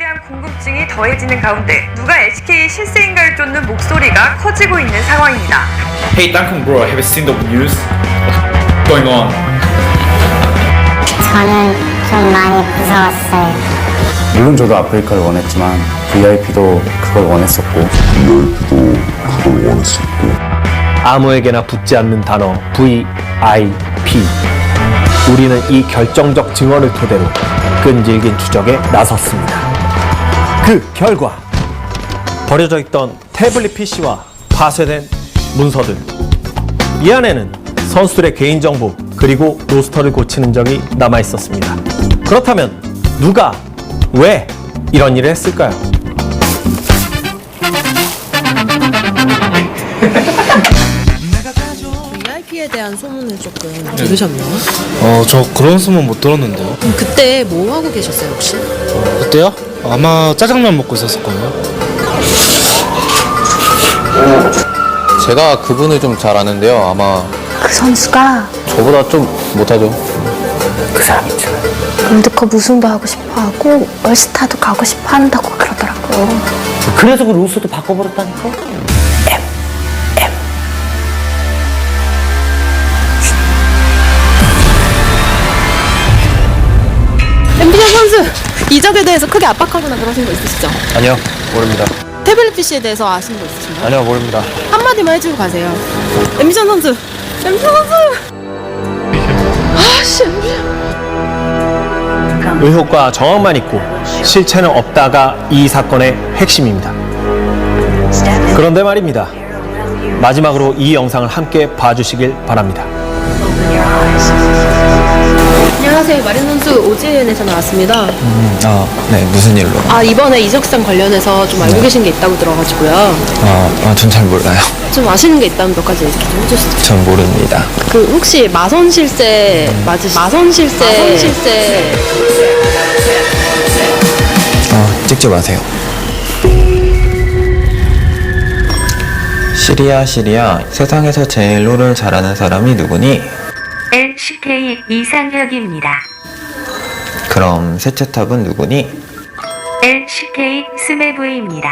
대한 궁금증이 더해지는 가운데 누가 SK 실세인가를 쫓는 목소리가 커지고 있는 상황입니다. Hey, 땅콩 bro, have you seen the news? What's going on? 저는 좀 많이 무서웠어요. 물론 저도 아프리카를 원했지만 VIP도 그걸 원했었고 아무에게나 붙지 않는 단어 VIP. 우리는 이 결정적 증언을 토대로 끈질긴 추적에 나섰습니다. 그 결과 버려져 있던 태블릿 PC와 파쇄된 문서들, 이 안에는 선수들의 개인정보 그리고 로스터를 고치는 적이 남아 있었습니다. 그렇다면 누가 왜 이런 일을 했을까요? VIP에 대한 소문을 조금 들으셨나요? 저 그런 소문 못 들었는데요. 그럼 그때 뭐 하고 계셨어요 혹시? 그때요? 아마 짜장면 먹고 있었을 거예요. 제가 그분을 좀 잘 아는데요. 아마 그 선수가 저보다 좀 못하죠. 그 사람 있잖아. 월드컵 우승도 하고 싶어하고 올스타도 가고 싶어 한다고 그러더라고요. 그래서 그 로스도 바꿔버렸다니까? 엠비션 선수! 이적에 대해서 크게 압박하거나 그러신 거 있으시죠? 아니요, 모릅니다. 태블릿 PC에 대해서 아시는 거 있으신가요? 아니요, 모릅니다. 한마디만 해주고 가세요. 엠비션 선수! 엠비션 선수! 아씨 엠비션. 의혹과 정황만 있고 실체는 없다가 이 사건의 핵심입니다. 그런데 말입니다. 마지막으로 이 영상을 함께 봐주시길 바랍니다. 안녕하세요. 마린 선수 OGN에서 나왔습니다. 네, 무슨 일로? 이번에 이적상 관련해서 좀 알고 계신 게 있다고 들어가지고요. 전 잘 몰라요. 좀 아시는 게 있다면 몇 가지 얘기 좀 해주시죠. 전 모릅니다. 그 혹시 마선 실세 맞으시죠? 마선 실세. 찍지 마세요. 시리아, 세상에서 제일 롤을 잘하는 사람이 누구니? LCK 이상혁입니다. 그럼 셋째 탑은 누구니? LCK 스매브입니다.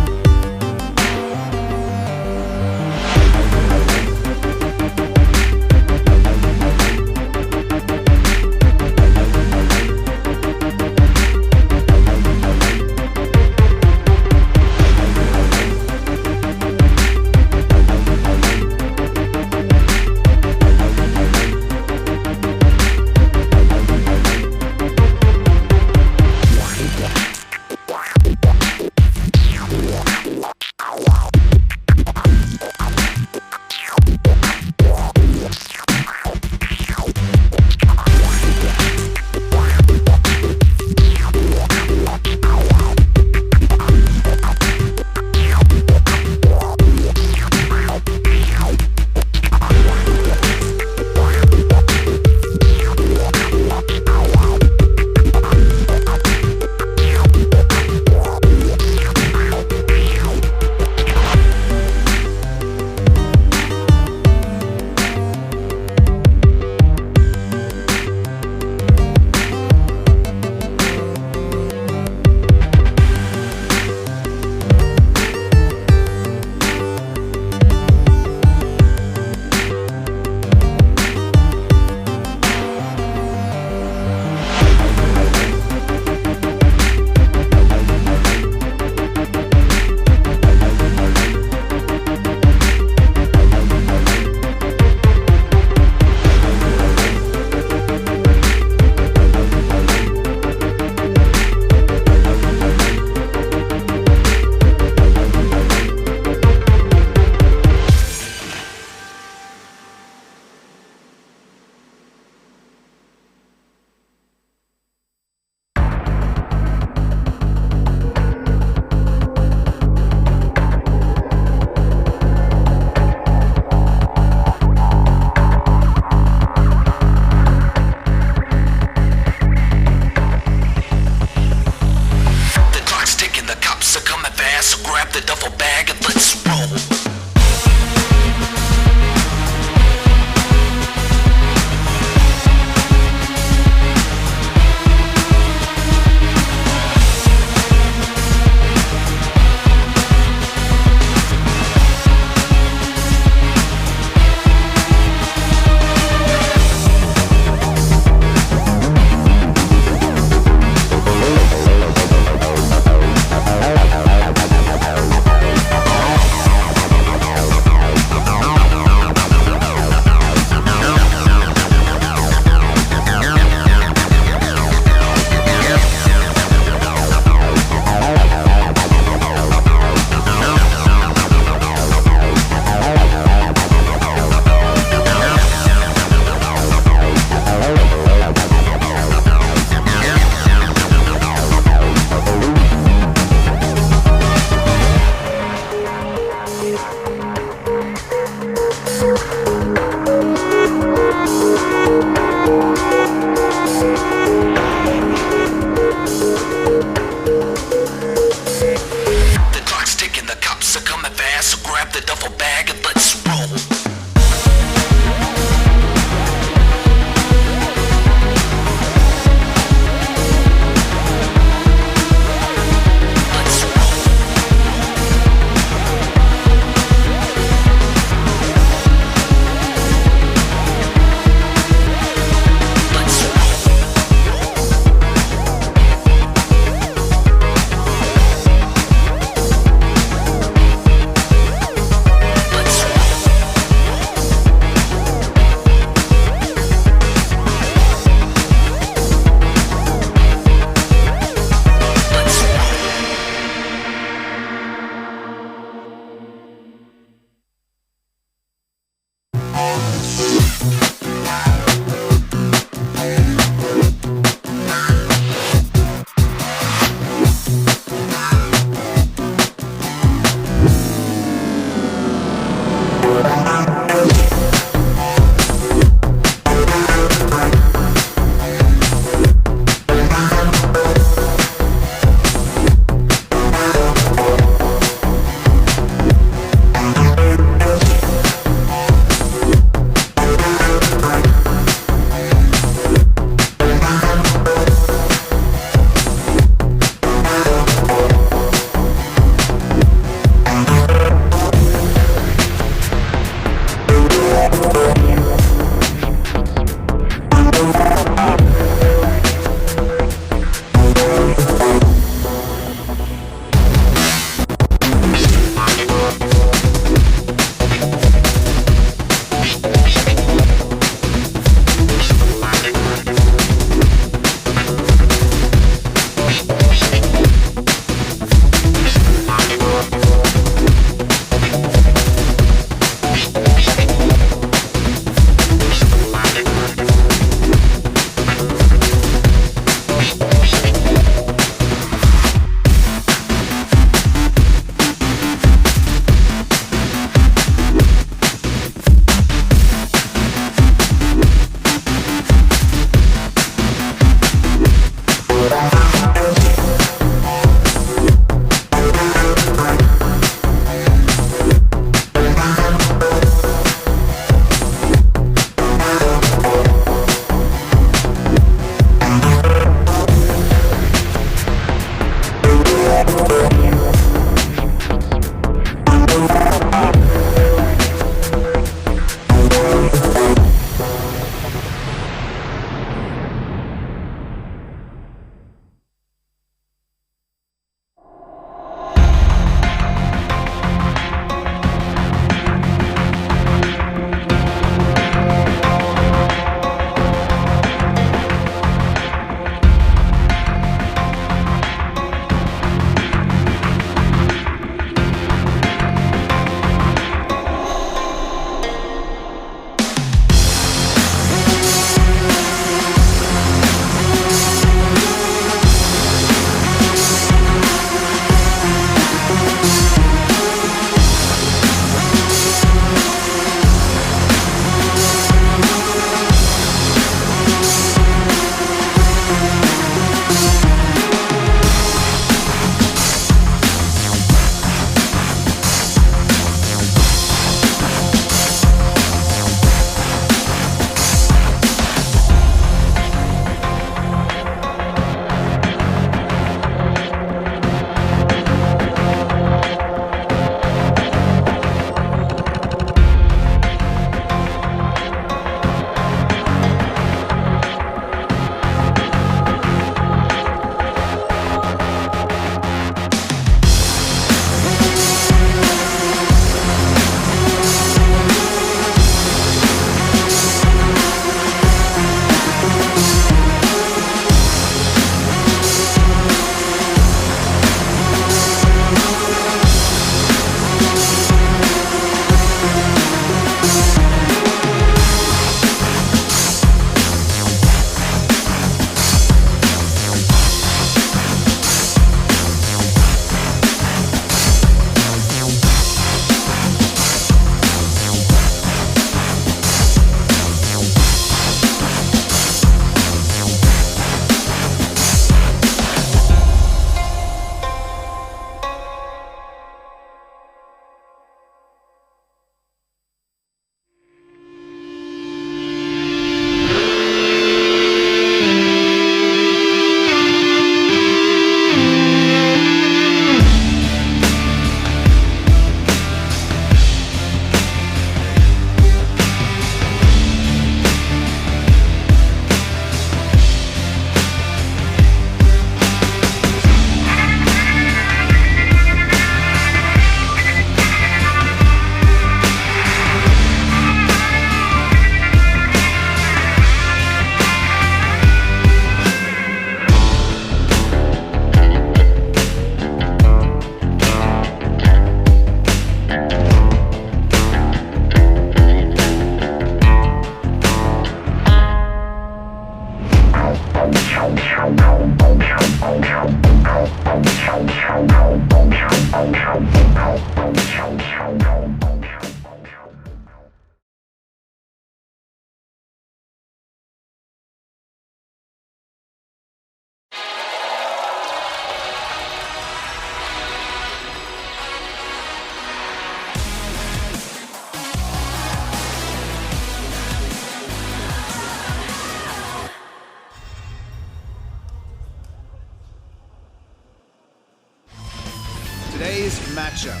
Today's matchup.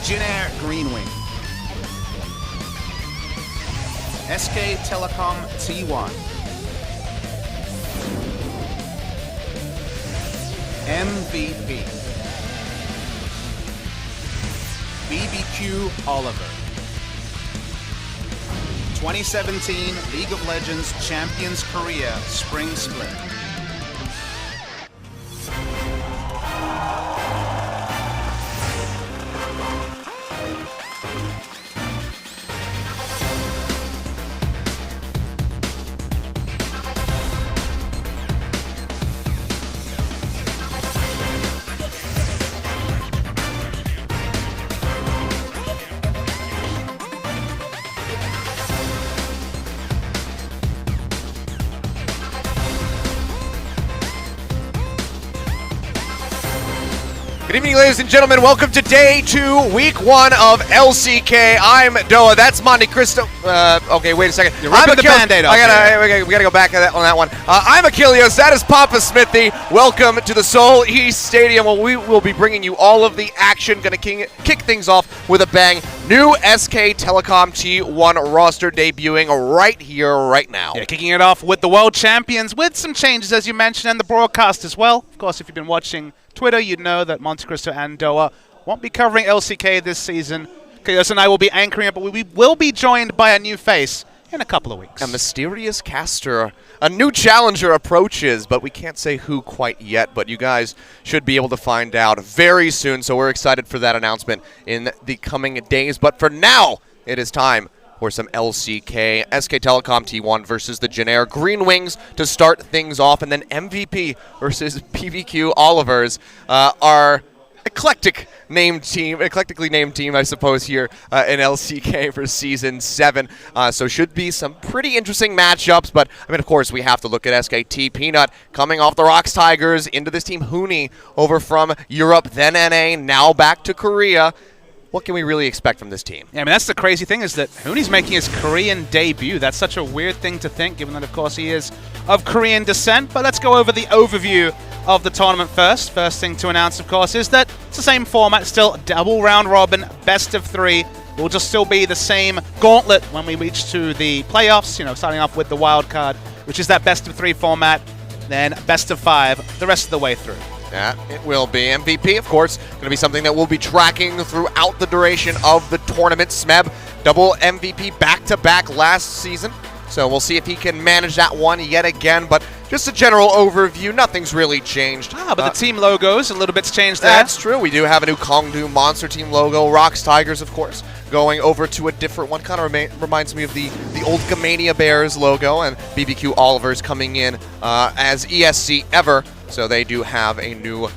Jin Air GreenWings. SK Telecom T1. MVP. BBQ Oliver. 2017 League of Legends Champions Korea Spring Split. Good evening, ladies and gentlemen. Welcome to day 2, week 1 of LCK. I'm Doa. That's Monte Cristo. Okay, wait a second. You're ripping the Band-Aid off. We gotta go back on that one. I'm Achilles. That is Papa Smithy. Welcome to the Seoul East Stadium, where we will be bringing you all of the action. Gonna kick things off with a bang. New SK Telecom T1 roster debuting right here, right now. Yeah, kicking it off with the world champions, with some changes, as you mentioned, and the broadcast as well. Of course, if you've been watching Twitter, you'd know that Monte Cristo and Doa won't be covering LCK this season. Chaos and I will be anchoring it, but we will be joined by a new face in a couple of weeks. A mysterious caster, a new challenger approaches, but we can't say who quite yet, but you guys should be able to find out very soon, so we're excited for that announcement in the coming days. But for now, it is time for some LCK. SK Telecom T1 versus the Jin Air GreenWings to start things off, and then MVP versus BBQ Olivers, our eclectically named team, I suppose, here in LCK for Season 7. So should be some pretty interesting matchups, but, I mean, of course, we have to look at SKT. Peanut coming off the Rocks Tigers into this team. Hooney over from Europe, then NA, now back to Korea. What can we really expect from this team? Yeah, I mean, that's the crazy thing, is that Hooney's making his Korean debut. That's such a weird thing to think, given that, of course, he is of Korean descent. But let's go over the overview of the tournament first. First thing to announce, of course, is that it's the same format, still double round robin, best of 3. Will just still be the same gauntlet when we reach to the playoffs, you know, starting off with the wild card, which is that best of 3 format, then best of 5 the rest of the way through. Yeah, it will be. MVP, of course, going to be something that we'll be tracking throughout the duration of the tournament. Smeb, double MVP back-to-back last season, so we'll see if he can manage that one yet again. But just a general overview, nothing's really changed. But the team logos, a little bit's changed there. That's true. We do have a new Kongdu Monster Team logo. Rocks Tigers, of course, going over to a different one. Kind of reminds me of the old Gamania Bears logo, and BBQ Olivers coming in as ESC Ever. So they do have a new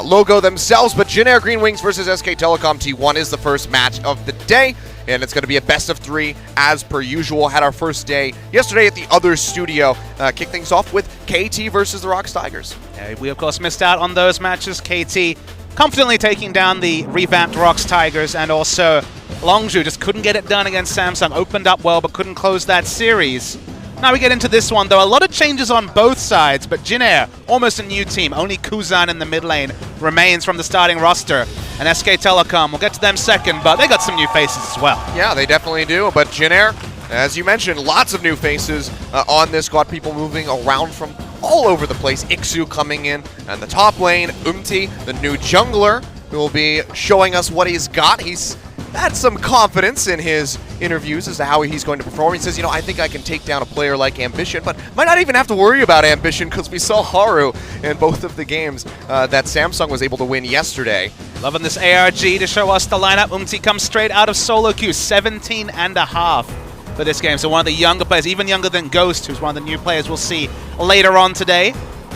logo themselves. But Jin Air GreenWings versus SK Telecom T1 is the first match of the day. And it's going to be a best of 3 as per usual. Had our first day yesterday at the other studio. Kick things off with KT versus the Rocks Tigers. Yeah, we, of course, missed out on those matches. KT confidently taking down the revamped Rocks Tigers, and also Longju just couldn't get it done against Samsung. Opened up well, but couldn't close that series. Now we get into this one, though. A lot of changes on both sides, but Jin Air, almost a new team. Only Kuzan in the mid lane remains from the starting roster. And SK Telecom, we'll get to them second, but they got some new faces as well. Yeah, they definitely do. But Jin Air, as you mentioned, lots of new faces on this squad. People moving around from all over the place. Iksu coming in, and the top lane, Umti, the new jungler, who will be showing us what he's got. He's had some confidence in his interviews as to how he's going to perform. He says, you know, I think I can take down a player like Ambition, but might not even have to worry about Ambition because we saw Haru in both of the games that Samsung was able to win yesterday. Loving this ARG to show us the lineup. Umti comes straight out of solo queue, 17.5 for this game. So one of the younger players, even younger than Ghost, who's one of the new players we'll see later on today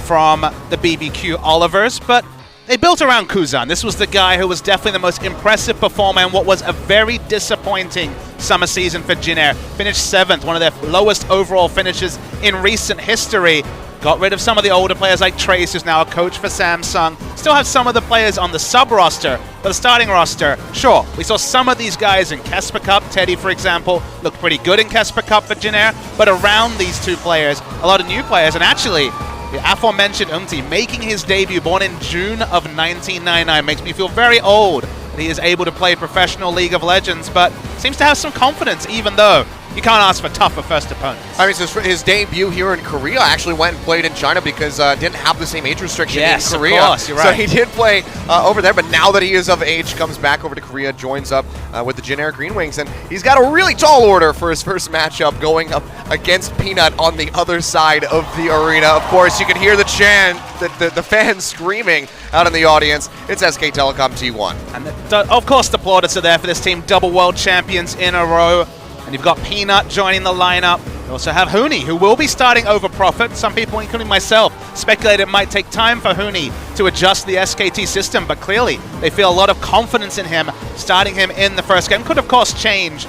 from the BBQ Olivers. But They built around Kuzan. This was the guy who was definitely the most impressive performer in what was a very disappointing summer season for Jin Air. Finished 7th, one of their lowest overall finishes in recent history. Got rid of some of the older players like Trace, who's now a coach for Samsung. Still have some of the players on the sub-roster, but the starting roster, sure, we saw some of these guys in Kesper Cup. Teddy, for example, looked pretty good in Kesper Cup for Jin Air, but around these two players, a lot of new players, and actually, the aforementioned making his debut, born in June of 1999, makes me feel very old that he is able to play professional League of Legends, but seems to have some confidence, even though you can't ask for tougher first opponents. I mean, so his debut here in Korea actually went and played in China because didn't have the same age restriction in Korea. Of course, you're right. So he did play over there, but now that he is of age, comes back over to Korea, joins up with the Jin Air GreenWings, and he's got a really tall order for his first matchup, going up against Peanut on the other side of the arena. Of course, you can hear the chant, the fans screaming out in the audience. It's SK Telecom T1. And of course, the plaudits are there for this team, double world champions in a row. And you've got Peanut joining the lineup. You also have Huni, who will be starting over Prophet. Some people, including myself, speculate it might take time for Huni to adjust the SKT system, but clearly they feel a lot of confidence in him, starting him in the first game. Could, of course, change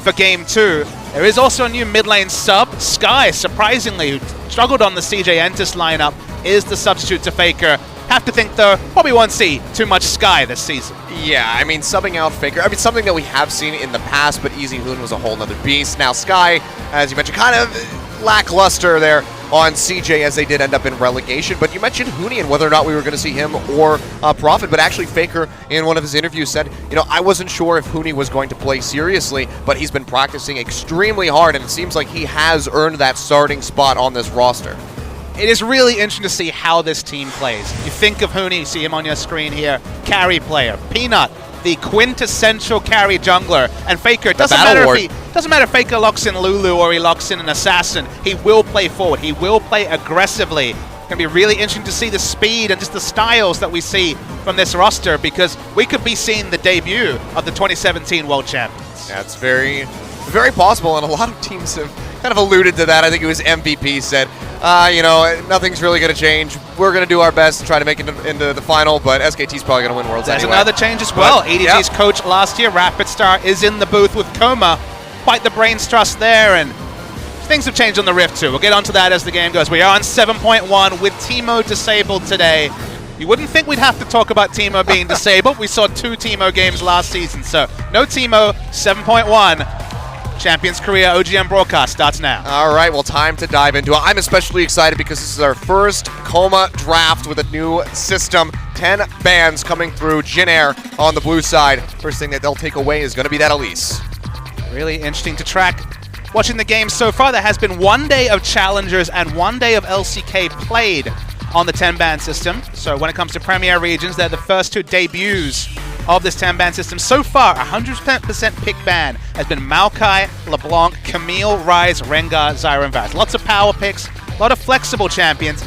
for Game 2. There is also a new mid lane sub. Sky, surprisingly, who struggled on the CJ Entis lineup, is the substitute to Faker. Have to think, though, probably won't see too much Sky this season. Yeah, I mean, subbing out Faker, I mean, something that we have seen in the past, but Easy Hoon was a whole nother beast. Now, Sky, as you mentioned, kind of lackluster there on CJ as they did end up in relegation. But you mentioned Huni and whether or not we were going to see him or Prophet. But actually, Faker, in one of his interviews, said, you know, I wasn't sure if Huni was going to play seriously, but he's been practicing extremely hard, and it seems like he has earned that starting spot on this roster. It is really interesting to see how this team plays. You think of Huni, you see him on your screen here, carry player. Peanut, the quintessential carry jungler, and Faker. Doesn't matter if Faker locks in Lulu or he locks in an assassin. He will play forward. He will play aggressively. It's going to be really interesting to see the speed and just the styles that we see from this roster, because we could be seeing the debut of the 2017 World Champions. That's very, very possible, and a lot of teams have kind of alluded to that. I think it was MVP said, you know, nothing's really going to change. We're going to do our best to try to make it into the final, but SKT's probably going to win Worlds There's anyway. another change as well. But, EDG's coach last year, Rapid Star, is in the booth with Coma. Quite the brains trust there, and things have changed on the Rift too. We'll get onto that as the game goes. We are on 7.1 with Teemo disabled today. You wouldn't think we'd have to talk about Teemo being disabled. We saw 2 Teemo games last season, so no Teemo, 7.1. Champions Korea OGN broadcast starts now. All right, well, time to dive into it. I'm especially excited because this is our first Coma draft with a new system. 10 bans coming through. Jin Air on the blue side. First thing that they'll take away is going to be that Elise. Really interesting to track. Watching the game so far, there has been 1 day of challengers and 1 day of LCK played on the 10-ban system. So when it comes to Premier Regions, they're the first 2 debuts of this 10-ban system. So far, 100% pick ban has been Maokai, LeBlanc, Camille, Ryze, Rengar, Zyra, and Vaz. Lots of power picks, a lot of flexible champions.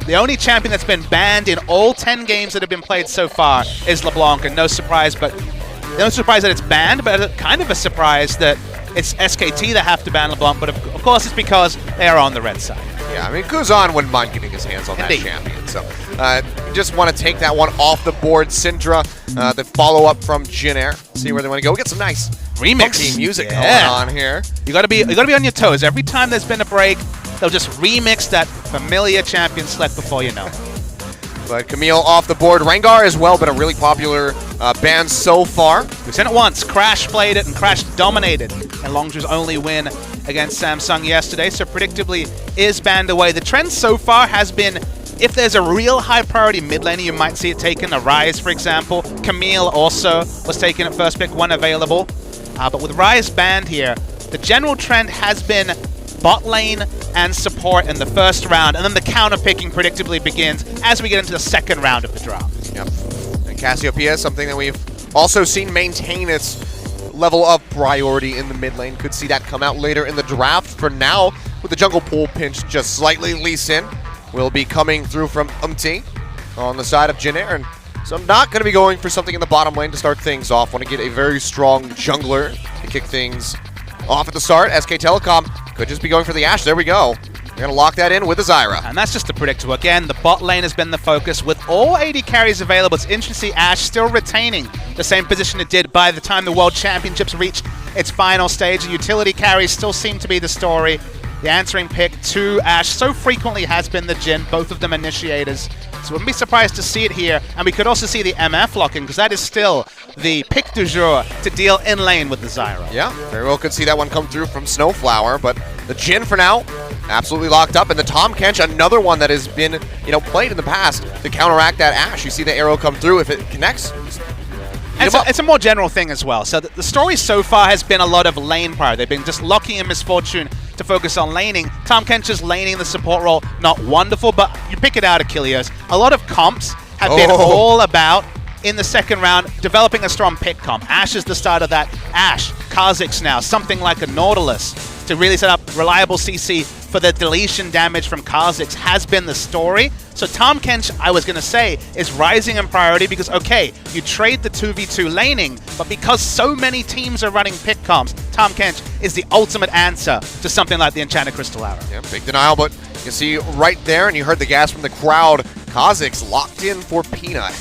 The only champion that's been banned in all 10 games that have been played so far is LeBlanc, and no surprise that it's banned, but kind of a surprise that it's SKT that have to ban LeBlanc, but of course it's because they are on the red side. Yeah, I mean, Kuzan wouldn't mind getting his hands on that champion. So, just want to take that one off the board. Syndra, the follow-up from Jin Air. See where they want to go. We get some nice remix music going on here. You gotta be on your toes. Every time there's been a break, they'll just remix that familiar champion select before you know it. But Camille off the board. Rengar as well, but a really popular ban so far. We've seen it once. Crash played it, and Crash dominated. And Longzhu's only win against Samsung yesterday, so predictably is banned away. The trend so far has been, if there's a real high priority mid laner, you might see it taken. A Ryze, for example. Camille also was taken at first pick when available. But with Ryze banned here, the general trend has been bot lane and support in the first round, and then the counter picking predictably begins as we get into the second round of the draft. Yep. And Cassiopeia, something that we've also seen maintain its level of priority in the mid lane. Could see that come out later in the draft. For now, with the jungle pool pinch just slightly, Lee Sin will be coming through from on the side of Jin Air. And so I'm not going to be going for something in the bottom lane to start things off. Want to get a very strong jungler to kick things off at the start. SK Telecom could just be going for the Ashe. There we go. They're going to lock that in with the Zyra. And that's just the predictable. Again, the bot lane has been the focus. With all AD carries available, it's interesting to see Ashe still retaining the same position it did by the time the World Championships reached its final stage. The utility carries still seem to be the story. The answering pick to Ashe so frequently has been the Jin, both of them initiators. So wouldn't be surprised to see it here. And we could also see the MF locking, because that is still the pick du jour to deal in lane with the Zyra. Yeah, very well could see that one come through from Snowflower, but the Jin for now, absolutely locked up. And the Tahm Kench, another one that has been, played in the past to counteract that Ashe. You see the arrow come through. If it connects, it's a more general thing as well. So the story so far has been a lot of lane power. They've been just locking in Misfortune to focus on laning. Tahm Kench is laning the support role. Not wonderful, but you pick it out, Achilles. A lot of comps have been all about, in the second round, developing a strong pick comp. Ashe is the start of that. Ashe, Kha'Zix now, something like a Nautilus to really set up reliable CC for the deletion damage from Kha'Zix has been the story. So Tahm Kench, I was going to say, is rising in priority because, okay, you trade the 2v2 laning, but because so many teams are running pick comps, Tahm Kench is the ultimate answer to something like the Enchanted Crystal Arrow. Yeah, big denial, but you see right there, and you heard the gas from the crowd, Kha'Zix locked in for Peanut.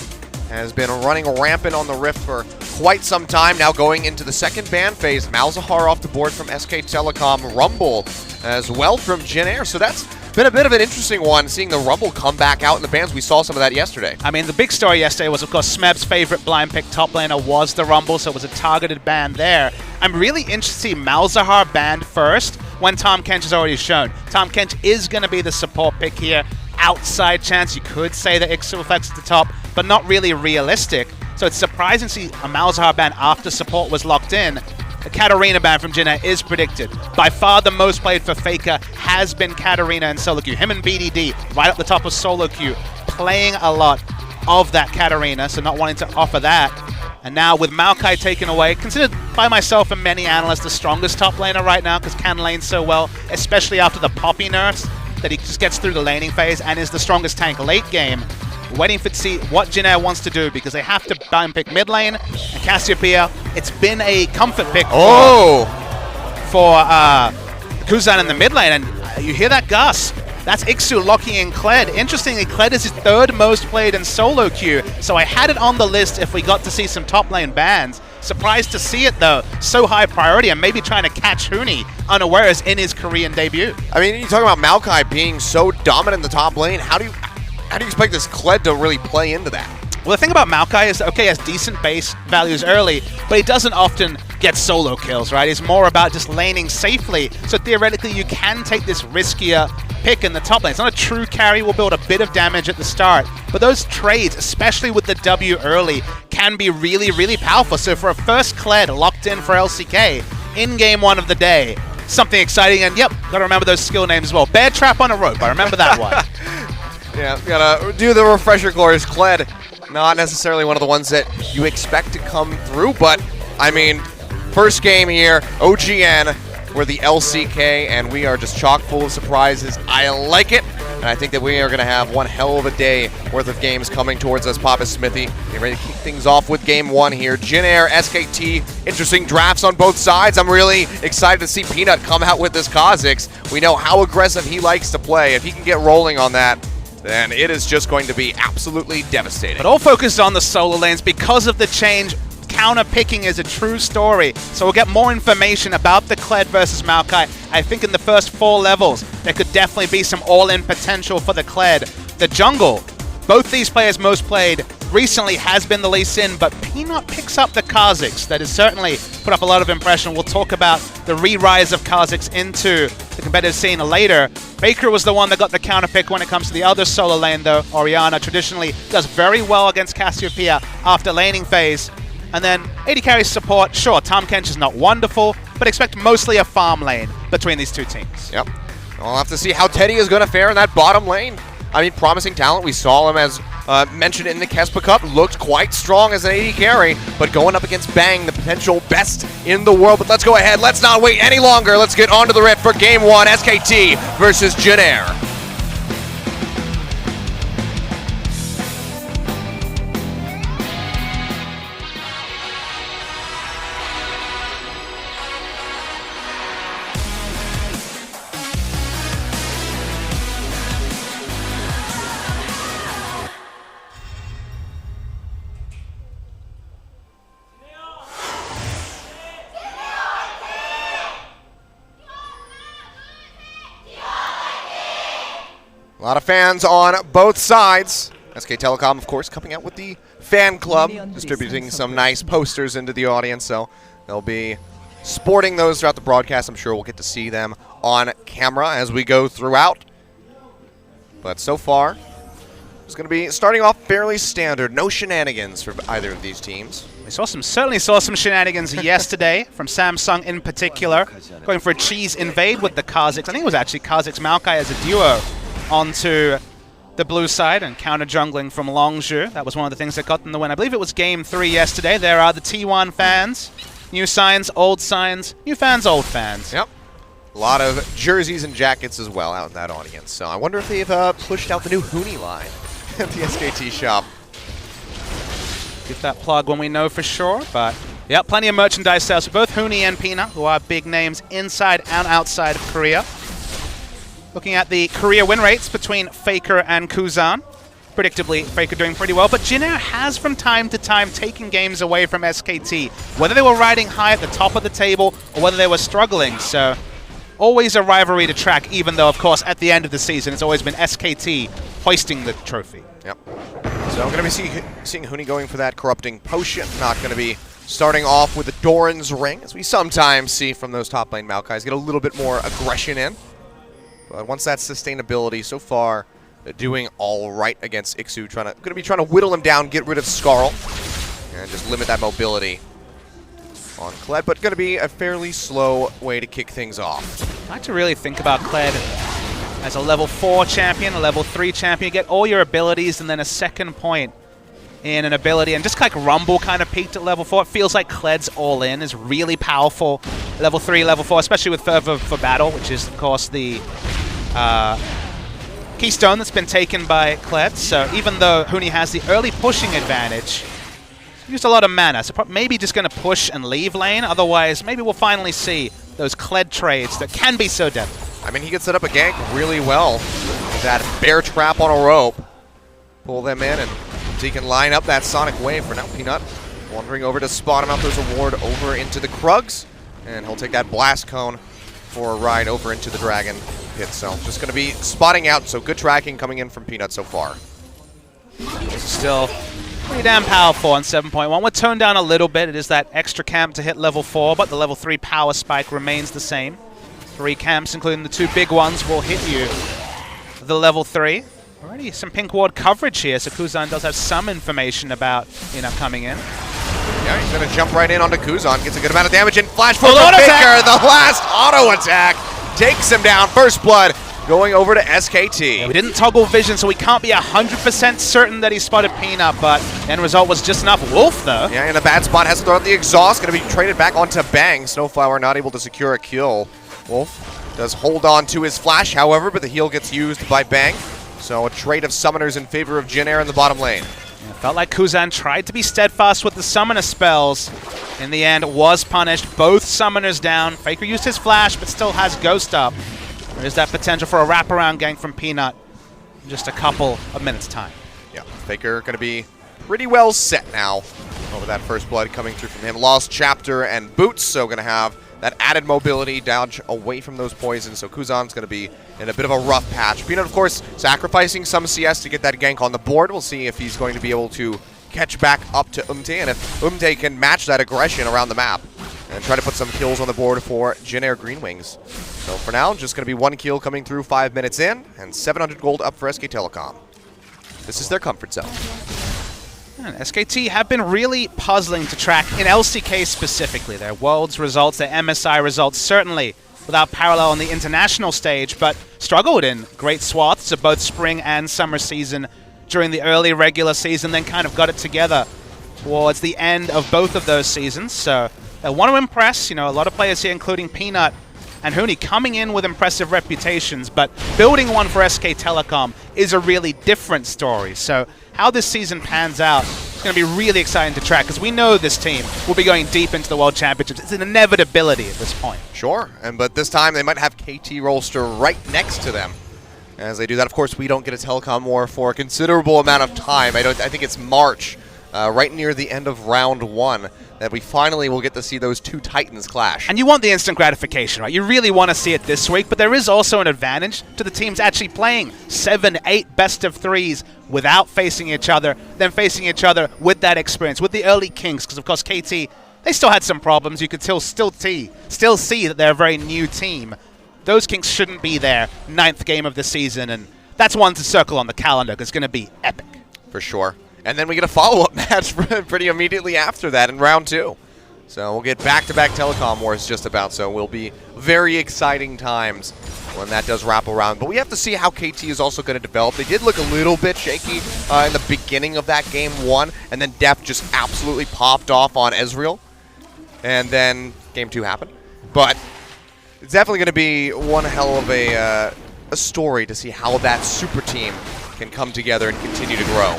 Has been running rampant on the Rift for quite some time now, going into the second ban phase. Malzahar off the board from SK Telecom, Rumble as well from Jin Air. So that's been a bit of an interesting one, seeing the Rumble come back out in the bans. We saw some of that yesterday. I mean, the big story yesterday was, of course, Smeb's favorite blind pick top laner was the Rumble, so it was a targeted ban there. I'm really interested to see Malzahar banned first when Tahm Kench is already shown. Tahm Kench is going to be the support pick here. Outside chance, you could say that Ixu reflects at the top, but not really realistic. So it's surprising to see a Malzahar ban after support was locked in. The Katarina ban from Jin Air is predicted. By far the most played for Faker has been Katarina and solo queue. Him and BDD right up the top of solo queue, playing a lot of that Katarina, so not wanting to offer that. And now with Maokai taken away, considered by myself and many analysts the strongest top laner right now because can lane so well, especially after the Poppy nerfs, that he just gets through the laning phase and is the strongest tank late game. Waiting for to see what Jin Air wants to do because they have to blind pick mid lane. And Cassiopeia, it's been a comfort pick for Kuzan in the mid lane. And you hear that, Gus? That's Ixu locking in Kled. Interestingly, Kled is his third most played in solo queue. So I had it on the list if we got to see some top lane bans. Surprised to see it though, so high priority and maybe trying to catch Huni unawares in his Korean debut. I mean, you talk about Maokai being so dominant in the top lane. How do you expect this Kled to really play into that? Well, the thing about Maokai is, okay, he has decent base values early, but he doesn't often get solo kills, right? It's more about just laning safely. So theoretically, you can take this riskier pick in the top lane. It's not a true carry, will build a bit of damage at the start, but those trades, especially with the W early, can be really, really powerful. So for a first Kled locked in for LCK in game one of the day, something exciting, and yep, gotta remember those skill names as well. Bear Trap on a Rope, I remember that one. Yeah, gotta do the refresher course. Kled, not necessarily one of the ones that you expect to come through, but I mean, first game here, OGN, we're the LCK, and we are just chock full of surprises. I like it, and I think that we are going to have one hell of a day worth of games coming towards us. Papa Smithy, get ready to kick things off with game one here. Jin Air, SKT, interesting drafts on both sides. I'm really excited to see Peanut come out with this Kha'Zix. We know how aggressive he likes to play. If he can get rolling on that, then it is just going to be absolutely devastating. But all focused on the solo lanes because of the change. Counter picking is a true story, so we'll get more information about the Kled versus Maokai. I think in the first 4 levels, there could definitely be some all-in potential for the Kled. The jungle, both these players most played recently has been the Lee Sin, but Peanut picks up the Kha'Zix. That has certainly put up a lot of impression. We'll talk about the re-rise of Kha'Zix into the competitive scene later. Baker was the one that got the counter pick when it comes to the other solo lane, though. Orianna traditionally does very well against Cassiopeia after laning phase. And then AD carry support, sure, Tahm Kench is not wonderful, but expect mostly a farm lane between these two teams. Yep. We'll have to see how Teddy is going to fare in that bottom lane. I mean, promising talent. We saw him, as mentioned in the Kespa Cup, looked quite strong as an AD carry, but going up against Bang, the potential best in the world. But let's go ahead. Let's not wait any longer. Let's get on to the Rift for Game 1, SKT versus Jin Air. A lot of fans on both sides. SK Telecom, of course, coming out with the fan club, distributing some nice posters into the audience, so they'll be sporting those throughout the broadcast. I'm sure we'll get to see them on camera as we go throughout. But so far, it's going to be starting off fairly standard. No shenanigans for either of these teams. We certainly saw some shenanigans yesterday from Samsung in particular, going for a cheese invade with the Kha'Zix. I think it was actually Kha'Zix Maokai as a duo onto the blue side and counter jungling from Longzhu. That was one of the things that got them the win. I believe it was game 3 yesterday. There are the T1 fans. New signs, old signs. New fans, old fans. Yep. A lot of jerseys and jackets as well out in that audience. So I wonder if they've pushed out the new Huni line at the SKT shop. Give that plug when we know for sure, but yeah, plenty of merchandise sales for both Huni and Peanut, who are big names inside and outside of Korea. Looking at the Korea win rates between Faker and Kuzan. Predictably, Faker doing pretty well, but Jin Air has from time to time taken games away from SKT, whether they were riding high at the top of the table or whether they were struggling. So always a rivalry to track, even though, of course, at the end of the season, it's always been SKT hoisting the trophy. Yep. So I'm going to be seeing Huni going for that corrupting potion. Not going to be starting off with the Doran's Ring, as we sometimes see from those top lane Maokais. Get a little bit more aggression in. But once that sustainability, so far, doing all right against Ixu. Going to be trying to whittle him down, get rid of Skarl, and just limit that mobility on Kled. But going to be a fairly slow way to kick things off. I like to really think about Kled as a level 4 champion, a level 3 champion. You get all your abilities and then a second point in an ability. And just like Rumble kind of peaked at level 4, it feels like Kled's all-in is really powerful. Level 3, level 4, especially with Fervor for Battle, which is, of course, the keystone that's been taken by Kled. So even though Huni has the early pushing advantage, used a lot of mana. So maybe just going to push and leave lane. Otherwise, maybe we'll finally see those Kled trades that can be so deadly. I mean, he could set up a gank really well with that bear trap on a rope. Pull them in, and he can line up that Sonic Wave. For now, Peanut wandering over to spot him out. There's a ward over into the Krugs, and he'll take that Blast Cone for a ride over into the Dragon Pit. So just going to be spotting out. So good tracking coming in from Peanut so far. Still pretty damn powerful on 7.1. We're toned down a little bit. It is that extra camp to hit level 4, but the level 3 power spike remains the same. 3 camps, including the 2 big ones, will hit you the level 3. Already some pink ward coverage here, so Kuzan does have some information about Peanut coming in. Yeah, he's going to jump right in onto Kuzan, gets a good amount of damage, and flash for the Faker. The last auto attack takes him down. First blood going over to SKT. Yeah, we didn't toggle vision, so we can't be 100% certain that he spotted Peanut, but end result was just enough. Wolf, though. Yeah, in a bad spot, has to throw out the exhaust. Going to be traded back onto Bang. Snowflower not able to secure a kill. Wolf does hold on to his flash, however, but the heal gets used by Bang. So a trade of summoners in favor of Jin Air in the bottom lane. Yeah, felt like Kuzan tried to be steadfast with the summoner spells. In the end, was punished. Both summoners down. Faker used his flash, but still has Ghost up. There's that potential for a wraparound gank from Peanut in just a couple of minutes' time. Yeah, Faker going to be pretty well set now over that first blood coming through from him. Lost Chapter and Boots, so going to have that added mobility, dodge away from those poisons. So Kuzan's going to be in a bit of a rough patch. Peanut, of course, sacrificing some CS to get that gank on the board. We'll see if he's going to be able to catch back up to Umte, and if Umte can match that aggression around the map and try to put some kills on the board for Jin Air GreenWings. So for now, just going to be 1 kill coming through 5 minutes in, and 700 gold up for SK Telecom. This is their comfort zone. And SKT have been really puzzling to track in LCK specifically. Their Worlds results, their MSI results, certainly without parallel on the international stage, but struggled in great swaths of both spring and summer season during the early regular season, then kind of got it together towards the end of both of those seasons. So they want to impress, you know, a lot of players here, including Peanut and Huni, coming in with impressive reputations, but building one for SK Telecom is a really different story. So how this season pans out is going to be really exciting to track, because we know this team will be going deep into the World Championships. It's an inevitability at this point. Sure, but this time they might have KT Rolster right next to them. As they do that, of course, we don't get a Telecom War for a considerable amount of time. I think it's March right near the end of round 1 that we finally will get to see those two Titans clash. And you want the instant gratification, right? You really want to see it this week, but there is also an advantage to the teams actually playing 7, 8 best of 3s without facing each other, then facing each other with that experience, with the early Kings, because of course KT, they still had some problems. You could still see that they're a very new team. Those Kings shouldn't be their 9th game of the season, and that's one to circle on the calendar because it's going to be epic. For sure. And then we get a follow-up match pretty immediately after that in round 2. So we'll get back-to-back telecom wars just about, so will be very exciting times when that does wrap around. But we have to see how KT is also going to develop. They did look a little bit shaky in the beginning of that game 1, and then Def just absolutely popped off on Ezreal. And then game 2 happened. But it's definitely going to be one hell of a story to see how that super team can come together and continue to grow.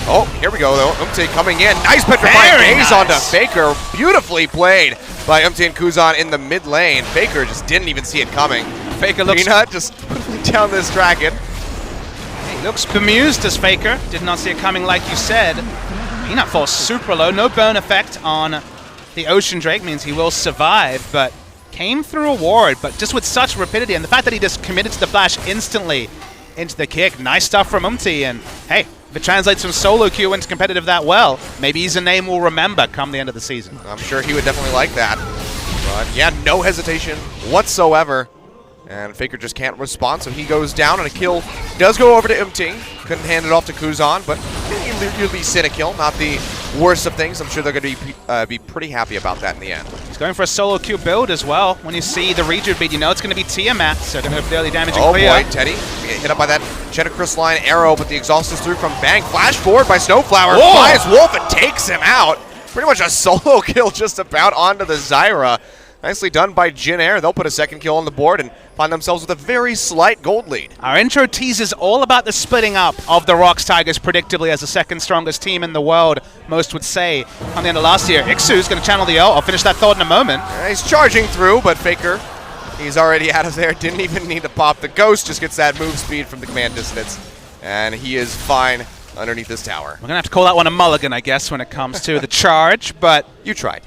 Oh, here we go, though. Umte coming in. Nice petrifying gaze onto Faker. Beautifully played by Umte and Kuzan in the mid lane. Faker just didn't even see it coming. Faker looks... Peanut just putting down this dragon. He looks bemused as Faker. Did not see it coming like you said. Peanut falls super low. No burn effect on the Ocean Drake means he will survive, but came through a ward, but just with such rapidity. And the fact that he just committed to the flash instantly into the kick. Nice stuff from Umti, and hey, if it translates from solo queue into competitive that well, maybe he's a name we'll remember come the end of the season. I'm sure he would definitely like that. But yeah, no hesitation whatsoever. And Faker just can't respond, so he goes down, and a kill does go over to Umting. Couldn't hand it off to Kuzan, but you'll be sin a kill, not the worst of things. I'm sure they're going to be pretty happy about that in the end. He's going for a solo queue build as well. When you see the Rejuve beat, you know it's going to be Tiamat, so going to have fairly damaging clear. Oh boy, Teddy. We get hit up by that Cheddar Crystalline arrow, but the exhaust is through from Bang. Flash forward by Snowflower. Flies Wolf and takes him out. Pretty much a solo kill just about onto the Zyra. Nicely done by Jin Air. They'll put a second kill on the board and find themselves with a very slight gold lead. Our intro teases all about the splitting up of the Rocks Tigers predictably as the second strongest team in the world, most would say, on the end of last year. Ixu's going to channel the ult. I'll finish that thought in a moment. He's charging through, but Faker, he's already out of there. Didn't even need to pop the ghost. Just gets that move speed from the command distance. And he is fine underneath this tower. We're going to have to call that one a mulligan, I guess, when it comes to the charge, but... You tried.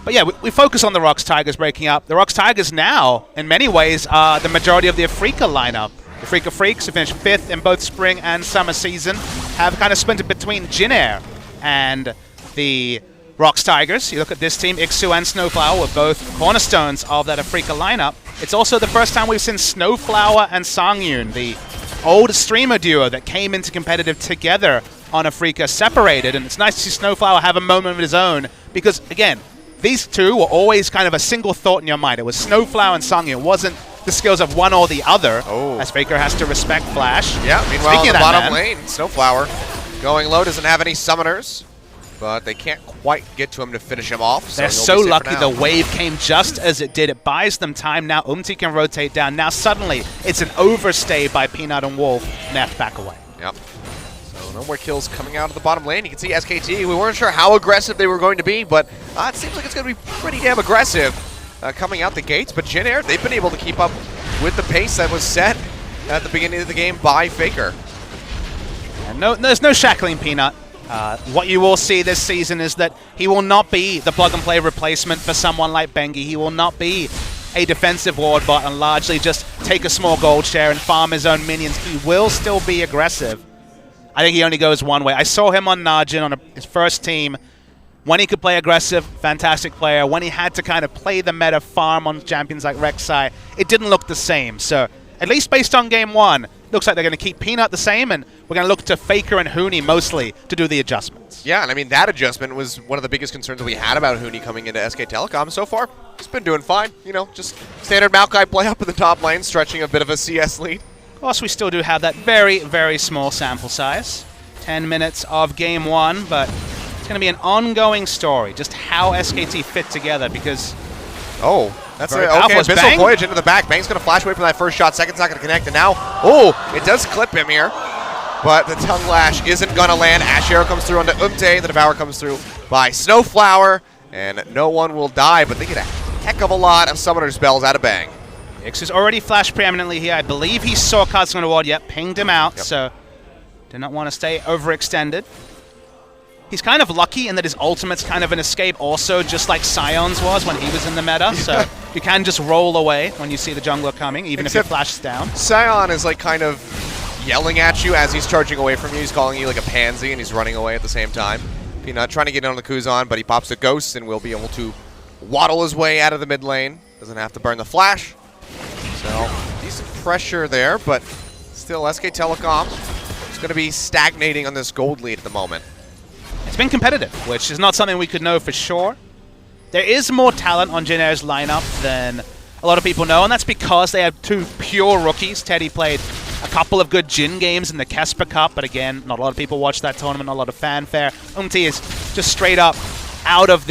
But yeah, we focus on the Rocks Tigers breaking up. The Rocks Tigers now, in many ways, are the majority of the Afrika lineup. The Afrika Freaks, who finished 5th in both spring and summer season, have kind of splintered between Jin Air and the Rocks Tigers. You look at this team, Ixu and Snowflower were both cornerstones of that Afrika lineup. It's also the first time we've seen Snowflower and Sangyun, the old streamer duo that came into competitive together on Afrika, separated. And it's nice to see Snowflower have a moment of his own because, again, these two were always kind of a single thought in your mind. It was Snowflower and Sangyun. It wasn't the skills of one or the other, as Faker has to respect Flash. Yeah, meanwhile, in the bottom lane, Snowflower going low, doesn't have any summoners, but they can't quite get to him to finish him off. They're so lucky the wave came just as it did. It buys them time. Now Umti can rotate down. Now suddenly, it's an overstay by Peanut and Wolf, nerfed back away. Yep. No more kills coming out of the bottom lane. You can see SKT. We weren't sure how aggressive they were going to be, but it seems like it's going to be pretty damn aggressive coming out the gates. But Jin Air, they've been able to keep up with the pace that was set at the beginning of the game by Faker. And there's no shackling Peanut. What you will see this season is that he will not be the plug-and-play replacement for someone like Bengi. He will not be a defensive ward bot and largely just take a small gold share and farm his own minions. He will still be aggressive. I think he only goes one way. I saw him on Najin on his first team. When he could play aggressive, fantastic player. When he had to kind of play the meta farm on champions like Rek'Sai, it didn't look the same. So at least based on game 1, looks like they're going to keep Peanut the same, and we're going to look to Faker and Huni mostly to do the adjustments. Yeah, and I mean, that adjustment was one of the biggest concerns that we had about Huni coming into SK Telecom. So far, he's been doing fine. You know, just standard Maokai play up in the top lane, stretching a bit of a CS lead. Of course, we still do have that very, very small sample size. 10 minutes of game 1, but it's going to be an ongoing story, just how SKT fit together, because... Oh, that's okay, Abyssal Voyage into the back. Bang's going to flash away from that first shot. Second's not going to connect, and now... Oh, it does clip him here, but the Tongue Lash isn't going to land. Ash Arrow comes through onto Umte. The Devour comes through by Snowflower, and no one will die, but they get a heck of a lot of Summoner spells out of Bang. Ixu's already flashed preeminently here. I believe he saw Cards on the ward. Yep, pinged him out, so... Did not want to stay overextended. He's kind of lucky in that his ultimate's kind of an escape also, just like Sion's was when he was in the meta. So you can just roll away when you see the jungler coming, even if your flash is down. Sion is like kind of yelling at you as he's charging away from you. He's calling you like a pansy, and he's running away at the same time. Peanut trying to get in on the Kuzan, but he pops a ghost and will be able to waddle his way out of the mid lane. Doesn't have to burn the flash. So, decent pressure there, but still SK Telecom is going to be stagnating on this gold lead at the moment. It's been competitive, which is not something we could know for sure. There is more talent on Jin Air's lineup than a lot of people know, and that's because they have two pure rookies. Teddy played a couple of good Jin games in the Kesper Cup, but again, not a lot of people watch that tournament, not a lot of fanfare. Umti is just straight up out of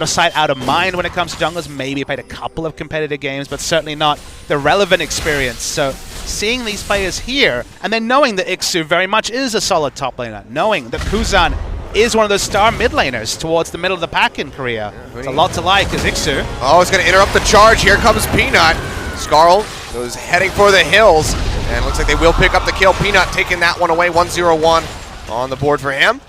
sight, out of mind when it comes to junglers. Maybe played a couple of competitive games, but certainly not the relevant experience. So seeing these players here, and then knowing that Ixu very much is a solid top laner, knowing that Kuzan is one of those star mid laners towards the middle of the pack in Korea. It's a lot to like as Ixu. Oh, it's going to interrupt the charge. Here comes Peanut. Skarl goes heading for the hills, and looks like they will pick up the kill. Peanut taking that one away. 1-0-1 on the board for him.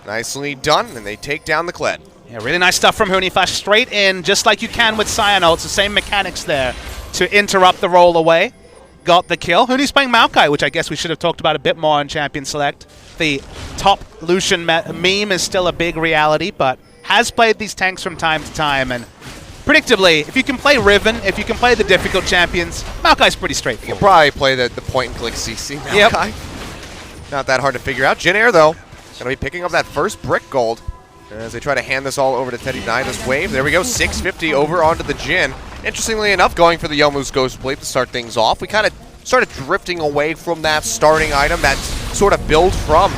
Nicely done, and they take down the Kled. Yeah, really nice stuff from Huni. Flash straight in, just like you can with Sion ult. It's the same mechanics there to interrupt the roll away. Got the kill. Huni's playing Maokai, which I guess we should have talked about a bit more on Champion Select. The top Lucian meme is still a big reality, but has played these tanks from time to time, and predictably, if you can play Riven, if you can play the difficult champions, Maokai's pretty straightforward. You can probably play the point-and-click CC Maokai. Yep. Not that hard to figure out. Jin Air, though, going to be picking up that first brick gold as they try to hand this all over to Teddy Dyna's wave. There we go, 650 over onto the Jin. Interestingly enough, going for the Youmuu's Ghost Blade to start things off. We kind of started drifting away from that starting item, that sort of build from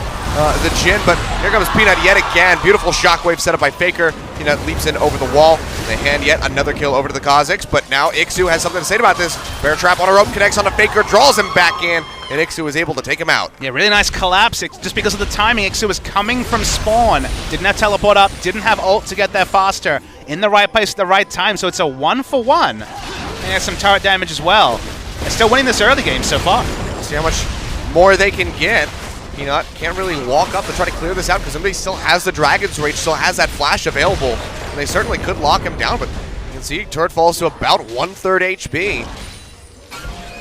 the Jin, but here comes Peanut yet again. Beautiful shockwave set up by Faker. Peanut leaps in over the wall. They hand yet another kill over to the Kazakhs, but now Ixu has something to say about this. Bear Trap on a rope, connects on a Faker, draws him back in, and Ixu is able to take him out. Yeah, really nice collapse. Just because of the timing, Ixu was coming from spawn. Didn't have teleport up, didn't have ult to get there faster. In the right place at the right time, so it's a 1-for-1. And has some turret damage as well. They're still winning this early game so far. See how much more they can get. Peanut can't really walk up to try to clear this out because somebody still has the Dragon's Rage, still has that flash available. And they certainly could lock him down, but you can see turret falls to about 1/3 HP.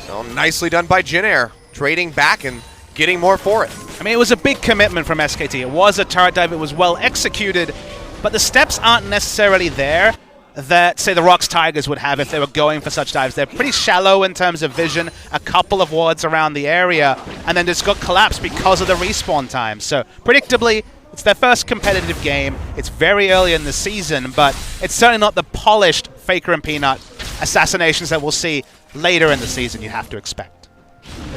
So nicely done by Jin Air, trading back and getting more for it. I mean, it was a big commitment from SKT. It was a turret dive, it was well executed, but the steps aren't necessarily there that, say, the Rocks Tigers would have if they were going for such dives. They're pretty shallow in terms of vision, a couple of wards around the area, and then just got collapsed because of the respawn time. So, predictably, it's their first competitive game. It's very early in the season, but it's certainly not the polished Faker and Peanut assassinations that we'll see later in the season, you have to expect.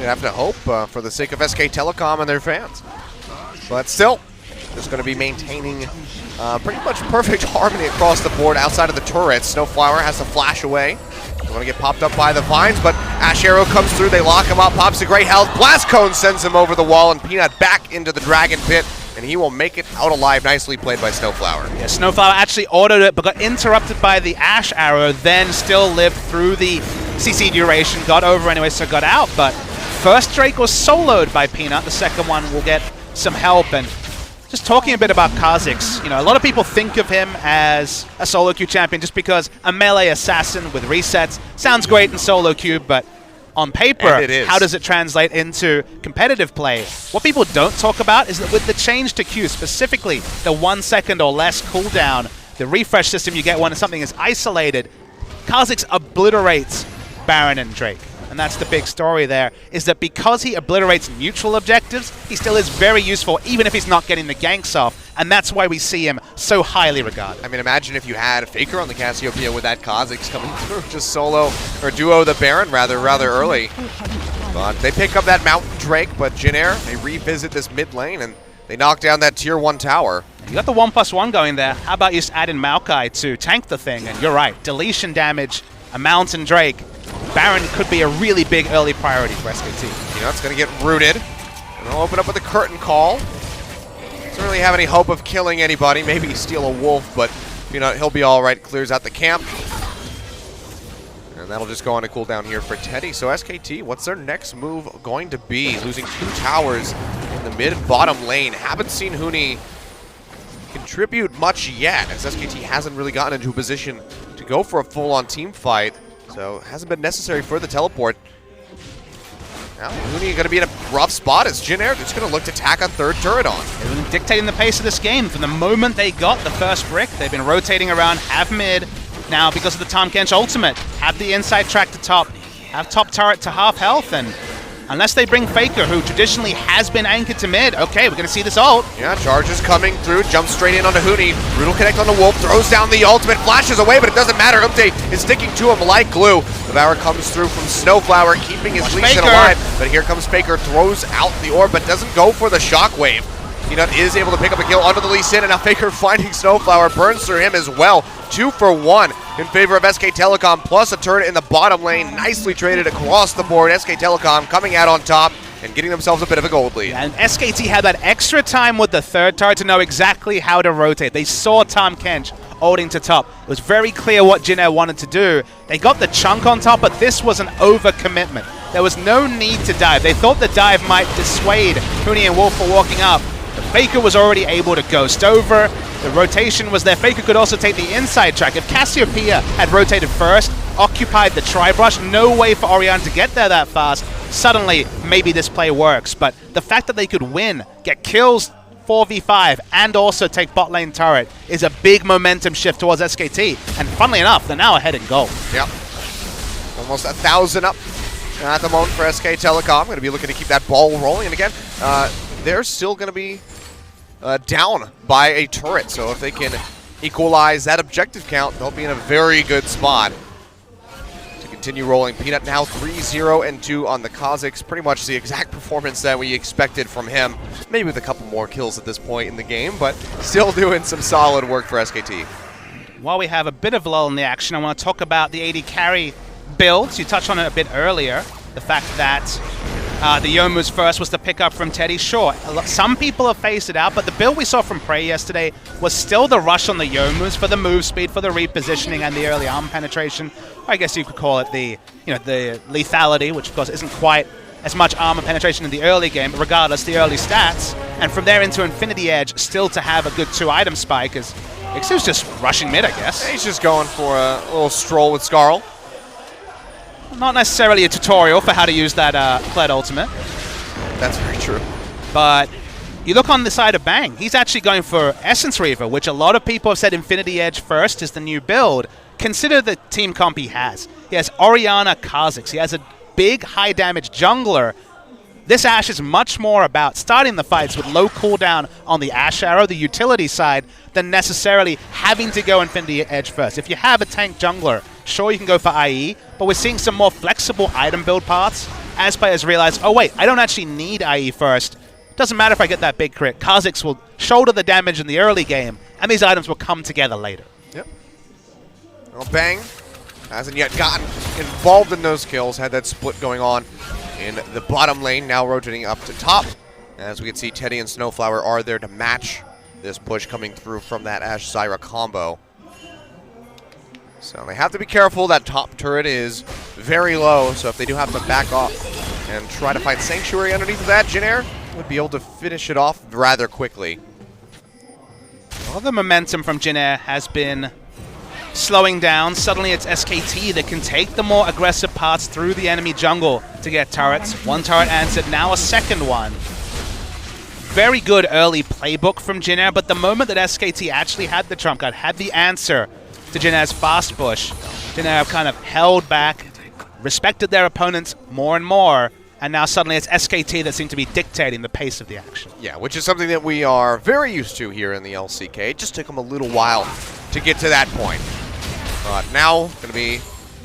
You have to hope for the sake of SK Telecom and their fans. But still, just going to be maintaining pretty much perfect harmony across the board outside of the turrets. Snowflower has to flash away. They want to get popped up by the vines, but Ash Arrow comes through. They lock him up, pops a great health. Blast Cone sends him over the wall, and Peanut back into the Dragon Pit, and he will make it out alive. Nicely played by Snowflower. Yeah, Snowflower actually autoed it, but got interrupted by the Ash Arrow, then still lived through the CC duration, got over anyway, so got out. But first Drake was soloed by Peanut. The second one will get some help. And just talking a bit about Kazakhs, you know, a lot of people think of him as a solo queue champion just because a melee assassin with resets sounds great in solo queue, but on paper, how does it translate into competitive play? What people don't talk about is that with the change to Q, specifically the 1 second or less cooldown, the refresh system you get when something is isolated, Kazakhs obliterates Baron and Drake. And that's the big story there, is that because he obliterates neutral objectives, he still is very useful, even if he's not getting the ganks off. And that's why we see him so highly regarded. I mean, imagine if you had Faker on the Cassiopeia with that Kazakhs coming through, just solo, or duo the Baron rather early. But they pick up that Mountain Drake, but Jin Air, they revisit this mid lane, and they knock down that tier 1 tower. You got the 1+1 going there. How about you just add in Maokai to tank the thing? And you're right, deletion damage, a Mountain Drake. Baron could be a really big early priority for SKT. You know, it's going to get rooted. And they'll open up with a curtain call. Doesn't really have any hope of killing anybody. Maybe steal a wolf, but you know, he'll be all right. Clears out the camp. And that'll just go on a cooldown here for Teddy. So SKT, what's their next move going to be? Losing 2 towers in the mid and bottom lane. Haven't seen Huni contribute much yet, as SKT hasn't really gotten into a position to go for a full-on team fight, so it hasn't been necessary for the teleport. Now, Huni going to be in a rough spot as Jin Air just going to look to tack a third turret on. They've been dictating the pace of this game from the moment they got the first brick. They've been rotating around, have mid. Now, because of the Tahm Kench ultimate, have the inside track to top, have top turret to half health, and unless they bring Faker, who traditionally has been anchored to mid, okay, we're going to see this ult. Yeah, charge is coming through, jumps straight in onto Huni. Brutal connect on the Wolf, throws down the ultimate, flashes away, but it doesn't matter. Umte is sticking to him like glue. Devour comes through from Snowflower, keeping his legion alive, but here comes Faker, throws out the orb, but doesn't go for the shockwave. Peanut is able to pick up a kill onto the Lee Sin, and now Faker finding Snowflower, burns through him as well. 2 for 1 in favor of SK Telecom, plus a turret in the bottom lane. Nicely traded across the board. SK Telecom coming out on top and getting themselves a bit of a gold lead. And SKT had that extra time with the third turret to know exactly how to rotate. They saw Tahm Kench holding to top. It was very clear what Jin Air wanted to do. They got the chunk on top, but this was an overcommitment. There was no need to dive. They thought the dive might dissuade Huni and Wolf from walking up. The Faker was already able to ghost over. The rotation was there. Faker could also take the inside track. If Cassiopeia had rotated first, occupied the tri-brush, no way for Orion to get there that fast. Suddenly, maybe this play works. But the fact that they could win, get kills 4v5, and also take bot lane turret is a big momentum shift towards SKT. And funnily enough, they're now ahead in gold. Yep. Almost 1,000 up at the moment for SK Telecom. Going to be looking to keep that ball rolling. And again, they're still going to be down by a turret, so if they can equalize that objective count, they'll be in a very good spot to continue rolling. Peanut now 3-0-2 on the Kazakhs, pretty much the exact performance that we expected from him, maybe with a couple more kills at this point in the game, but still doing some solid work for SKT. While we have a bit of lull in the action, I want to talk about the AD carry builds. You touched on it a bit earlier, the fact that the Youmu's first was the pickup from Teddy. Sure, some people have phased it out, but the build we saw from Prey yesterday was still the rush on the Youmu's for the move speed, for the repositioning, and the early arm penetration. I guess you could call it the lethality, which of course isn't quite as much armor penetration in the early game, but regardless, the early stats. And from there into Infinity Edge, still to have a good 2-item spike, is Ixu's just rushing mid, I guess. He's just going for a little stroll with Skarl. Not necessarily a tutorial for how to use that Kled ultimate. That's very true. But you look on the side of Bang, he's actually going for Essence Reaver, which a lot of people have said Infinity Edge first is the new build. Consider the team comp he has. He has Orianna Kazakhs. He has a big, high-damage jungler. This Ashe is much more about starting the fights with low cooldown on the Ashe Arrow, the utility side, than necessarily having to go Infinity Edge first. If you have a tank jungler, sure you can go for IE, but we're seeing some more flexible item build paths as players realize, oh wait, I don't actually need IE first. Doesn't matter if I get that big crit. Kazakhs will shoulder the damage in the early game, and these items will come together later. Yep. Well, Bang hasn't yet gotten involved in those kills, had that split going on in the bottom lane, now rotating up to top. As we can see, Teddy and Snowflower are there to match this push coming through from that Ashe Zyra combo. So they have to be careful. That top turret is very low, so if they do have to back off and try to find Sanctuary underneath of that, Jin Air would be able to finish it off rather quickly. Well, the momentum from Jin Air has been slowing down. Suddenly it's SKT that can take the more aggressive paths through the enemy jungle to get turrets. One turret answered, now a second one. Very good early playbook from Jin Air, but the moment that SKT actually had the trump card, had the answer to Jin Air's fast push, Jin Air have kind of held back, respected their opponents more and more, and now suddenly it's SKT that seem to be dictating the pace of the action. Yeah, which is something that we are very used to here in the LCK. It just took them a little while to get to that point. But now, going to be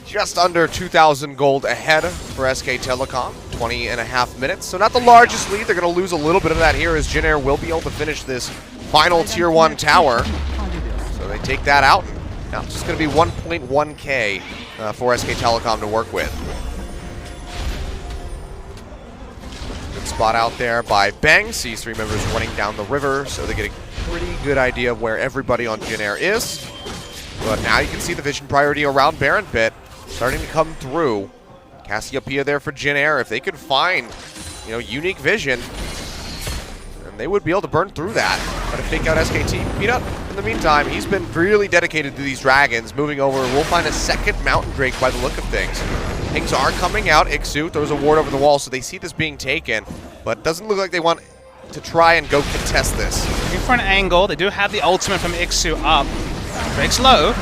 just under 2,000 gold ahead for SK Telecom, 20.5 minutes. So not the largest lead. They're going to lose a little bit of that here as Jin Air will be able to finish this final Tier 1 tower. So they take that out. Now it's just going to be 1.1k for SK Telecom to work with. Good spot out there by Bang. Sees 3 members running down the river, so they get a pretty good idea of where everybody on Jin Air is. But now you can see the vision priority around Baron Pit starting to come through. Cassiopeia there for Jin Air. If they could find, unique vision, then they would be able to burn through that. But to fake out SKT. Peanut, in the meantime, he's been really dedicated to these dragons. Moving over, we'll find a second Mountain Drake by the look of things. Things are coming out. Ixu throws a ward over the wall, so they see this being taken. But doesn't look like they want to try and go contest this. Looking for an angle. They do have the ultimate from Ixu up. Drake's low.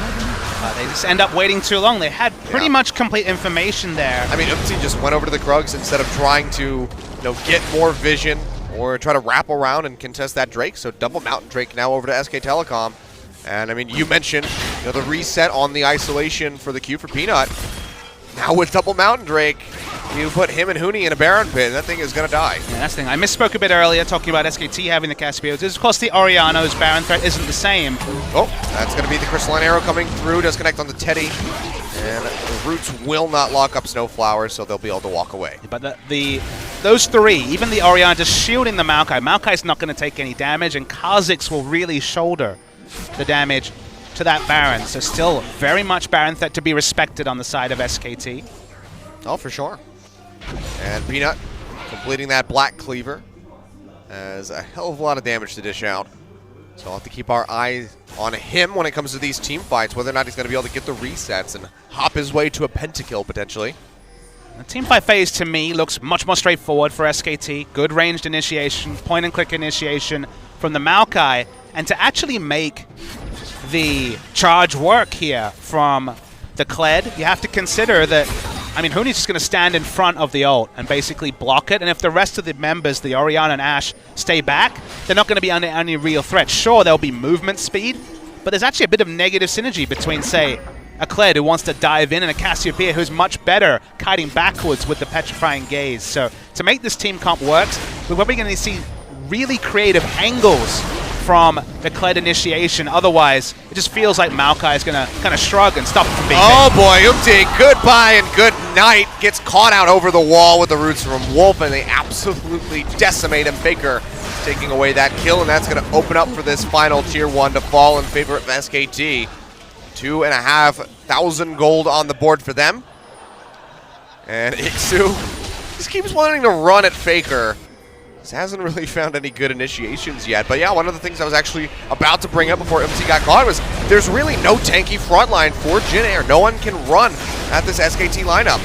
They just end up waiting too long. They had pretty much complete information there. I mean, Umti just went over to the Krugs instead of trying to, get more vision or try to wrap around and contest that Drake. So double Mountain Drake now over to SK Telecom. And I mean, you mentioned the reset on the isolation for the Q for Peanut. Now with double Mountain Drake, you put him and Huni in a Baron pit, and that thing is going to die. Yeah, that's the thing. I misspoke a bit earlier talking about SKT having the Caspios. Of course, the Oriano's Baron threat isn't the same. Oh, that's going to be the Crystalline Arrow coming through. Does connect on the Teddy. And the Roots will not lock up Snowflower, so they'll be able to walk away. But those three, even the Oriana just shielding the Maokai. Maokai's not going to take any damage, and Kha'Zix will really shoulder the damage to that Baron. So still very much Baron threat to be respected on the side of SKT. Oh, for sure. And Peanut completing that Black Cleaver has a hell of a lot of damage to dish out. So we'll have to keep our eye on him when it comes to these team fights, whether or not he's going to be able to get the resets and hop his way to a pentakill potentially. The team fight phase to me looks much more straightforward for SKT. Good ranged initiation, point and click initiation from the Maokai, and to actually make the charge work here from the Kled, you have to consider that, I mean, Huni's just going to stand in front of the ult and basically block it, and if the rest of the members, the Oriana and Ashe, stay back, they're not going to be under any real threat. Sure, there'll be movement speed, but there's actually a bit of negative synergy between, say, a Kled who wants to dive in and a Cassiopeia who's much better kiting backwards with the Petrifying Gaze. So to make this team comp work, we're probably going to see really creative angles from the Kled initiation. Otherwise, it just feels like Maokai is going to kind of shrug and stop it from being Oh boy, Umti, goodbye and good night. Gets caught out over the wall with the Roots from Wolf, and they absolutely decimate him. Faker taking away that kill, and that's going to open up for this final tier 1 to fall in favor of SKT. 2,500 gold on the board for them. And Ixu just keeps wanting to run at Faker. Hasn't really found any good initiations yet. But yeah, one of the things I was actually about to bring up before MT got caught was there's really no tanky front line for Jin Air. No one can run at this SKT lineup.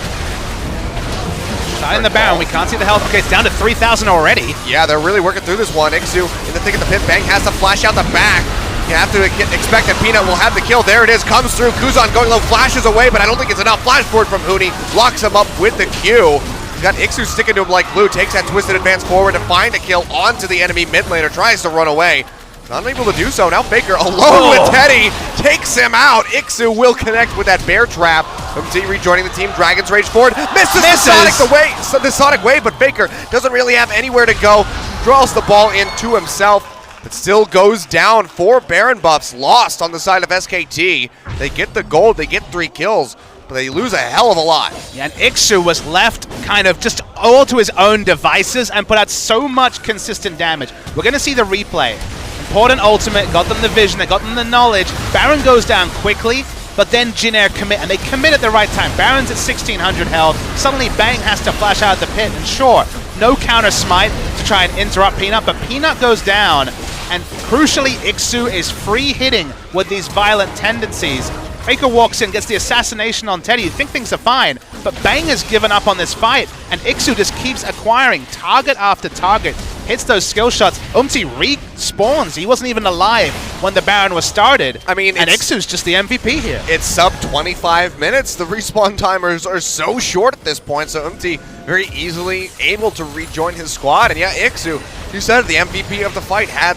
Shot in the Baron. We can't see the health. Okay, it's down to 3,000 already. Yeah, they're really working through this one. Ixu in the thick of the pit. Bang has to flash out the back. You have to expect that Peanut will have the kill. There it is. Comes through. Kuzan going low. Flashes away, but I don't think it's enough. Flash forward from Huni. Locks him up with the Q. Got Ixu sticking to him like glue, takes that twisted advance forward to find a kill onto the enemy mid laner, tries to run away. Not able to do so. Now Faker alone with Teddy takes him out. Ixu will connect with that bear trap. MT rejoining the team. Dragon's Rage forward. Misses the Sonic Wave, but Faker doesn't really have anywhere to go. Draws the ball into himself, but still goes down. 4 Baron buffs lost on the side of SKT. They get the gold, they get 3 kills. They lose a hell of a lot. Yeah, and Ixu was left kind of just all to his own devices and put out so much consistent damage. We're going to see the replay. Important ultimate, got them the vision, they got them the knowledge. Baron goes down quickly, but then Jin Air commit, and they commit at the right time. Baron's at 1,600 health. Suddenly Bang has to flash out the pit, and sure, no counter smite to try and interrupt Peanut, but Peanut goes down, and crucially, Ixu is free hitting with these violent tendencies. Faker walks in, gets the assassination on Teddy. You think things are fine, but Bang has given up on this fight, and Ixu just keeps acquiring target after target, hits those skill shots. Umti respawns. He wasn't even alive when the Baron was started. I mean, and Ixu's just the MVP here. It's sub 25 minutes. The respawn timers are so short at this point, so Umti very easily able to rejoin his squad. And yeah, Ixu, you said the MVP of the fight, had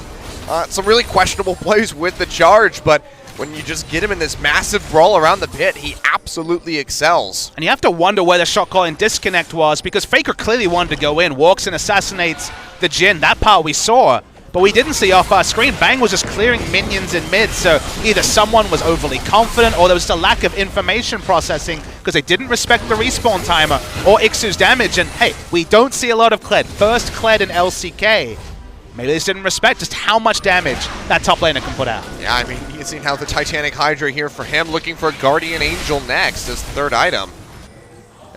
some really questionable plays with the charge, but when you just get him in this massive brawl around the pit, he absolutely excels. And you have to wonder where the shot calling disconnect was, because Faker clearly wanted to go in, walks and assassinates the Jin. That part we saw, but we didn't see off our screen. Bang was just clearing minions in mid, so either someone was overly confident or there was just a lack of information processing because they didn't respect the respawn timer or Ixu's damage. And hey, we don't see a lot of Kled. First Kled in LCK. Maybe they just didn't respect just how much damage that top laner can put out. Yeah, I mean, you can see how the Titanic Hydra here for him, looking for Guardian Angel next as third item.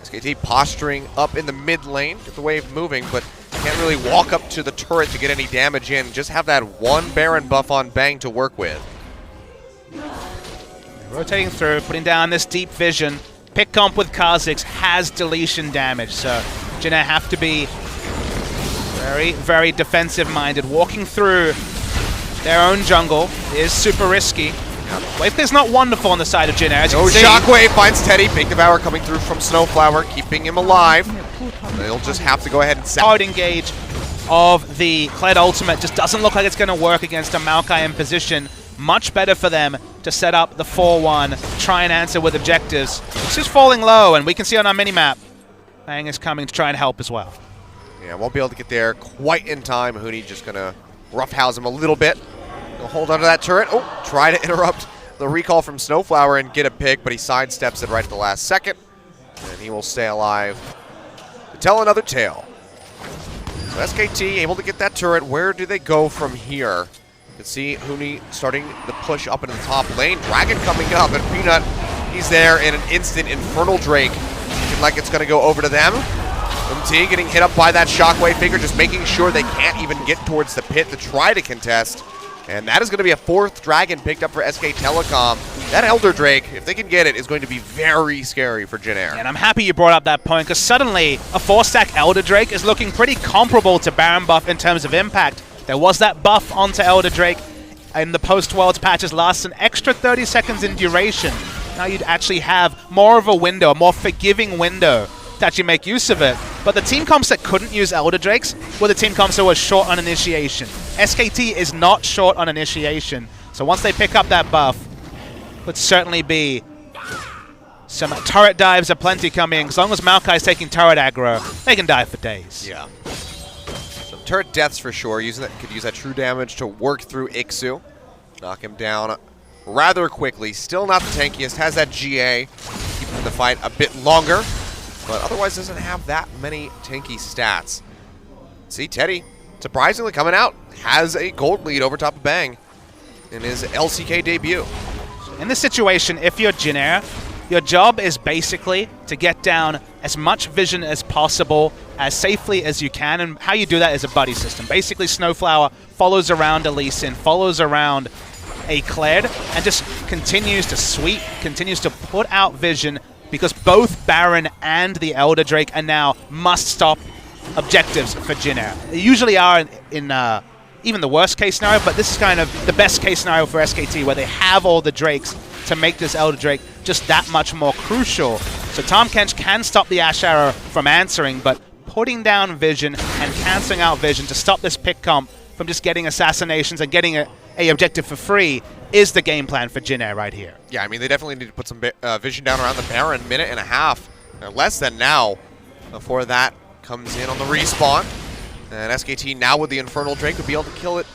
SKT posturing up in the mid lane, get the wave moving, but Can't really walk up to the turret to get any damage in. Just have that one Baron buff on Bang to work with. Rotating through, putting down this deep vision. Pick comp with Kha'Zix has deletion damage, so Jin Air have to be very, very defensive-minded. Walking through their own jungle is super risky. Wave clear's not wonderful on the side of Jin Air. No Shockwave finds Teddy. Big Devour coming through from Snowflower, keeping him alive. They'll just have to go ahead and hard engage of the Kled ultimate just doesn't look like it's going to work against a Maokai in position. Much better for them to set up the 4-1, try and answer with objectives. This is falling low, and we can see on our minimap, Bang is coming to try and help as well. Yeah, won't be able to get there quite in time. Huni just going to roughhouse him a little bit. He'll hold onto that turret. Oh, try to interrupt the recall from Snowflower and get a pick, but he sidesteps it right at the last second. And he will stay alive to tell another tale. So SKT able to get that turret. Where do they go from here? You can see Huni starting the push up into the top lane. Dragon coming up, and Peanut, he's there in an instant. Infernal Drake looking like it's going to go over to them. MT getting hit up by that Shockwave Faker, just making sure they can't even get towards the pit to try to contest. And that is going to be a 4th Dragon picked up for SK Telecom. That Elder Drake, if they can get it, is going to be very scary for Jin Air. And I'm happy you brought up that point, because suddenly a 4-stack Elder Drake is looking pretty comparable to Baron buff in terms of impact. There was that buff onto Elder Drake in the post-Worlds patches, lasts an extra 30 seconds in duration. Now you'd actually have more of a window, a more forgiving window to actually make use of it. But the team comps that couldn't use Elder Drakes were the team comps that were short on initiation. SKT is not short on initiation, so once they pick up that buff, would certainly be some turret dives aplenty coming. As long as Maokai's taking turret aggro, they can dive for days. Yeah. Some turret deaths for sure. Could use that true damage to work through Ixu. Knock him down rather quickly. Still not the tankiest. Has that GA. Keeping the fight a bit longer. But otherwise doesn't have that many tanky stats. See, Teddy, surprisingly coming out, has a gold lead over top of Bang in his LCK debut. In this situation, if you're Jin Air, your job is basically to get down as much vision as possible, as safely as you can, and how you do that is a buddy system. Basically, Snowflower follows around a Lee Sin, follows around a Kled, and just continues to sweep, continues to put out vision, because both Baron and the Elder Drake are now must-stop objectives for Jin Air. They usually are in even the worst-case scenario, but this is kind of the best-case scenario for SKT, where they have all the Drakes to make this Elder Drake just that much more crucial. So Tahm Kench can stop the Ash Arrow from answering, but putting down vision and cancelling out vision to stop this pick comp from just getting assassinations and getting a objective for free is the game plan for Jin Air right here. Yeah, I mean, they definitely need to put some vision down around the Baron. Minute and a half, or less than now, before that comes in on the respawn. And SKT now with the Infernal Drake would be able to kill it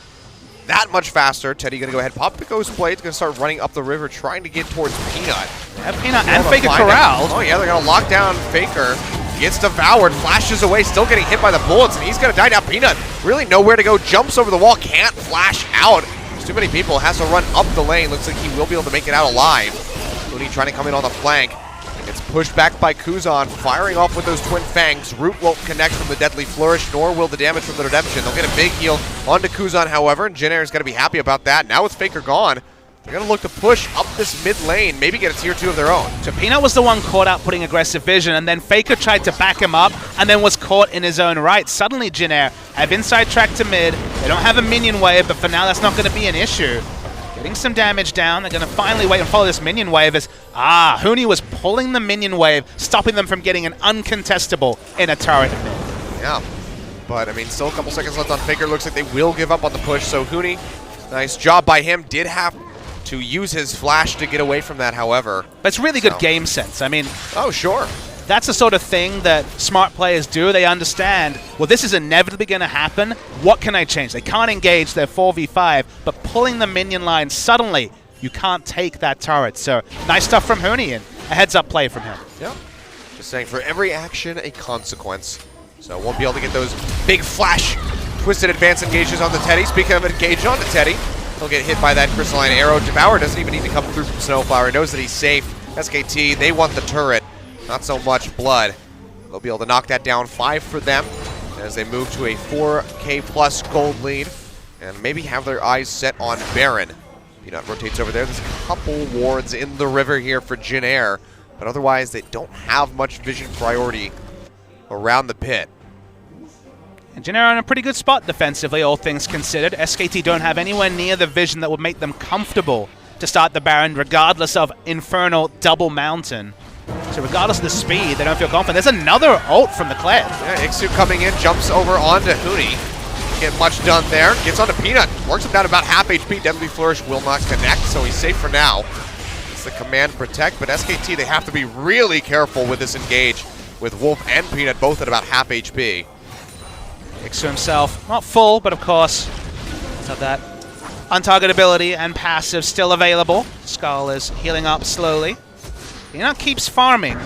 that much faster. Teddy going to go ahead, pop the Ghost Blade, going to start running up the river, trying to get towards Peanut. Yeah, Peanut and Faker corralled. Oh yeah, they're going to lock down Faker. Gets devoured, flashes away, still getting hit by the bullets, and he's going to die now. Peanut, really nowhere to go, jumps over the wall, can't flash out. There's too many people, has to run up the lane. Looks like he will be able to make it out alive. Looney trying to come in on the flank. It's pushed back by Kuzan, firing off with those Twin Fangs. Root won't connect from the Deadly Flourish, nor will the damage from the Redemption. They'll get a big heal onto Kuzan, however, and Jin Air is going to be happy about that. Now with Faker gone, they're going to look to push up this mid lane, maybe get a tier 2 of their own. So Peanut was the one caught out putting aggressive vision, and then Faker tried to back him up, and then was caught in his own right. Suddenly Jin Air have inside track to mid. They don't have a minion wave, but for now that's not going to be an issue. Getting some damage down. They're going to finally wait and follow this minion wave as, Huni was pulling the minion wave, stopping them from getting an uncontestable in a turret mid. Yeah, but I mean, still a couple seconds left on Faker. Looks like they will give up on the push, so Huni, nice job by him. Did have to use his flash to get away from that, however. But it's really good game sense. I mean, oh, sure. That's the sort of thing that smart players do. They understand, well, this is inevitably going to happen. What can I change? They can't engage their 4v5, but pulling the minion line suddenly, you can't take that turret. So nice stuff from Huni and a heads-up play from him. Yeah. Just saying, for every action, a consequence. So won't be able to get those big flash twisted advance engages on the Teddy. Speaking of engaged on the Teddy, he'll get hit by that crystalline arrow. Devour doesn't even need to come through from Snowflower. He knows that he's safe. SKT, they want the turret. Not so much blood. They'll be able to knock that down. 5 for them. as they move to a 4K plus gold lead and maybe have their eyes set on Baron. Peanut rotates over there. There's a couple wards in the river here for Jin Air, but otherwise they don't have much vision priority around the pit. And Jin Air are in a pretty good spot defensively, all things considered. SKT don't have anywhere near the vision that would make them comfortable to start the Baron, regardless of Infernal Double Mountain. So regardless of the speed, they don't feel confident. There's another ult from the Kled. Yeah, Ixu coming in, jumps over onto Huni. Get much done there. Gets onto Peanut. Works him down about half HP. Deadly Flourish will not connect, so he's safe for now. It's the command protect, but SKT, they have to be really careful with this engage with Wolf and Peanut both at about half HP. Ixu himself, not full, but of course, have that untargetability and passive still available. Skull is healing up slowly. Peanut keeps farming.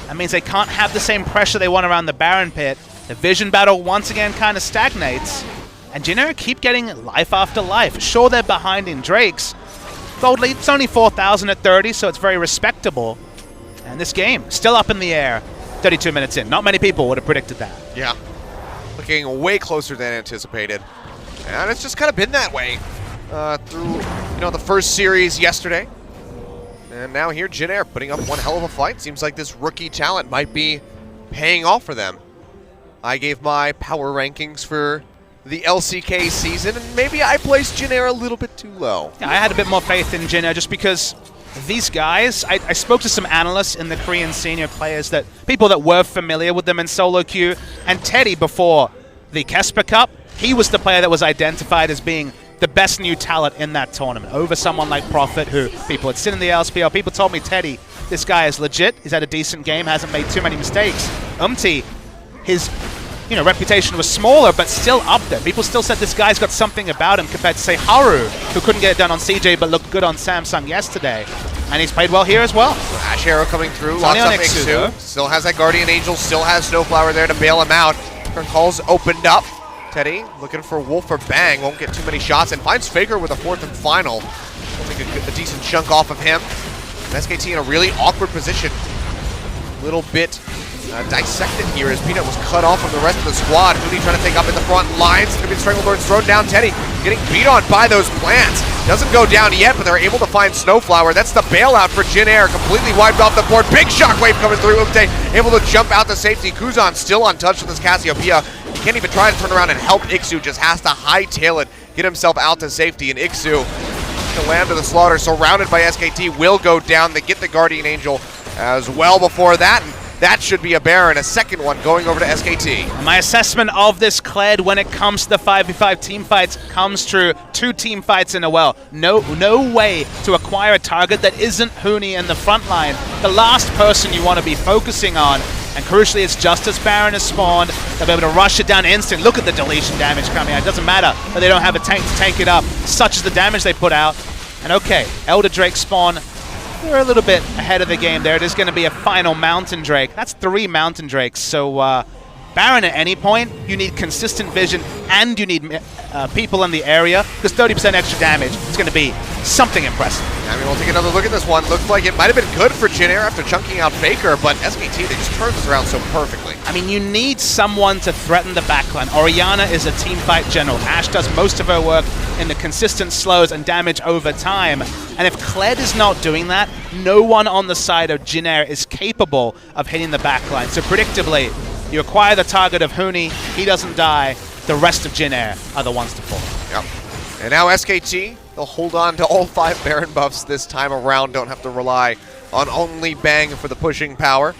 That means they can't have the same pressure they want around the Baron pit. The vision battle once again kind of stagnates. And Jin Air keep getting life after life. Sure, they're behind in Drake's. Gold lead, it's only 4,000 at 30, so it's very respectable. And this game, still up in the air, 32 minutes in. Not many people would have predicted that. Yeah. Looking way closer than anticipated. And it's just kind of been that way through, the first series yesterday. And now here, Jin Air putting up one hell of a fight. Seems like this rookie talent might be paying off for them. I gave my power rankings for the LCK season, and maybe I placed Jin Air a little bit too low. Yeah, I had a bit more faith in Jin Air just because these guys, I spoke to some analysts in the Korean senior players, people that were familiar with them in solo queue, and Teddy before the Kesper Cup, he was the player that was identified as being the best new talent in that tournament over someone like Prophet, who people had seen in the LSPL. People told me, Teddy, this guy is legit. He's had a decent game, hasn't made too many mistakes. His reputation was smaller, but still up there. People still said this guy's got something about him compared to, say, Haru, who couldn't get it done on CJ but looked good on Samsung yesterday. And he's played well here as well. Ash Arrow coming through, lots of Ixu. Still has that Guardian Angel, still has Snowflower there to bail him out. Her call's opened up. Teddy looking for Wolf or Bang, won't get too many shots, and finds Faker with a fourth and final. We'll take a decent chunk off of him. And SKT in a really awkward position. A little bit dissected here as Peanut was cut off from the rest of the squad. Huni trying to take up in the front lines. Could be Stranglethorns thrown down. Teddy getting beat on by those plants. Doesn't go down yet, but they're able to find Snowflower. That's the bailout for Jin Air. Completely wiped off the board. Big shockwave coming through. Umte able to jump out to safety. Kuzan still untouched with his Cassiopeia. He can't even try to turn around and help Ixu. Just has to hightail it, get himself out to safety. And Ixu, the land of the slaughter, surrounded by SKT, will go down. They get the Guardian Angel as well before that. And that should be a Baron, a second one going over to SKT. My assessment of this Kled when it comes to the 5v5 team fights comes true. 2 team fights in a row. No way to acquire a target that isn't Huni in the front line. The last person you want to be focusing on. And crucially, it's just as Baron is spawned. They'll be able to rush it down instant. Look at the deletion damage coming out. It doesn't matter that they don't have a tank to tank it up. Such as the damage they put out. And okay, Elder Drake spawn. They're a little bit ahead of the game there. It is going to be a final Mountain Drake. That's 3 Mountain Drakes. So Baron at any point, you need consistent vision and you need people in the area. Because 30% extra damage is going to be something impressive. I mean, we'll take another look at this one. Looks like it might have been good for Jin Air after chunking out Faker, but SKT, they just turned this around so perfectly. I mean, you need someone to threaten the backline. Orianna is a team fight general. Ashe does most of her work in the consistent slows and damage over time. And if Kled is not doing that, no one on the side of Jin Air is capable of hitting the backline. So predictably, you acquire the target of Huni, he doesn't die, the rest of Jin Air are the ones to fall. Yep. And now SKT, they'll hold on to all 5 Baron buffs this time around. Don't have to rely on only Bang for the pushing power.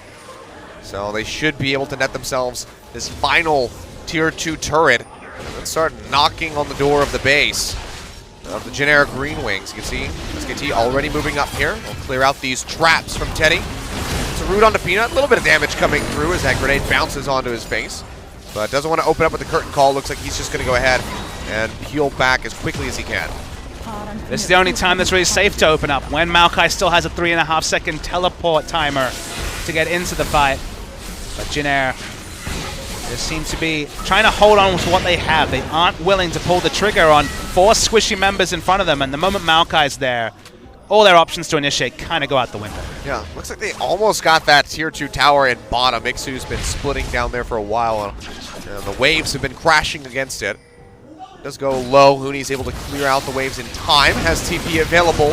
So they should be able to net themselves this final Tier 2 turret and start knocking on the door of the base of the Jin Air GreenWings. You can see SKT already moving up here. They'll clear out these traps from Teddy. It's a root onto Peanut. A little bit of damage coming through as that grenade bounces onto his face. But doesn't want to open up with the curtain call. Looks like he's just going to go ahead and peel back as quickly as he can. This is the only time that's really safe to open up, when Maokai still has a 3.5 second teleport timer to get into the fight. But Jin Air just seems to be trying to hold on to what they have. They aren't willing to pull the trigger on 4 squishy members in front of them, and the moment Maokai's there, all their options to initiate kind of go out the window. Yeah, looks like they almost got that Tier 2 tower in bottom. Ixu's been splitting down there for a while. The waves have been crashing against it. Does go low. Hooney's able to clear out the waves in time. Has TP available.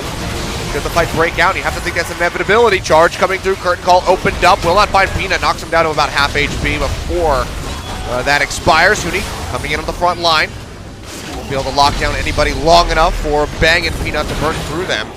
Does the fight break out? You have to think that's an inevitability. Charge coming through. Curtain call opened up. Will not find Peanut. Knocks him down to about half HP before that expires. Hooney coming in on the front line. Won't be able to lock down anybody long enough for Bang and Peanut to burn through them.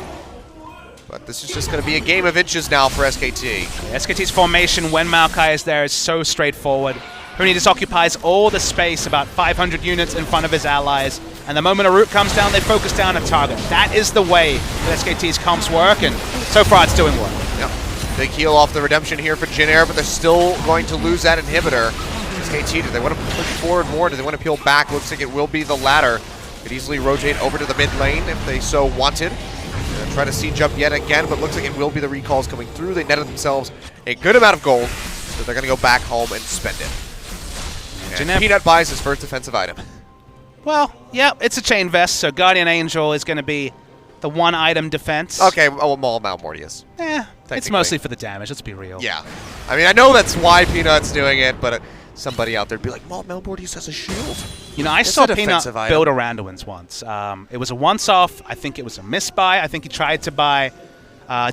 But this is just going to be a game of inches now for SKT. SKT's formation when Maokai is there is so straightforward. Hooney just occupies all the space, about 500 units in front of his allies. And the moment a root comes down, they focus down a target. That is the way that SKT's comps work, and so far it's doing well. Yep. Big heal off the redemption here for Jin Air, but they're still going to lose that inhibitor. SKT, do they want to push forward more? Do they want to peel back? Looks like it will be the latter. Could easily rotate over to the mid lane if they so wanted. Try to siege up yet again, but looks like it will be the recalls coming through. They netted themselves a good amount of gold, so they're going to go back home and spend it. And Peanut buys his first defensive item. Well, yeah, it's a chain vest, so Guardian Angel is going to be the one item defense. Okay, well, Maul Mortius. It's mostly for the damage, let's be real. Yeah. I mean, I know that's why Peanut's doing it, but somebody out there would be like, Maul Mortius has a shield. You know, I saw Peanut build a Randuin's once. It was a once-off. I think it was a misbuy. I think he tried to buy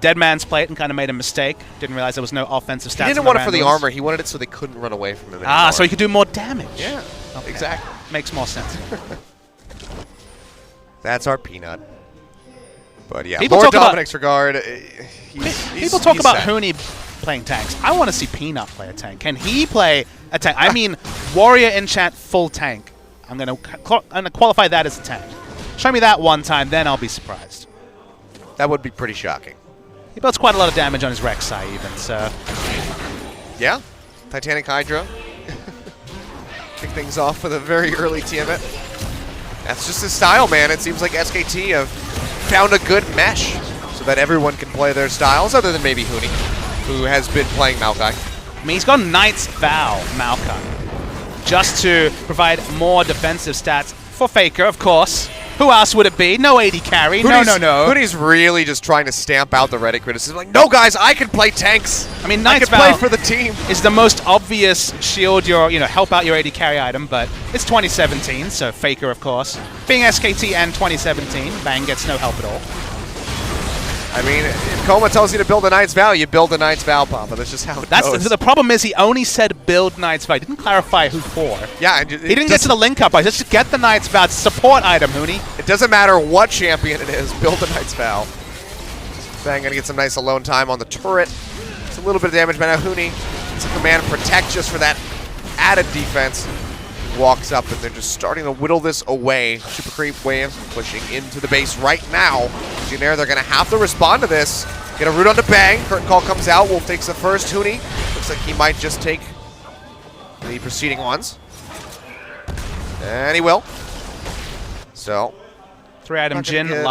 Dead Man's Plate and kind of made a mistake. Didn't realize there was no offensive stats. He didn't want it for the armor. He wanted it so they couldn't run away from him anymore. Ah, so he could do more damage. Yeah, okay. Exactly. Makes more sense. That's our Peanut. But yeah, people Lord talk Dominic's regard. People talk about Hooney playing tanks. I want to see Peanut play a tank. Can he play a tank? I mean, Warrior Enchant full tank. I'm going to qualify that as a tank. Show me that one time, then I'll be surprised. That would be pretty shocking. He builds quite a lot of damage on his Rek'Sai even, so... Yeah, Titanic Hydra. Kick things off with a very early Tiamat. That's just his style, man. It seems like SKT have found a good mesh so that everyone can play their styles, other than maybe Hooney, who has been playing Maokai. I mean, he's got Knight's Vow Maokai just to provide more defensive stats for Faker, of course. Who else would it be? No AD carry. No. Hooney's really just trying to stamp out the Reddit criticism. Like, no, guys, I can play tanks. I mean, I Knight's can Vow play for the team. Is the most obvious shield your, help out your AD carry item, but it's 2017, so Faker, of course. Being SKT and 2017, Bang gets no help at all. I mean, if Coma tells you to build a Knight's Vow, you build a Knight's Vow, Papa. That's just how it goes. The problem is he only said build Knight's Vow. He didn't clarify who for. Yeah. He didn't get to the link up. Just get the Knight's Vow. It's a support item, Hooney. It doesn't matter what champion it is. Build a Knight's Vow. Bang, gonna get some nice alone time on the turret. It's a little bit of damage, but now Hooney gets a command protect just for that added defense. Walks up, and they're just starting to whittle this away. Super Creep Waves pushing into the base right now. Jin Air, they're going to have to respond to this. Get a root onto Bang. Curtain call comes out. Wolf takes the first. Hooney looks like he might just take the preceding ones. And he will. So, 3-item Jin a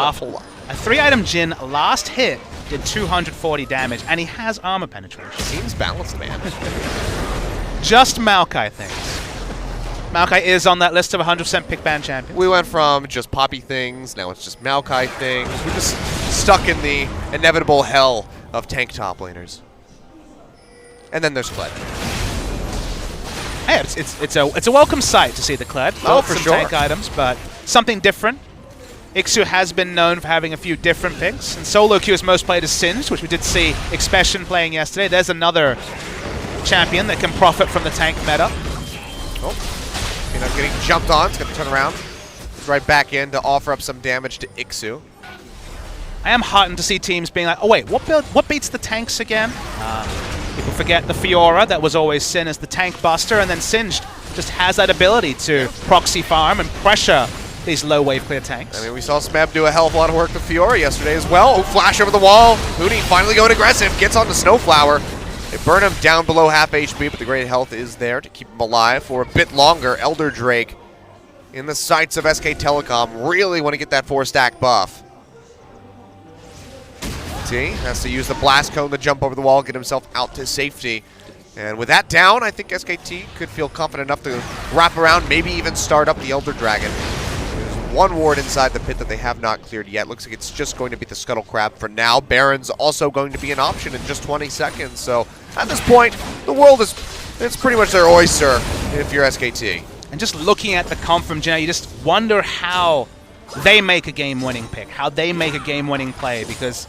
3-item Jin last hit did 240 damage, and he has armor penetration. Seems balanced, man. Just Maokai things. Maokai is on that list of 100% pick ban champions. We went from just Poppy things, now it's just Maokai things. We're just stuck in the inevitable hell of tank top laners. And then there's Kled. Hey, it's a welcome sight to see the Kled. Oh, for sure. Tank items, but something different. Ixu has been known for having a few different picks, and solo queue is most played as Singed, which we did see Expression playing yesterday. There's another champion that can profit from the tank meta. Oh. Getting jumped on. It's going to turn around. He's right back in to offer up some damage to Ixu. I am heartened to see teams being like, oh wait, what beats the tanks again? People forget the Fiora that was always Sin as the tank buster, and then Singed just has that ability to proxy farm and pressure these low wave clear tanks. I mean, we saw Smeb do a hell of a lot of work with Fiora yesterday as well. Oh, flash over the wall. Hooney finally going aggressive. Gets on the Snowflower. They burn him down below half HP, but the great health is there to keep him alive for a bit longer. Elder Drake in the sights of SK Telecom. Really want to get that 4-stack buff. T has to use the blast cone to jump over the wall, get himself out to safety. And with that down, I think SKT could feel confident enough to wrap around, maybe even start up the Elder Dragon. There's one ward inside the pit that they have not cleared yet. Looks like it's just going to be the Scuttle Crab for now. Baron's also going to be an option in just 20 seconds. So at this point, the world is, it's pretty much their oyster if you're SKT. And just looking at the comp from Jin Air, you just wonder how they make a game-winning pick, how they make a game-winning play, because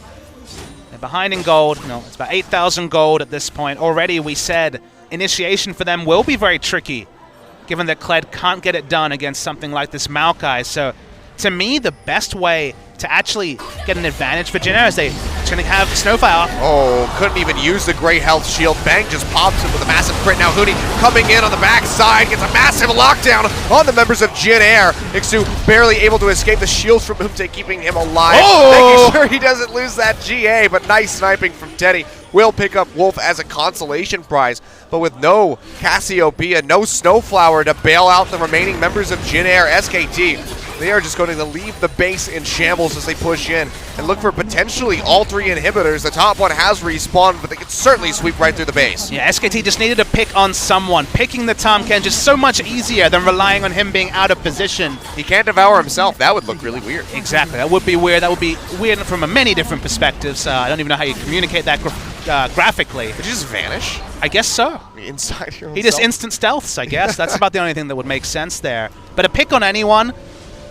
they're behind in gold. No, it's about 8,000 gold at this point. Already we said initiation for them will be very tricky, given that Kled can't get it done against something like this Maokai. So to me, the best way to actually get an advantage for Jin Air is they're going to have Snowfire. Oh, couldn't even use the great health shield. Bang just pops him with a massive crit. Now Huni coming in on the backside, gets a massive lockdown on the members of Jin Air. Ixu barely able to escape the shields from Umte, keeping him alive. Making sure he doesn't lose that GA, but nice sniping from Teddy. Will pick up Wolf as a consolation prize, but with no Cassiopeia, no Snowflower to bail out the remaining members of Jin Air, SKT, they are just going to leave the base in shambles as they push in and look for potentially all three inhibitors. The top one has respawned, but they can certainly sweep right through the base. Yeah, SKT just needed to pick on someone. Picking the Tahm Kench is so much easier than relying on him being out of position. He can't devour himself. That would look really weird. Exactly. That would be weird. That would be weird from many different perspectives. I don't even know how you communicate that graphically. Did you just vanish? I guess so. Inside your own He just self? instant stealths, I guess. That's about the only thing that would make sense there. But a pick on anyone,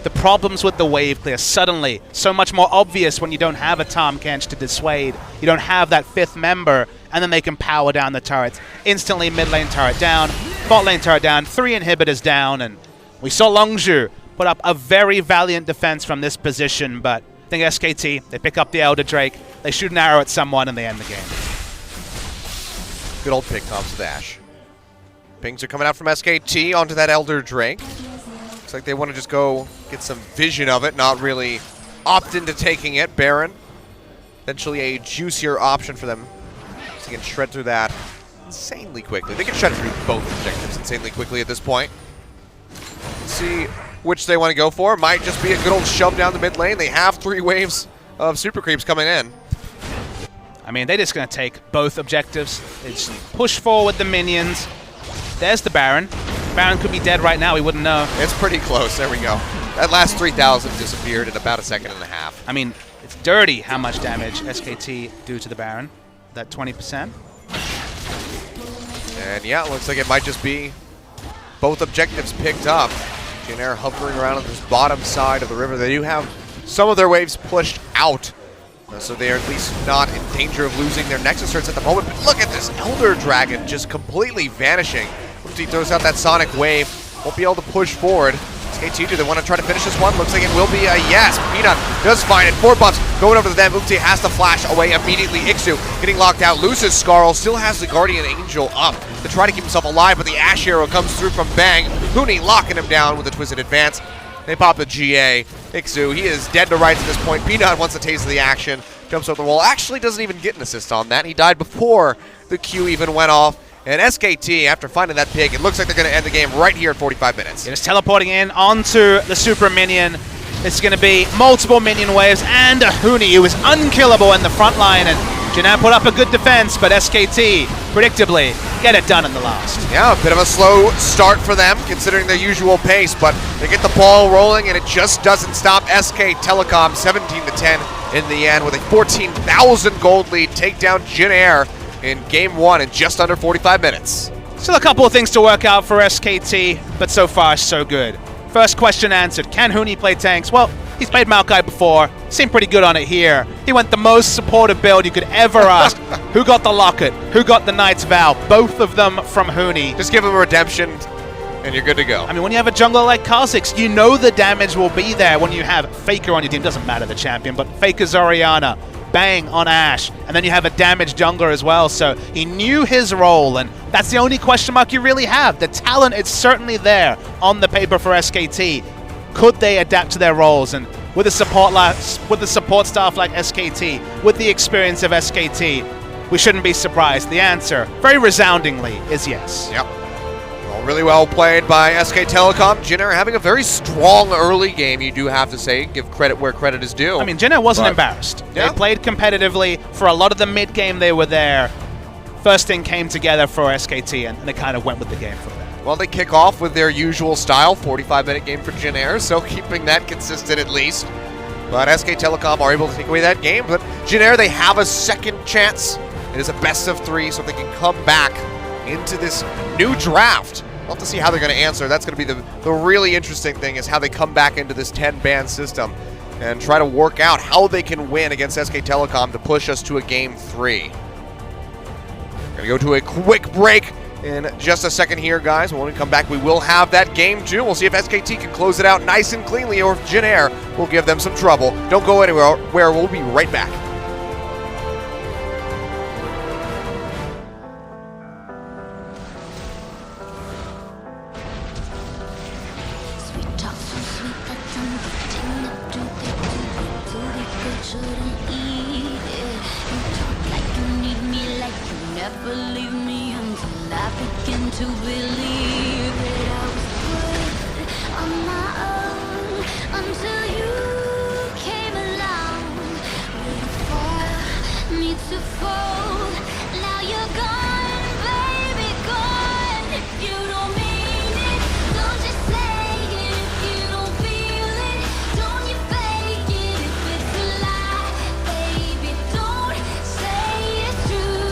the problems with the wave clear suddenly so much more obvious when you don't have a Tahm Kench to dissuade. You don't have that fifth member, and then they can power down the turrets. Instantly mid lane turret down, bot lane turret down, 3 inhibitors down, and we saw Longzhu put up a very valiant defense from this position, but I think SKT, they pick up the Elder Drake, they shoot an arrow at someone, and they end the game. Good old pick Tom's dash. Pings are coming out from SKT onto that Elder Drake. Looks like they want to just go get some vision of it, not really opt into taking it. Baron, eventually a juicier option for them. So they can shred through that insanely quickly. They can shred through both objectives insanely quickly at this point. Let's see which they want to go for. Might just be a good old shove down the mid lane. They have 3 waves of super creeps coming in. I mean, they're just going to take both objectives. They just push forward the minions. There's the Baron. Baron could be dead right now, we wouldn't know. It's pretty close, there we go. That last 3,000 disappeared in about a second and a half. I mean, it's dirty how much damage SKT do to the Baron. That 20%. And yeah, it looks like it might just be both objectives picked up. Jin Air hovering around on this bottom side of the river. They do have some of their waves pushed out, so they are at least not in danger of losing their Nexus Turrets at the moment. But look at this Elder Dragon just completely vanishing. He throws out that Sonic Wave. Won't be able to push forward. SKT, do they want to try to finish this one? Looks like it will be a yes. Peanut does find it. 4 buffs going over to them. Umte has to flash away immediately. Ixu getting locked out. Loses Skarl. Still has the Guardian Angel up to try to keep himself alive, but the Ash Arrow comes through from Bang. Huni locking him down with a Twisted Advance. They pop the GA. Ixu, he is dead to rights at this point. Peanut wants a taste of the action. Jumps over the wall. Actually doesn't even get an assist on that. He died before the Q even went off. And SKT, after finding that pig, it looks like they're going to end the game right here at 45 minutes. Just teleporting in onto the super minion. It's going to be multiple minion waves and a Huni who is unkillable in the front line. And Jin Air put up a good defense, but SKT, predictably, get it done in the last. Yeah, a bit of a slow start for them, considering their usual pace, but they get the ball rolling, and it just doesn't stop. SK Telecom 17-10 in the end with a 14,000 gold lead. Take down Jin Air in game 1 in just under 45 minutes. Still a couple of things to work out for SKT, but so far so good. First question answered. Can Huni play tanks? Well, he's played Maokai before. Seemed pretty good on it here. He went the most supportive build you could ever ask. Who got the Locket? Who got the Knight's Vow? Both of them from Huni. Just give him a redemption, and you're good to go. I mean, when you have a jungler like Kha'Zix, you know the damage will be there when you have Faker on your team. Doesn't matter the champion, but Faker's Orianna. Bang on Ashe, and then you have a damaged jungler as well, so he knew his role, and that's the only question mark you really have. The talent is certainly there on the paper for SKT. Could they adapt to their roles? And with a support staff like SKT, with the experience of SKT, we shouldn't be surprised. The answer, very resoundingly, is yes. Yep. Really well played by SK Telecom. Jin Air having a very strong early game, you do have to say. Give credit where credit is due. I mean, Jin Air wasn't embarrassed. Yeah. They played competitively. For a lot of the mid-game, they were there. First thing came together for SKT, and they kind of went with the game from there. Well, they kick off with their usual style, 45-minute game for Jin Air, so keeping that consistent at least. But SK Telecom are able to take away that game. But Jin Air, they have a second chance. It is a best of 3, so they can come back into this new draft We'll have to see how they're going to answer. That's going to be the really interesting thing, is how they come back into this 10-ban system and try to work out how they can win against SK Telecom to push us to a Game 3. We're going to go to a quick break in just a second here, guys. When we come back, we will have that Game 2. We'll see if SKT can close it out nice and cleanly, or if Jin Air will give them some trouble. Don't go anywhere. We'll be right back. Never leave me until I begin to believe that I was good on my own, until you came along, waiting for me to fall. Now you're gone, baby, gone. If you don't mean it, don't just say it. If you don't feel it, don't you fake it. If it's a lie, baby, don't say it's true.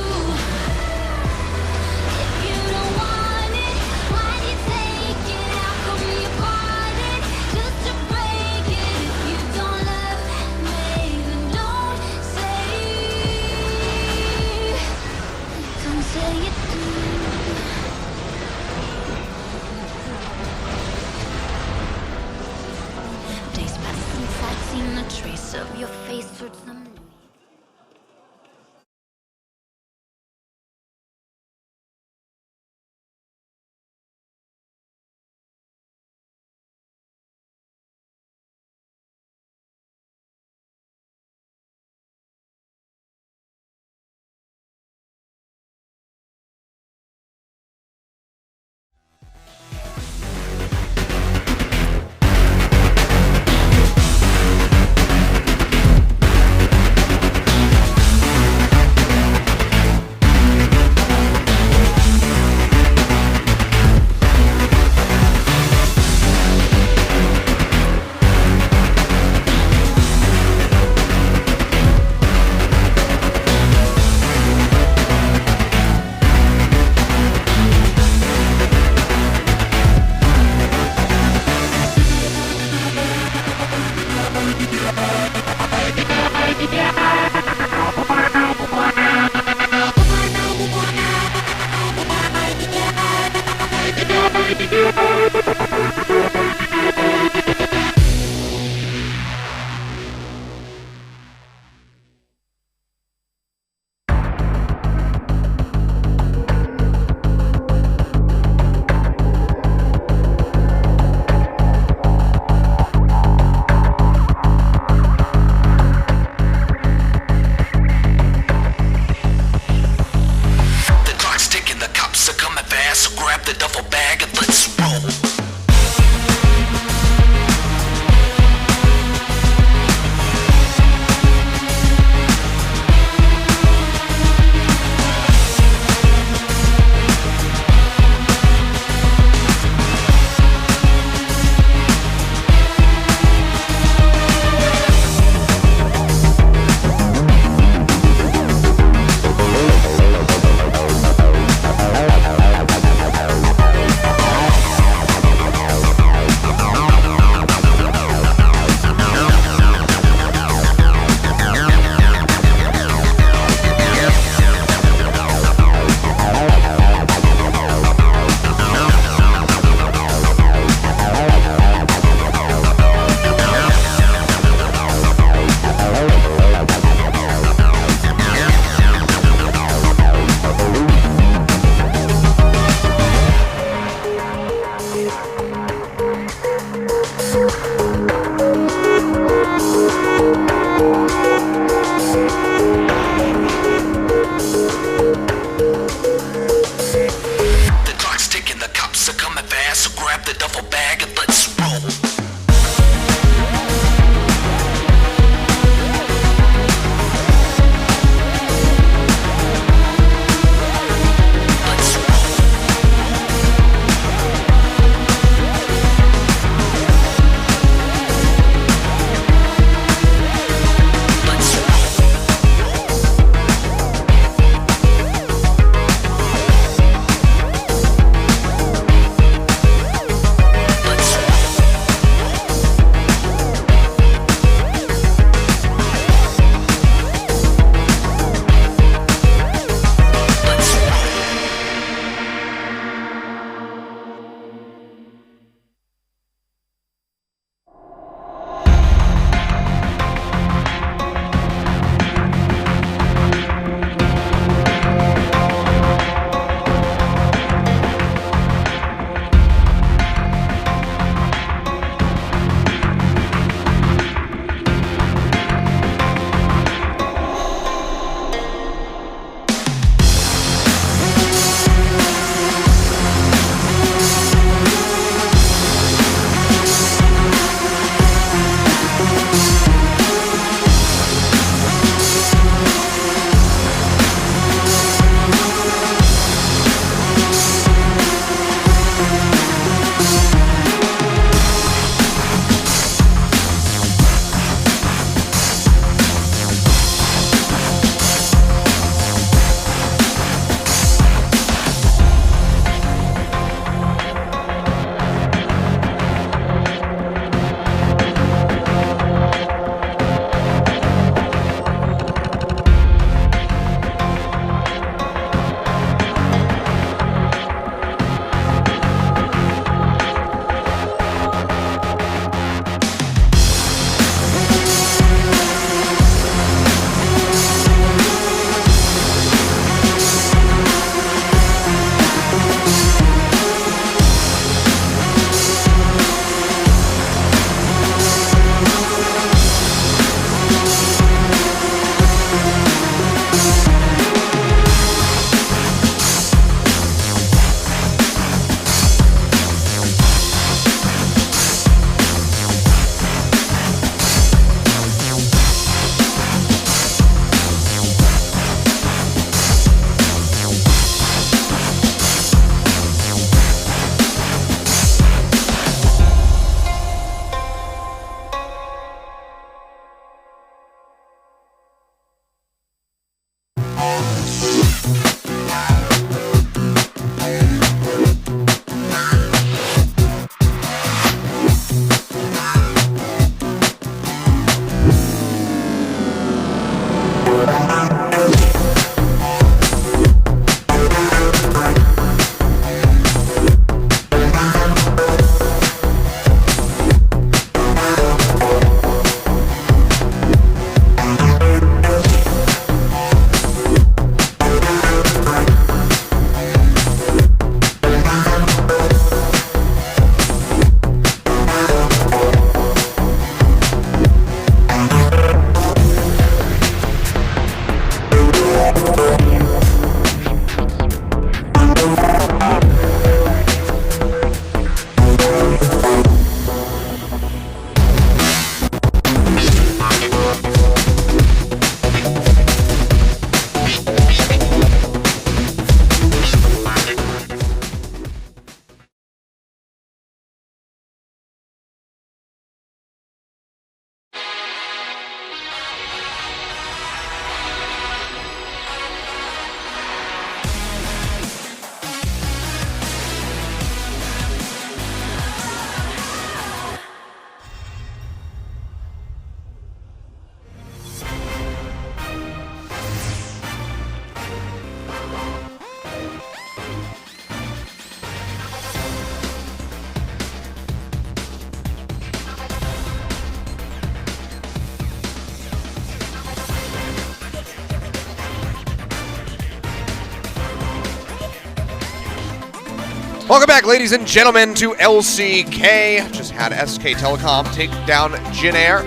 Welcome back, ladies and gentlemen, to LCK. Just had SK Telecom take down Jin Air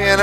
in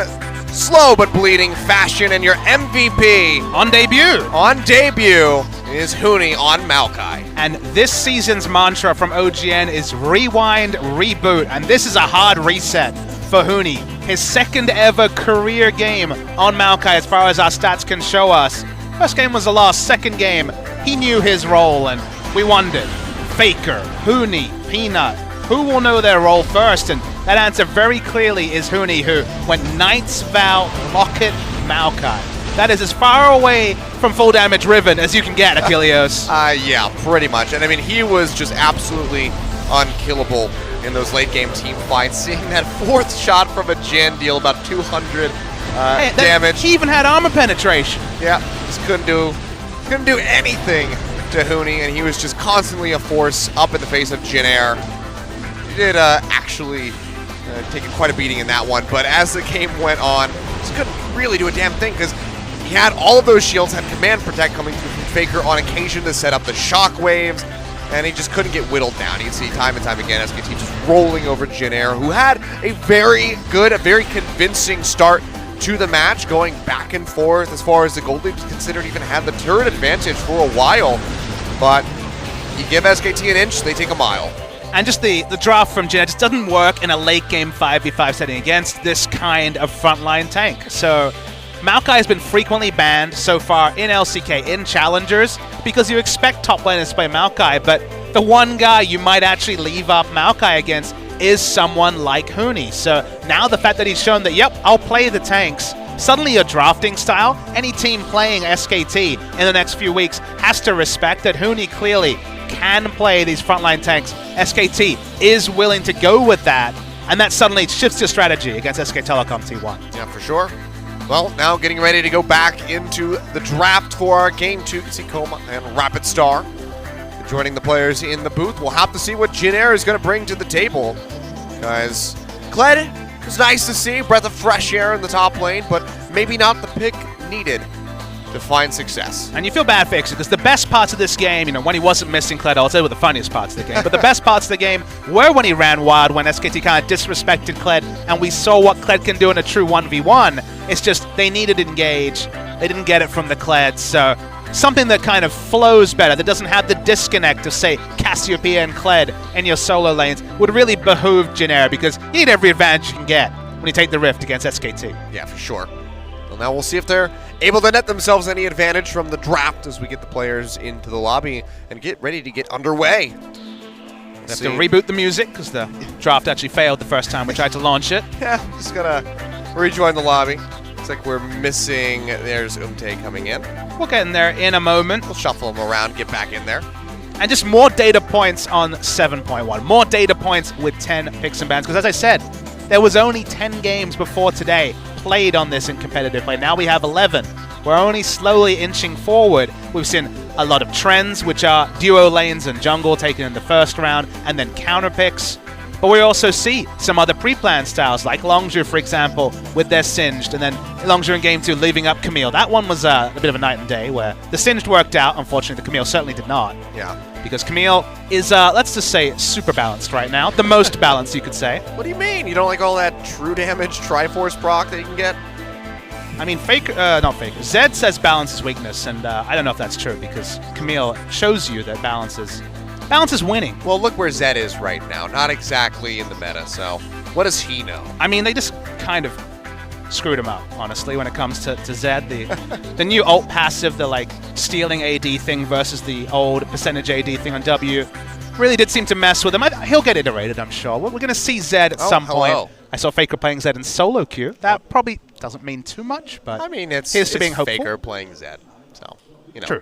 slow but bleeding fashion, and your MVP On debut is Huni on Maokai. And this season's mantra from OGN is rewind, reboot, and this is a hard reset for Huni. His second ever career game on Maokai as far as our stats can show us. First game was the loss, second game, he knew his role, and we wondered, Faker, Huni, Peanut, who will know their role first? And that answer very clearly is Huni, who went Knight's Vow, Rocket, Maokai. That is as far away from full damage Riven as you can get, Achilleos. Yeah, pretty much. And I mean, he was just absolutely unkillable in those late game team fights. Seeing that fourth shot from a Jin deal about 200 damage. He even had armor penetration. Yeah, just couldn't do anything to Huni, and he was just constantly a force up in the face of Jin Air. He did actually take quite a beating in that one, but as the game went on, just couldn't really do a damn thing because he had all of those shields, had command protect coming through from Faker on occasion to set up the shockwaves, and he just couldn't get whittled down. You can see time and time again SKT just rolling over Jin Air, who had a very good, a very convincing start to the match, going back and forth as far as the gold lead was considered, even had the turret advantage for a while. But you give SKT an inch, they take a mile. And just the draft from Jin just doesn't work in a late game 5v5 setting against this kind of frontline tank. So Maokai has been frequently banned so far in LCK, in Challengers, because you expect top laners to play Maokai, but the one guy you might actually leave up Maokai against is someone like Huni. So now the fact that he's shown that, yep, I'll play the tanks, suddenly your drafting style, any team playing SKT in the next few weeks has to respect that Huni clearly can play these frontline tanks. SKT is willing to go with that, and that suddenly shifts your strategy against SK Telecom T1. Yeah, for sure. Well, now getting ready to go back into the draft for our game 2. You can see Coma and Rapid Star joining the players in the booth. We'll have to see what Jin Air is going to bring to the table. Guys, Kled, it was nice to see, breath of fresh air in the top lane, but maybe not the pick needed to find success. And you feel bad for Ixu, because the best parts of this game, you know, when he wasn't missing Kled, I'll tell you what the funniest parts of the game, but the best parts of the game were when he ran wild, when SKT kind of disrespected Kled, and we saw what Kled can do in a true 1v1. It's just they needed to engage. They didn't get it from the Kled, so something that kind of flows better, that doesn't have the disconnect of, say, Cassiopeia and Kled in your solo lanes, would really behoove Jin Air, because you need every advantage you can get when you take the Rift against SKT. Yeah, for sure. Well, now we'll see if they're able to net themselves any advantage from the draft as we get the players into the lobby and get ready to get underway. They have to reboot the music, because the draft actually failed the first time we tried to launch it. Yeah, just gonna rejoin the lobby. Looks like we're missing, there's Umte coming in. We'll get in there in a moment. We'll shuffle them around, get back in there. And just more data points on 7.1. More data points with 10 picks and bans. Because as I said, there was only 10 games before today played on this in competitive play. Now we have 11. We're only slowly inching forward. We've seen a lot of trends, which are duo lanes and jungle taken in the first round, and then counter picks. But we also see some other pre-planned styles, like Longzhu, for example, with their Singed, and then Longzhu in Game 2 leaving up Camille. That one was a bit of a night and day, where the Singed worked out. Unfortunately, the Camille certainly did not. Yeah. Because Camille is, let's just say, super balanced right now. The most balanced, you could say. What do you mean? You don't like all that true damage Triforce proc that you can get? I mean, not Faker. Zed says balance is weakness, and I don't know if that's true, because Camille shows you that balance is winning. Well, look where Zed is right now. Not exactly in the meta, so what does he know? I mean, they just kind of screwed him up, honestly, when it comes to Zed. The new ult passive, the like stealing AD thing versus the old percentage AD thing on W, really did seem to mess with him. He'll get iterated, I'm sure. We're going to see Zed at some point. I saw Faker playing Zed in solo queue. That probably doesn't mean too much, but I mean, it's being hopeful. Faker playing Zed, so, you know. True.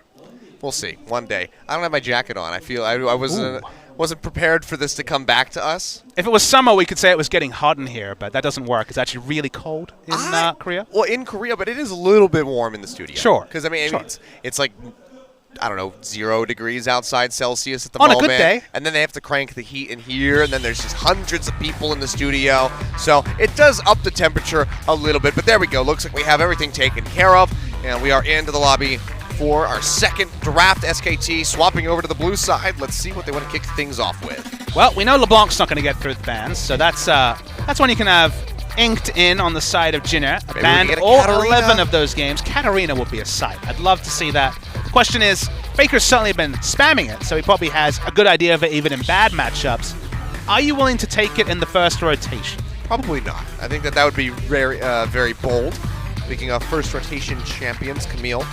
We'll see. One day. I don't have my jacket on. I feel I wasn't prepared for this to come back to us. If it was summer, we could say it was getting hot in here, but that doesn't work. It's actually really cold in Korea. Well, in Korea, but it is a little bit warm in the studio. Sure. Because, I mean, it's like, I don't know, 0 degrees outside Celsius at the moment. On a good day. And then they have to crank the heat in here, and then there's just hundreds of people in the studio. So it does up the temperature a little bit, but there we go. Looks like we have everything taken care of, and we are into the lobby for our second draft. SKT swapping over to the blue side. Let's see what they want to kick things off with. Well, we know LeBlanc's not going to get through the bans, so that's one you can have inked in on the side of Jin Air. Banned all 11 of those games. Katarina would be a sight. I'd love to see that. The question is, Faker's certainly been spamming it, so he probably has a good idea of it even in bad matchups. Are you willing to take it in the first rotation? Probably not. I think that would be very, very bold. Speaking of first rotation champions, Camille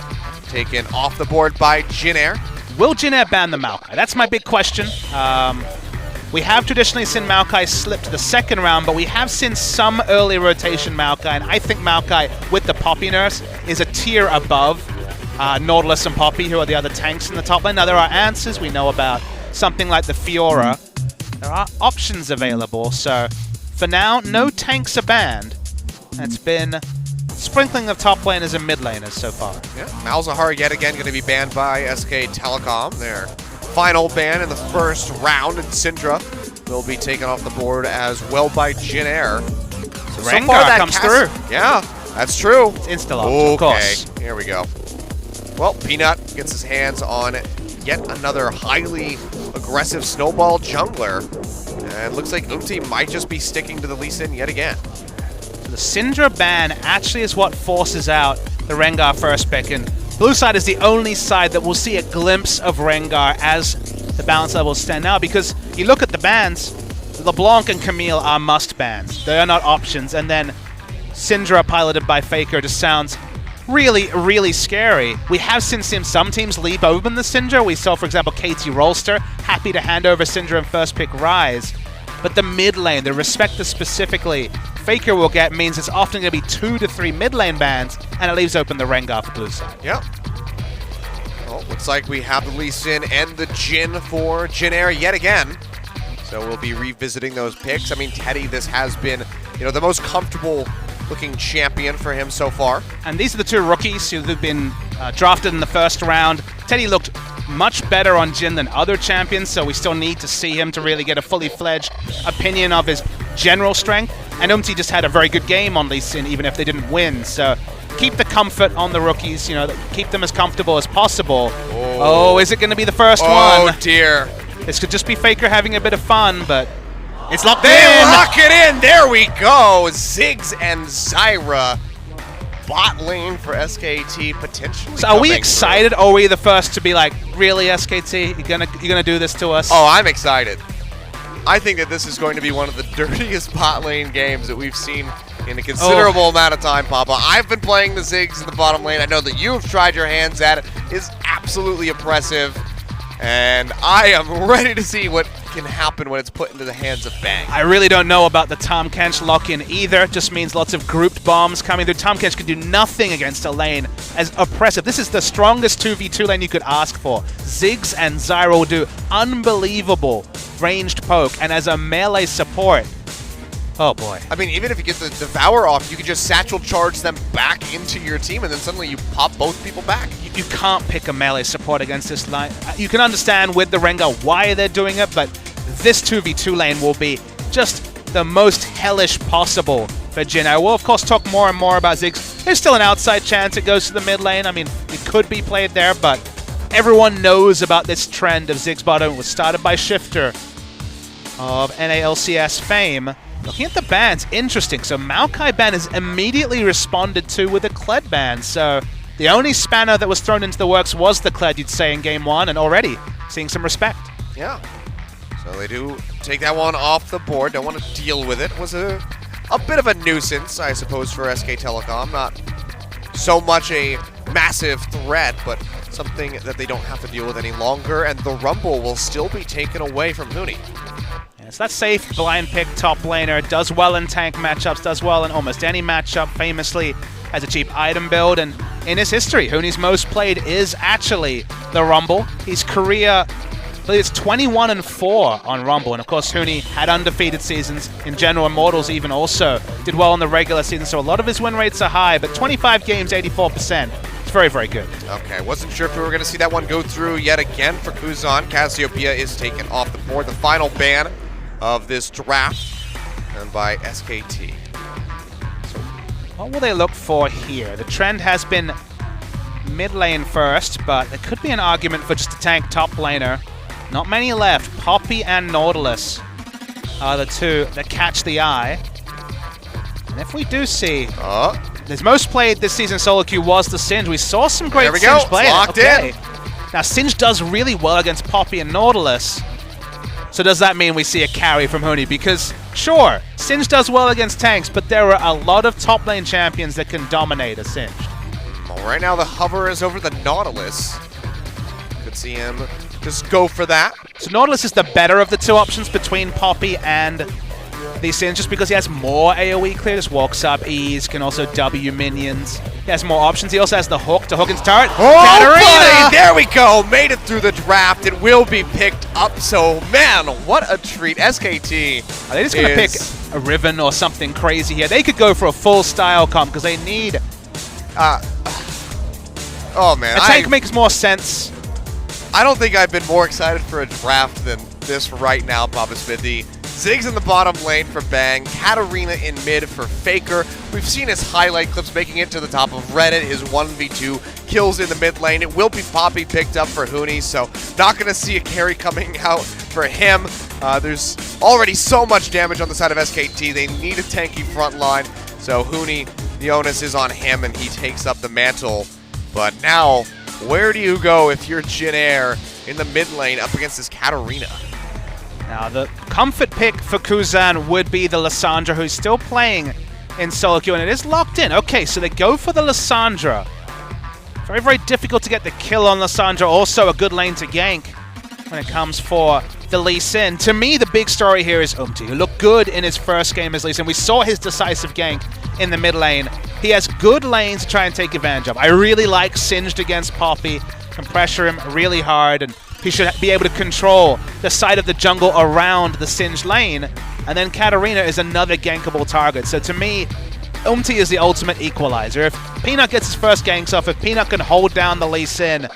taken off the board by Jin Air. Will Jin Air ban the Maokai? That's my big question. We have traditionally seen Maokai slip to the second round, but we have seen some early rotation Maokai, and I think Maokai, with the Poppy nerfs, is a tier above Nautilus and Poppy, who are the other tanks in the top lane. Now, there are answers. We know about something like the Fiora. There are options available, so for now, no tanks are banned. It's been sprinkling of top laners and mid laners so far. Yeah, Malzahar yet again going to be banned by SK Telecom. Their final ban in the first round, and Syndra will be taken off the board as well by Jin Air. So Rengar comes through. Yeah, that's true. It's insta-locked, of course. Here we go. Well, Peanut gets his hands on yet another highly aggressive snowball jungler. And looks like might just be sticking to the Lee Sin yet again. So the Syndra ban actually is what forces out the Rengar first pick, and blue side is the only side that will see a glimpse of Rengar as the balance levels stand now, because you look at the bans, LeBlanc and Camille are must bans. They are not options, and then Syndra piloted by Faker just sounds really, really scary. We have seen some teams leave open the Syndra. We saw, for example, KT Rolster happy to hand over Syndra and first pick Rise. But the mid lane, the Respector specifically, Faker will get means it's often going to be 2 to 3 mid lane bans, and it leaves open the Rengar for blue side. Yep. Well, looks like we have the Lee Sin and the Jin for Jin Air yet again. So we'll be revisiting those picks. I mean, Teddy, this has been, the most comfortable looking champion for him so far. And these are the two rookies who've been drafted in the first round. Teddy looked much better on Jin than other champions, so we still need to see him to really get a fully fledged opinion of his general strength. And just had a very good game on Lee Sin, even if they didn't win. So keep the comfort on the rookies, keep them as comfortable as possible. Oh, is it going to be the first one? Oh, dear. This could just be Faker having a bit of fun, but it's locked in. They lock it in. There we go. Ziggs and Zyra. Bot lane for SKT potentially. So are we excited, or are we the first to be like, really, SKT? You're gonna do this to us? Oh, I'm excited. I think that this is going to be one of the dirtiest bot lane games that we've seen in a considerable amount of time, Papa. I've been playing the Ziggs in the bottom lane. I know that you've tried your hands at it. It's absolutely impressive. And I am ready to see what can happen when it's put into the hands of Bang. I really don't know about the Tahm Kench lock-in either. It just means lots of grouped bombs coming through. Tahm Kench can do nothing against a lane as oppressive. This is the strongest 2v2 lane you could ask for. Ziggs and Zyra will do unbelievable ranged poke, and as a melee support, oh boy. I mean, even if you get the Devour off, you can just satchel charge them back into your team, and then suddenly you pop both people back. You can't pick a melee support against this line. You can understand with the Rengar why they're doing it, but this 2v2 lane will be just the most hellish possible for Jin Air. We'll, of course, talk more and more about Ziggs. There's still an outside chance it goes to the mid lane. I mean, it could be played there, but everyone knows about this trend of Ziggs bottom. It was started by Shifter of NALCS fame. Looking at the bans, interesting. So Maokai ban is immediately responded to with a Kled ban. So the only spanner that was thrown into the works was the Kled, you'd say, in game one, and already seeing some respect. Yeah. So they do take that one off the board. Don't want to deal with it. Was a bit of a nuisance, I suppose, for SK Telecom. Not so much a massive threat, but something that they don't have to deal with any longer. And the Rumble will still be taken away from Huni. So that's safe, blind pick, top laner, does well in tank matchups, does well in almost any matchup, famously has a cheap item build, and in his history, Huni's most played is actually the Rumble. His career, I believe it's 21-4 on Rumble, and of course Huni had undefeated seasons in General Immortals even also, did well in the regular season, so a lot of his win rates are high, but 25 games, 84%. It's very, very good. Okay, wasn't sure if we were going to see that one go through yet again for Kuzan. Cassiopeia is taken off the board, the final ban of this draft, and by SKT. So what will they look for here? The trend has been mid lane first, but there could be an argument for just a tank top laner. Not many left. Poppy and Nautilus are the two that catch the eye. And if we do see, his most played this season solo queue was the Singe. We saw some great Singe play. Locked in. Now Singe does really well against Poppy and Nautilus. So does that mean we see a carry from Huni? Because sure, Singe does well against tanks, but there are a lot of top lane champions that can dominate a Singe. Well, right now the hover is over the Nautilus. Could see him just go for that. So Nautilus is the better of the two options between Poppy and the Singe, just because he has more AoE clear. Just walks up, E's, can also W minions. He has more options. He also has the hook to hook into turret. Oh, buddy, there we go. Made it through the draft. It will be picked up. So, man, what a treat. SKT. Are they just going to pick a Riven or something crazy here? They could go for a full style comp because they need... oh, man. A tank makes more sense. I don't think I've been more excited for a draft than this right now, Papa Smithy. Ziggs in the bottom lane for Bang, Katarina in mid for Faker. We've seen his highlight clips making it to the top of Reddit, his 1v2 kills in the mid lane. It will be Poppy picked up for Huni, so not going to see a carry coming out for him. There's already so much damage on the side of SKT. They need a tanky front line, so Huni, the onus is on him, and he takes up the mantle. But now, where do you go if you're Jin Air in the mid lane up against this Katarina? Now, the comfort pick for Kuzan would be the Lissandra, who's still playing in solo queue, and it is locked in. Okay, so they go for the Lissandra. Very, very difficult to get the kill on Lissandra. Also a good lane to gank when it comes for the Lee Sin. To me, the big story here is who looked good in his first game as Lee Sin. We saw his decisive gank in the mid lane. He has good lanes to try and take advantage of. I really like Singed against Poppy. Can pressure him really hard, and he should be able to control the side of the jungle around the Singed lane. And then Katarina is another gankable target. So to me, is the ultimate equalizer. If Peanut gets his first ganks off, if Peanut can hold down the Lee Sin,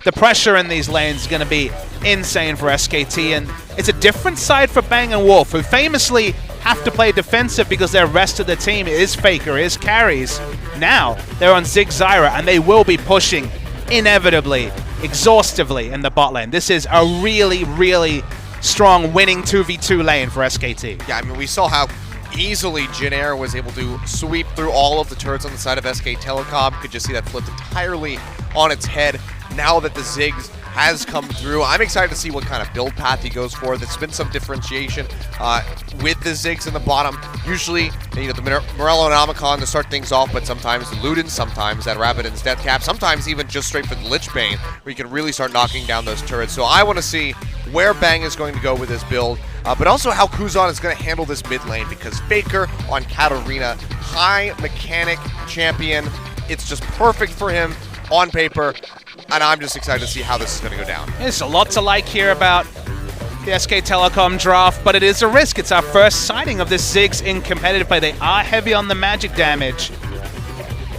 the pressure in these lanes is going to be insane for SKT. And it's a different side for Bang and Wolf, who famously have to play defensive because their rest of the team is Faker, is carries. Now they're on Zig Zyra, and they will be pushing inevitably, exhaustively in the bot lane. This is a really, really strong winning 2v2 lane for SKT. Yeah, I mean, we saw how easily Jin Air was able to sweep through all of the turrets on the side of SK Telecom. Could just see that flipped entirely on its head now that the Ziggs has come through. I'm excited to see what kind of build path he goes for. There's been some differentiation with the Ziggs in the bottom. Usually, you know, the Morello and Omicron to start things off, but sometimes Luden, sometimes that Rabadon's Death Cap, sometimes even just straight for the Lich Bane, where you can really start knocking down those turrets. So I want to see where Bang is going to go with this build, but also how Kuzan is going to handle this mid lane, because Faker on Katarina, high mechanic champion. It's just perfect for him on paper, and I'm just excited to see how this is going to go down. There's a lot to like here about the SK Telecom draft, but it is a risk. It's our first sighting of this Ziggs in competitive play. They are heavy on the magic damage.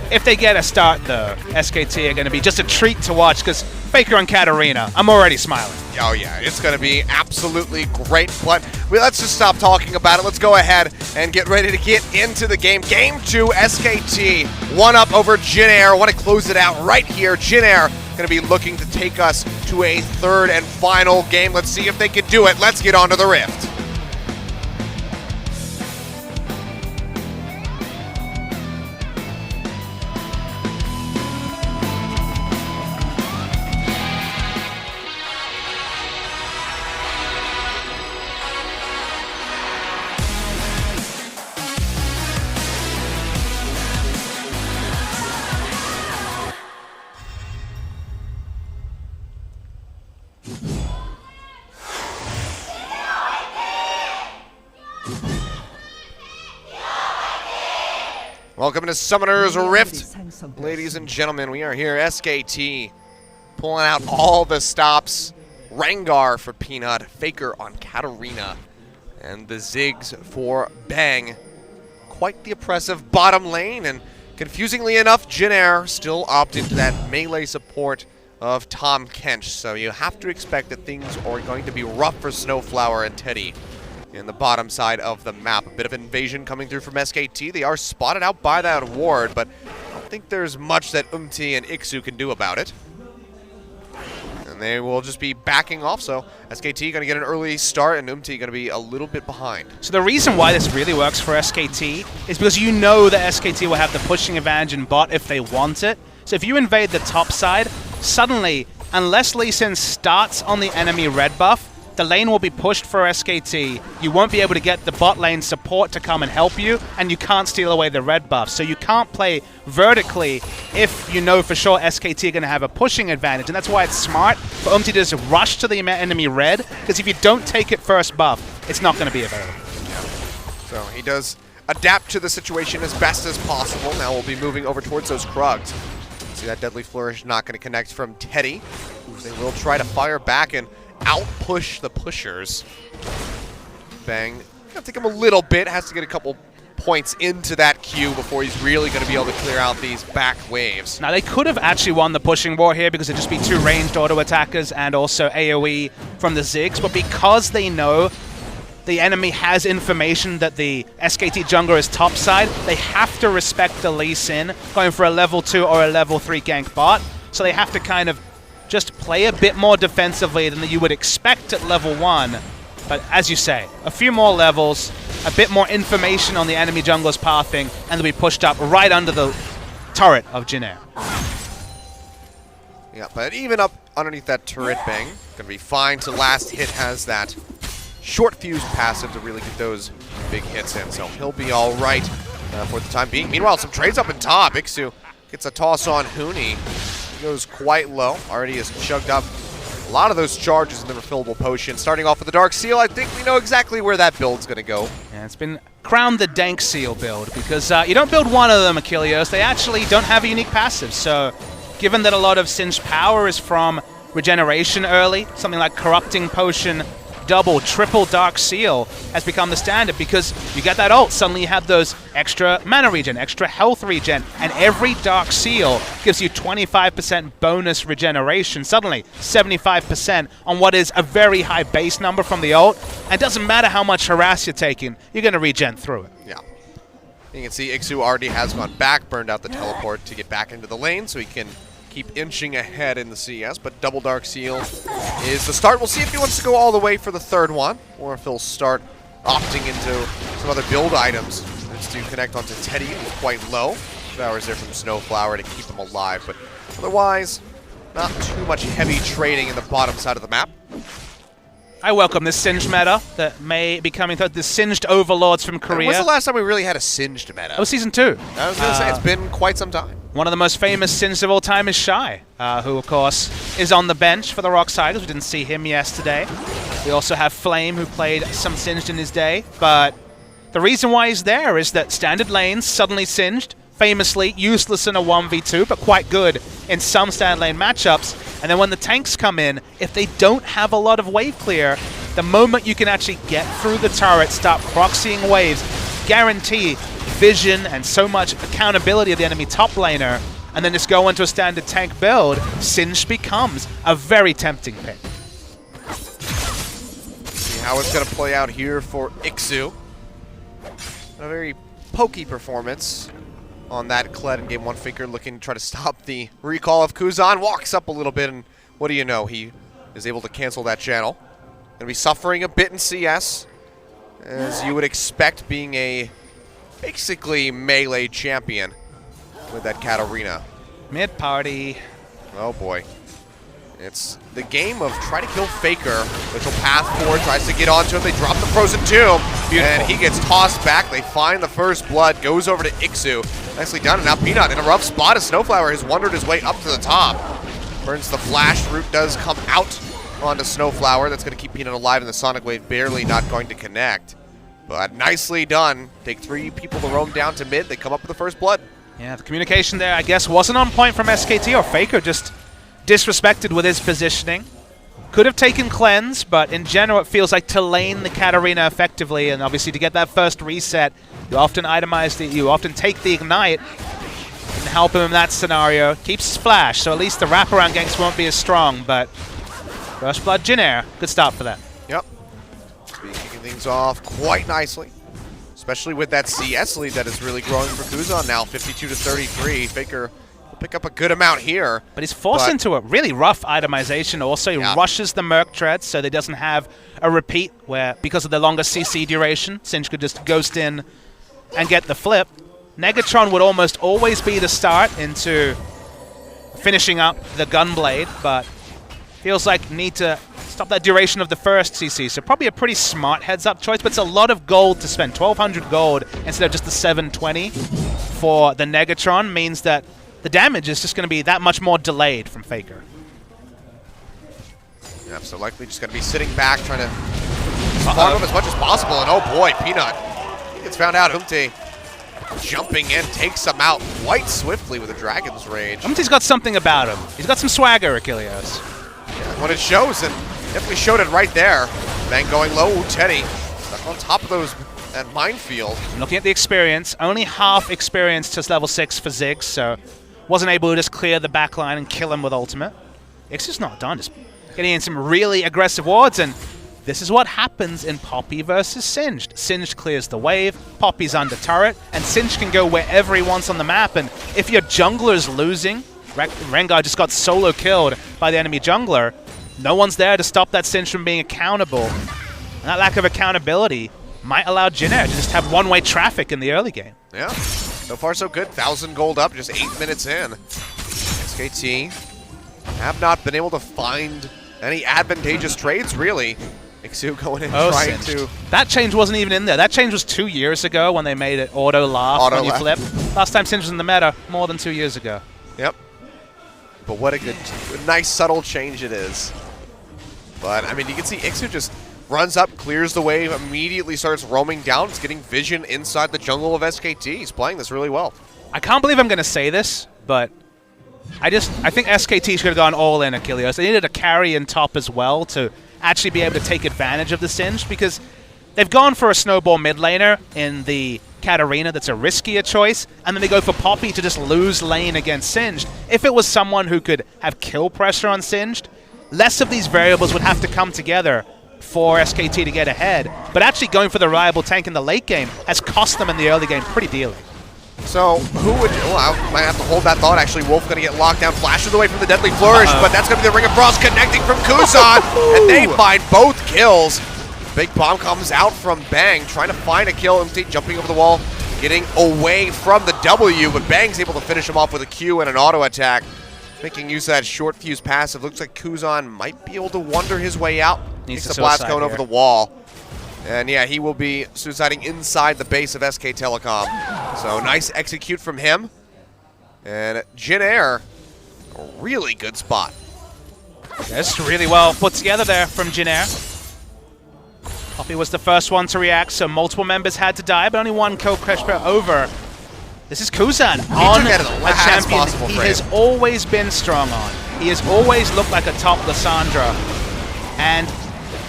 If they get a start, though, SKT are going to be just a treat to watch, because Faker and Katarina, I'm already smiling. Oh yeah, it's going to be absolutely great, but let's just stop talking about it. Let's go ahead and get ready to get into the game. Game 2, SKT, 1-up over Jin Air. Want to close it out right here. Jin Air going to be looking to take us to a third and final game. Let's see if they can do it. Let's get on to the Rift. Welcome to Summoner's Rift. Ladies and gentlemen, we are here, SKT, pulling out all the stops. Rengar for Peanut, Faker on Katarina, and the Ziggs for Bang. Quite the oppressive bottom lane, and confusingly enough, Jin Air still opted into that melee support of Tom Kench. So you have to expect that things are going to be rough for Snowflower and Teddy in the bottom side of the map. A bit of invasion coming through from SKT. They are spotted out by that ward, but think there's much that Umti and Ixu can do about it. And they will just be backing off, so SKT going to get an early start, and Umti going to be a little bit behind. So the reason why this really works for SKT is because you know that SKT will have the pushing advantage in bot if they want it. So if you invade the top side, suddenly, unless Lee Sin starts on the enemy red buff, the lane will be pushed for SKT. You won't be able to get the bot lane support to come and help you, and you can't steal away the red buff. So you can't play vertically if you know for sure SKT are going to have a pushing advantage. And that's why it's smart for Umti to just rush to the enemy red, because if you don't take it first buff, it's not going to be available. So he does adapt to the situation as best as possible. Now we'll be moving over towards those Krugs. See that Deadly Flourish not going to connect from Teddy. They will try to fire back and out-push the pushers. Bang. Gonna take him a little bit. Has to get a couple points into that queue before he's really going to be able to clear out these back waves. Now, they could have actually won the pushing war here because it'd just be 2 ranged auto attackers and also AoE from the Ziggs, but because they know the enemy has information that the SKT jungler is topside, they have to respect the Lee Sin going for a level 2 or a level 3 gank bot, so they have to kind of just play a bit more defensively than you would expect at level 1. But as you say, a few more levels, a bit more information on the enemy jungler's pathing, and they'll be pushed up right under the turret of Jin Air. Yeah, but even up underneath that turret, Bang, gonna be fine to last hit has that short fuse passive to really get those big hits in, so he'll be all right for the time being. Meanwhile, some trades up in top. Ixu gets a toss on Huni. Goes quite low. Already has chugged up a lot of those charges in the refillable potion. Starting off with the Dark Seal, I think we know exactly where that build's going to go. Yeah, it's been crowned the Dank Seal build because you don't build one of them, Achilleos. They actually don't have a unique passive. So given that a lot of Singed power is from regeneration early, something like Corrupting Potion, double, triple Dark Seal has become the standard because you get that ult, suddenly you have those extra mana regen, extra health regen, and every Dark Seal gives you 25% bonus regeneration, suddenly 75% on what is a very high base number from the ult, and it doesn't matter how much harass you're taking, you're going to regen through it. Yeah. You can see Ixu already has gone back, burned out the teleport to get back into the lane so he can keep inching ahead in the CS, but double Dark Seal is the start. We'll see if he wants to go all the way for the third one, or if he'll start opting into some other build items. Needs to connect onto Teddy, who's quite low. Flowers there from Snowflower to keep him alive, but otherwise, not too much heavy trading in the bottom side of the map. I welcome this Singed meta that may be coming through, the Singed overlords from Korea. When's the last time we really had a Singed meta? Oh, Season 2. I was going to say, it's been quite some time. One of the most famous Singed of all time is Shy, who, of course, is on the bench for the Rocksiders. We didn't see him yesterday. We also have Flame, who played some Singed in his day. But the reason why he's there is that standard lanes suddenly Singed, famously useless in a 1v2, but quite good in some standard lane matchups. And then when the tanks come in, if they don't have a lot of wave clear, the moment you can actually get through the turret, start proxying waves, guarantee vision and so much accountability of the enemy top laner, and then just go into a standard tank build, Singed becomes a very tempting pick. See how it's going to play out here for Ixu. A very pokey performance on that Kled in Game 1. Faker looking to try to stop the recall of Kuzan. Walks up a little bit, and what do you know? He is able to cancel that channel. Going to be suffering a bit in CS, as you would expect, being a basically melee champion with that Katarina. Mid party. Oh boy. It's the game of try to kill Faker, which will pass forward, tries to get onto him. They drop the Frozen Tomb, and he gets tossed back. They find the first blood, goes over to Ixu. Nicely done, and now Peanut in a rough spot as Snowflower has wandered his way up to the top. Burns the flash, root does come out onto Snowflower. That's going to keep Peanut alive, and the Sonic Wave barely not going to connect. But nicely done. Take 3 people to roam down to mid. They come up with the first blood. Yeah, the communication there, I guess, wasn't on point from SKT, or Faker just disrespected with his positioning. Could have taken Cleanse, but in general it feels like to lane the Katarina effectively, and obviously to get that first reset, you often itemize the, you often take the Ignite and help him in that scenario. Keeps his flash, so at least the wraparound ganks won't be as strong, but First Blood Jin Air, good start for that. Yep. Be kicking things off quite nicely. especially with that CS lead that is really growing for Kuzan now, 52-33. Faker will pick up a good amount here. But he's forced into a really rough itemization also. He rushes the Merc Treads so that he doesn't have a repeat where, because of the longer CC duration, Singe could just ghost in and get the flip. Negatron would almost always be the start into finishing up the Gunblade, but feels like need to stop that duration of the first CC. So probably a pretty smart heads-up choice, but it's a lot of gold to spend. 1,200 gold instead of just the 720 for the Negatron means that the damage is just going to be that much more delayed from Faker. Yeah, so likely just going to be sitting back, trying to farm him as much as possible. And oh boy, Peanut, he gets found out. Umti jumping in, takes him out quite swiftly with a Dragon's Rage. Umti's got something about him. He's got some swagger, Achilles. Yeah, when it shows, and definitely showed it right there. Bang going low. Ooh, Teddy stuck on top of those that minefield. Looking at the experience, only half experience to level 6 for Ziggs, so wasn't able to just clear the backline and kill him with ultimate. Ix's not done, just getting in some really aggressive wards, and this is what happens in Poppy versus Singed. Singed clears the wave, Poppy's under turret, and Singed can go wherever he wants on the map, and if your jungler's losing, Rengar just got solo killed by the enemy jungler, no one's there to stop that Singed from being accountable. And that lack of accountability might allow Jin Air to just have one-way traffic in the early game. Yeah, so far so good. 1,000 gold up, just 8 minutes in. SKT have not been able to find any advantageous trades, really. Ixu going in trying to... That change wasn't even in there. That change was 2 years ago when they made it auto-laugh when you flip. Last time Singed was in the meta, more than 2 years ago. Yep. But what a good, nice, subtle change it is. But, I mean, you can see Ixu just runs up, clears the wave, immediately starts roaming down. He's getting vision inside the jungle of SKT. He's playing this really well. I can't believe I'm going to say this, but I think SKT should have gone all in, Achilles. They needed a carry in top as well to actually be able to take advantage of the Singed, because they've gone for a snowball mid laner in the Katarina that's a riskier choice, and then they go for Poppy to just lose lane against Singed. If it was someone who could have kill pressure on Singed, less of these variables would have to come together for SKT to get ahead. But actually going for the reliable tank in the late game has cost them in the early game pretty dearly. So, who would... Well, I might have to hold that thought, actually. Wolf going to get locked down, flashes away from the Deadly Flourish, but that's going to be the Ring of Frost connecting from Kuzan, and they find both kills. Big bomb comes out from Bang, trying to find a kill. MT jumping over the wall, getting away from the W, but Bang's able to finish him off with a Q and an auto attack, making use of that short fuse passive. Looks like Kuzan might be able to wander his way out. Needs the blast cone over the wall. And yeah, he will be suiciding inside the base of SK Telecom. So nice execute from him. And Jin Air, a really good spot. That's really well put together there from Jin Air. Poppy was the first one to react, so multiple members had to die, but only one kill pressure over. This is Kuzan on a champion he has always been strong on. He has always looked like a top Lissandra. And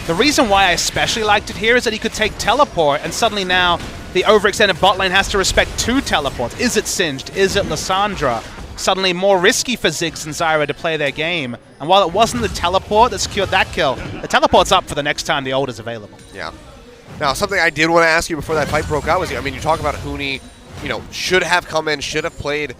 the reason why I especially liked it here is that he could take teleport, and suddenly now the overextended bot lane has to respect 2 teleports. Is it Singed? Is it Lissandra? Suddenly more risky for Ziggs and Zyra to play their game. And while it wasn't the teleport that secured that kill, the teleport's up for the next time the ult is available. Yeah. Now, something I did want to ask you before that fight broke out was, I mean, you talk about Huni, you know, should have come in, should have played,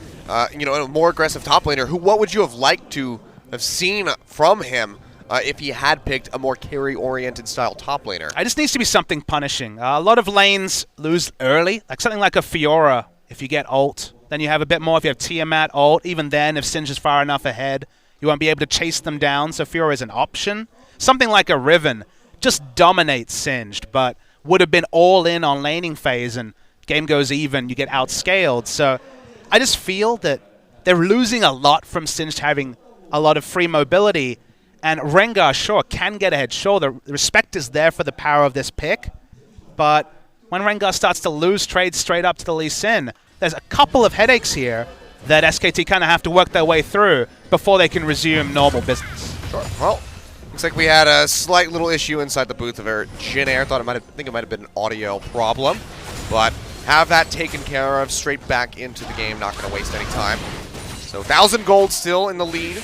you know, a more aggressive top laner. What would you have liked to have seen from him if he had picked a more carry-oriented style top laner? It just needs to be something punishing. A lot of lanes lose early, like something like a Fiora. If you get ult, then you have a bit more. If you have Tiamat ult, even then, if Singed is far enough ahead, you won't be able to chase them down, so Fiora is an option. Something like a Riven just dominates Singed, but would have been all in on laning phase, and game goes even, you get outscaled. So I just feel that they're losing a lot from Singed having a lot of free mobility, and Rengar, sure, can get ahead. Sure, the respect is there for the power of this pick, but when Rengar starts to lose trades straight up to the Lee Sin, there's a couple of headaches here that SKT kind of have to work their way through before they can resume normal business. Sure. Well, looks like we had a slight little issue inside the booth of our Jin Air. I think it might have been an audio problem, but have that taken care of. Straight back into the game. Not going to waste any time. So 1,000 gold still in the lead.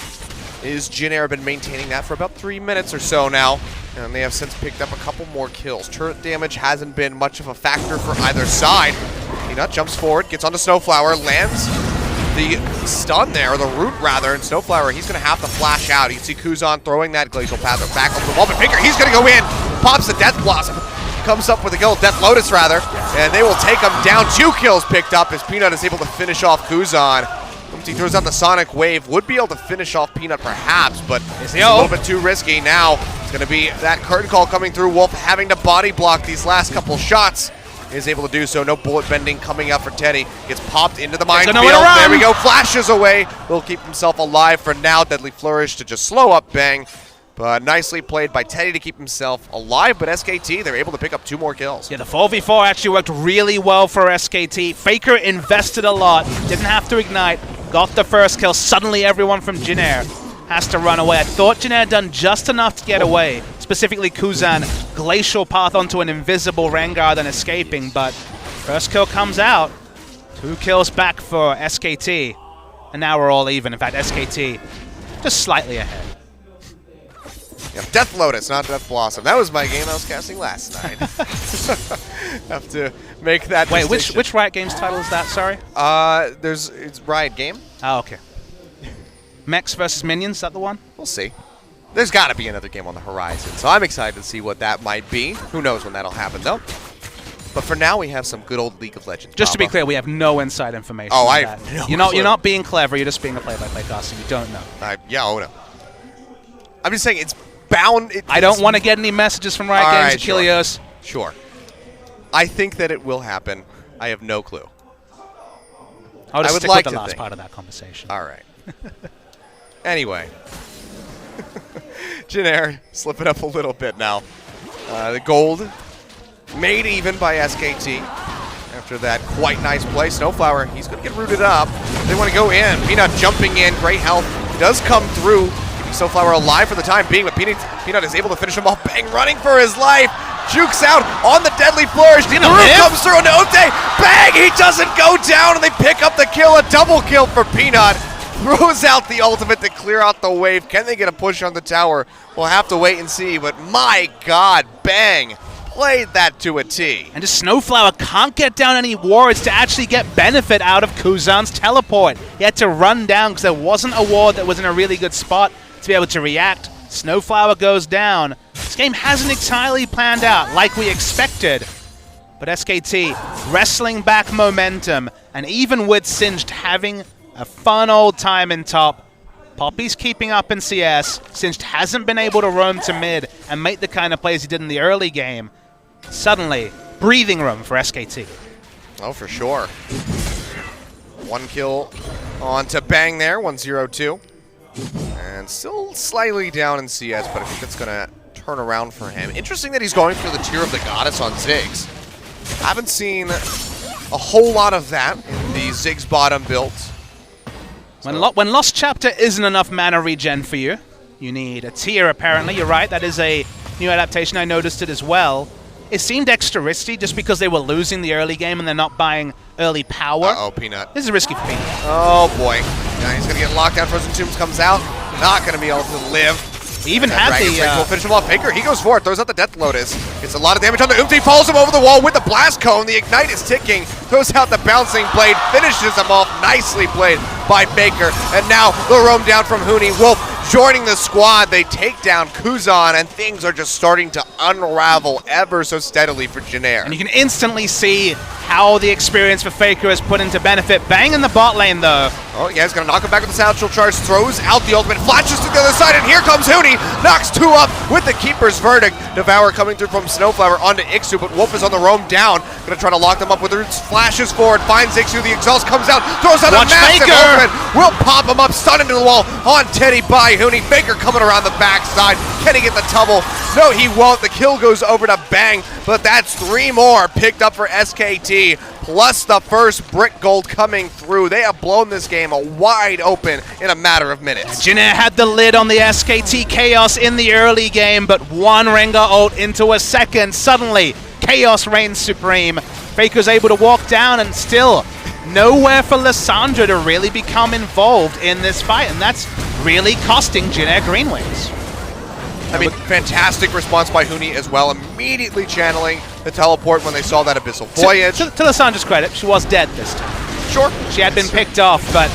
Is Jin Air been maintaining that for about 3 minutes or so now, And they have since picked up a couple more kills. Turret damage hasn't been much of a factor for either side. Peanut jumps forward, gets onto Snowflower, lands the stun there, or the root rather, and Snowflower, he's going to have to flash out. You can see Kuzan throwing that Glacial Path back over the wall, but Faker, he's going to go in, pops the Death Blossom, comes up with a kill, Death Lotus rather, and they will take him down. 2 kills picked up as Peanut is able to finish off Kuzan. He throws out the Sonic Wave, would be able to finish off Peanut perhaps, but it's a little bit too risky. Now it's going to be that curtain call coming through. Wolf having to body block these last couple shots. Is able to do so. No bullet bending coming up for Teddy. Gets popped into the minefield. There we go. Flashes away. Will keep himself alive for now. Deadly Flourish to just slow up Bang. But nicely played by Teddy to keep himself alive. But SKT, they're able to pick up 2 more kills. Yeah, the 4v4 actually worked really well for SKT. Faker invested a lot. Didn't have to ignite. Got the first kill. Suddenly everyone from Jin Air has to run away. I thought Jin Air done just enough to get away. Specifically Kuzan, Glacial Path onto an invisible Rengar, then escaping, but first kill comes out. 2 kills back for SKT, and now we're all even. In fact, SKT just slightly ahead. Yeah, Death Lotus, not Death Blossom. That was my game I was casting last night. Have to make that Wait, distinction. which Riot Games title is that, sorry? It's Riot Game. Oh, okay. Mechs versus Minions, is that the one? We'll see. There's got to be another game on the horizon, so I'm excited to see what that might be. Who knows when that'll happen, though. But for now, we have some good old League of Legends. Just to be clear, we have no inside information. Oh, on I have that. no You're not being clever. You're just being a play-by-play caster. You don't know. Yeah, oh no. I'm just saying it's bound. I don't want to get any messages from Riot Games, Achilles. Sure. I think that it will happen. I have no clue. I'll just stick with the last part of that conversation. All right. Anyway. Jin Air slipping up a little bit now. The gold made even by SKT after that quite nice play. Snowflower, he's going to get rooted up. They want to go in. Peanut jumping in. Great health. Does come through. Snowflower alive for the time being, but Peanut is able to finish him off. Bang, running for his life. Jukes out on the Deadly Flourish. The roof comes through. Note. Bang, he doesn't go down, and they pick up the kill. A double kill for Peanut. Throws out the ultimate to clear out the wave. Can they get a push on the tower? We'll have to wait and see, but my God, Bang played that to a T. And just Snowflower can't get down any wards to actually get benefit out of Kuzan's teleport. He had to run down because there wasn't a ward that was in a really good spot to be able to react. Snowflower goes down. This game hasn't entirely planned out like we expected, but SKT wrestling back momentum, and even with Singed having a fun old time in top, Poppy's keeping up in CS. Singed hasn't been able to roam to mid and make the kind of plays he did in the early game. Suddenly, breathing room for SKT. Oh, for sure. 1 kill on to Bang there, 1-0-2. And still slightly down in CS, but I think it's going to turn around for him. Interesting that he's going for the Tear of the Goddess on Ziggs. Haven't seen a whole lot of that in the Ziggs bottom builds. When Lost Chapter isn't enough mana regen for you, you need a Tear apparently. You're right, that is a new adaptation. I noticed it as well. It seemed extra risky just because they were losing the early game and they're not buying early power. Uh-oh, Peanut. This is risky for Peanut. Oh, boy. Yeah, he's going to get locked down. Frozen Tombs comes out. Not going to be able to live. He even had the... will finish him off. Faker, he goes for it. Throws out the Death Lotus. Gets a lot of damage on the Oopsie. Falls him over the wall with the Blast Cone. The Ignite is ticking. Throws out the Bouncing Blade. Finishes him off. Nicely played by Faker. And now the roam down from Huni. Wolf joining the squad. They take down Kuzan, and things are just starting to unravel ever so steadily for Jin Air. And you can instantly see how the experience for Faker has put into benefit. Bang in the bot lane, though. Oh, yeah, he's going to knock him back with the Satchel Charge. Throws out the ultimate. Flashes to the other side, and here comes Huni. Knocks 2 up with the Keeper's Verdict. Devour coming through from Snowflower onto Ixu, but Wolf is on the roam down. Going to try to lock them up with roots. Flashes forward, finds Ixu. The exhaust comes out. Throws out a massive ultimate. Will pop him up. Stun into the wall on Teddy by Huni. Faker coming around the backside. Can he get the tumble? No, he won't. The kill goes over to Bang, but that's 3 more picked up for SKT, plus the first brick gold coming through. They have blown this game wide open in a matter of minutes. Jin Air had the lid on the SKT Chaos in the early game, but one Rengar ult into a second. Suddenly, Chaos reigns supreme. Faker's able to walk down, and still nowhere for Lissandra to really become involved in this fight, and that's really costing Jin Air GreenWings. I mean, fantastic response by Huni as well, immediately channeling the teleport when they saw that Abyssal Voyage. To Lissandra's credit, she was dead this time. Sure. She had been picked off, but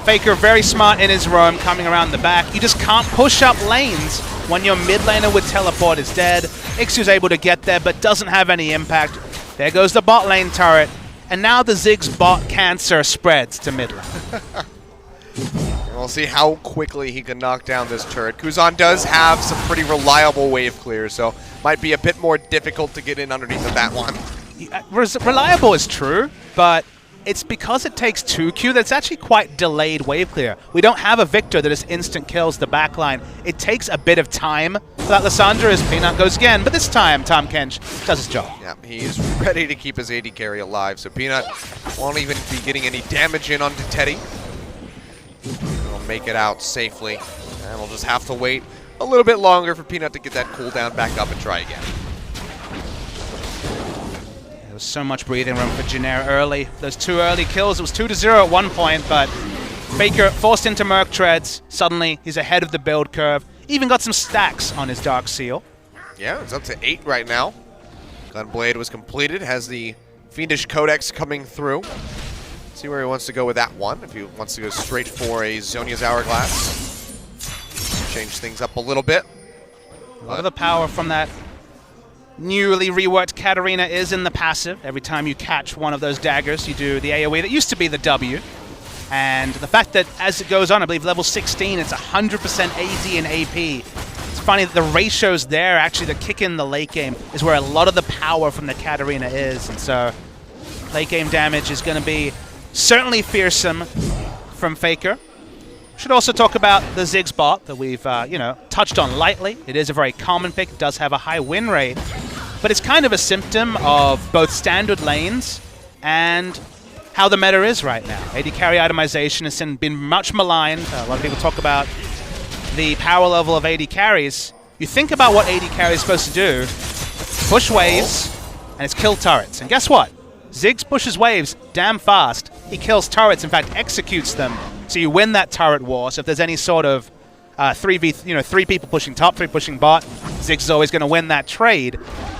Faker very smart in his roam, coming around the back. You just can't push up lanes when your mid laner with teleport is dead. Ixu's able to get there, but doesn't have any impact. There goes the bot lane turret, and now the Ziggs bot cancer spreads to mid lane. We'll see how quickly he can knock down this turret. Kuzan does have some pretty reliable wave clears, so might be a bit more difficult to get in underneath of that one. Reliable is true, but it's because it takes 2Q that's actually quite delayed wave clear. We don't have a Victor that just instant kills the backline. It takes a bit of time for that Lissandra as Peanut goes again, but this time Tahm Kench does his job. Yeah, he's ready to keep his AD carry alive, so Peanut won't even be getting any damage in onto Teddy. He'll make it out safely, and we'll just have to wait a little bit longer for Peanut to get that cooldown back up and try again. There was so much breathing room for Jin Air early. Those 2 early kills, it was 2-0 at one point, but Faker forced into Merc Treads. Suddenly, he's ahead of the build curve. Even got some stacks on his Dark Seal. Yeah, it's up to 8 right now. Gunblade was completed, has the Fiendish Codex coming through. See where he wants to go with that one. If he wants to go straight for a Zhonya's Hourglass. Change things up a little bit. A lot of the power from that newly reworked Katarina is in the passive. Every time you catch one of those daggers, you do the AoE that used to be the W. And the fact that as it goes on, I believe level 16, it's 100% AD and AP. It's funny that the ratios there, actually, the kick in the late game is where a lot of the power from the Katarina is. And so late game damage is going to be certainly fearsome from Faker. Should also talk about the Ziggs bot that we've, touched on lightly. It is a very common pick. It does have a high win rate. But it's kind of a symptom of both standard lanes and how the meta is right now. AD carry itemization has been much maligned. A lot of people talk about the power level of AD carries. You think about what AD carry is supposed to do. Push waves, and it's kill turrets. And guess what? Ziggs pushes waves damn fast. He kills turrets, in fact, executes them. So you win that turret war. So if there's any sort of 3 people pushing top, 3 pushing bot, Ziggs is always going to win that trade.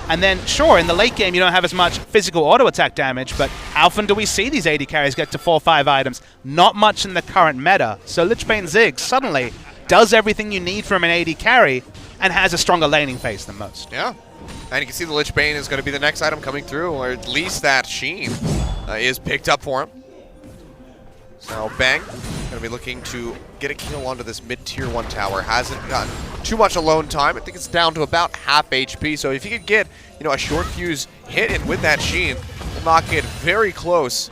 And then, sure, in the late game, you don't have as much physical auto attack damage, but how often do we see these AD carries get to 4 or 5 items? Not much in the current meta. So Lichbane Ziggs suddenly does everything you need from an AD carry and has a stronger laning phase than most. Yeah. And you can see the Lich Bane is going to be the next item coming through, or at least that Sheen is picked up for him. So Bang going to be looking to get a kill onto this mid-tier 1 tower. Hasn't gotten too much alone time. I think it's down to about half HP. So if you could get, a short fuse hit in with that Sheen, we'll knock it very close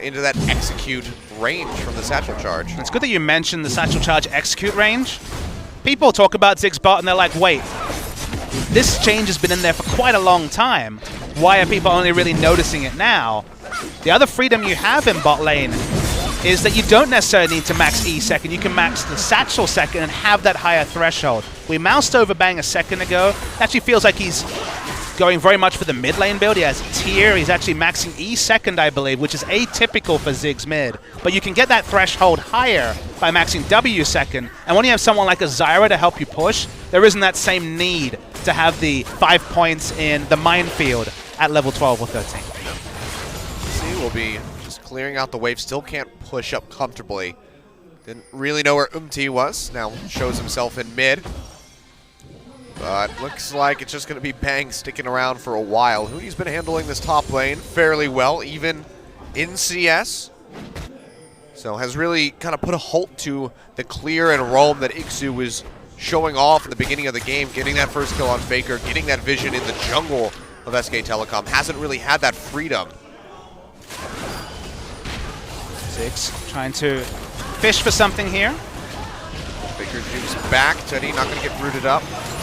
into that execute range from the Satchel Charge. It's good that you mentioned the Satchel Charge execute range. People talk about Ziggs bot and they're like, wait, this change has been in there for quite a long time. Why are people only really noticing it now? The other freedom you have in bot lane is that you don't necessarily need to max E second. You can max the Satchel second and have that higher threshold. We moused over Bang a second ago. It actually feels like he's going very much for the mid lane build. He has tier. He's actually maxing E second, I believe, which is atypical for Ziggs mid. But you can get that threshold higher by maxing W second. And when you have someone like a Zyra to help you push, there isn't that same need to have the 5 points in the minefield at level 12 or 13. See, we'll be just clearing out the wave. Still can't push up comfortably. Didn't really know where was. Now shows himself in mid. But looks like it's just going to be Bang sticking around for a while. Huni's been handling this top lane fairly well, even in CS. So has really kind of put a halt to the clear and roam that Ixu was showing off at the beginning of the game, getting that first kill on Faker, getting that vision in the jungle of SK Telecom. Hasn't really had that freedom. Ziggs trying to fish for something here. Faker jukes back. Teddy not going to get rooted up.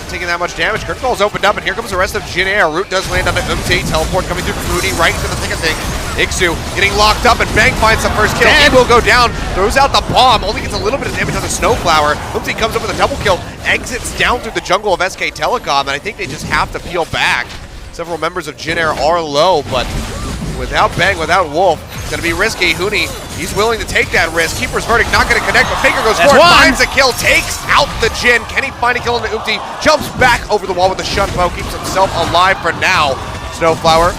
Taking that much damage. Curveball's opened up, and here comes the rest of Jin Air. Root does land onto Teleport coming through from Rudy right into the thick of things. Ixu getting locked up, and Bang finds the first kill. He will go down, throws out the bomb, only gets a little bit of damage on the Snowflower. Comes up with a double kill, exits down through the jungle of SK Telecom, and I think they just have to peel back. Several members of Jin Air are low, but without Bang, without Wolf, It's going to be risky. Huni, he's willing to take that risk. Keeper's Verdict not going to connect, but Faker goes That's for it, one. finds a kill, takes out the Jin. Can he find a kill into Oopty? Jumps back over the wall with the Shun Bow, keeps himself alive for now. Snowflower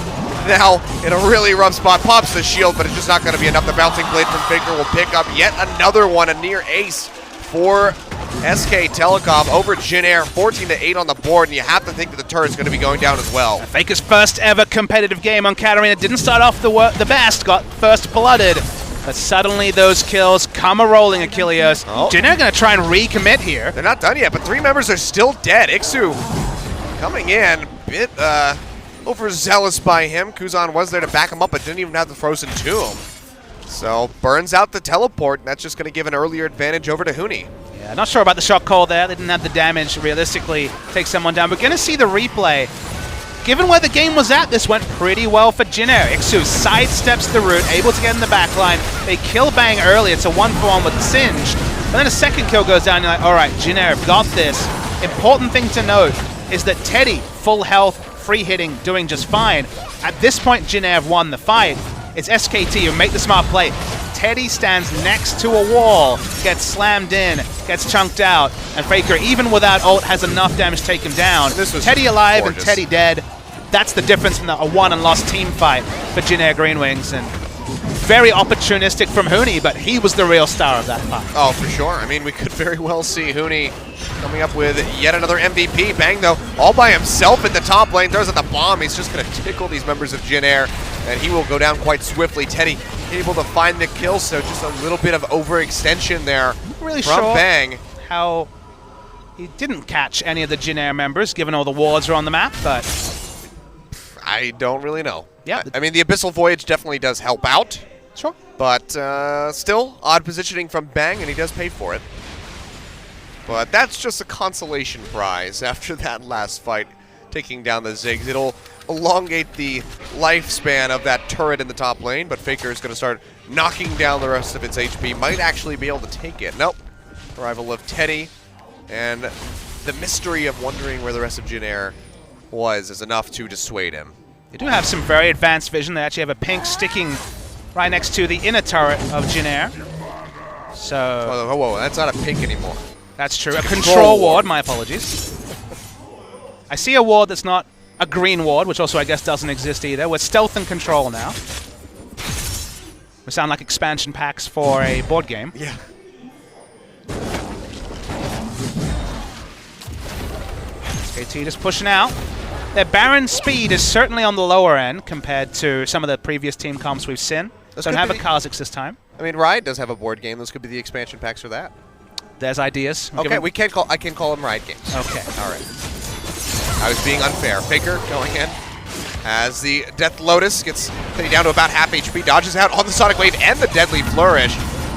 now in a really rough spot, pops the shield, but it's just not going to be enough. The Bouncing Blade from Faker will pick up yet another one, a near ace for SK Telecom over Jin Air, 14-8 on the board, and you have to think that the turret's going to be going down as well. Faker's first ever competitive game on Katarina didn't start off the best, got first blooded, but suddenly those kills come a-rolling, Achilleos. Oh. Jin Air going to try and recommit here. They're not done yet, but 3 members are still dead. Ixu coming in, a bit overzealous by him. Kuzan was there to back him up, but didn't even have the Frozen Tomb. So burns out the teleport, and that's just going to give an earlier advantage over to Huni. Yeah, not sure about the shot call there. They didn't have the damage realistically take someone down. We're going to see the replay. Given where the game was at, this went pretty well for Jin Air. Ixu sidesteps the route, able to get in the backline. They kill Bang early. It's a 1-for-1 with Singe. And then a second kill goes down. You're like, all right, Jin Air have got this. Important thing to note is that Teddy, full health, free hitting, doing just fine. At this point, Jin Air have won the fight. It's SKT who make the smart play. Teddy stands next to a wall, gets slammed in, gets chunked out, and Faker, even without ult, has enough damage to take him down. This was Teddy alive gorgeous. and Teddy dead. That's the difference in a won and lost team fight for Jin Air GreenWings. And very opportunistic from Huni, but he was the real star of that fight. Oh, for sure. I mean, we could very well see Huni coming up with yet another MVP. Bang, though, all by himself in the top lane, throws out the bomb. He's just going to tickle these members of Jin Air, and he will go down quite swiftly. Teddy able to find the kill, so just a little bit of overextension there Really from sure Bang. how he didn't catch any of the Jin Air members, given all the wards are on the map, but I don't really know. Yeah. I mean, the Abyssal Voyage definitely does help out. Sure. But still, odd positioning from Bang, and he does pay for it. But that's just a consolation prize after that last fight, taking down the Ziggs. It'll elongate the lifespan of that turret in the top lane, but Faker is going to start knocking down the rest of its HP. Might actually be able to take it. Nope. Arrival of Teddy, and the mystery of wondering where the rest of Jin Air was is enough to dissuade him. They do have some very advanced vision. They actually have a pink sticking right next to the inner turret of Jin Air. So Whoa, that's not a pink anymore. that's true. A control ward, my apologies. I see a ward that's not a green ward, which also I guess doesn't exist either. We're stealth and control now. We sound like expansion packs for a board game. Yeah. SKT just pushing out. Their Baron speed is certainly on the lower end compared to some of the previous team comps we've seen. Don't have a Kha'Zix this time. I mean, Riot does have a board game. Those could be the expansion packs for that. There's ideas. Okay, I can call them Riot games. Okay. All right. I was being unfair. Faker going in as the Death Lotus gets Teddy down to about half HP, dodges out on the Sonic Wave and the Deadly Flourish.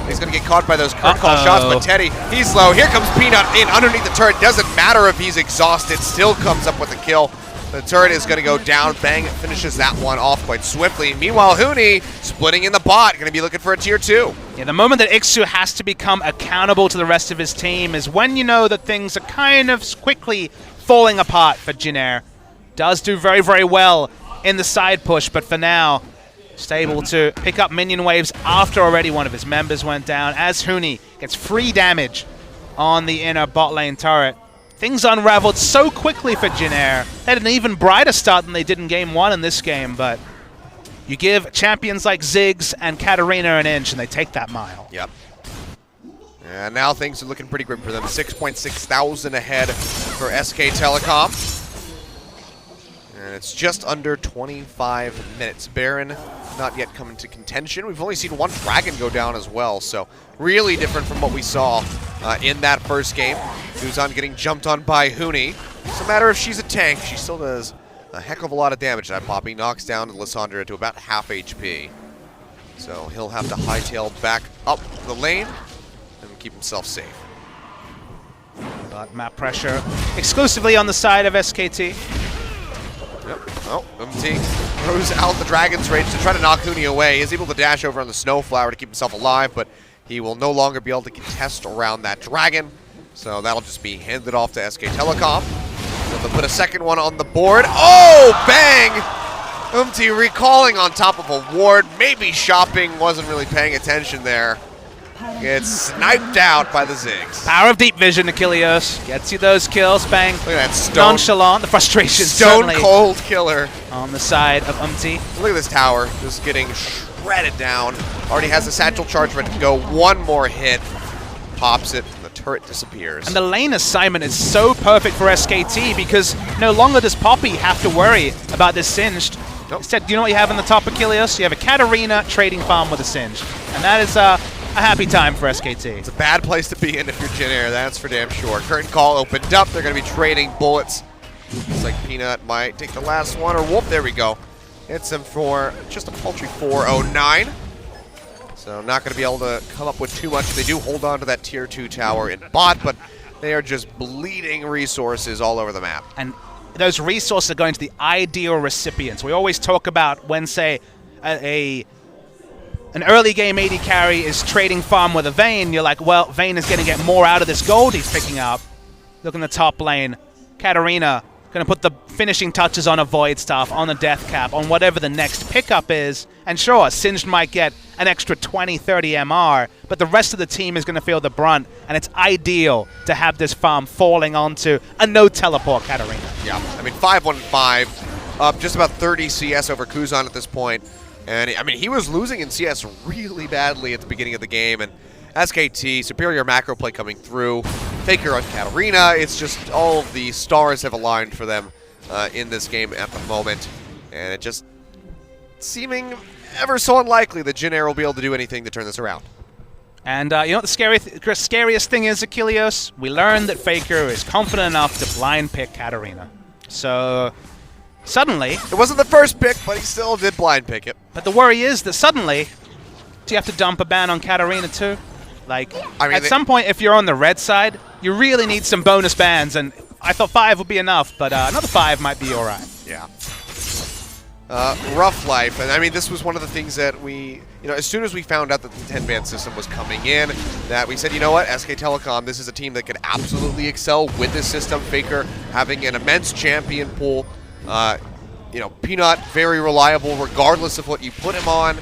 He's going to get caught by those Kurt Call shots, but Teddy, he's low. Here comes Peanut in underneath the turret. Doesn't matter if he's exhausted, still comes up with a kill. The turret is going to go down. Bang finishes that one off quite swiftly. Meanwhile, Huni splitting in the bot, going to be looking for a tier 2. Yeah, the moment that Ixu has to become accountable to the rest of his team is when you know that things are kind of quickly falling apart for Jin Air. Does do very, very well in the side push, but for now, just able to pick up minion waves after already one of his members went down, as Huni gets free damage on the inner bot lane turret. Things unraveled so quickly for Jin Air. They had an even brighter start than they did in Game 1 in this game, but you give champions like Ziggs and Katarina an inch, and they take that mile. Yep. And now things are looking pretty grim for them. 6,600 ahead for SK Telecom. And it's just under 25 minutes. Baron not yet come into contention. We've only seen one Dragon go down as well, so really different from what we saw in that first game. Kuzan getting jumped on by Huni. It's a matter if she's a tank. She still does a heck of a lot of damage. That Poppy knocks down Lissandra to about half HP. So he'll have to hightail back up the lane and keep himself safe. But map pressure exclusively on the side of SKT. Yep. Oh, MT throws out the Dragon's Rage to try to knock Huni away. He's able to dash over on the Snowflower to keep himself alive, but he will no longer be able to contest around that Dragon. So that'll just be handed off to SK Telecom. They'll put a second one on the board. Oh, Bang! recalling on top of a ward, maybe shopping, wasn't really paying attention there. Gets sniped out by the Ziggs. Power of deep vision, Achilleos. Gets you those kills, bang. Look at that stone. Nonchalant, the frustration Stone certainly cold killer. on the side of Look at this tower, just getting shredded down. Already has a satchel charge ready to go. One more hit. Pops it, and the turret disappears. And the lane assignment is so perfect for SKT because no longer does Poppy have to worry about this Singed. Nope. Instead, do you know what you have in the top, Achilleos? You have a Katarina trading farm with a Singed. And that is a happy time for SKT. It's a bad place to be in if you're Jin Air, that's for damn sure. Curtain call opened up. They're going to be trading bullets. Looks like Peanut might take the last one, or whoop, there we go. Hits him for just a paltry 409. So not going to be able to come up with too much. They do hold on to that tier 2 tower in bot, but they are just bleeding resources all over the map. And those resources are going to the ideal recipients. We always talk about when, say, an early game AD carry is trading farm with a Vayne, you're like, well, Vayne is going to get more out of this gold he's picking up. Look in the top lane. Katarina going to put the finishing touches on a Void Staff, on a Death Cap, on whatever the next pickup is. And sure, Singed might get an extra 20, 30 MR, but the rest of the team is going to feel the brunt, and it's ideal to have this farm falling onto a no-teleport Katarina. Yeah, I mean, 5-1-5, up just about 30 CS over Kuzan at this point. And, I mean, he was losing in CS really badly at the beginning of the game, and SKT, superior macro play coming through. Faker on Katarina. It's just all of the stars have aligned for them in this game at the moment. And it just seeming ever so unlikely that Jin Air will be able to do anything to turn this around. And you know what the scariest thing is, Achilleos? We learned that Faker is confident enough to blind pick Katarina. So suddenly... It wasn't the first pick, but he still did blind pick it. But the worry is that suddenly, do you have to dump a ban on Katarina too? Like, I mean, at some point, if you're on the red side, you really need some bonus bans, and I thought 5 would be enough, but another 5 might be all right. Yeah. Rough life, and I mean, this was one of the things that we, as soon as we found out that the 10-ban system was coming in, that we said, you know what, SK Telecom, this is a team that could absolutely excel with this system. Faker having an immense champion pool, Peanut very reliable regardless of what you put him on,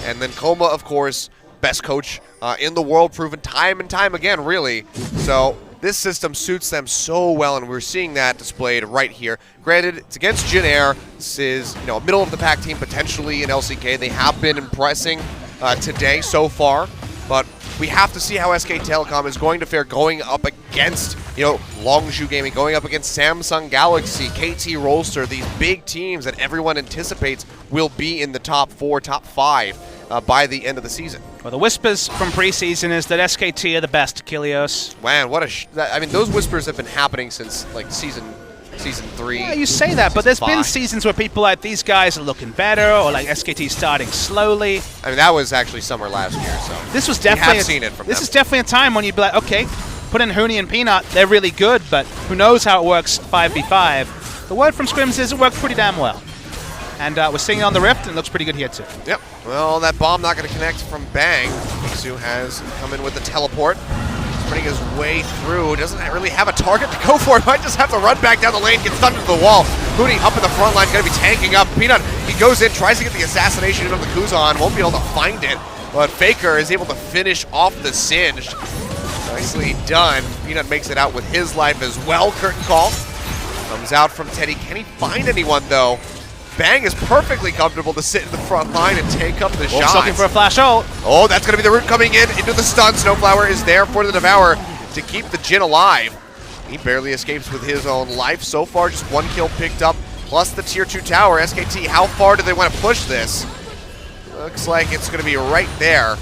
and then Koma, of course, best coach in the world, proven time and time again, really. So this system suits them so well, and we're seeing that displayed right here. Granted, it's against Jin Air. This is, a middle-of-the-pack team, potentially in LCK. They have been impressing today so far, but we have to see how SK Telecom is going to fare going up against, Longzhu Gaming, going up against Samsung Galaxy, KT Rolster, these big teams that everyone anticipates will be in the top 4, top 5 by the end of the season. Well, the whispers from preseason is that SKT are the best, Achilleos. Man, what I mean, those whispers have been happening since, like, season 3. Yeah, you say that, but there's 5. been seasons where people are like, these guys are looking better, or like SKT starting slowly. I mean, that was actually summer last year, so this was definitely seen it from this them. is definitely a time when you'd be like, okay, put in Huni and Peanut, they're really good, but who knows how it works 5v5. The word from Scrims is it worked pretty damn well. And we're seeing it on the Rift, and it looks pretty good here too. Yep. Well, that bomb not going to connect from Bang. Misu has come in with the teleport. Spreading his way through. Doesn't really have a target to go for. Might just have to run back down the lane, get stuck into the wall. Huni up in the front line, going to be tanking up. Peanut, he goes in, tries to get the assassination in on the Kuzan. Won't be able to find it. But Faker is able to finish off the Singed. Nicely done. Peanut makes it out with his life as well. Curtain call. Comes out from Teddy. Can he find anyone, though? Bang is perfectly comfortable to sit in the front line and take up the shots. Looking for a flash ult. Oh, that's going to be the root coming in into the stun. Snowflower is there for the Devour to keep the Jin alive. He barely escapes with his own life. So far, just 1 kill picked up, plus the tier 2 tower. SKT, how far do they want to push this? Looks like it's going to be right there.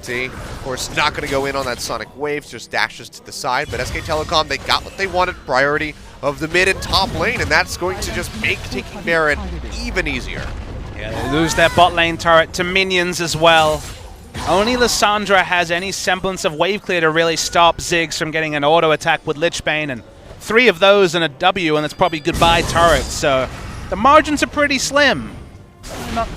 See, of course, not going to go in on that Sonic Wave, just dashes to the side. But SK Telecom, they got what they wanted, priority of the mid and top lane, and that's going to just make taking Baron even easier. Yeah, they lose their bot lane turret to minions as well. Only Lissandra has any semblance of wave clear to really stop Ziggs from getting an auto attack with Lichbane, and 3 of those and a W, and it's probably goodbye turrets. So the margins are pretty slim.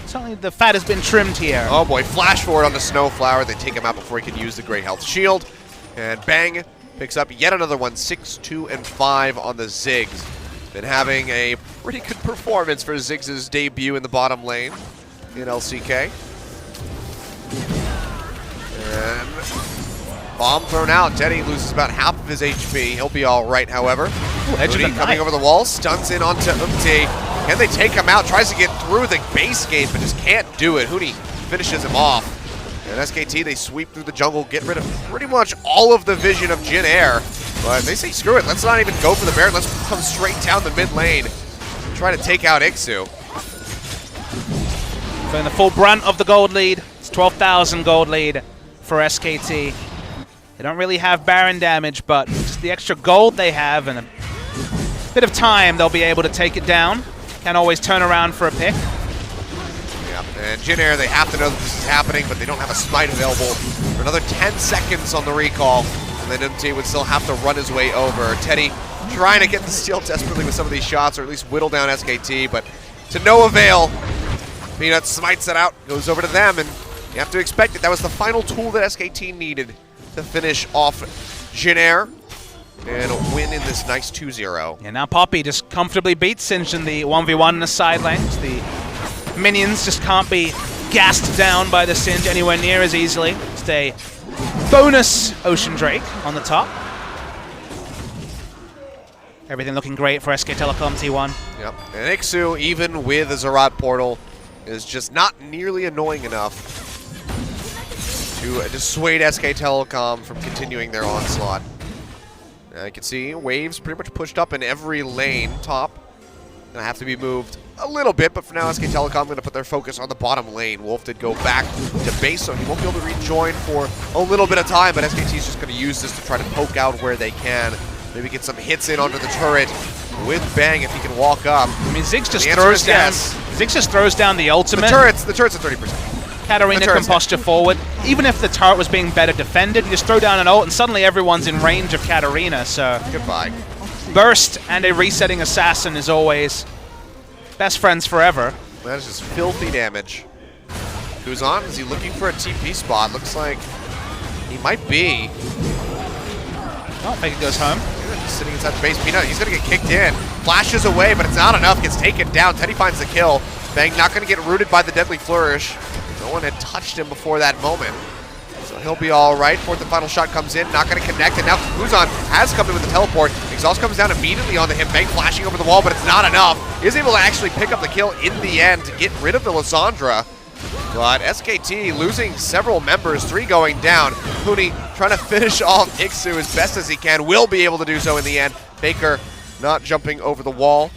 Certainly the fat has been trimmed here. Oh boy, flash forward on the Snowflower. They take him out before he can use the Great Health Shield. And Bang picks up yet another one, 6, 2, and 5 on the Ziggs. Been having a pretty good performance for Ziggs' debut in the bottom lane in LCK. And bomb thrown out. Teddy loses about half of his HP. He'll be all right, however. Hoodie coming over the wall, stuns in onto Umti. Can they take him out? Tries to get through the base gate, but just can't do it. Hoodie finishes him off. And SKT, they sweep through the jungle, get rid of pretty much all of the vision of Jin Air. But they say, screw it, let's not even go for the Baron. Let's come straight down the mid lane and try to take out Ixu. Feeling the full brunt of the gold lead. It's 12,000 gold lead for SKT. They don't really have Baron damage, but just the extra gold they have and a bit of time, they'll be able to take it down. Can always turn around for a pick. Yeah, and Jin Air, they have to know that this is happening, but they don't have a smite available for another 10 seconds on the recall. And then MT would still have to run his way over. Teddy trying to get the steal desperately with some of these shots, or at least whittle down SKT, but to no avail. Peanut smites it out, goes over to them, and you have to expect it. That was the final tool that SKT needed to finish off Jin Air and win in this nice 2-0. Yeah, now Poppy just comfortably beats Singe in the 1v1 in the side lanes. The minions just can't be gassed down by the Singe anywhere near as easily. Just a bonus Ocean Drake on the top. Everything looking great for SK Telecom T1. Yep, and Ixu, even with a Zerat portal, is just not nearly annoying enough to dissuade SK Telecom from continuing their onslaught. You can see waves pretty much pushed up in every lane. Top gonna have to be moved a little bit, but for now SK Telecom gonna put their focus on the bottom lane. Wolf did go back to base, so he won't be able to rejoin for a little bit of time, but SKT is just gonna use this to try to poke out where they can. Maybe get some hits in onto the turret with Bang if he can walk up. I mean, Ziggs just throws down. Yes. Ziggs just throws down the ultimate. The turret's at 30%. Katarina can posture forward. Even if the turret was being better defended, you just throw down an ult and suddenly everyone's in range of Katarina, so... Goodbye. Burst and a resetting assassin is always best friends forever. That is just filthy damage. Who's on? Is he looking for a TP spot? Looks like he might be. Oh, Faker goes home. Just sitting inside the base. Peanut, he's going to get kicked in. Flashes away, but it's not enough. Gets taken down. Teddy finds the kill. Bang not going to get rooted by the deadly flourish. No one had touched him before that moment. So he'll be all right. Fourth and final shot comes in. Not going to connect. And now Kuzan has come in with the teleport. Exhaust comes down immediately onto him. Bang flashing over the wall, but it's not enough. He is able to actually pick up the kill in the end to get rid of the Lysandra. But SKT losing several members, 3 going down. Huni trying to finish off Ixu as best as he can, will be able to do so in the end. Faker not jumping over the wall.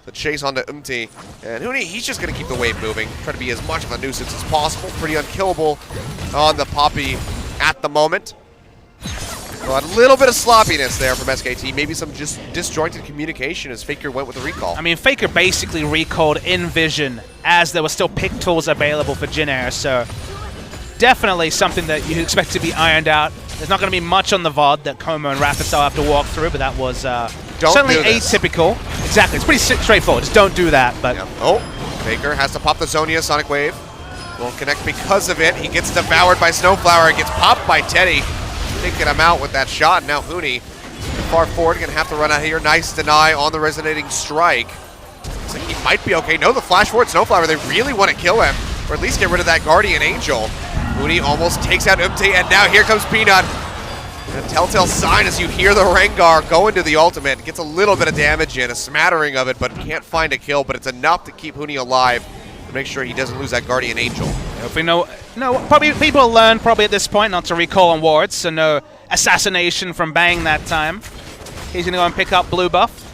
The chase onto Umti. And Huni, he's just going to keep the wave moving, try to be as much of a nuisance as possible. Pretty unkillable on the Poppy at the moment. But a little bit of sloppiness there from SKT. Maybe some just disjointed communication as Faker went with the recall. I mean, Faker basically recalled in vision as there were still pick tools available for Jin Air, so definitely something that you expect to be ironed out. There's not going to be much on the VOD that Como and Rapidstyle have to walk through, but that was certainly atypical. Exactly, it's pretty straightforward. Just don't do that. But Oh, Faker has to pop the Zonia Sonic Wave. Won't connect because of it. He gets devoured by Snowflower. Gets popped by Teddy. Taking him out with that shot. Now Huni, far forward, gonna have to run out here. Nice deny on the resonating strike. Looks like he might be okay. No, the flash forward Snowflower. They really want to kill him, or at least get rid of that Guardian Angel. Huni almost takes out Umti, and now here comes Peanut. And a telltale sign as you hear the Rengar go into the ultimate. Gets a little bit of damage in, a smattering of it, but can't find a kill. But it's enough to keep Huni alive to make sure he doesn't lose that Guardian Angel. If we know, probably people learn probably at this point not to recall on wards, so no assassination from Bang that time. He's going to go and pick up blue buff.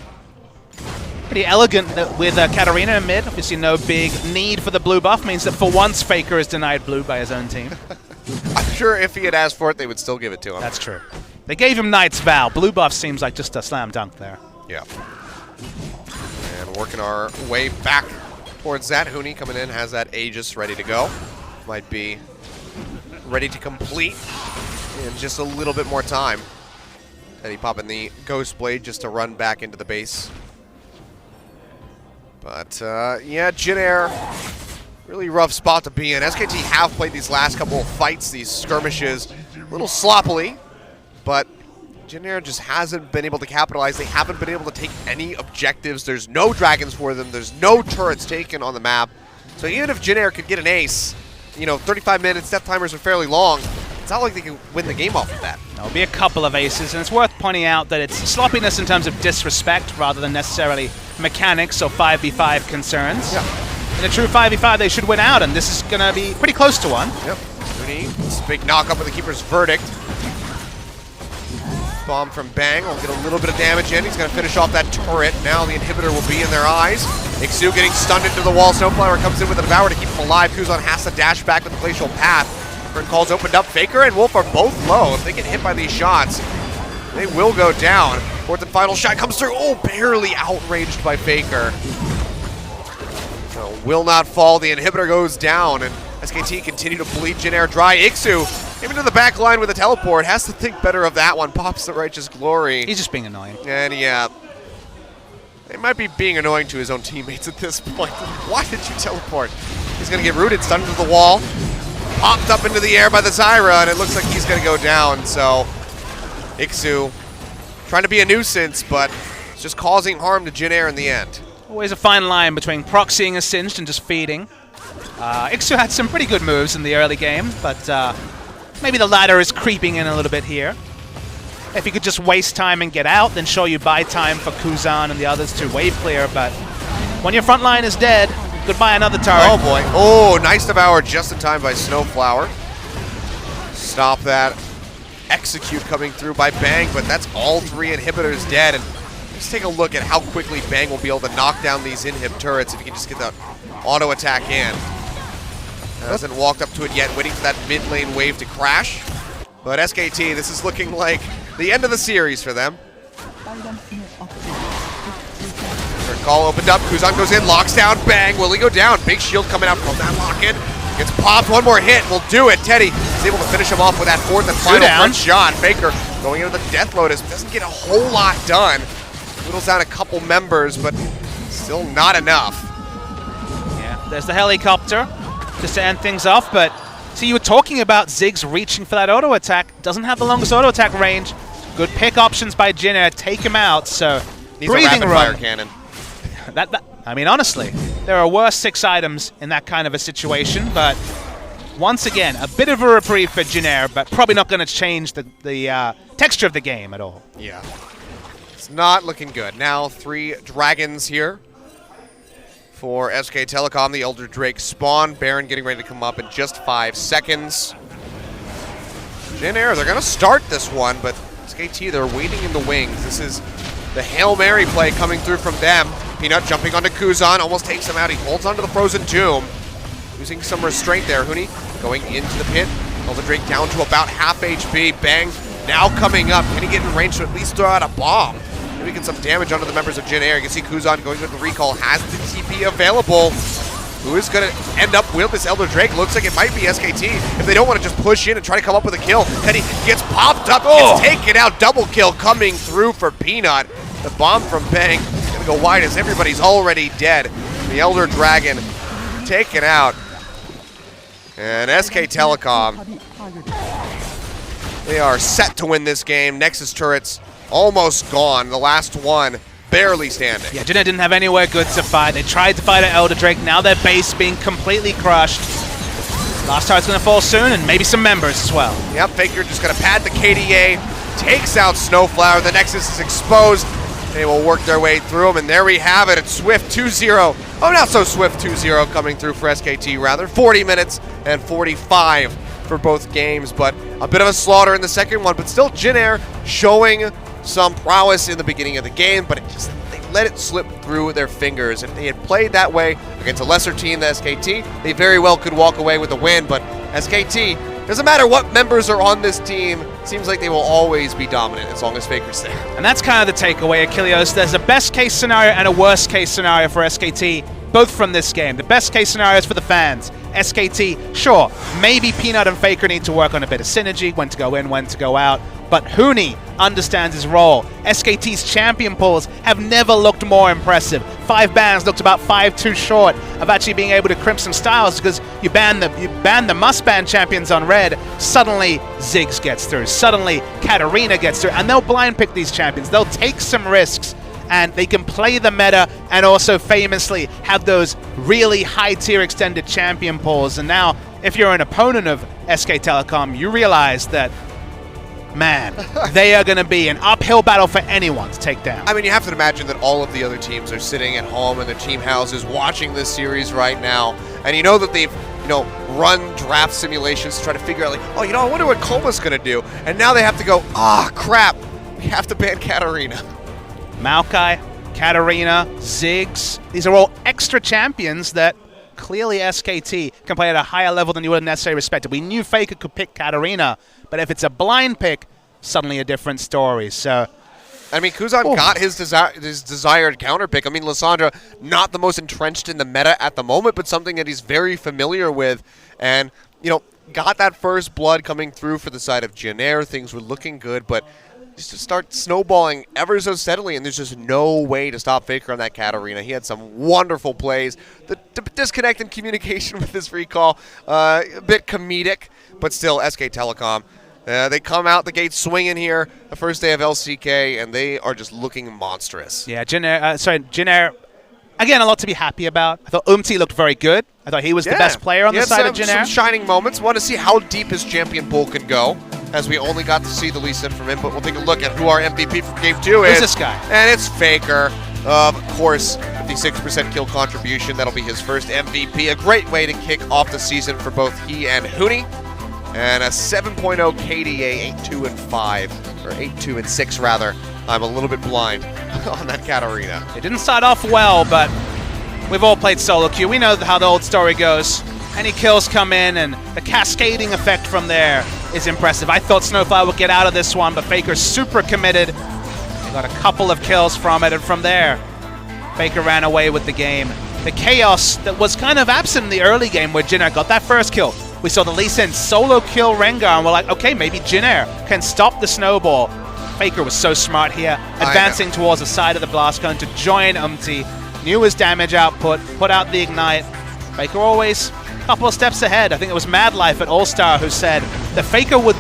Pretty elegant with Katarina in mid. Obviously no big need for the blue buff. Means that for once Faker is denied blue by his own team. I'm sure if he had asked for it, they would still give it to him. That's true. They gave him Knight's Vow. Blue buff seems like just a slam dunk there. Yeah. And working our way back towards that. Huni coming in, has that Aegis ready to go. Might be ready to complete in just a little bit more time. Teddy popping the Ghost Blade just to run back into the base. But, yeah, Jin Air, really rough spot to be in. SKT have played these last couple of fights, these skirmishes, a little sloppily, but Jin Air just hasn't been able to capitalize. They haven't been able to take any objectives. There's no dragons for them. There's no turrets taken on the map. So even if Jin Air could get an ace, you know, 35 minutes, death timers are fairly long. It's not like they can win the game off of that. There'll be a couple of aces, and it's worth pointing out that it's sloppiness in terms of disrespect rather than necessarily mechanics or 5v5 concerns. Yeah. In a true 5v5, they should win out, and this is going to be pretty close to one. Yep. Rooney, this big knock-up with the keeper's verdict. Bomb from Bang will get a little bit of damage in. He's going to finish off that turret. Now the inhibitor will be in their eyes. Iksu getting stunned into the wall. Snowflower comes in with a Devour to keep him alive. Kuzan has to dash back with the Glacial Path. Different calls opened up. Faker and Wolf are both low. If they get hit by these shots, they will go down. Fourth and final shot comes through. Oh, barely outranged by Faker. So will not fall. The inhibitor goes down, and SKT continue to bleed Jin Air dry. Iksu, even to the back line with a teleport, has to think better of that one. Pops the Righteous Glory. He's just being annoying. And yeah, it might be being annoying to his own teammates at this point. Why did you teleport? He's going to get rooted, stunned into the wall. Popped up into the air by the Zyra, and it looks like he's going to go down. So Iksu trying to be a nuisance, but it's just causing harm to Jin Air in the end. Always a fine line between proxying a singed and just feeding. Iksu had some pretty good moves in the early game, but maybe the ladder is creeping in a little bit here. If you could just waste time and get out, then sure, you buy time for Kuzan and the others to wave clear, but when your front line is dead, goodbye another turret. Oh boy. Oh, nice Devour just in time by Snowflower. Stop that. Execute coming through by Bang, but that's all three inhibitors dead. And let's take a look at how quickly Bang will be able to knock down these inhib turrets if you can just get that auto attack in. Hasn't walked up to it yet, waiting for that mid lane wave to crash. But SKT, this is looking like the end of the series for them. Third call opened up, Kuzan goes in, locks down, Bang, will he go down? Big shield coming out from that lock-in. Gets popped, one more hit, will do it. Teddy is able to finish him off with that fourth and final front shot. Faker going into the Death Lotus, doesn't get a whole lot done. Whittles down a couple members, but still not enough. Yeah, there's the helicopter just to end things off, but see, you were talking about Ziggs reaching for that auto attack. Doesn't have the longest auto attack range. Good pick options by Jin Air, take him out, so needs breathing a rapid fire cannon. I mean, honestly, there are worse 6 items in that kind of a situation, but once again, a bit of a reprieve for Jin Air, but probably not going to change the texture of the game at all. Yeah, it's not looking good. Now 3 dragons here for SK Telecom. The Elder Drake spawn. Baron getting ready to come up in just 5 seconds. Jin Air, they're going to start this one, but SKT, they're waiting in the wings. This is the Hail Mary play coming through from them. Peanut jumping onto Kuzan, almost takes him out. He holds onto the Frozen Tomb. Using some restraint there. Huni going into the pit. Elder Drake down to about half HP. Bang now coming up. Can he get in range to at least throw out a bomb? Maybe get some damage onto the members of Jin Air. You can see Kuzan going with the recall. Has the TP available. Who is going to end up with this Elder Drake? Looks like it might be SKT if they don't want to just push in and try to come up with a kill. Teddy gets popped up, gets taken out. Double kill coming through for Peanut. The bomb from Bang is going to go wide as everybody's already dead. The Elder Dragon taken out. And SK Telecom, they are set to win this game. Nexus turrets almost gone. The last one barely standing. Yeah, Jin Air didn't have anywhere good to fight. They tried to fight an Elder Drake. Now their base being completely crushed. Last turret's going to fall soon, and maybe some members as well. Yep, Faker just going to pad the KDA. Takes out Snowflower. The Nexus is exposed. They will work their way through them, and there we have it. It's Swift 2-0. Oh, not so Swift 2-0 coming through for SKT, rather. 40 minutes and 45 for both games, but a bit of a slaughter in the second one. But still, Jin Air showing some prowess in the beginning of the game, but they let it slip through their fingers. If they had played that way against a lesser team than SKT, they very well could walk away with a win. But SKT, doesn't matter what members are on this team, seems like they will always be dominant as long as Faker's there. And that's kind of the takeaway, Achilleos. There's a best case scenario and a worst case scenario for SKT, both from this game. The best case scenario is for the fans. SKT, sure, maybe Peanut and Faker need to work on a bit of synergy, when to go in, when to go out, but Huni understands his role. SKT's champion pulls have never looked more impressive. 5 bans looked about 5 too short of actually being able to crimp some styles, because you ban the must-ban champions on red, suddenly Ziggs gets through, suddenly Katarina gets through, and they'll blind pick these champions. They'll take some risks, and they can play the meta and also famously have those really high-tier extended champion pools. And now, if you're an opponent of SK Telecom, you realize that, man, they are going to be an uphill battle for anyone to take down. I mean, you have to imagine that all of the other teams are sitting at home in their team houses watching this series right now, and you know that they've run draft simulations to try to figure out, like, oh, I wonder what Koma's going to do, and now they have to go, crap, we have to ban Katarina. Maokai, Katarina, Ziggs, these are all extra champions that clearly SKT can play at a higher level than you would have necessarily expected. We knew Faker could pick Katarina, but if it's a blind pick, suddenly a different story. So, I mean, Kuzan got his desired counter pick. I mean, Lissandra, not the most entrenched in the meta at the moment, but something that he's very familiar with. And, got that first blood coming through for the side of Jin Air. Things were looking good, but just to start snowballing ever so steadily, and there's just no way to stop Faker on that Katarina. He had some wonderful plays. The disconnect in communication with this recall, a bit comedic, but still, SK Telecom. They come out the gate swinging here, the first day of LCK, and they are just looking monstrous. Yeah, Jin Air, again, a lot to be happy about. I thought Umti looked very good. I thought he was the best player on the side of Jin Air. Some shining moments. Want to see how deep his champion pool can go, as we only got to see the Lee Sin from him, but we'll take a look at who our MVP from Game 2 is. Who's this guy? And it's Faker. Of course, 56% kill contribution. That'll be his first MVP. A great way to kick off the season for both he and Huni. And a 7.0 KDA, 8-2 and 5, or 8-2 and 6 rather. I'm a little bit blind on that Katarina. It didn't start off well, but we've all played solo queue. We know how the old story goes. Any kills come in, and the cascading effect from there is impressive. I thought Snowflower would get out of this one, but Faker's super committed. He got a couple of kills from it, and from there, Faker ran away with the game. The chaos that was kind of absent in the early game where Jin Air got that first kill. We saw the Lee Sin solo kill Rengar, and we're like, okay, maybe Jin Air can stop the snowball. Faker was so smart here, advancing towards the side of the blast cone to join Umti. Knew his damage output, put out the ignite. Faker always a couple of steps ahead. I think it was Mad Life at All-Star who said that Faker would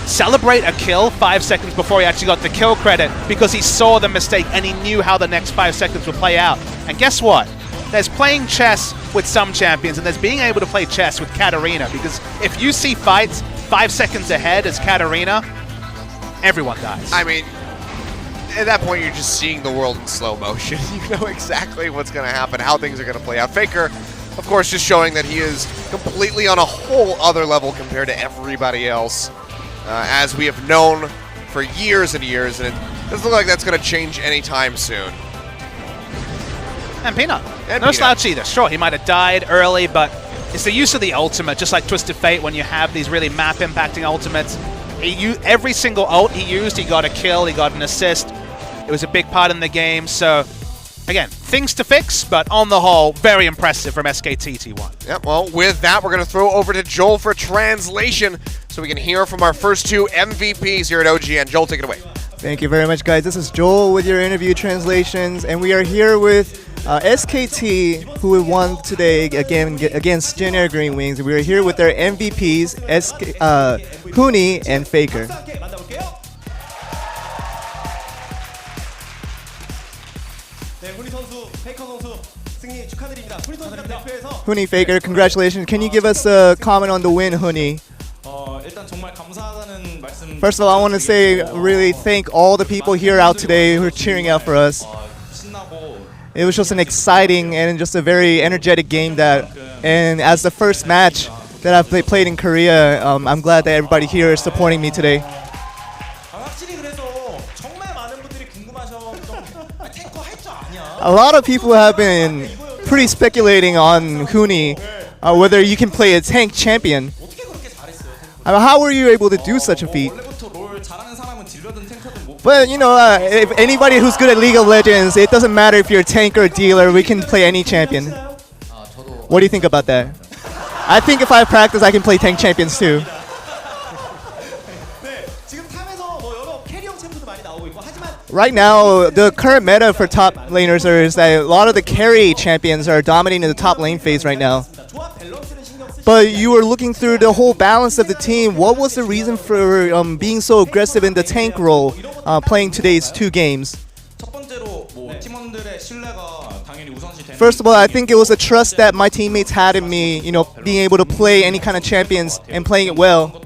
celebrate a kill 5 seconds before he actually got the kill credit because he saw the mistake and he knew how the next 5 seconds would play out. And guess what? There's playing chess with some champions, and there's being able to play chess with Katarina, because if you see fights 5 seconds ahead as Katarina, everyone dies. I mean, at that point, you're just seeing the world in slow motion. You know exactly what's going to happen, how things are going to play out. Faker, of course, just showing that he is completely on a whole other level compared to everybody else, as we have known for years and years, and it doesn't look like that's going to change anytime soon. And Peanut. No slouch either. Sure, he might have died early, but it's the use of the ultimate, just like Twisted Fate when you have these really map-impacting ultimates. Every single ult he used, he got a kill, he got an assist. It was a big part in the game, so again, things to fix, but on the whole, very impressive from SKT T1. Yep, well, with that, we're going to throw over to Joel for translation so we can hear from our first two MVPs here at OGN. Joel, take it away. Thank you very much, guys. This is Joel with your interview translations, and we are here with SKT, who won today against Jin Air GreenWings. We are here with their MVPs, Huni and Faker. Huni, Faker, congratulations. Can you give us a comment on the win, Huni? First of all, I want to say really thank all the people here out today who are cheering out for us. It was just an exciting and just a very energetic game and as the first match that I've played in Korea, I'm glad that everybody here is supporting me today. A lot of people have been pretty speculating on Huni, whether you can play a tank champion. How were you able to do such a feat? But, you know, if anybody who's good at League of Legends, it doesn't matter if you're a tank or a dealer, we can play any champion. What do you think about that? I think if I practice, I can play tank champions too. Right now, the current meta for top laners is that a lot of the carry champions are dominating the top lane phase right now. But you were looking through the whole balance of the team. What was the reason for being so aggressive in the tank role, playing today's 2 games? First of all, I think it was a trust that my teammates had in me, you know, being able to play any kind of champions and playing it well.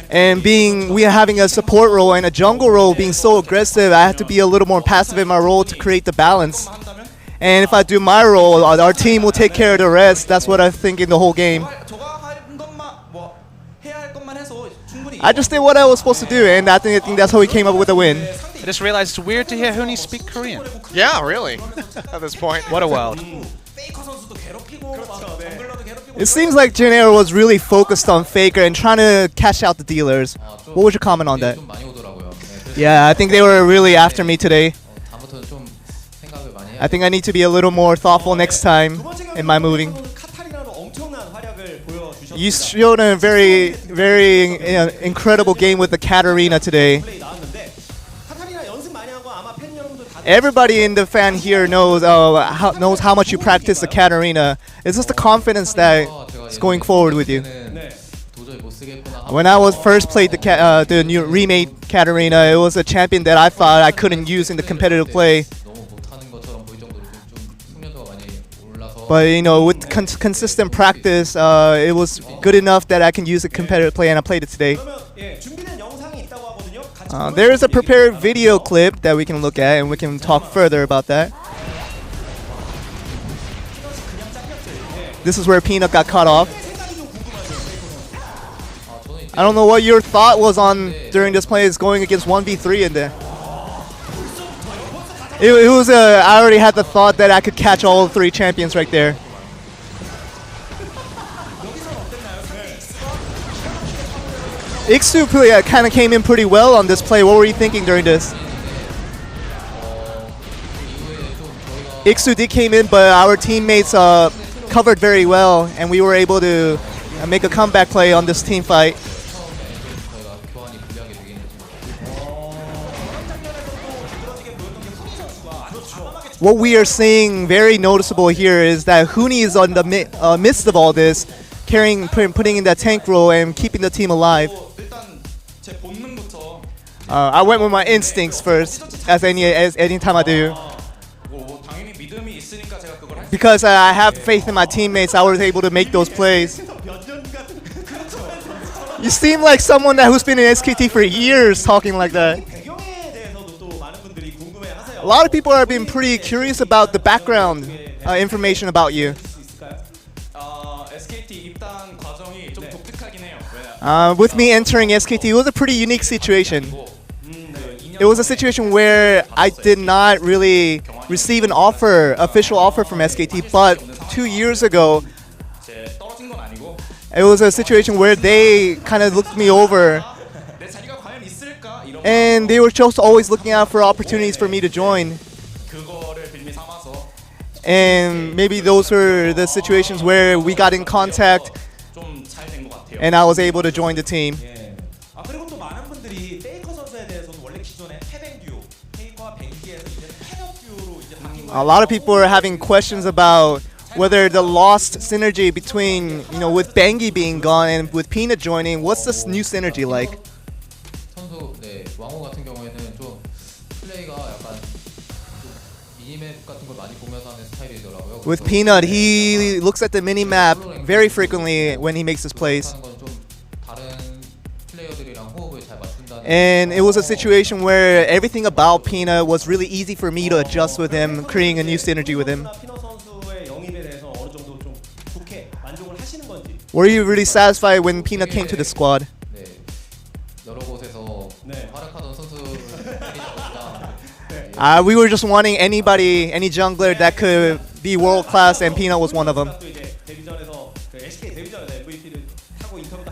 And we are having a support role and a jungle role being so aggressive, I have to be a little more passive in my role to create the balance. And if I do my role, our team will take care of the rest. That's what I think in the whole game. I just did what I was supposed to do, and I think that's how we came up with the win. I just realized it's weird to hear Huni speak Korean. Yeah, really. At this point. What a world. It seems like Jin Air was really focused on Faker and trying to cash out the dealers. What was your comment on that? Yeah, I think they were really after me today. I think I need to be a little more thoughtful next time in my moving. You showed a very, very incredible game with the Katarina today. Everybody in the fan here knows how much you practice the Katarina. It's just the confidence that is going forward with you. When I was first played the new remade Katarina, it was a champion that I thought I couldn't use in the competitive play. But you know, with consistent practice, it was good enough that I can use a competitive play, and I played it today. There is a prepared video clip that we can look at, and we can talk further about that. This is where Peanut got cut off. I don't know what your thought was on during this play, is going against 1v3 in there. It was I already had the thought that I could catch all 3 champions right there. Iksu kind of came in pretty well on this play. What were you thinking during this? Iksu did came in, but our teammates covered very well, and we were able to make a comeback play on this team fight. What we are seeing very noticeable here is that Huni is on the midst of all this, putting in that tank role and keeping the team alive. I went with my instincts first, as any time I do. Because I have faith in my teammates, I was able to make those plays. You seem like someone who's been in SKT for years talking like that. A lot of people are being pretty curious about the background information about you. With me entering SKT, it was a pretty unique situation. It was a situation where I did not really receive an official offer from SKT, but 2 years ago, it was a situation where they kind of looked me over, and they were just always looking out for opportunities for me to join. And maybe those were the situations where we got in contact and I was able to join the team. A lot of people are having questions about whether the lost synergy between, with Bengi being gone and with Peanut joining, what's this new synergy like? With Peanut, he looks at the mini-map very frequently when he makes his plays. And it was a situation where everything about Peanut was really easy for me to adjust with him, creating a new synergy with him. Were you really satisfied when Peanut came to the squad? We were just wanting any jungler that could be world class, and Peanut was one of them.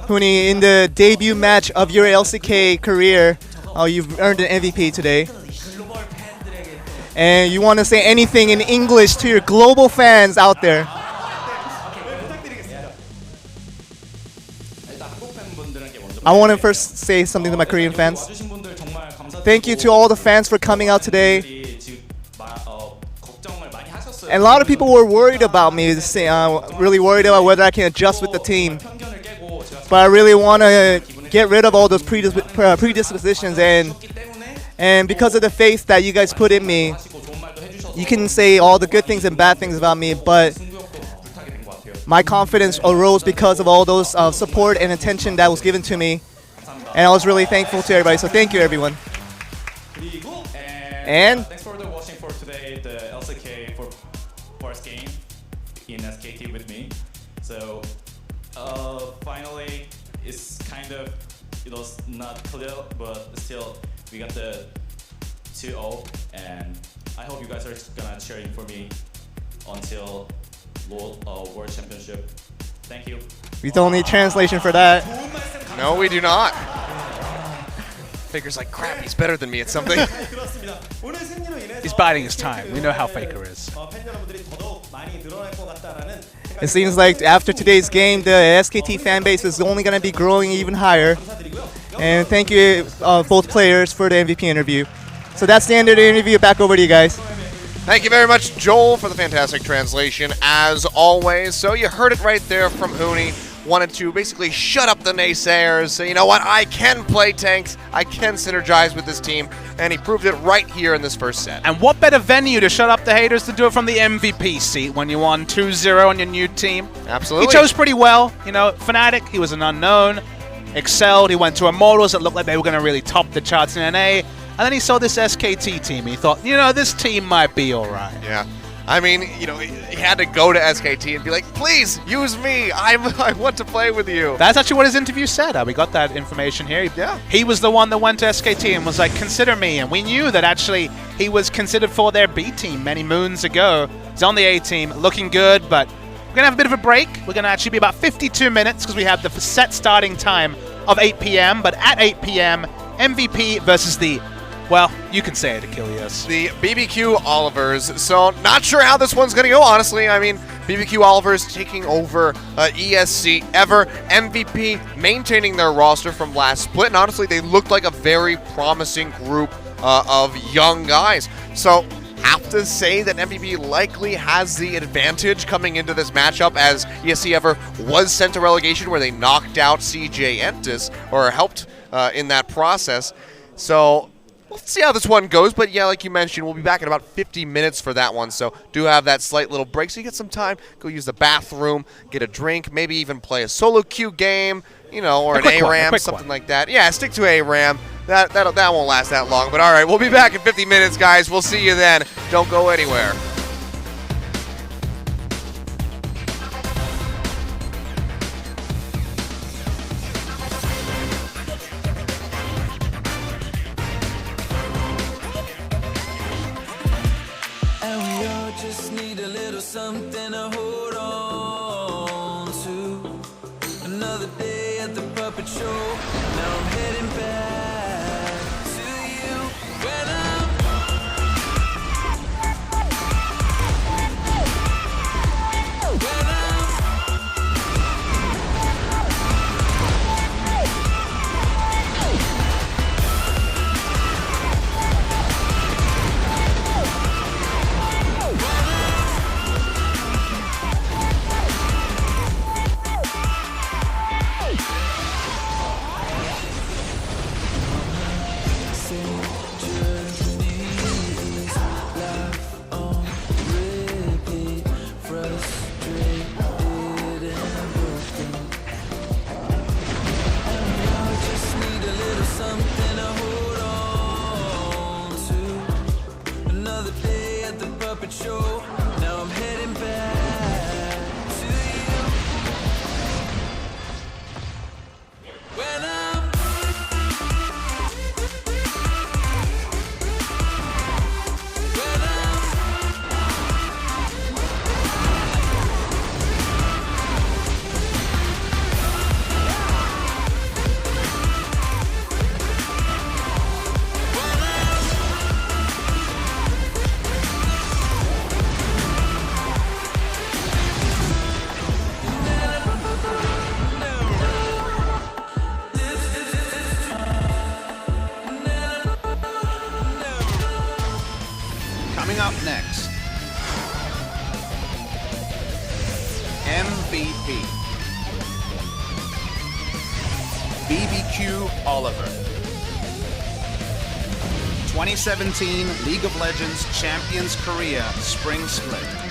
Huni, in the debut match of your LCK career, you've earned an MVP today. And you want to say anything in English to your global fans out there? I want to first say something to my Korean fans. Thank you to all the fans for coming out today. And a lot of people were worried about me, really worried about whether I can adjust with the team. But I really want to get rid of all those predispositions, and because of the faith that you guys put in me, you can say all the good things and bad things about me, but my confidence arose because of all those support and attention that was given to me, and I was really thankful to everybody. So thank you, everyone. And thanks for watching for today the LCK for first game in SKT with me. So finally it's kind of, it was not clear, but still we got the 2-0, and I hope you guys are gonna cheering for me until World Championship. Thank you. We don't need translation for that. No, we do not. Faker's like, crap, he's better than me at something. He's biding his time. We know how Faker is. It seems like after today's game, the SKT fan base is only going to be growing even higher. And thank you, both players, for the MVP interview. So that's the end of the interview. Back over to you guys. Thank you very much, Joel, for the fantastic translation, as always. So you heard it right there from Hooney. Wanted to basically shut up the naysayers, say, you know what, I can play tanks, I can synergize with this team, and he proved it right here in this first set. And what better venue to shut up the haters to do it from the MVP seat when you won 2-0 on your new team? Absolutely. He chose pretty well. You know, Fnatic, he was an unknown, excelled, he went to Immortals that looked like they were going to really top the charts in NA, and then he saw this SKT team, he thought, you know, this team might be alright. Yeah. I mean, you know, he had to go to SKT and be like, please, use me. I want to play with you. That's actually what his interview said. We got that information here. Yeah. He was the one that went to SKT and was like, consider me. And we knew that actually he was considered for their B team many moons ago. He's on the A team, looking good, but we're going to have a bit of a break. We're going to actually be about 52 minutes because we have the set starting time of 8 p.m. But at 8 p.m., MVP versus the, well, you can say it, Achilles. The BBQ Olivers. So not sure how this one's going to go, honestly. I mean, BBQ Olivers taking over ESC Ever. MVP maintaining their roster from last split. And honestly, they looked like a very promising group of young guys. So have to say that MVP likely has the advantage coming into this matchup, as ESC Ever was sent to relegation where they knocked out CJ Entis, or helped in that process. So let's see how this one goes, but yeah, like you mentioned, we'll be back in about 50 minutes for that one, so do have that slight little break, so you get some time, go use the bathroom, get a drink, maybe even play a solo queue game, you know, or an ARAM, something like that. Yeah, stick to ARAM. That won't last that long, but all right, we'll be back in 50 minutes, guys. We'll see you then. Don't go anywhere. Something to hold on to. Another day at the puppet show. Now I'm heading back to you. When I'm Coming up next, MVP. BBQ Oliver. 2017 League of Legends Champions Korea Spring Split.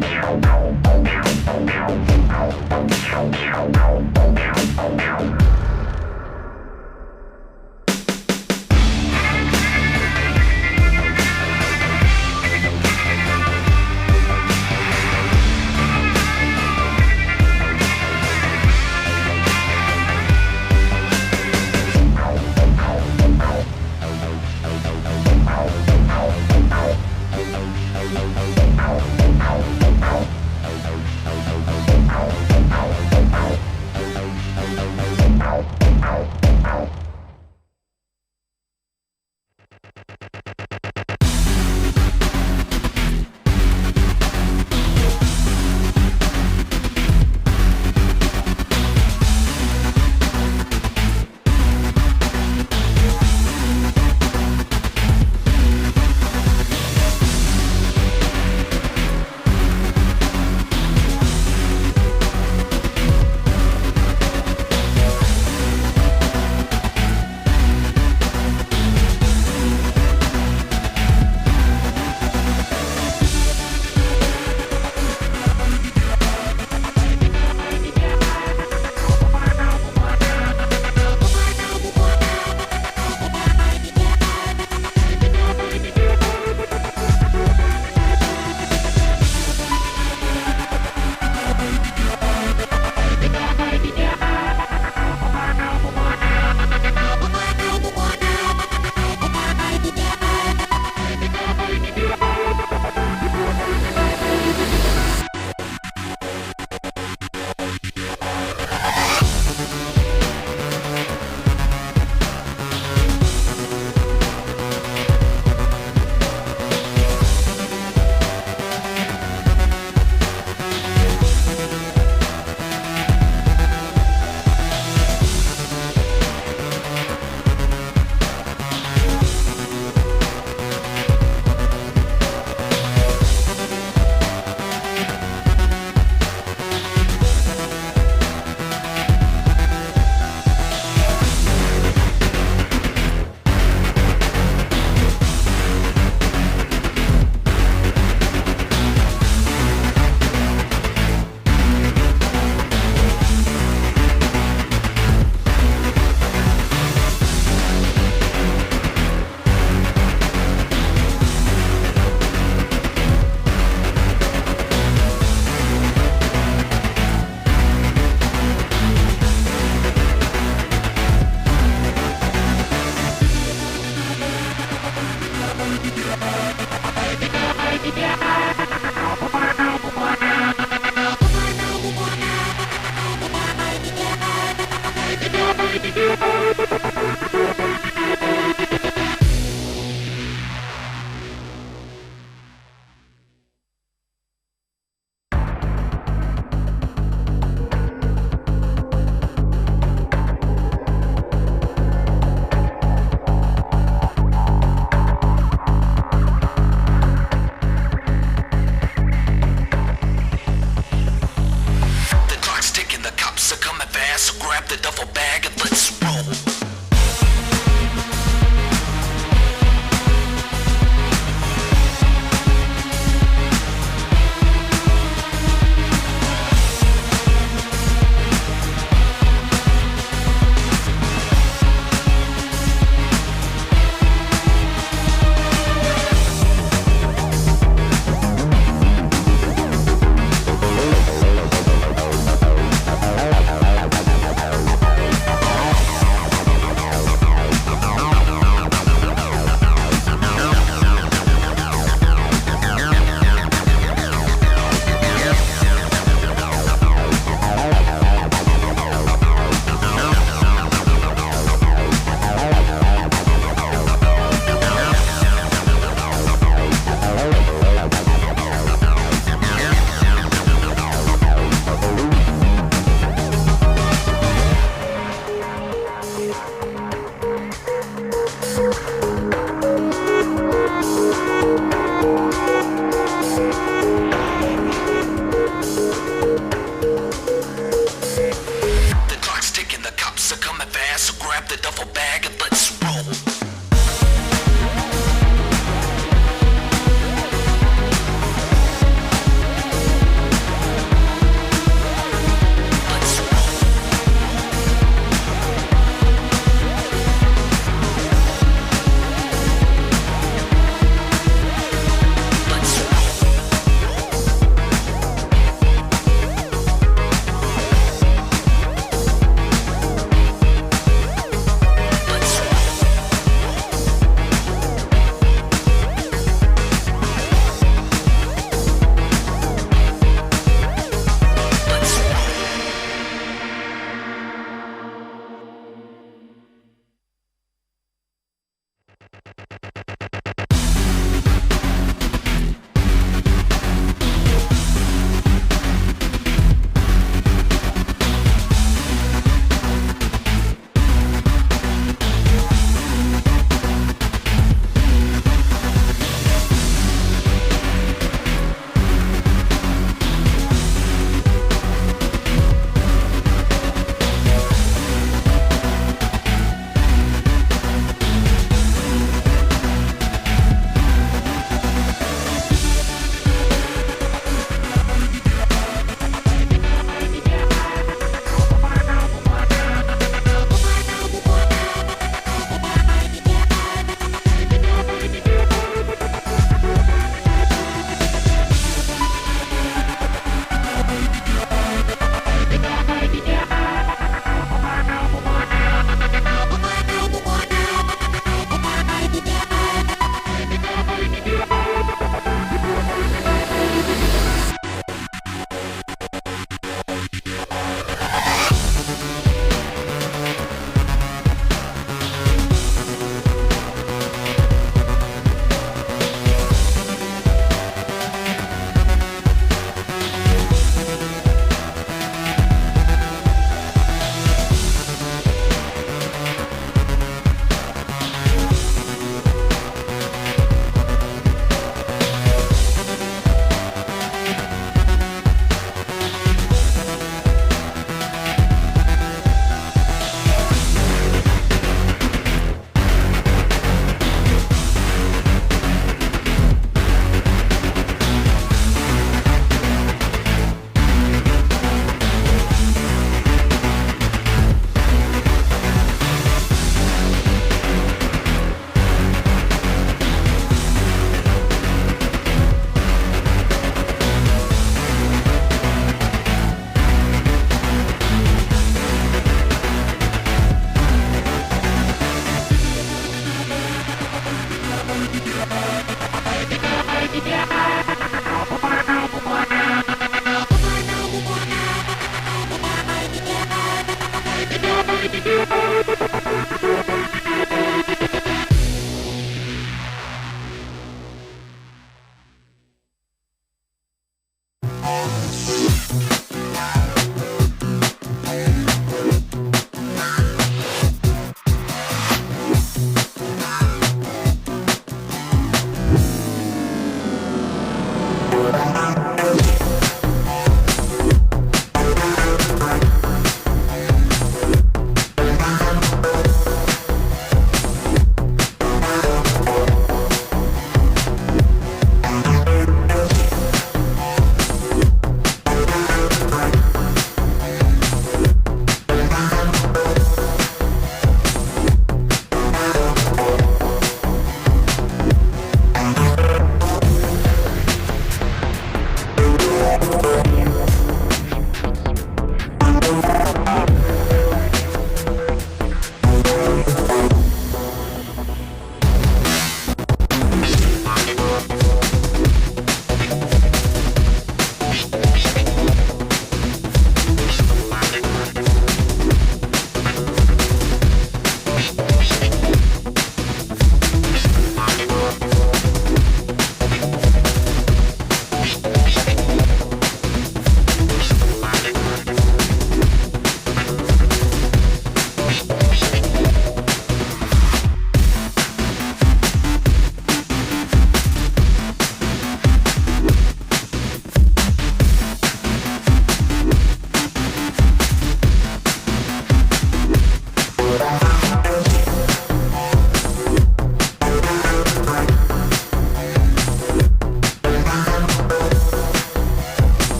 Show.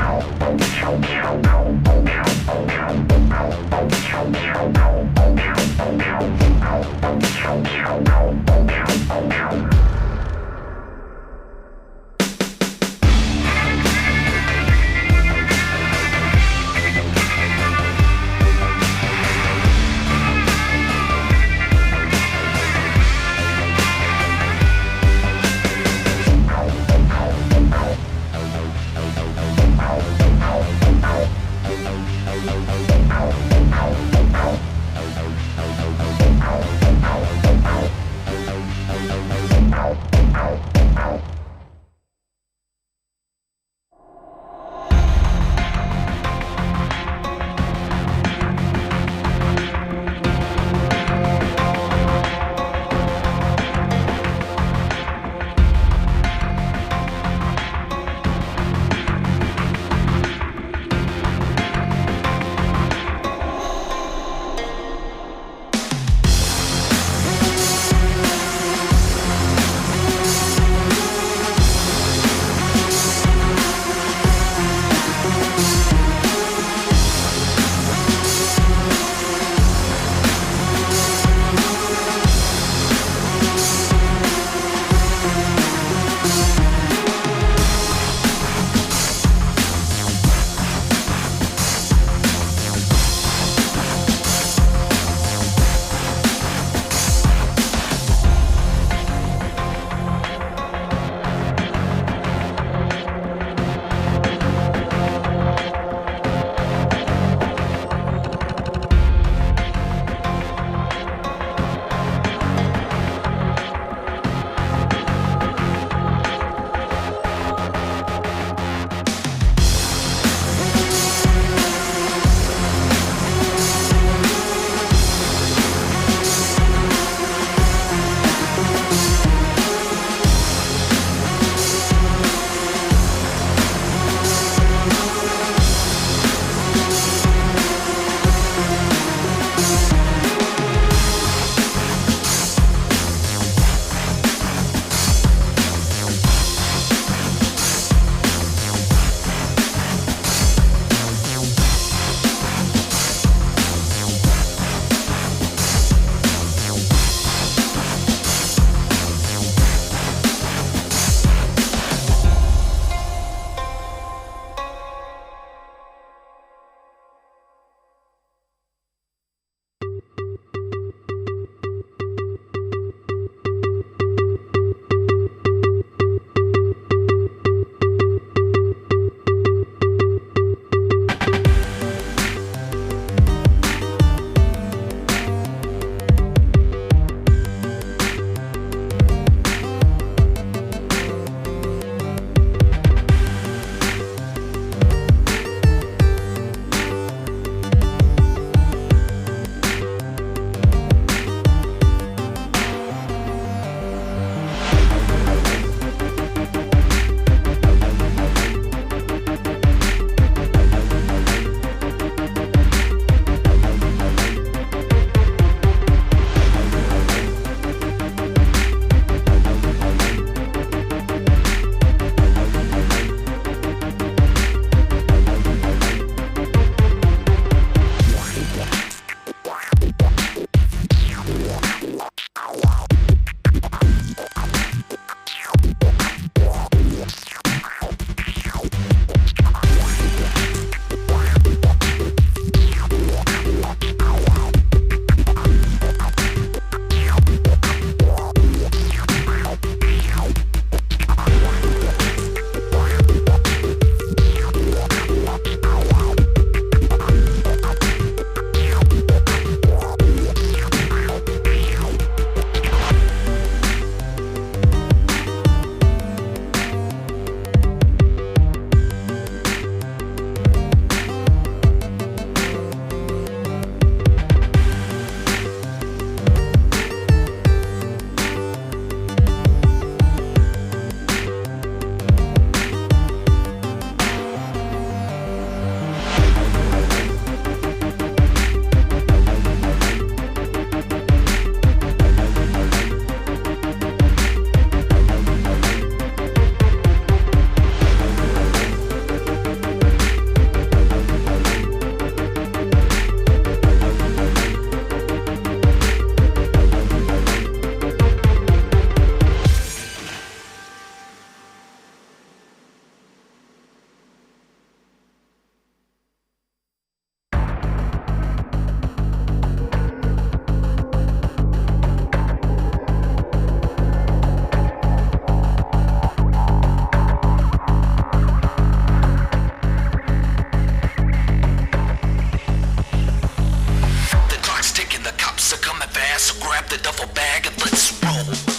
Ow. duffel bag and let's roll.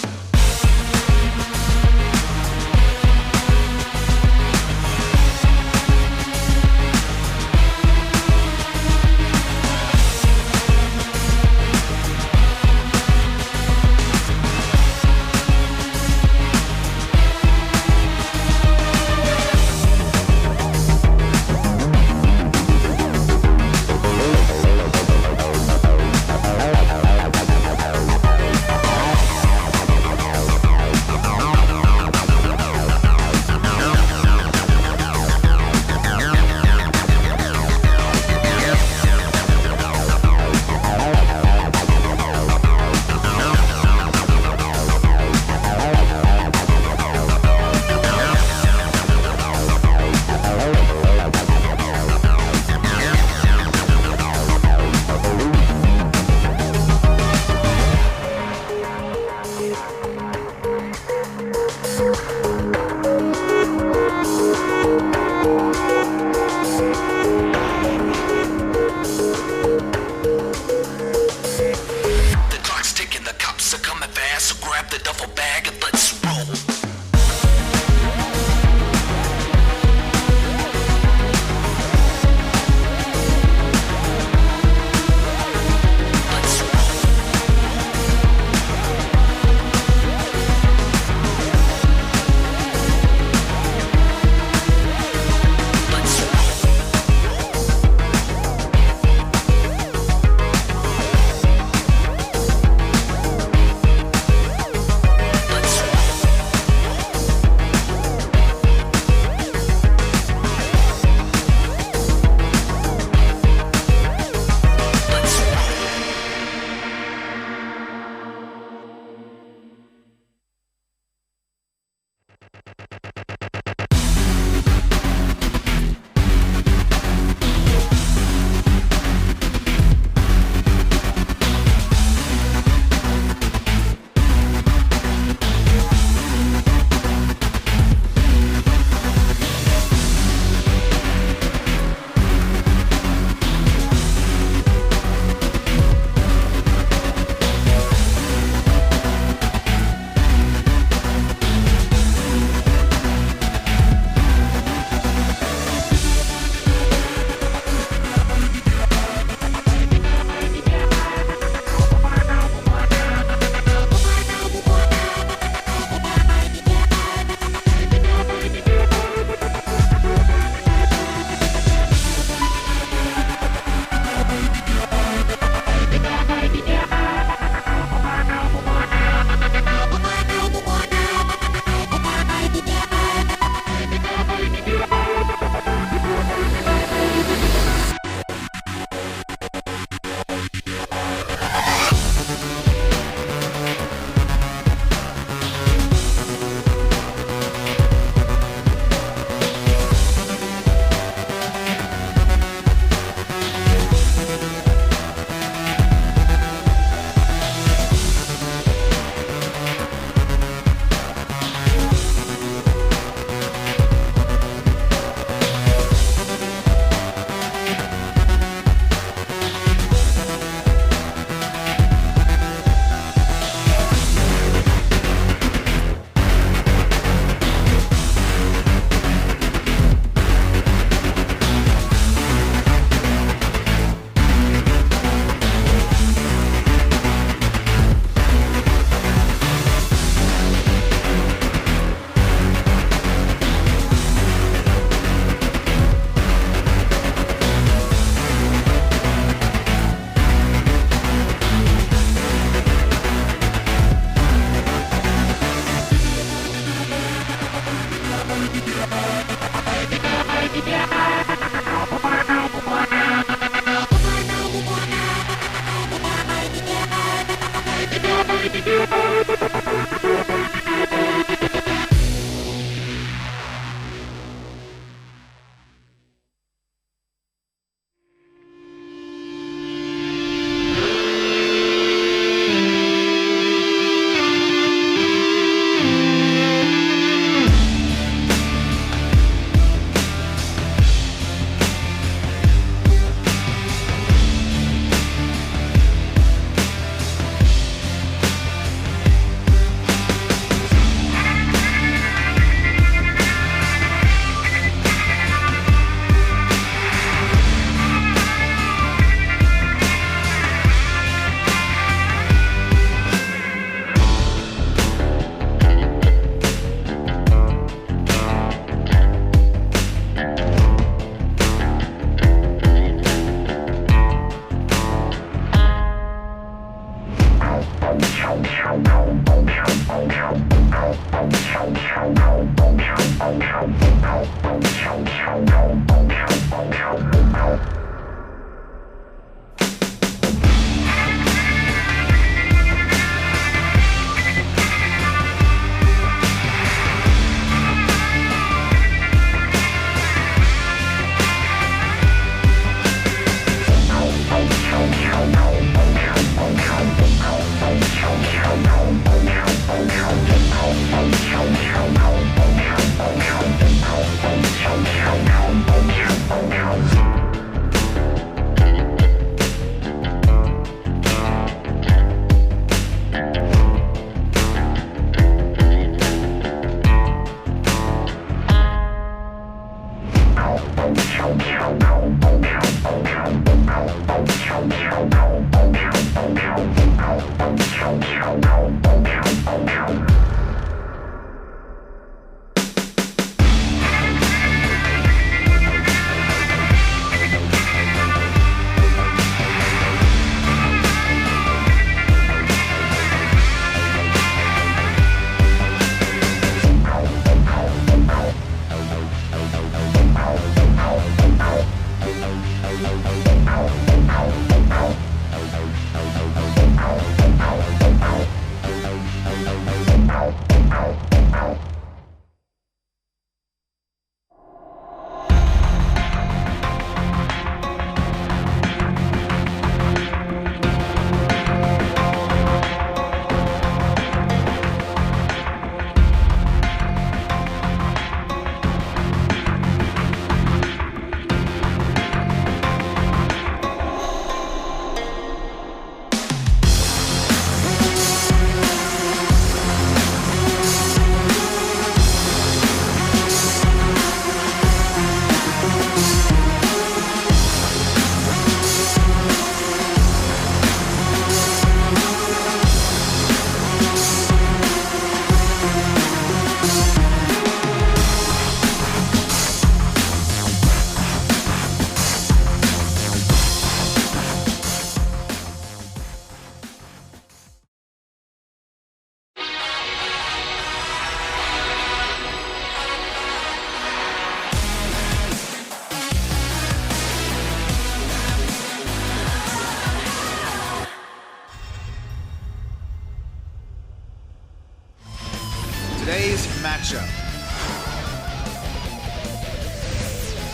Today's matchup.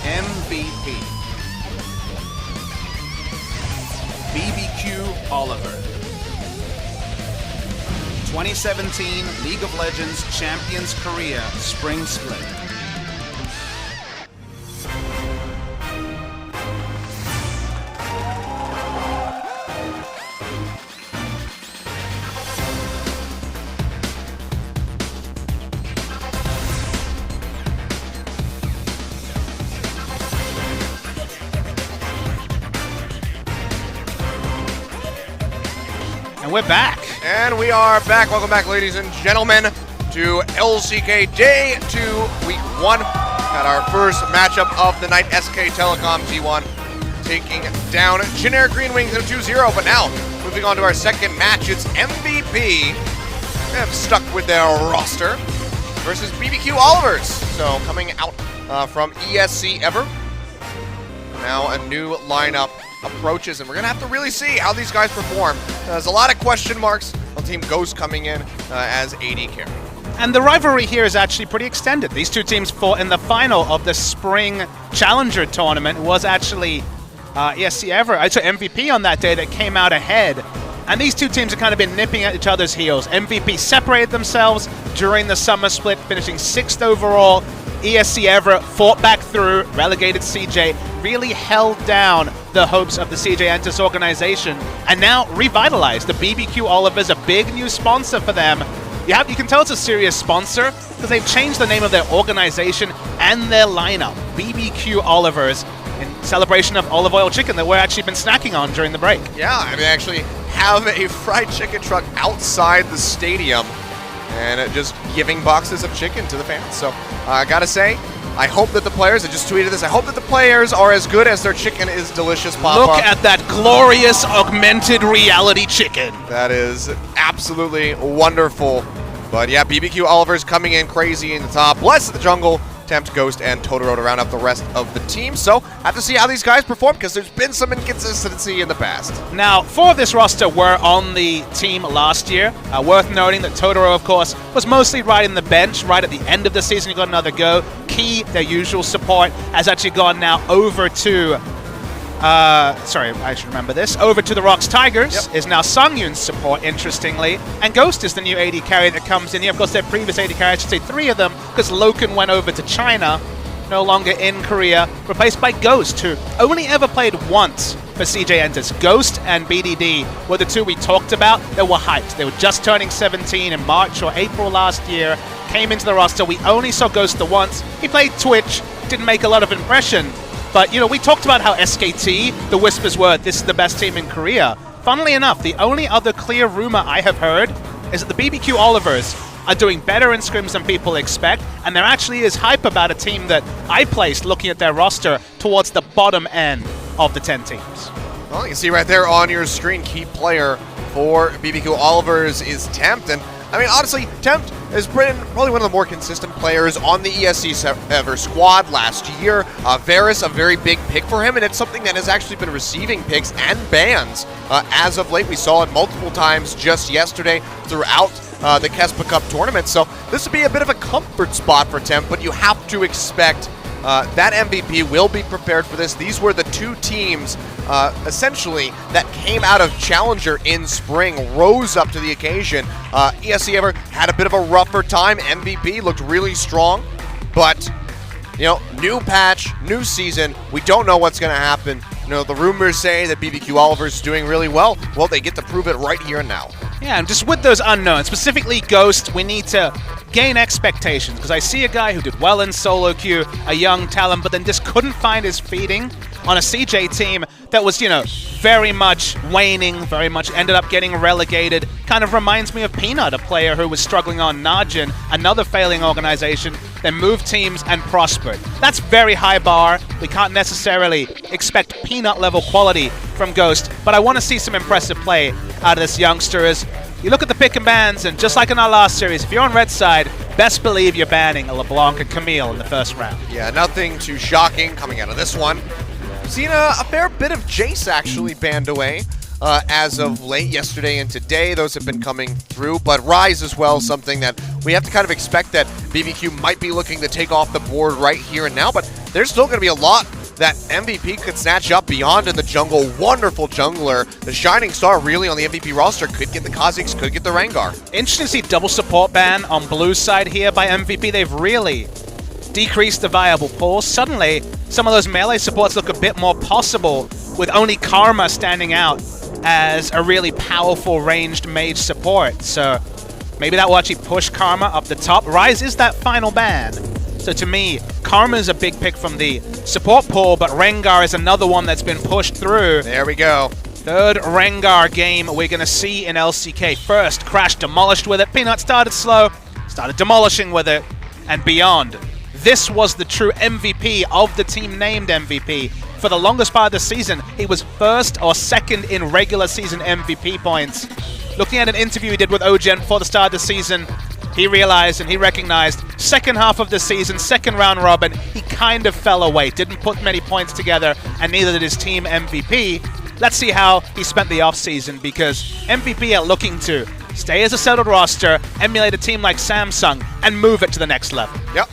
MVP. BBQ Oliver. 2017 League of Legends Champions Korea Spring Split. And we're back. And we are back. Welcome back, ladies and gentlemen, to LCK Day 2, Week 1. Got our first matchup of the night, SK Telecom T1 taking down Jin Air GreenWings in a 2-0. But now, moving on to our second match, it's MVP. They have stuck with their roster versus BBQ Olivers. So coming out from ESC Ever. Now a new lineup approaches, and we're gonna have to really see how these guys perform. There's a lot of question marks on Team Ghost coming in as AD carry. And the rivalry here is actually pretty extended. These two teams fought in the final of the Spring Challenger tournament. It was actually ESC Ever, so MVP on that day that came out ahead. And these two teams have kind of been nipping at each other's heels. MVP separated themselves during the summer split, finishing 6th overall. ESC Ever fought back through, relegated CJ, really held down the hopes of the CJ Entus organization, and now revitalized. The BBQ Olivers, a big new sponsor for them. You can tell it's a serious sponsor because they've changed the name of their organization and their lineup, BBQ Olivers, in celebration of olive oil chicken that we've actually been snacking on during the break. Yeah, I mean, they actually have a fried chicken truck outside the stadium and just giving boxes of chicken to the fans. So I gotta say, I hope that the players, I just tweeted this, I hope that the players are as good as their chicken is delicious, Papa. Look at that glorious augmented reality chicken. That is absolutely wonderful. But yeah, BBQ Oliver's coming in crazy in the top. Bless the jungle. Tempt, Ghost, and Totoro to round up the rest of the team. So, have to see how these guys perform because there's been some inconsistency in the past. Now, 4 of this roster were on the team last year. Worth noting that Totoro, of course, was mostly riding the bench right at the end of the season. He got another go. Key, their usual support, has actually gone now over to... sorry, I should remember this. Over to the Rocks Tigers is now Sungyun's support, interestingly. And Ghost is the new AD carry that comes in here. Of course, their previous AD carry, I should say 3 of them, because Loken went over to China, no longer in Korea, replaced by Ghost, who only ever played once for CJ Entus. Ghost and BDD were the 2 we talked about that were hyped. They were just turning 17 in March or April last year, came into the roster. We only saw Ghost the once. He played Twitch, didn't make a lot of impression. But, you know, we talked about how SKT, the whispers were, this is the best team in Korea. Funnily enough, the only other clear rumor I have heard is that the BBQ Olivers are doing better in scrims than people expect, and there actually is hype about a team that I placed, looking at their roster, towards the bottom end of the 10 teams. Well, you can see right there on your screen, key player for BBQ Olivers is Tempt, and I mean, honestly, Tempt has been probably one of the more consistent players on the ESC ever squad last year. Varus, a very big pick for him, and it's something that has actually been receiving picks and bans as of late. We saw it multiple times just yesterday throughout the Kespa Cup tournament, so this would be a bit of a comfort spot for Tempt, but you have to expect that MVP will be prepared for this. These were the two teams, essentially, that came out of Challenger in spring, rose up to the occasion. ESC ever had a bit of a rougher time. MVP looked really strong, but, you know, new patch, new season, we don't know what's going to happen. You know, the rumors say that BBQ Olivers is doing really well. Well, they get to prove it right here and now. Yeah, and just with those unknowns, specifically Ghost, we need to gain expectations, because I see a guy who did well in solo queue, a young talent, but then just couldn't find his feeding on a CJ team that was, you know, very much waning, very much ended up getting relegated. Kind of reminds me of Peanut, a player who was struggling on Najin, another failing organization, then moved teams and prospered. That's very high bar. We can't necessarily expect Peanut-level quality from Ghost, but I want to see some impressive play out of this youngster. As you look at the pick and bans, and just like in our last series, if you're on red side, best believe you're banning a LeBlanc and Camille in the first round. Yeah, nothing too shocking coming out of this one. We've seen a fair bit of Jace actually banned away as of late, yesterday and today. Those have been coming through, but Rise as well, something that we have to kind of expect that BBQ might be looking to take off the board right here and now, but there's still going to be a lot that MVP could snatch up beyond in the jungle. Wonderful jungler. The shining star really on the MVP roster. Could get the Kha'Zix, could get the Rengar. Interesting to see double support ban on blue side here by MVP. They've really decreased the viable pool. Suddenly, some of those melee supports look a bit more possible, with only Karma standing out as a really powerful ranged mage support. So maybe that will actually push Karma up the top. Rise is that final ban. So to me, Karma is a big pick from the support pool, but Rengar is another one that's been pushed through. There we go. Third Rengar game we're going to see in LCK. First, Crash demolished with it. Peanut started slow, started demolishing with it, and beyond. This was the true MVP of the team named MVP. For the longest part of the season, he was first or second in regular season MVP points. Looking at an interview he did with OGN before the start of the season, he realized and he recognized second half of the season, second round robin, he kind of fell away, didn't put many points together, and neither did his team MVP. Let's see how he spent the offseason, because MVP are looking to stay as a settled roster, emulate a team like Samsung, and move it to the next level. Yep.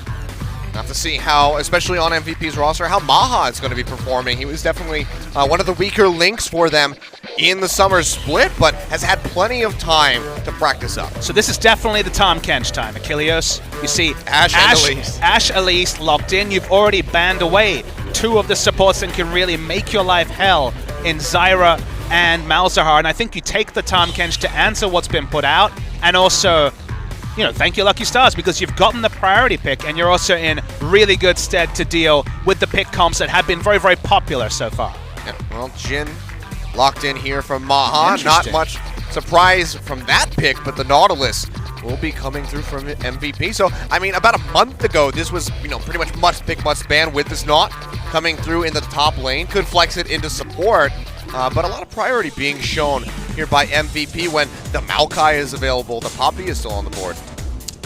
Have to see how, especially on MVP's roster, how Maha is going to be performing. He was definitely one of the weaker links for them in the summer split, but has had plenty of time to practice up. So this is definitely the Tom Kench time. Achilleos, you see Ashe Elise locked in. You've already banned away two of the supports that can really make your life hell in Zyra and Malzahar, and I think you take the Tom Kench to answer what's been put out, and also, you know, thank you Lucky Stars, because you've gotten the priority pick and you're also in really good stead to deal with the pick comps that have been very, very popular so far. Yeah, well, Jin locked in here from Maha. Not much surprise from that pick, but the Nautilus will be coming through from MVP. So, I mean, about a month ago, this was, you know, pretty much must pick, must ban with this Naut coming through in the top lane. Could flex it into support, but a lot of priority being shown here by MVP when the Maokai is available. The Poppy is still on the board.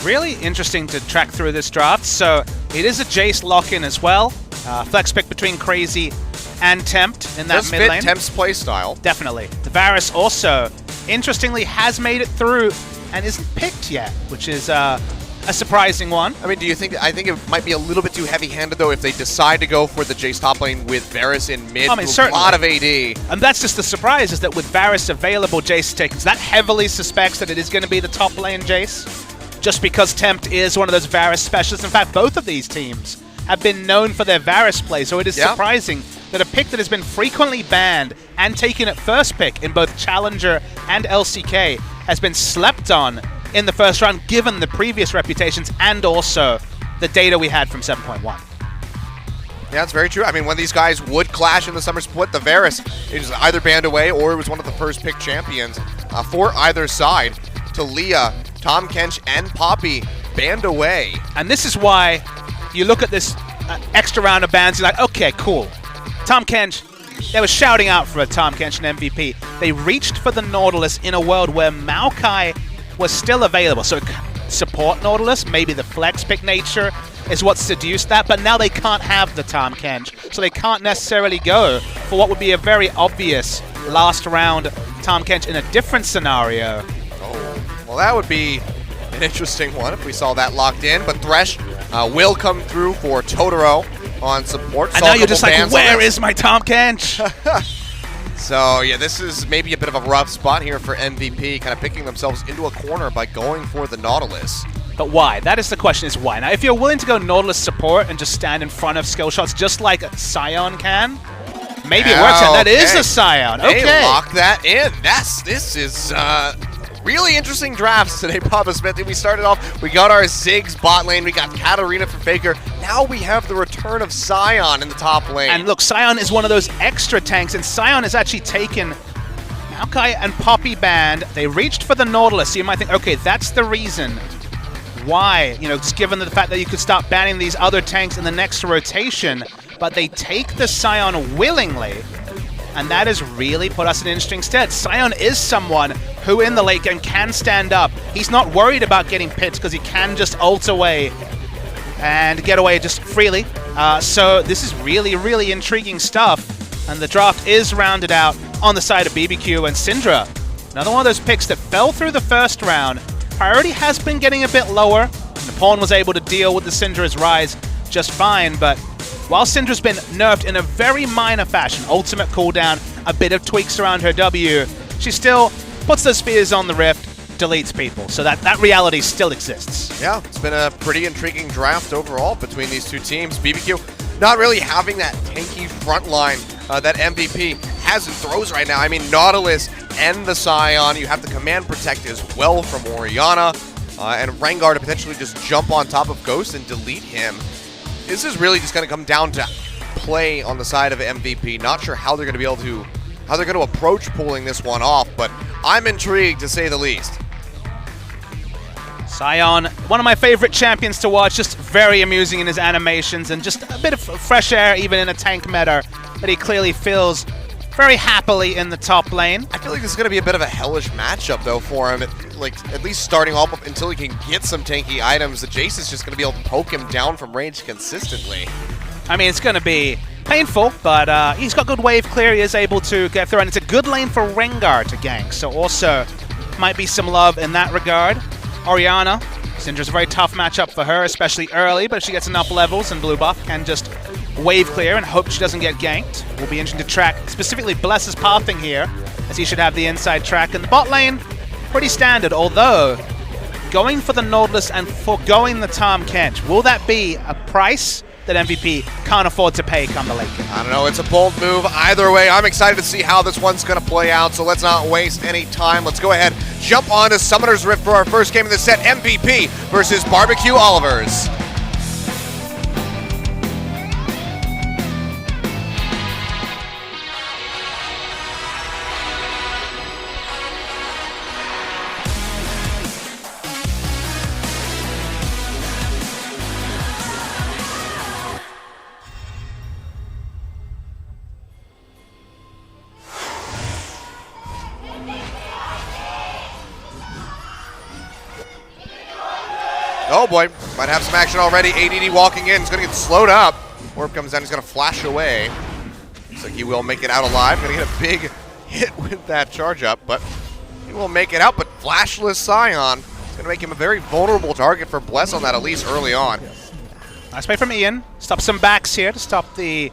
Really interesting to track through this draft. So it is a Jace lock-in as well. Flex pick between Crazy and Tempt in that mid lane. Does fit Tempt's playstyle. Definitely. The Varus also, interestingly, has made it through and isn't picked yet, which is a surprising one. I mean, do you think, I think it might be a little bit too heavy-handed, though, if they decide to go for the Jace top lane with Varus in mid. I mean, certainly. A lot of AD. And that's just the surprise, is that with Varus available, Jace takes. That heavily suspects that it is going to be the top lane Jace, just because Tempt is one of those Varus specialists. In fact, both of these teams have been known for their Varus play, so it is surprising that a pick that has been frequently banned and taken at first pick in both Challenger and LCK has been slept on in the first round, given the previous reputations and also the data we had from 7.1. Yeah, that's very true. I mean, when these guys would clash in the summer split, the Varus is either banned away or it was one of the first pick champions for either side. Talia, Tom Kench, and Poppy banned away. And this is why you look at this extra round of bans, you're like, okay, cool. Tom Kench, they were shouting out for a Tom Kench and MVP. They reached for the Nautilus in a world where Maokai was still available. So support Nautilus, maybe the flex pick nature is what seduced that, but now they can't have the Tom Kench. So they can't necessarily go for what would be a very obvious last round Tom Kench in a different scenario. Oh, well, that would be an interesting one if we saw that locked in, but Thresh will come through for Totoro on support. And now you're just like, where is my Tom Kench? So, yeah, this is maybe a bit of a rough spot here for MVP, kind of picking themselves into a corner by going for the Nautilus. But why? That is the question, is why. Now, if you're willing to go Nautilus support and just stand in front of skill shots just like Sion can, maybe it works out. That is a Sion. Okay. They lock that in. This is really interesting drafts today, Papa Smith. We started off, we got our Ziggs bot lane, we got Katarina for Faker. Now we have the return of Sion in the top lane. And look, Sion is one of those extra tanks, and Sion has actually taken Maokai and Poppy banned. They reached for the Nautilus, so you might think, okay, that's the reason why, you know, just given the fact that you could start banning these other tanks in the next rotation, but they take the Sion willingly, and that has really put us in an interesting stead. Sion is someone who in the late game can stand up. He's not worried about getting picked because he can just ult away and get away just freely. So this is really, really intriguing stuff. And the draft is rounded out on the side of BBQ and Syndra. Another one of those picks that fell through the first round. Priority has been getting a bit lower. Pawn was able to deal with the Syndra's rise just fine, but while Syndra's been nerfed in a very minor fashion, ultimate cooldown, a bit of tweaks around her W, she still puts those spears on the Rift, deletes people. So that reality still exists. Yeah, it's been a pretty intriguing draft overall between these two teams. BBQ not really having that tanky front line that MVP has in throws right now. I mean, Nautilus and the Sion, you have the command protect as well from Orianna, and Rengar to potentially just jump on top of Ghost and delete him. This is really just going to come down to play on the side of MVP. Not sure how they're going to be able to, how they're going to approach pulling this one off, but I'm intrigued to say the least. Sion, one of my favorite champions to watch, just very amusing in his animations and just a bit of fresh air even in a tank meta that he clearly feels very happily in the top lane. I feel like this is going to be a bit of a hellish matchup though for him, at least starting off until he can get some tanky items. The Jace is just going to be able to poke him down from range consistently. I mean, it's going to be painful, but he's got good wave clear. He is able to get through, and it's a good lane for Rengar to gank, so also might be some love in that regard. Orianna, Syndra's a very tough matchup for her, especially early, but if she gets enough levels and blue buff can just wave clear and hope she doesn't get ganked. Will be interesting to track specifically Bless's pathing here, as he should have the inside track. In the bot lane, pretty standard, although going for the Nautilus and foregoing the Tom Kench, will that be a price that MVP can't afford to pay come the late game? I don't know, it's a bold move either way. I'm excited to see how this one's going to play out, so let's not waste any time. Let's go ahead, jump on to Summoner's Rift for our first game of the set, MVP versus BBQ Olivers. Oh boy, might have some action already. ADD walking in, he's gonna get slowed up. Orb comes down, he's gonna flash away. Looks like he will make it out alive. Gonna get a big hit with that charge up, but he will make it out. But flashless Sion is gonna make him a very vulnerable target for Bless on that, at least early on. Nice play from Ian. Stop some backs here to stop the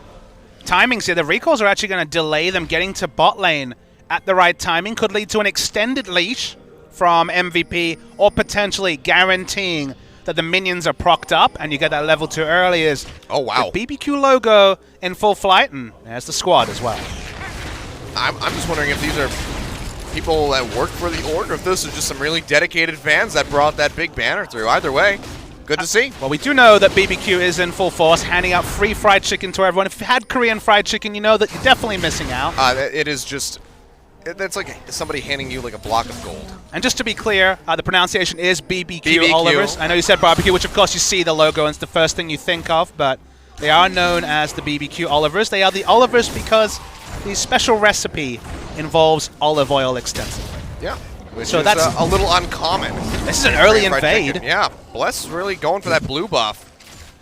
timings here. The recalls are actually gonna delay them getting to bot lane at the right timing. Could lead to an extended leash from MVP, or potentially guaranteeing that the minions are procced up and you get that level 2 early. Is oh wow, the BBQ logo in full flight, and there's the squad as well. I'm just wondering if these are people that work for the org, or if this is just some really dedicated fans that brought that big banner through. Either way, Good to see. Well, we do know that BBQ is in full force, handing out free fried chicken to everyone. If you've had Korean fried chicken, you know that you're definitely missing out. It is just... That's like somebody handing you like a block of gold. And just to be clear, the pronunciation is BBQ Olivers. I know you said barbecue, which of course you see the logo and it's the first thing you think of, but they are known as the BBQ Olivers. They are the Olivers because the special recipe involves olive oil extensively. Yeah. Which so is that's a little uncommon. This is an early invade. Yeah, Bless really going for that blue buff.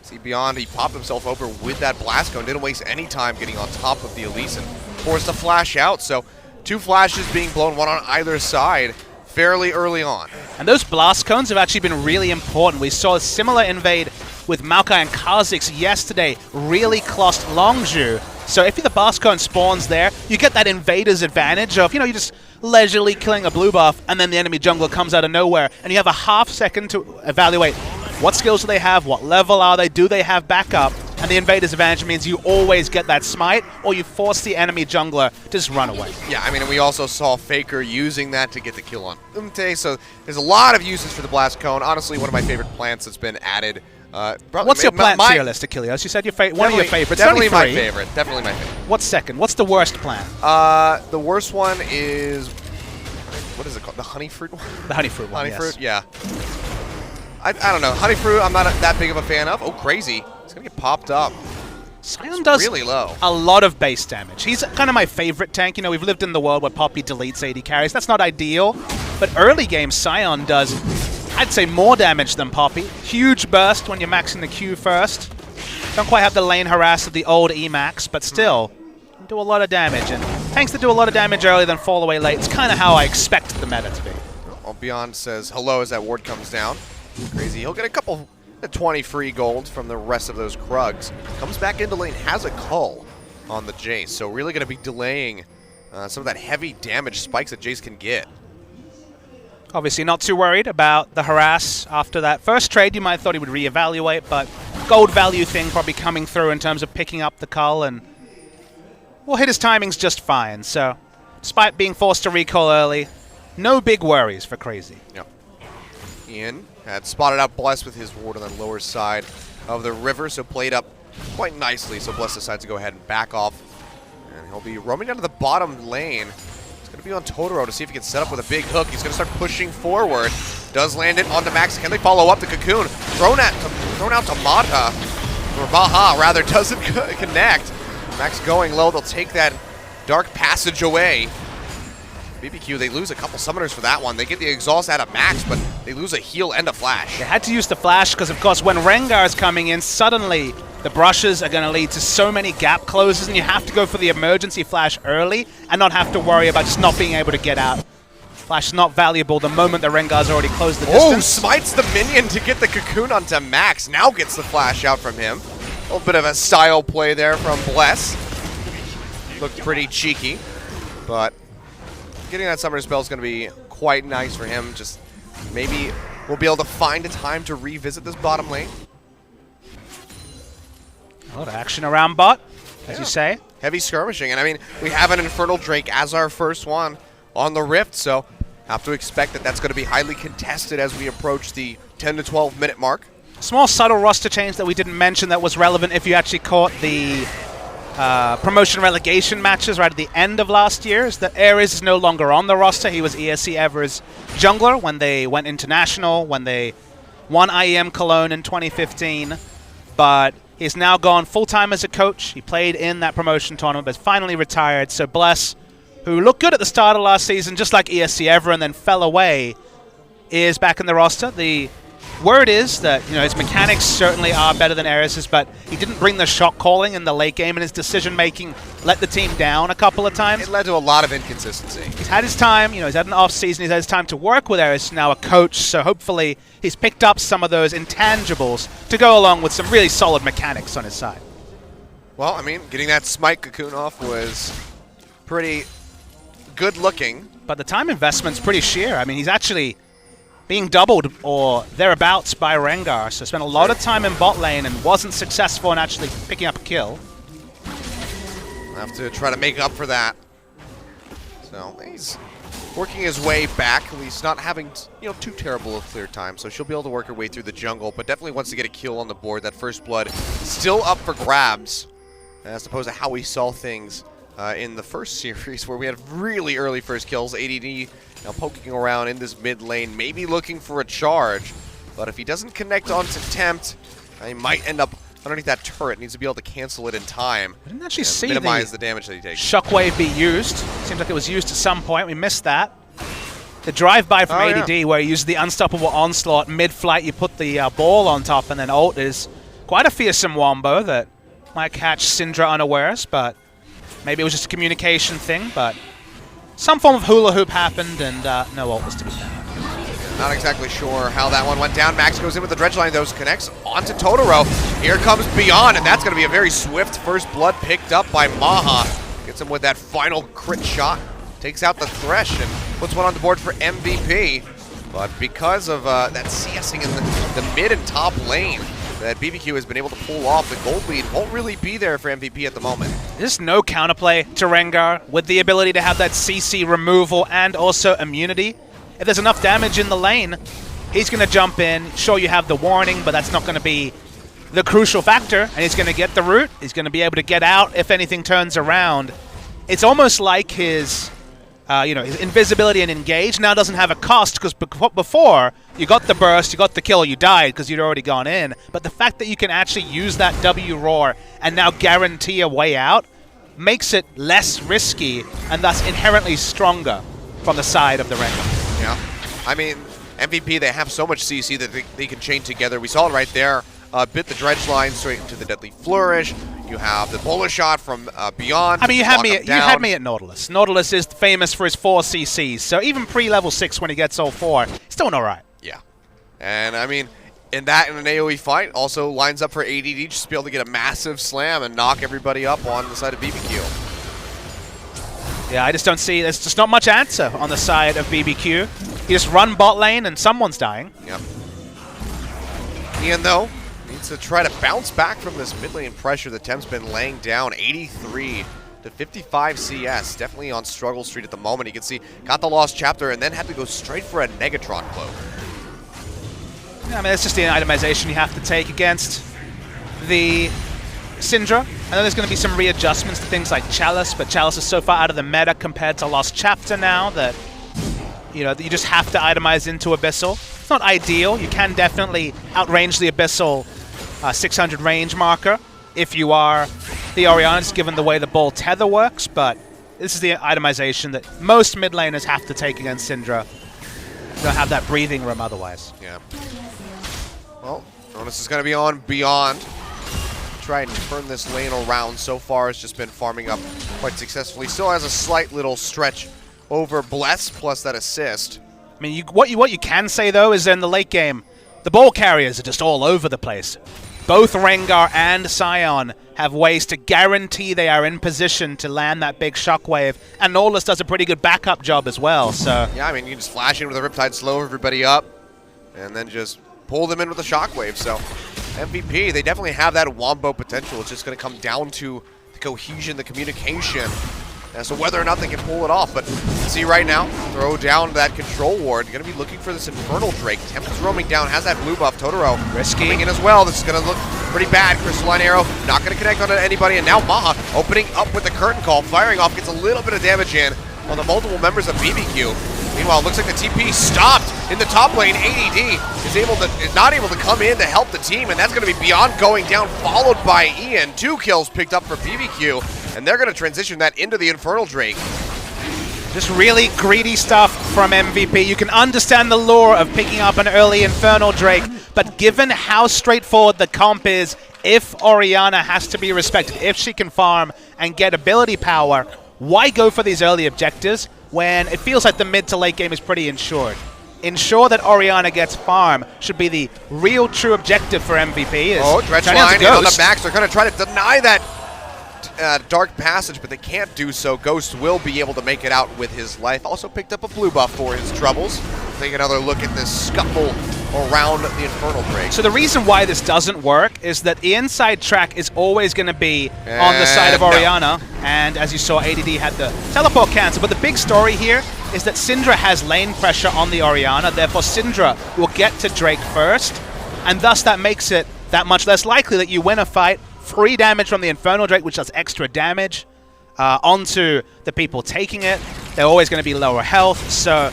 See Beyond, he popped himself over with that blast cone. Didn't waste any time getting on top of the Elise and forced a flash out. So 2 flashes being blown, one on either side, fairly early on. And those blast cones have actually been really important. We saw a similar invade with Maokai and Kha'Zix yesterday, really clutched Longzhu. So if the blast cone spawns there, you get that invader's advantage of, you're just leisurely killing a blue buff, and then the enemy jungler comes out of nowhere, and you have a half second to evaluate what skills do they have, what level are they, do they have backup, and the invader's advantage means you always get that smite, or you force the enemy jungler to just run away. Yeah, I mean, we also saw Faker using that to get the kill on Umte, so there's a lot of uses for the blast cone. Honestly, one of my favorite plants that's been added. What's your plant tier list, Achilles? You said one of your favorites. Definitely my favorite. Definitely my favorite. What's second? What's the worst plant? The worst one is... What is it called? The honey fruit one? The honey fruit one, Honey fruit, yeah. I don't know. Honey fruit, I'm not that big of a fan of. Oh, crazy. It's going to get popped up. Sion does really low. A lot of base damage. He's kind of my favorite tank. We've lived in the world where Poppy deletes AD carries. That's not ideal. But early game, Sion does, I'd say, more damage than Poppy. Huge burst when you're maxing the Q first. Don't quite have the lane harass of the old Emax, but still, do a lot of damage. And tanks that do a lot of damage early then fall away late, it's kind of how I expect the meta to be. Well, Beyond says hello as that ward comes down. Crazy. He'll get a couple 20 free gold from the rest of those Krugs. Comes back into lane, has a cull on the Jace, so really going to be delaying some of that heavy damage spikes that Jace can get. Obviously not too worried about the harass after that first trade. You might have thought he would reevaluate, but gold value thing probably coming through in terms of picking up the cull, and will hit his timings just fine. So despite being forced to recall early, no big worries for Crazy. Yep. Ian had spotted out Bless with his ward on the lower side of the river, so played up quite nicely. So Bless decides to go ahead and back off, and he'll be roaming down to the bottom lane. He's going to be on Totoro to see if he can set up with a big hook. He's going to start pushing forward. Does land it onto Max. Can they follow up the Cocoon? Thrown out to Mata, or Baha rather, doesn't connect. Max going low. They'll take that Dark Passage away. BBQ, they lose a couple summoners for that one. They get the exhaust out of Max, but they lose a heal and a flash. They had to use the flash because, of course, when Rengar is coming in, suddenly the brushes are going to lead to so many gap closes, and you have to go for the emergency flash early and not have to worry about just not being able to get out. Flash is not valuable the moment the Rengar's already closed the distance. Oh, smites the minion to get the Cocoon onto Max. Now gets the flash out from him. A little bit of a style play there from Bless. Looked pretty cheeky, but getting that summoner spell is going to be quite nice for him. Just maybe we'll be able to find a time to revisit this bottom lane. A lot of action around bot, as you say. Heavy skirmishing, and I mean, we have an Infernal Drake as our first one on the Rift, so have to expect that that's going to be highly contested as we approach the 10 to 12 minute mark. Small subtle roster change that we didn't mention that was relevant if you actually caught the promotion relegation matches right at the end of last year is that Ares is no longer on the roster. He was ESC Ever's jungler when they went international, when they won IEM Cologne in 2015, but he's now gone full-time as a coach. He played in that promotion tournament, but finally retired. So Bless, who looked good at the start of last season, just like ESC Ever, and then fell away, is back in the roster. The word is that his mechanics certainly are better than Ares's, but he didn't bring the shot calling in the late game, and his decision-making let the team down a couple of times. It led to a lot of inconsistency. He's had his time, he's had an off-season, he's had his time to work with Ares, now a coach, so hopefully he's picked up some of those intangibles to go along with some really solid mechanics on his side. Well, I mean, getting that Smite Cocoon off was pretty good looking. But the time investment's pretty sheer. I mean, he's actually being doubled or thereabouts by Rengar, so spent a lot of time in bot lane and wasn't successful in actually picking up a kill. Have to try to make up for that. So he's working his way back. He's not having, too terrible a clear time, so she'll be able to work her way through the jungle, but definitely wants to get a kill on the board. That first blood still up for grabs, as opposed to how we saw things in the first series, where we had really early first kills. ADD now poking around in this mid lane, maybe looking for a charge, but if he doesn't connect onto Tempt, he might end up underneath that turret. Needs to be able to cancel it in time. I didn't actually see minimize the damage that he takes. Shockwave be used. Seems like it was used at some point. We missed that. The drive-by from ADD, where he uses the unstoppable onslaught mid-flight. You put the ball on top and then ult, is quite a fearsome wombo that might catch Syndra unawares, but maybe it was just a communication thing. But some form of hula hoop happened, and no ult was to be found. Not exactly sure how that one went down. Max goes in with the dredge line, though, connects onto Totoro. Here comes Beyond, and that's going to be a very swift first blood picked up by Maha. Gets him with that final crit shot. Takes out the Thresh and puts one on the board for MVP. But because of that CSing in the mid and top lane that BBQ has been able to pull off, the gold lead won't really be there for MVP at the moment. There's no counterplay to Rengar with the ability to have that CC removal and also immunity. If there's enough damage in the lane, he's going to jump in. Sure, you have the warning, but that's not going to be the crucial factor. And he's going to get the root. He's going to be able to get out if anything turns around. It's almost like his, his invisibility and engage now doesn't have a cost, because before you got the burst, you got the kill, you died because you'd already gone in. But the fact that you can actually use that W roar and now guarantee a way out makes it less risky and thus inherently stronger from the side of the Rengar. Yeah, I mean, MVP, they have so much CC that they can chain together. We saw it right there. Bit the dredge line straight into the deadly flourish. You have the bullet shot from Beyond. I mean, you had me at Nautilus. Nautilus is famous for his 4 CCs, so even pre-level 6 when he gets all 4, he's doing all right. Yeah, and I mean, in an AoE fight, also lines up for ADD just to be able to get a massive slam and knock everybody up on the side of BBQ. Yeah, I just don't see, there's just not much answer on the side of BBQ. You just run bot lane and someone's dying. Yep. Ian, though, needs to try to bounce back from this mid lane pressure that Temp's been laying down. 83 to 55 CS. Definitely on struggle street at the moment. You can see, got the lost chapter and then had to go straight for a Negatron cloak. Yeah, I mean, it's just the itemization you have to take against the Syndra. I know there's going to be some readjustments to things like Chalice, but Chalice is so far out of the meta compared to Lost Chapter now that, you just have to itemize into Abyssal. It's not ideal. You can definitely outrange the Abyssal 600 range marker if you are the Orianna, given the way the ball tether works, but this is the itemization that most mid laners have to take against Syndra. You don't have that breathing room otherwise. Yeah. Well, Jonas is going to be on Beyond. Try and turn this lane around. So far, it's just been farming up quite successfully. Still has a slight little stretch over Bless plus that assist. I mean, what you can say, though, is in the late game, the ball carriers are just all over the place. Both Rengar and Sion have ways to guarantee they are in position to land that big shockwave, and Nautilus does a pretty good backup job as well. So yeah, I mean, you can just flash in with a Riptide, slow everybody up, and then just pull them in with a shockwave. So MVP, they definitely have that wombo potential. It's just going to come down to the cohesion, the communication, as to whether or not they can pull it off. But see right now, throw down that control ward. Going to be looking for this Infernal Drake. Tempt is roaming down, has that blue buff. Totoro risky coming in as well. This is going to look pretty bad. Crystalline Arrow not going to connect onto anybody. And now Maha opening up with the curtain call, firing off, gets a little bit of damage in on the multiple members of BBQ. Meanwhile, it looks like the TP stopped in the top lane. ADD is not able to come in to help the team, and that's going to be Beyond going down, followed by Ian. 2 kills picked up for BBQ, and they're going to transition that into the Infernal Drake. Just really greedy stuff from MVP. You can understand the lure of picking up an early Infernal Drake, but given how straightforward the comp is, if Orianna has to be respected, if she can farm and get ability power, why go for these early objectives when it feels like the mid to late game is pretty insured? Ensure that Orianna gets farm should be the real true objective for MVP. Dredge line on the Max. They're going to try to deny that Dark Passage, but they can't do so. Ghost will be able to make it out with his life. Also picked up a blue buff for his troubles. Take another look at this scuffle around the Infernal Drake. So the reason why this doesn't work is that the inside track is always going to be on the side of Orianna. And as you saw, ADD had the teleport cancel. But the big story here is that Syndra has lane pressure on the Orianna, therefore Syndra will get to Drake first, and thus that makes it that much less likely that you win a fight. Free damage from the Infernal Drake, which does extra damage onto the people taking it. They're always going to be lower health, so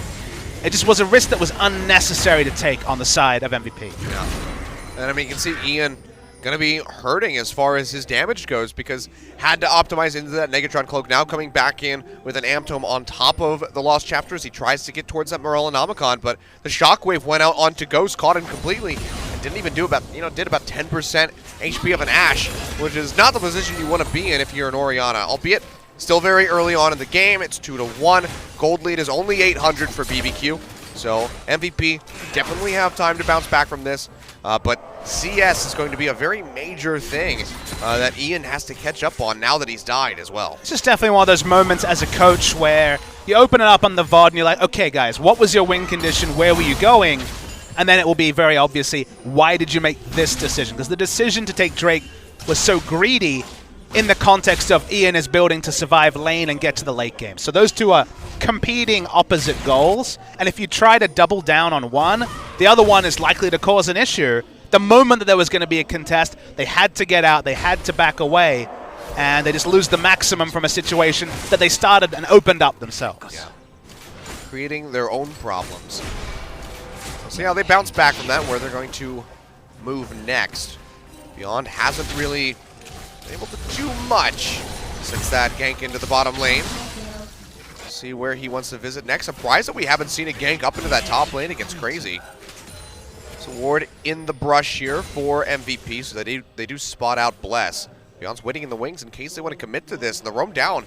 it just was a risk that was unnecessary to take on the side of MVP. Yeah. And I mean, you can see Ian going to be hurting as far as his damage goes because had to optimize into that Negatron Cloak. Now coming back in with an Amp Tome on top of the Lost Chapters. He tries to get towards that Morellonomicon, but the Shockwave went out onto Ghost, caught him completely, and didn't even do about, did about 10% HP of an Ashe, which is not the position you want to be in if you're an Orianna, albeit still very early on in the game. It's 2-1. Gold lead is only 800 for BBQ. So MVP definitely have time to bounce back from this. But CS is going to be a very major thing that Ian has to catch up on now that he's died as well. This is definitely one of those moments as a coach where you open it up on the VOD and you're like, okay guys, what was your win condition? Where were you going? And then it will be very obviously, why did you make this decision? Because the decision to take Drake was so greedy in the context of Ian is building to survive lane and get to the late game. So those two are competing opposite goals, and if you try to double down on one, the other one is likely to cause an issue. The moment that there was going to be a contest, they had to get out, they had to back away, and they just lose the maximum from a situation that they started and opened up themselves. Yeah. Creating their own problems. We'll see how they bounce back from that, where they're going to move next. Beyond hasn't really been able to do much since that gank into the bottom lane. See where he wants to visit next. Surprised that we haven't seen a gank up into that top lane against Crazy. So Ward in the brush here for MVP, so they do spot out Bless. Beyond's waiting in the wings in case they want to commit to this. And the roam down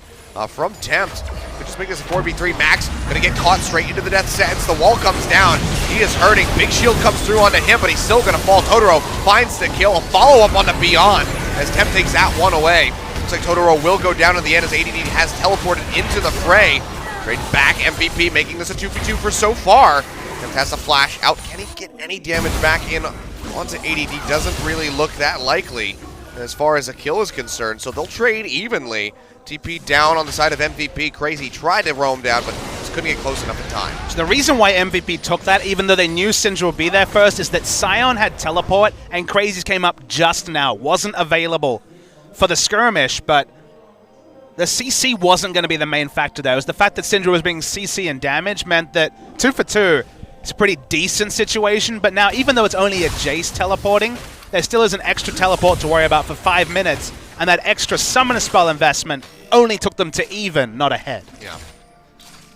from Tempt could just make this a 4v3. Max gonna get caught straight into the death sentence. The wall comes down. He is hurting. Big shield comes through onto him, but he's still gonna fall. Totoro finds the kill. A follow-up onto Beyond as Tempt takes that one away. Looks like Totoro will go down in the end as ADD has teleported into the fray. Trade back MVP, making this a 2v2 for so far. Tempt has a flash out. Can he get any damage back in onto ADD? Doesn't really look that likely as far as a kill is concerned, so they'll trade evenly. TP down on the side of MVP. Crazy tried to roam down, but just couldn't get close enough in time. So the reason why MVP took that, even though they knew Syndra would be there first, is that Sion had teleport, and Crazy's came up just now. Wasn't available for the skirmish, but the CC wasn't going to be the main factor there. It was the fact that Syndra was being CC and damage meant that 2 for 2 is a pretty decent situation, but now even though it's only a Jace teleporting, there still is an extra teleport to worry about for 5 minutes, and that extra summon spell investment only took them to even, not ahead. Yeah.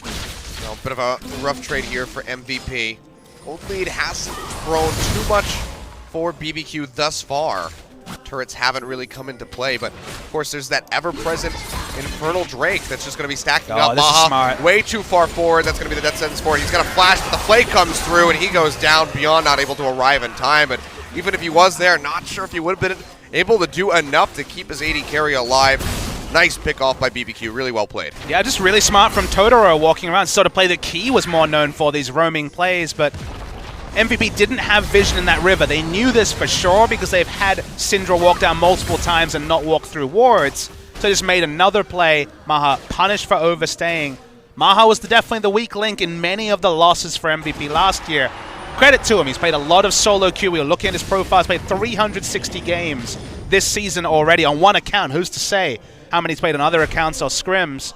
So a bit of a rough trade here for MVP. Gold lead hasn't grown too much for BBQ thus far. Turrets haven't really come into play, but of course there's that ever-present Infernal Drake that's just going to be stacking up. This is smart. Way too far forward. That's going to be the death sentence for it. He's got a flash, but the flay comes through, and he goes down. Beyond not able to arrive in time, but even if he was there, not sure if he would have been able to do enough to keep his AD carry alive. Nice pick off by BBQ. Really well played. Yeah, just really smart from Totoro walking around. Sort of play that Key was more known for, these roaming plays, but MVP didn't have vision in that river. They knew this for sure because they've had Syndra walk down multiple times and not walk through wards. So they just made another play. Maha punished for overstaying. Maha was definitely the weak link in many of the losses for MVP last year. Credit to him, he's played a lot of solo queue. We were looking at his profile, he's played 360 games this season already on one account. Who's to say how many he's played on other accounts or scrims?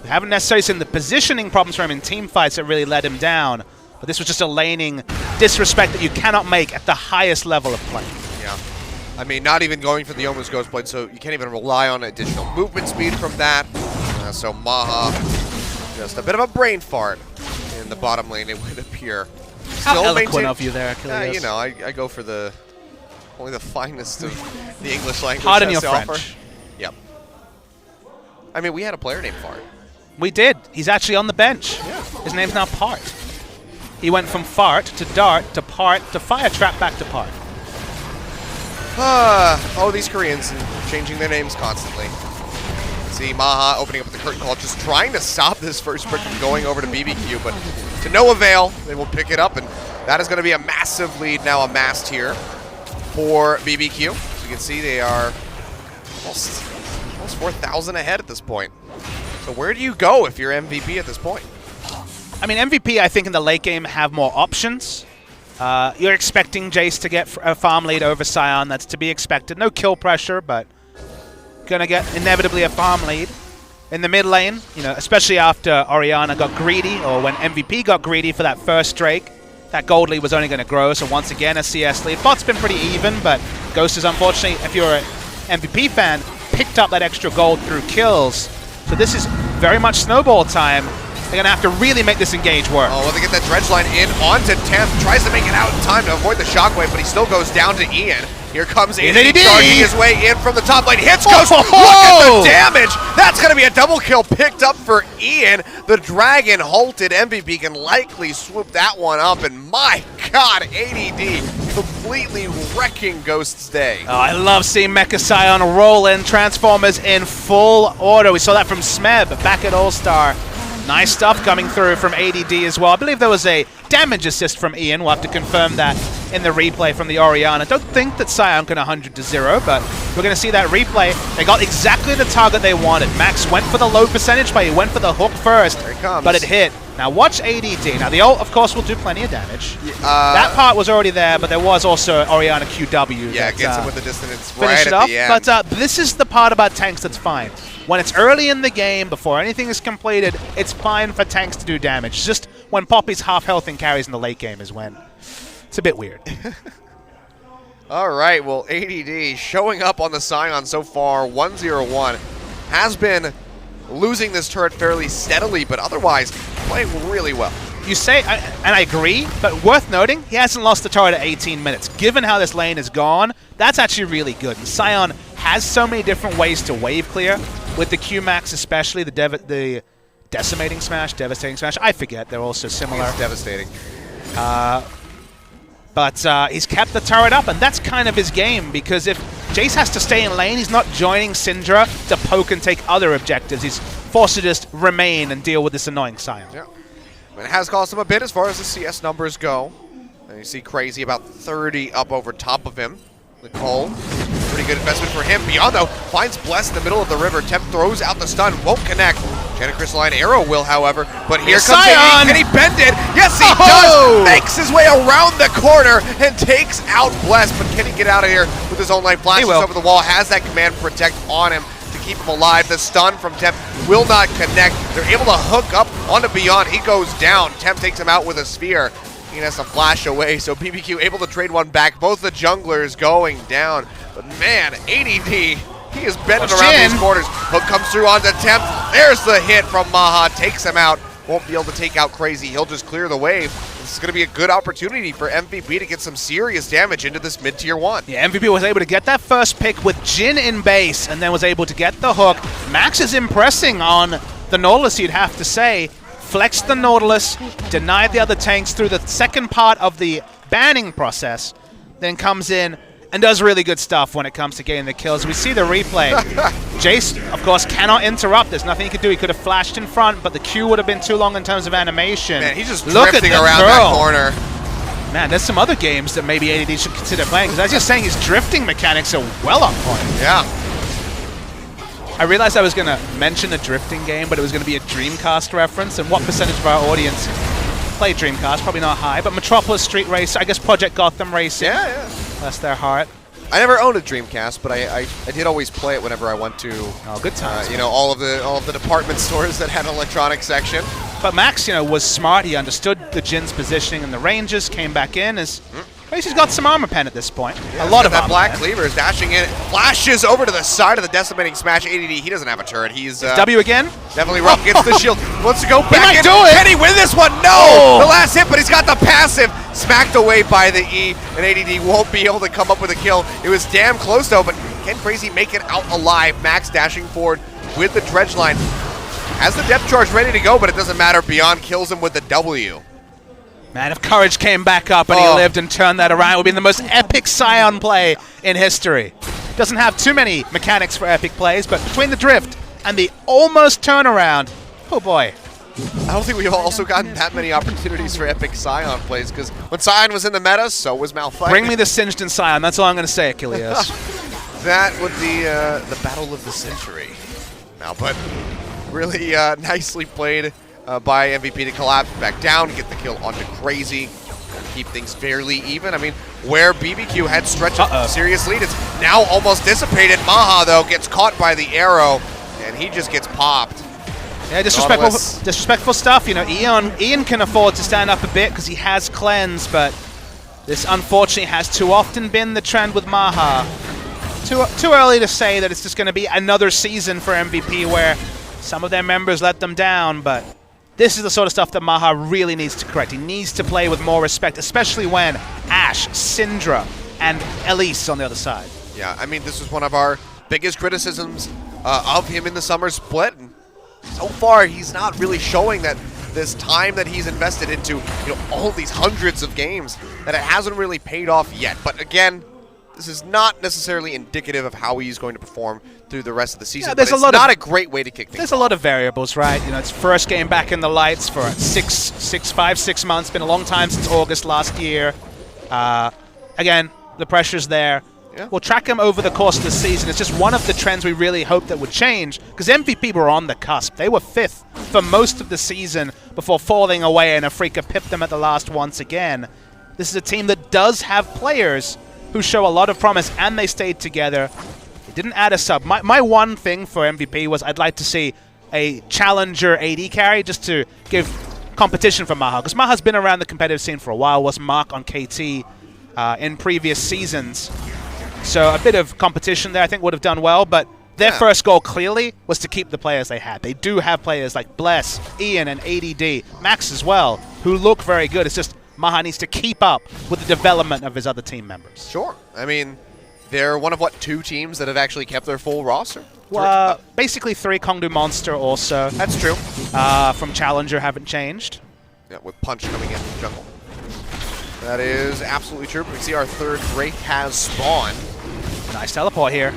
We haven't necessarily seen the positioning problems for him in team fights that really let him down. But this was just a laning disrespect that you cannot make at the highest level of play. Yeah. I mean, not even going for the Omen's Ghostblade, so you can't even rely on additional movement speed from that. So Maha, just a bit of a brain fart in the bottom lane, it would appear. How eloquent of you there, Achilles. You know, I go for only the finest of the English language. Pardon your French. French. Yep. I mean, we had a player named Fart. We did. He's actually on the bench. Yeah. His name's now Part. He went from Fart to Dart to Part to Fire Trap back to Part. Oh, these Koreans changing their names constantly. See Maha opening up the curtain call, just trying to stop this first pick from going over to BBQ, but to no avail. They will pick it up, and that is going to be a massive lead now amassed here for BBQ. As you can see, they are almost 4,000 ahead at this point. So where do you go if you're MVP at this point? I mean, MVP, I think, in the late game have more options. You're expecting Jace to get a farm lead over Sion. That's to be expected. No kill pressure, but going to get inevitably a farm lead. In the mid lane, you know, especially after Orianna got greedy, or when MVP got greedy for that first Drake, that gold lead was only going to grow. So once again, a CS lead. Bot's been pretty even, but Ghost is unfortunately, if you're an MVP fan, picked up that extra gold through kills. So this is very much snowball time. They're going to have to really make this engage work. Oh, well, they get that dredge line in onto Temp. Tries to make it out in time to avoid the shockwave, but he still goes down to Ian. Here comes Ian charging his way in from the top lane. Hits Ghost. Look at the damage. That's going to be a double kill picked up for Ian. The Dragon halted. MVP can likely swoop that one up. And my God, ADD completely wrecking Ghost's day. Oh, I love seeing Mecha Sion roll in. Transformers in full order. We saw that from Smeb back at All-Star. Nice stuff coming through from ADD as well. I believe there was a damage assist from Ian. We'll have to confirm that in the replay from the Orianna. I don't think that Sion can 100-0, but we're going to see that replay. They got exactly the target they wanted. Max went for the low percentage play. He went for the hook first, but it hit. Now watch ADD. Now the ult, of course, will do plenty of damage. That part was already there, but there was also Orianna QW. Yeah, gets him with the distance finish right it at off. the end. But this is the part about tanks that's fine. When it's early in the game, before anything is completed, it's fine for tanks to do damage. Just when Poppy's half health and carries in the late game is when it's a bit weird. All right, well, ADD showing up on the Sion so far, 1-0-1. Has been losing this turret fairly steadily, but otherwise playing really well. You say, and I agree, but worth noting, he hasn't lost the turret at 18 minutes. Given how this lane is gone, that's actually really good. And Sion has so many different ways to wave clear, with the Q-Max especially, the Decimating Smash, Devastating Smash, I forget, they're also similar. It's devastating. But he's kept the turret up, and that's kind of his game, because if Jace has to stay in lane, he's not joining Syndra to poke and take other objectives. He's forced to just remain and deal with this annoying Sion. Yeah. It has cost him a bit as far as the CS numbers go. And you see Crazy about 30 up over top of him. Nicole, pretty good investment for him. Beyond, though, finds Bless in the middle of the river. Temp throws out the stun, won't connect. Janet Crystalline arrow will, however. But here comes Sion. Can he bend it? Yes, he does! Makes his way around the corner and takes out Bless. But can he get out of here with his own life? Flashes over the wall, has that command protect on him to keep him alive. The stun from Temp will not connect. They're able to hook up onto Beyond. He goes down. Temp takes him out with a sphere. He has to flash away, so BBQ able to trade one back. Both the junglers going down. But man, ADD, he is bending around these corners. Hook comes through onto Temp. There's the hit from Maha. Takes him out. Won't be able to take out Crazy. He'll just clear the wave. This is going to be a good opportunity for MVP to get some serious damage into this mid-tier 1. Yeah, MVP was able to get that first pick with Jin in base, and then was able to get the hook. Max is impressing on the Nautilus, you'd have to say. Flexed the Nautilus, denied the other tanks through the second part of the banning process, then comes in and does really good stuff when it comes to getting the kills. We see the replay. Jace, of course, cannot interrupt. There's nothing he could do. He could have flashed in front, but the Q would have been too long in terms of animation. Man, he's just drifting around that corner. Man, there's some other games that maybe ADD should consider playing, because I was just saying his drifting mechanics are well on point. Yeah. I realized I was going to mention a drifting game, but it was going to be a Dreamcast reference, and what percentage of our audience play Dreamcast? Probably not high, but Metropolis Street Racer, I guess Project Gotham Racing. Yeah. Bless their heart. I never owned a Dreamcast, but I did always play it whenever I went to good times. You know, all of the department stores that had an electronics section. But Max, you know, was smart. He understood the Jin's positioning and the ranges, came back in as he's got some armor pen at this point. Yeah, a lot of that armor black pen. cleaver is dashing in, flashes over to the side of the decimating smash. ADD, he doesn't have a turret. He's W again. Definitely rough. Gets the shield. Wants to go back. He might do it. Can he win this one? No. The last hit, but he's got the passive. Smacked away by the E, and ADD won't be able to come up with a kill. It was damn close though, but can Crazy make it out alive? Max dashing forward with the dredge line. Has the depth charge ready to go, but it doesn't matter. Beyond kills him with the W. Man, if Courage came back up and he lived and turned that around, it would be the most epic Sion play in history. Doesn't have too many mechanics for epic plays, but between the drift and the almost turnaround, oh boy. I don't think we've also gotten that many opportunities for epic Sion plays, because when Sion was in the meta, so was Malphite. Bring me the Singed in Sion, that's all I'm going to say, Achilles. That would be the battle of the century. Now, but really nicely played by MVP to collapse back down, get the kill onto Crazy, keep things fairly even. I mean, where BBQ had stretched a serious lead, it's now almost dissipated. Maha, though, gets caught by the arrow, and he just gets popped. Yeah, disrespectful stuff. You know, Ian can afford to stand up a bit because he has cleanse, but this unfortunately has too often been the trend with Maha. Too early to say that it's just going to be another season for MVP where some of their members let them down, but this is the sort of stuff that Maha really needs to correct. He needs to play with more respect, especially when Ashe, Syndra, and Elise on the other side. Yeah, I mean, this is one of our biggest criticisms of him in the summer split. And so far, he's not really showing that this time that he's invested into, all these hundreds of games, that it hasn't really paid off yet. But again, this is not necessarily indicative of how he's going to perform through the rest of the season. Yeah, it's not a great way to kick things off. There's a lot of variables, right? You know, it's first game back in the lights for 6 months. Been a long time since August last year. Again, the pressure's there. Yeah. We'll track him over the course of the season. It's just one of the trends we really hoped that would change, because MVP were on the cusp. They were 5th for most of the season before falling away, and Afrika pipped them at the last once again. This is a team that does have players who show a lot of promise, and they stayed together. They didn't add a sub. My one thing for MVP was I'd like to see a challenger AD carry just to give competition for Maha, because Maha's been around the competitive scene for a while, was Mark on KT in previous seasons. So a bit of competition there I think would have done well, but their first goal clearly was to keep the players they had. They do have players like Bless, Ian, and ADD, Max as well, who look very good. It's just Maha needs to keep up with the development of his other team members. Sure. I mean, they're one of, 2 teams that have actually kept their full roster? Well, basically 3. Kongdu Monster also. That's true. From Challenger haven't changed. Yeah, with Punch coming in from jungle. That is absolutely true. We see our 3rd Drake has spawned. Nice teleport here.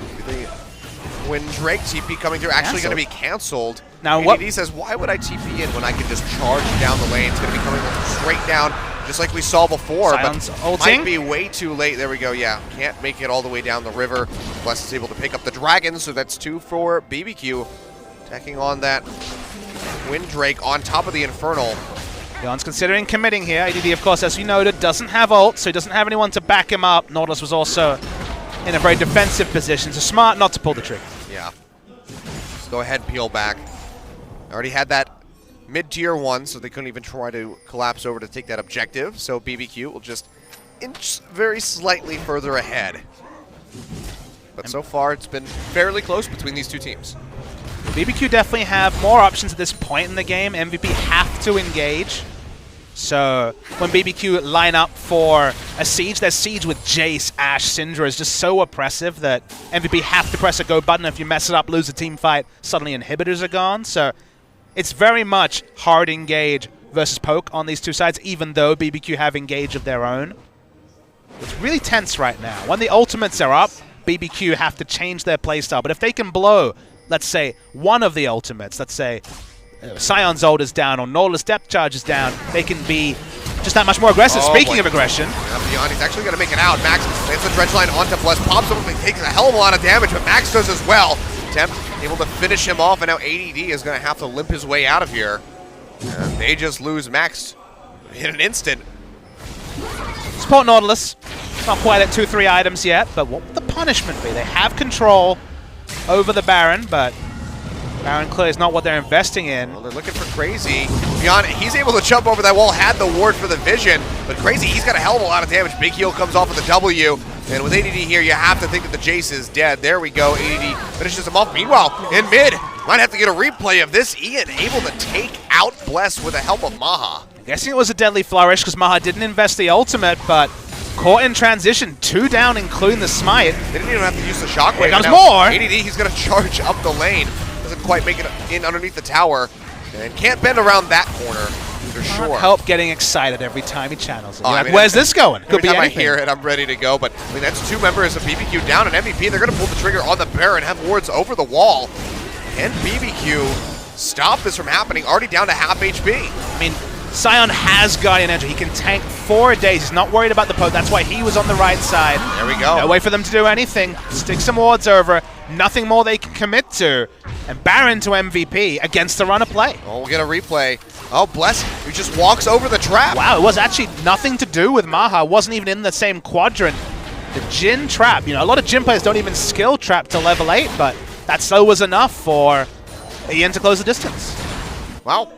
When Drake TP coming through actually going to be canceled. Now ADD says, why would I TP in when I can just charge down the lane? It's going to be coming straight down, just like we saw before. Sion's but ulting. Might be way too late. There we go, yeah. Can't make it all the way down the river. Bless is able to pick up the dragon, so that's 2 for BBQ. Attacking on that Wind Drake on top of the Infernal. Leon's considering committing here. ADD, of course, as we noted, doesn't have ult, so he doesn't have anyone to back him up. Nautilus was also in a very defensive position, so smart not to pull the trigger. Yeah. Just go ahead, peel back. Already had that mid-tier 1, so they couldn't even try to collapse over to take that objective. So BBQ will just inch very slightly further ahead. But so far, it's been fairly close between these 2 teams. BBQ definitely have more options at this point in the game. MVP have to engage. So when BBQ line up for a siege, their siege with Jace, Ashe, Syndra is just so oppressive that MVP have to press a go button. If you mess it up, lose a team fight, suddenly inhibitors are gone. So it's very much hard engage versus poke on these 2 sides, even though BBQ have engage of their own. It's really tense right now. When the ultimates are up, BBQ have to change their playstyle. But if they can blow, let's say, one of the ultimates, let's say Sion's ult is down or Nautilus depth charge is down, they can be just that much more aggressive. Speaking of aggression. Beyond, he's actually going to make it out. Max lands the dredge line onto Bless, pops him, and takes a hell of a lot of damage, but Max does as well. Temp able to finish him off, and now ADD is going to have to limp his way out of here. And they just lose Max in an instant. Support Nautilus. Not quite at 2-3 items yet, but what would the punishment be? They have control over the Baron, but Baron clear is not what they're investing in. Well, they're looking for Crazy. Beyond, he's able to jump over that wall, had the ward for the vision, but Crazy, he's got a hell of a lot of damage. Big heal comes off with the W, and with ADD here, you have to think that the Jace is dead. There we go, ADD finishes him off. Meanwhile, in mid, might have to get a replay of this. Ian able to take out Bless with the help of Maha. I'm guessing it was a deadly flourish because Maha didn't invest the ultimate, but caught in transition, 2 down, including the smite. They didn't even have to use the shockwave. Here comes more! ADD, he's going to charge up the lane. Doesn't quite make it in underneath the tower, and can't bend around that corner for sure. Can't help getting excited every time he channels it. I mean, where's this going? Every time I hear it, I'm ready to go, but I mean, that's 2 members of BBQ down, and MVP, they're going to pull the trigger on the Baron, have wards over the wall. Can BBQ stop this from happening? Already down to half HP. I mean, Sion has Guardian Energy. He can tank 4 days. He's not worried about the poke. That's why he was on the right side. There we go. No way for them to do anything. Stick some wards over. Nothing more they can commit to. And Baron to MVP against the runner play. Oh, we'll get a replay. Oh, Bless, who just walks over the trap. Wow, it was actually nothing to do with Maha. Wasn't even in the same quadrant. The Jin trap, you know, a lot of Jin players don't even skill trap to level 8, but that slow was enough for Ian to close the distance. Wow.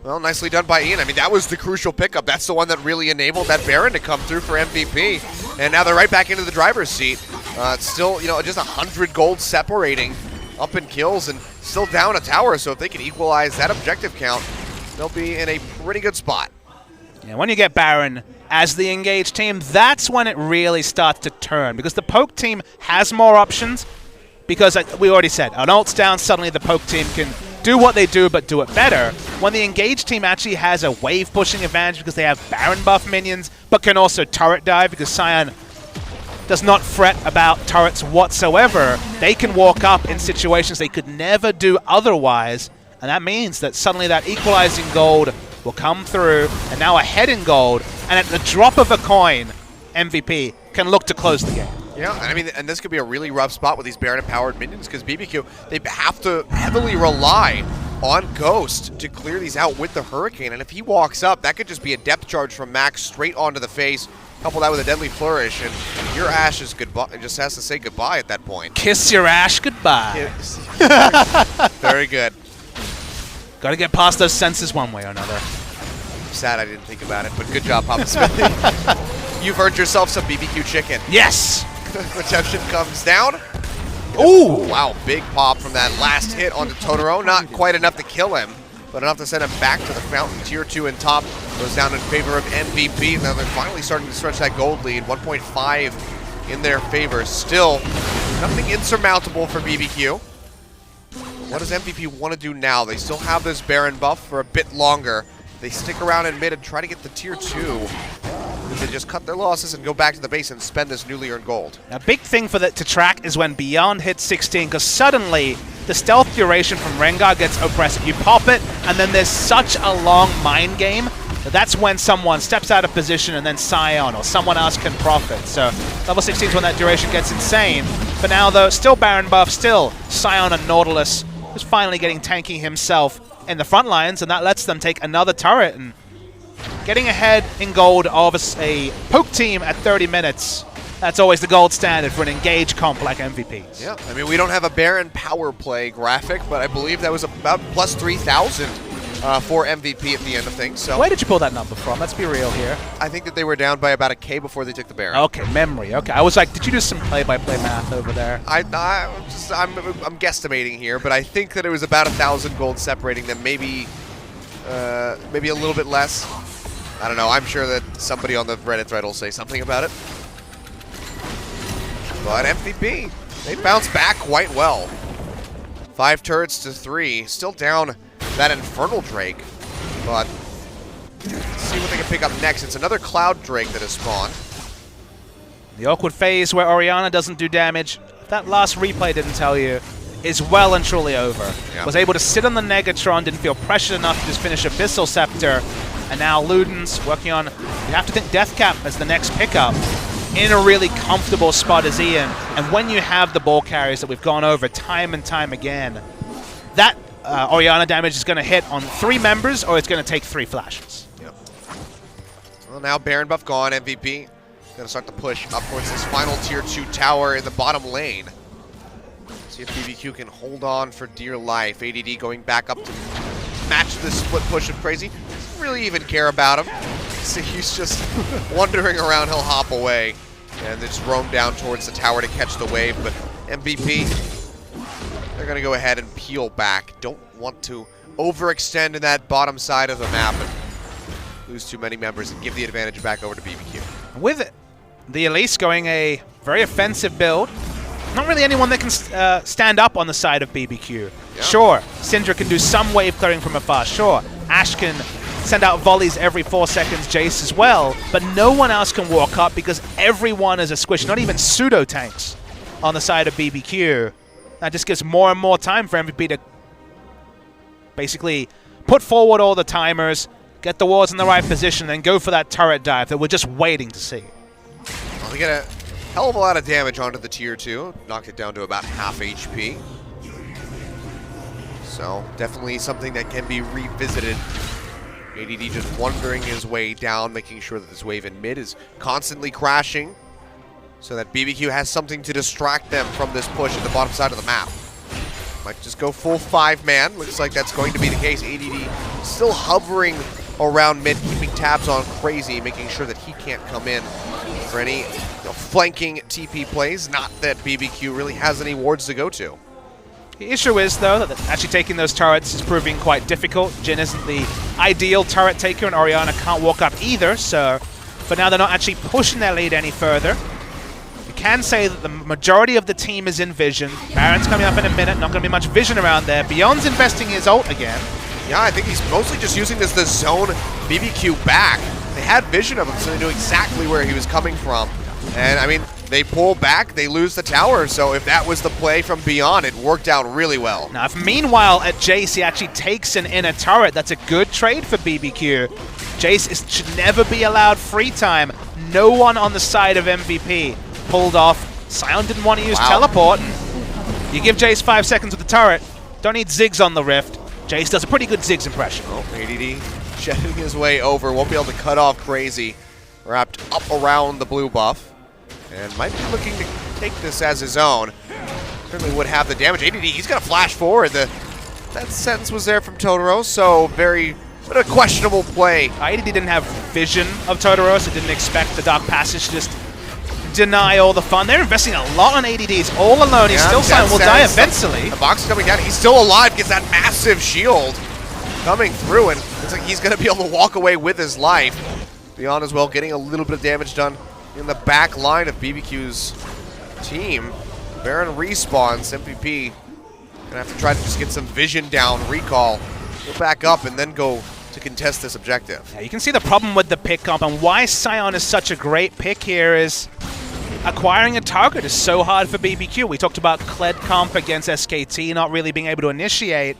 Well, nicely done by Ian. I mean, that was the crucial pickup. That's the one that really enabled that Baron to come through for MVP. And now they're right back into the driver's seat. It's still, you know, just 100 gold separating up in kills and still down a tower. So if they can equalize that objective count, they'll be in a pretty good spot. Yeah, when you get Baron as the engaged team, that's when it really starts to turn, because the poke team has more options, because we already said, an ult's down, suddenly the poke team can do what they do, but do it better. When the engaged team actually has a wave pushing advantage because they have Baron buff minions, but can also turret dive because Sion does not fret about turrets whatsoever, they can walk up in situations they could never do otherwise, and that means that suddenly that equalizing gold will come through, and now ahead in gold, and at the drop of a coin, MVP can look to close the game. Yeah, I mean, and this could be a really rough spot with these Baron-empowered minions, because BBQ, they have to heavily rely on Ghost to clear these out with the Hurricane, and if he walks up, that could just be a depth charge from Max straight onto the face, couple that with a deadly flourish, and your Ashe is goodbye. It just has to say goodbye at that point. Kiss your Ashe goodbye. Very good. Got to get past those senses one way or another. Sad I didn't think about it, but good job, Papa Smith. You've earned yourself some BBQ chicken. Yes! Reception comes down. Ooh! Wow, big pop from that last hit onto Totoro. Not quite enough to kill him, but enough to send him back to the fountain. Tier 2 in top goes down in favor of MVP. Now they're finally starting to stretch that gold lead. 1.5 in their favor. Still, nothing insurmountable for BBQ. What does MVP want to do now? They still have this Baron buff for a bit longer. They stick around in mid and try to get the tier 2. They just cut their losses and go back to the base and spend this newly earned gold. A big thing for that to track is when Beyond hits 16, because suddenly the stealth duration from Rengar gets oppressive. You pop it, and then there's such a long mind game that's when someone steps out of position and then Sion or someone else can profit. So level 16 is when that duration gets insane. But now though, still Baron buff, still Sion and Nautilus is finally getting tanky himself in the front lines, and that lets them take another turret and getting ahead in gold of a poke team at 30 minutes. That's always the gold standard for an engaged comp like MVPs. Yeah, I mean, we don't have a Baron power play graphic, but I believe that was about plus 3,000 for MVP at the end of things. So where did you pull that number from? Let's be real here. I think that they were down by about a K before they took the Baron. Okay, memory. Okay, I was like, did you do some play-by-play math over there? I'm guesstimating here, but I think that it was about 1,000 gold separating them, maybe a little bit less. I don't know. I'm sure that somebody on the Reddit thread will say something about it. But MVP, they bounce back quite well. 5 turrets to 3, still down that Infernal Drake, but let's see what they can pick up next. It's another Cloud Drake that has spawned. The awkward phase where Orianna doesn't do damage, that last replay didn't tell you, is well and truly over. Yeah. Was able to sit on the Negatron, didn't feel pressured enough to just finish Abyssal Scepter, and now Luden's working on, you have to think Deathcap as the next pickup, in a really comfortable spot as Ian. And when you have the ball carriers that we've gone over time and time again, that Orianna damage is going to hit on 3 members, or it's going to take 3 flashes. Yep. Well, now Baron buff gone, MVP going to start to push up towards this final tier 2 tower in the bottom lane. See if BBQ can hold on for dear life. ADD going back up to match this split push of Crazy. Doesn't really even care about him. So he's just wandering around. He'll hop away and just roam down towards the tower to catch the wave. But MVP, they're going to go ahead and peel back. Don't want to overextend in that bottom side of the map and lose too many members and give the advantage back over to BBQ. With it, the Elise going a very offensive build. Not really anyone that can stand up on the side of BBQ. Yeah. Sure, Syndra can do some wave clearing from afar. Sure, Ashe can send out volleys every 4 seconds, Jace as well, but no one else can walk up because everyone is a squish, not even pseudo-tanks on the side of BBQ. That just gives more and more time for MVP to basically put forward all the timers, get the wards in the right position, then go for that turret dive that we're just waiting to see. Well, they get a hell of a lot of damage onto the tier 2. Knocked it down to about half HP. So definitely something that can be revisited. ADD just wandering his way down, making sure that this wave in mid is constantly crashing so that BBQ has something to distract them from this push at the bottom side of the map. Might just go full 5-man. Looks like that's going to be the case. ADD still hovering around mid, keeping tabs on Crazy, making sure that he can't come in for any flanking TP plays. Not that BBQ really has any wards to go to. The issue is, though, that actually taking those turrets is proving quite difficult. Jin isn't the ideal turret taker, and Orianna can't walk up either, so for now they're not actually pushing their lead any further. You can say that the majority of the team is in vision. Baron's coming up in a minute, not going to be much vision around there. Beyond's investing his ult again. Yeah, I think he's mostly just using this to zone BBQ back. They had vision of him, so they knew exactly where he was coming from. And, I mean, they pull back, they lose the tower, so if that was the play from Beyond, it worked out really well. Now, if meanwhile at Jace he actually takes an inner turret, that's a good trade for BBQ. Jace should never be allowed free time. No one on the side of MVP pulled off. Sion didn't want to use teleport. You give Jace 5 seconds with the turret, don't need Ziggs on the Rift. Jace does a pretty good Ziggs impression. Oh, ADD shedding his way over, won't be able to cut off Crazy. Wrapped up around the blue buff. And might be looking to take this as his own. Certainly would have the damage. ADD, he's got to flash forward. That sentence was there from Totoro, so but a questionable play. ADD didn't have vision of Totoro, so didn't expect the Dark Passage to just deny all the fun. They're investing a lot on ADD. He's all alone. He's still silent. Will die eventually. The box is coming down. He's still alive. Gets that massive shield coming through, and looks like he's going to be able to walk away with his life. Beyond as well, getting a little bit of damage done in the back line of BBQ's team. Baron respawns. MVP gonna have to try to just get some vision down, recall, go back up, and then go to contest this objective. Yeah, you can see the problem with the pick comp, and why Sion is such a great pick here is acquiring a target is so hard for BBQ. We talked about Kled comp against SKT not really being able to initiate.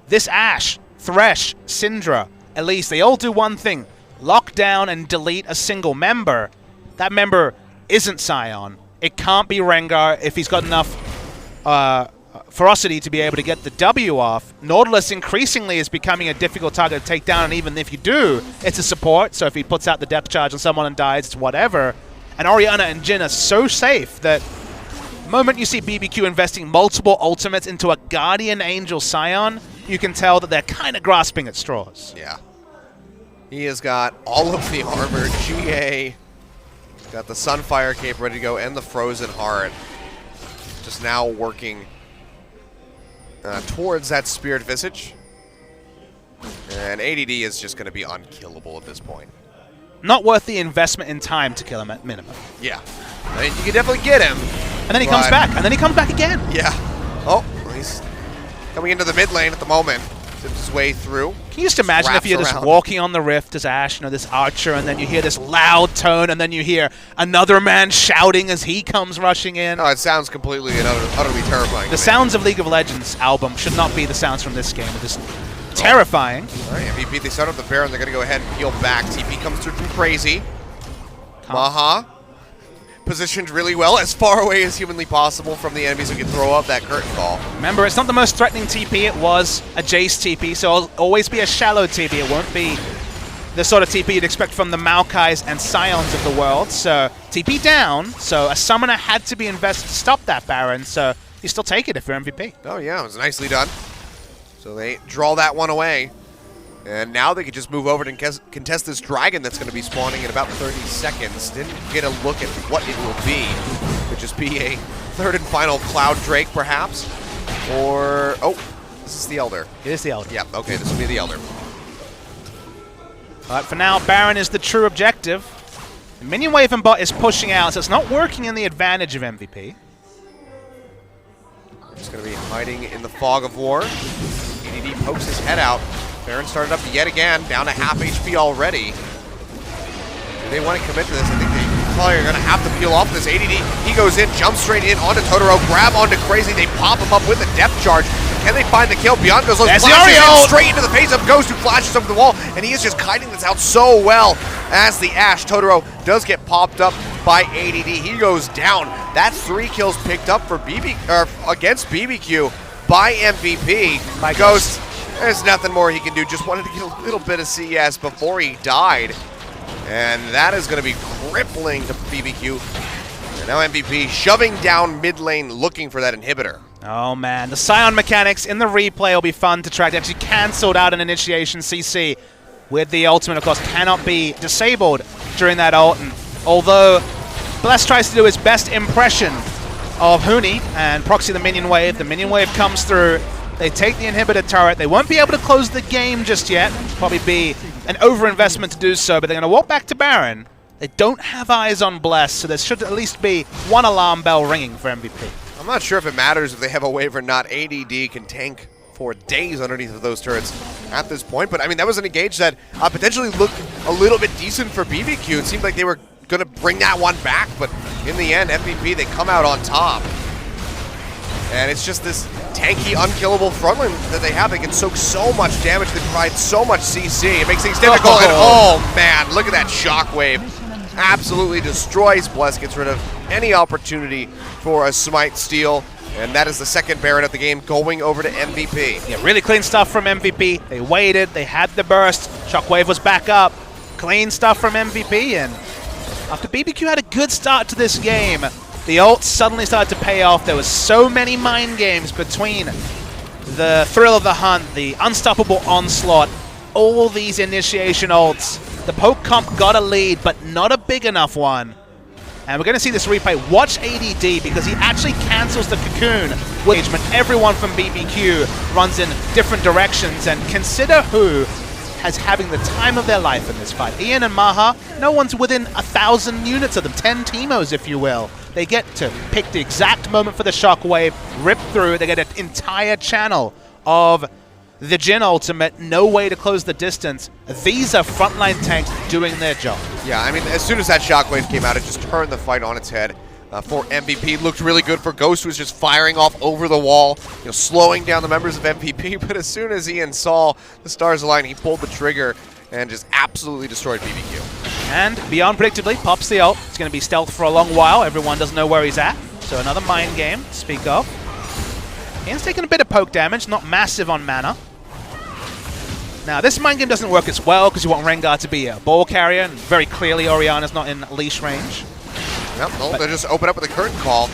This Ashe, Thresh, Syndra, Elise, they all do one thing: lock down and delete a single member. That member isn't Sion. It can't be Rengar if he's got enough ferocity to be able to get the W off. Nautilus increasingly is becoming a difficult target to take down, and even if you do, it's a support, so if he puts out the depth charge on someone and dies, it's whatever. And Orianna and Jin are so safe that the moment you see BBQ investing multiple ultimates into a Guardian Angel Sion, you can tell that they're kind of grasping at straws. Yeah. He has got all of the armor. GA got the Sunfire Cape ready to go and the Frozen Heart. Just now working towards that Spirit Visage. And ADD is just going to be unkillable at this point. Not worth the investment in time to kill him at minimum. Yeah. I mean, you can definitely get him. And then he comes back. And then he comes back again. Yeah. Oh, he's coming into the mid lane at the moment. Zips his way through. Can you just imagine if you're just walking on the Rift as Ashe, this archer, and then you hear this loud tone, and then you hear another man shouting as he comes rushing in? Oh, it sounds completely and utterly terrifying. The sounds of League of Legends album should not be the sounds from this game. It's just terrifying. All right, MVP, they start up the Baron. They're going to go ahead and peel back. TP comes through from Crazy. Maha positioned really well, as far away as humanly possible from the enemies who can throw up that curtain call. Remember, it's not the most threatening TP. It was a Jace TP, so it'll always be a shallow TP. It won't be the sort of TP you'd expect from the Maokais and Scions of the world. So TP down, so a summoner had to be invested to stop that Baron, so you still take it if you're MVP. Oh yeah, it was nicely done. So they draw that one away. And now they could just move over and contest this dragon that's going to be spawning in about 30 seconds. Didn't get a look at what it will be. Could just be a third and final Cloud Drake, perhaps. Or, oh, this is the Elder. It is the Elder. Yeah, okay, this will be the Elder. But for now, Baron is the true objective. The minion wave and bot is pushing out, so it's not working in the advantage of MVP. He's going to be hiding in the fog of war. ADD pokes his head out. Baron started up yet again, down to half HP already. Do they want to commit to this? I think they probably are going to have to peel off this. ADD, he goes in, jumps straight in onto Totoro, grab onto Crazy. They pop him up with a depth charge. Can they find the kill? Beyond goes low, straight into the face of Ghost, who flashes over the wall, and he is just kiting this out so well as the Ashe. Totoro does get popped up by ADD. He goes down. That's 3 kills picked up for against BBQ. by MVP. Ghost, there's nothing more he can do. Just wanted to get a little bit of CS before he died. And that is going to be crippling to BBQ. And now MVP shoving down mid lane looking for that inhibitor. Oh man, the Scion mechanics in the replay will be fun to track. They actually cancelled out an initiation CC with the ultimate, of course, cannot be disabled during that ult. And although Bless tries to do his best impression of Huni and proxy the minion wave comes through. They take the inhibitor turret. They won't be able to close the game just yet. Probably be an overinvestment to do so, but they're going to walk back to Baron. They don't have eyes on Bless, so there should at least be one alarm bell ringing for MVP. I'm not sure if it matters if they have a wave or not. ADD can tank for days underneath of those turrets at this point, but I mean, that was an engage that potentially looked a little bit decent for BBQ. It seemed like they were going to bring that one back, but in the end, MVP, they come out on top. And it's just this tanky, unkillable frontline that they have. They can soak so much damage, they provide so much CC. It makes things difficult, and oh man, look at that shockwave. Absolutely destroys Bless, gets rid of any opportunity for a smite steal, and that is the second Baron of the game going over to MVP. Yeah, really clean stuff from MVP. They waited, they had the burst, Shockwave was back up. Clean stuff from MVP, and after BBQ had a good start to this game, the ult suddenly started to pay off. There was so many mind games between the thrill of the hunt, the unstoppable onslaught, all these initiation ults. The poke comp got a lead, but not a big enough one. And we're going to see this replay. Watch ADD, because he actually cancels the cocoon with engagement. Everyone from BBQ runs in different directions, and consider who has having the time of their life in this fight. Ian and Maha, no one's within 1,000 units of them, 10 Teemos, if you will. They get to pick the exact moment for the shockwave, rip through, they get an entire channel of the Jin ultimate, no way to close the distance. These are frontline tanks doing their job. Yeah, I mean, as soon as that shockwave came out, it just turned the fight on its head. For MVP, looked really good for Ghost, who was just firing off over the wall, slowing down the members of MVP. But as soon as Ian saw the stars align, he pulled the trigger and just absolutely destroyed BBQ. And beyond predictably, pops the ult. It's going to be stealth for a long while. Everyone doesn't know where he's at. So another mind game to speak of. Ian's taking a bit of poke damage, not massive on mana. Now, this mind game doesn't work as well because you want Rengar to be a ball carrier, and very clearly Orianna's not in leash range. Yep, well, they just open up with a curtain call.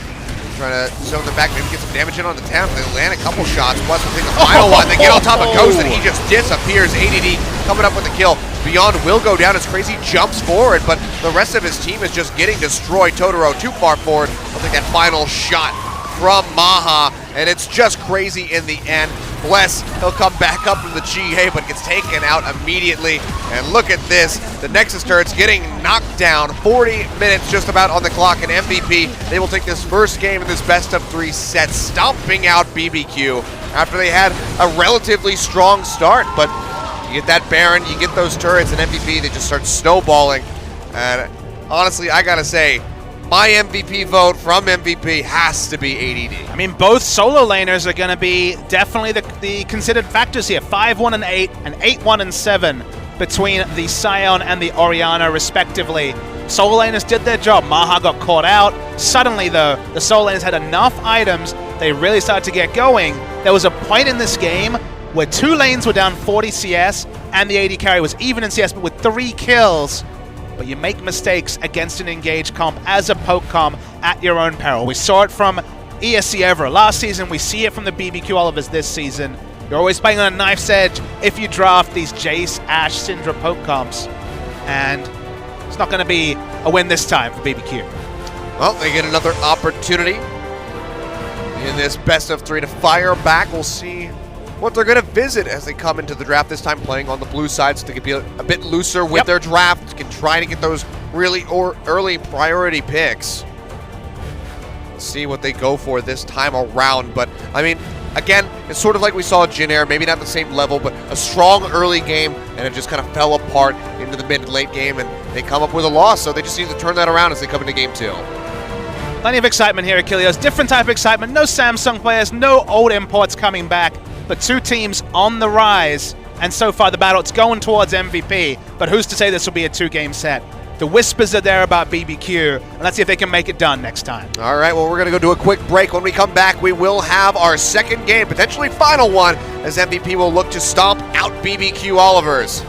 Trying to zone them back, maybe get some damage in on the temp. They land a couple shots, plus we'll take the final one. They get on top of Ghost, and he just disappears. ADD coming up with the kill. Beyond will go down as Crazy jumps forward, but the rest of his team is just getting destroyed. Totoro too far forward. We'll take that final shot from Maha, and it's just Crazy in the end. Bless, he'll come back up from the GA, but gets taken out immediately. And look at this, the Nexus turret's getting knocked down. 40 minutes just about on the clock, and MVP, they will take this first game in this best-of-3 set, stomping out BBQ after they had a relatively strong start. But you get that Baron, you get those turrets, and MVP, they just start snowballing. And honestly, I gotta say, my MVP vote from MVP has to be ADD. I mean, both solo laners are going to be definitely the considered factors here. 5-1 and 8, and 8-1 and 7 between the Scion and the Orianna, respectively. Solo laners did their job. Maha got caught out. Suddenly, though, the solo laners had enough items. They really started to get going. There was a point in this game where 2 lanes were down 40 CS, and the AD carry was even in CS, but with 3 kills. But you make mistakes against an engaged comp as a poke comp at your own peril. We saw it from ESC Evra last season. We see it from the BBQ Olivers this season. You're always playing on a knife's edge if you draft these Jace, Ashe, Syndra poke comps. And it's not going to be a win this time for BBQ. Well, they get another opportunity in this best-of-3 to fire back. We'll see what they're going to visit as they come into the draft, this time playing on the blue side, so they can be a bit looser with their draft, can try to get those really early priority picks. Let's see what they go for this time around. But, I mean, again, it's sort of like we saw Jin Air, maybe not the same level, but a strong early game, and it just kind of fell apart into the mid and late game, and they come up with a loss, so they just need to turn that around as they come into game 2. Plenty of excitement here at Kilios. Different type of excitement. No Samsung players, no old imports coming back, but 2 teams on the rise. And so far the battle, it's going towards MVP. But who's to say this will be a 2-game set? The whispers are there about BBQ, and let's see if they can make it done next time. All right, well, we're going to go do a quick break. When we come back, we will have our second game, potentially final one, as MVP will look to stomp out BBQ Olivers.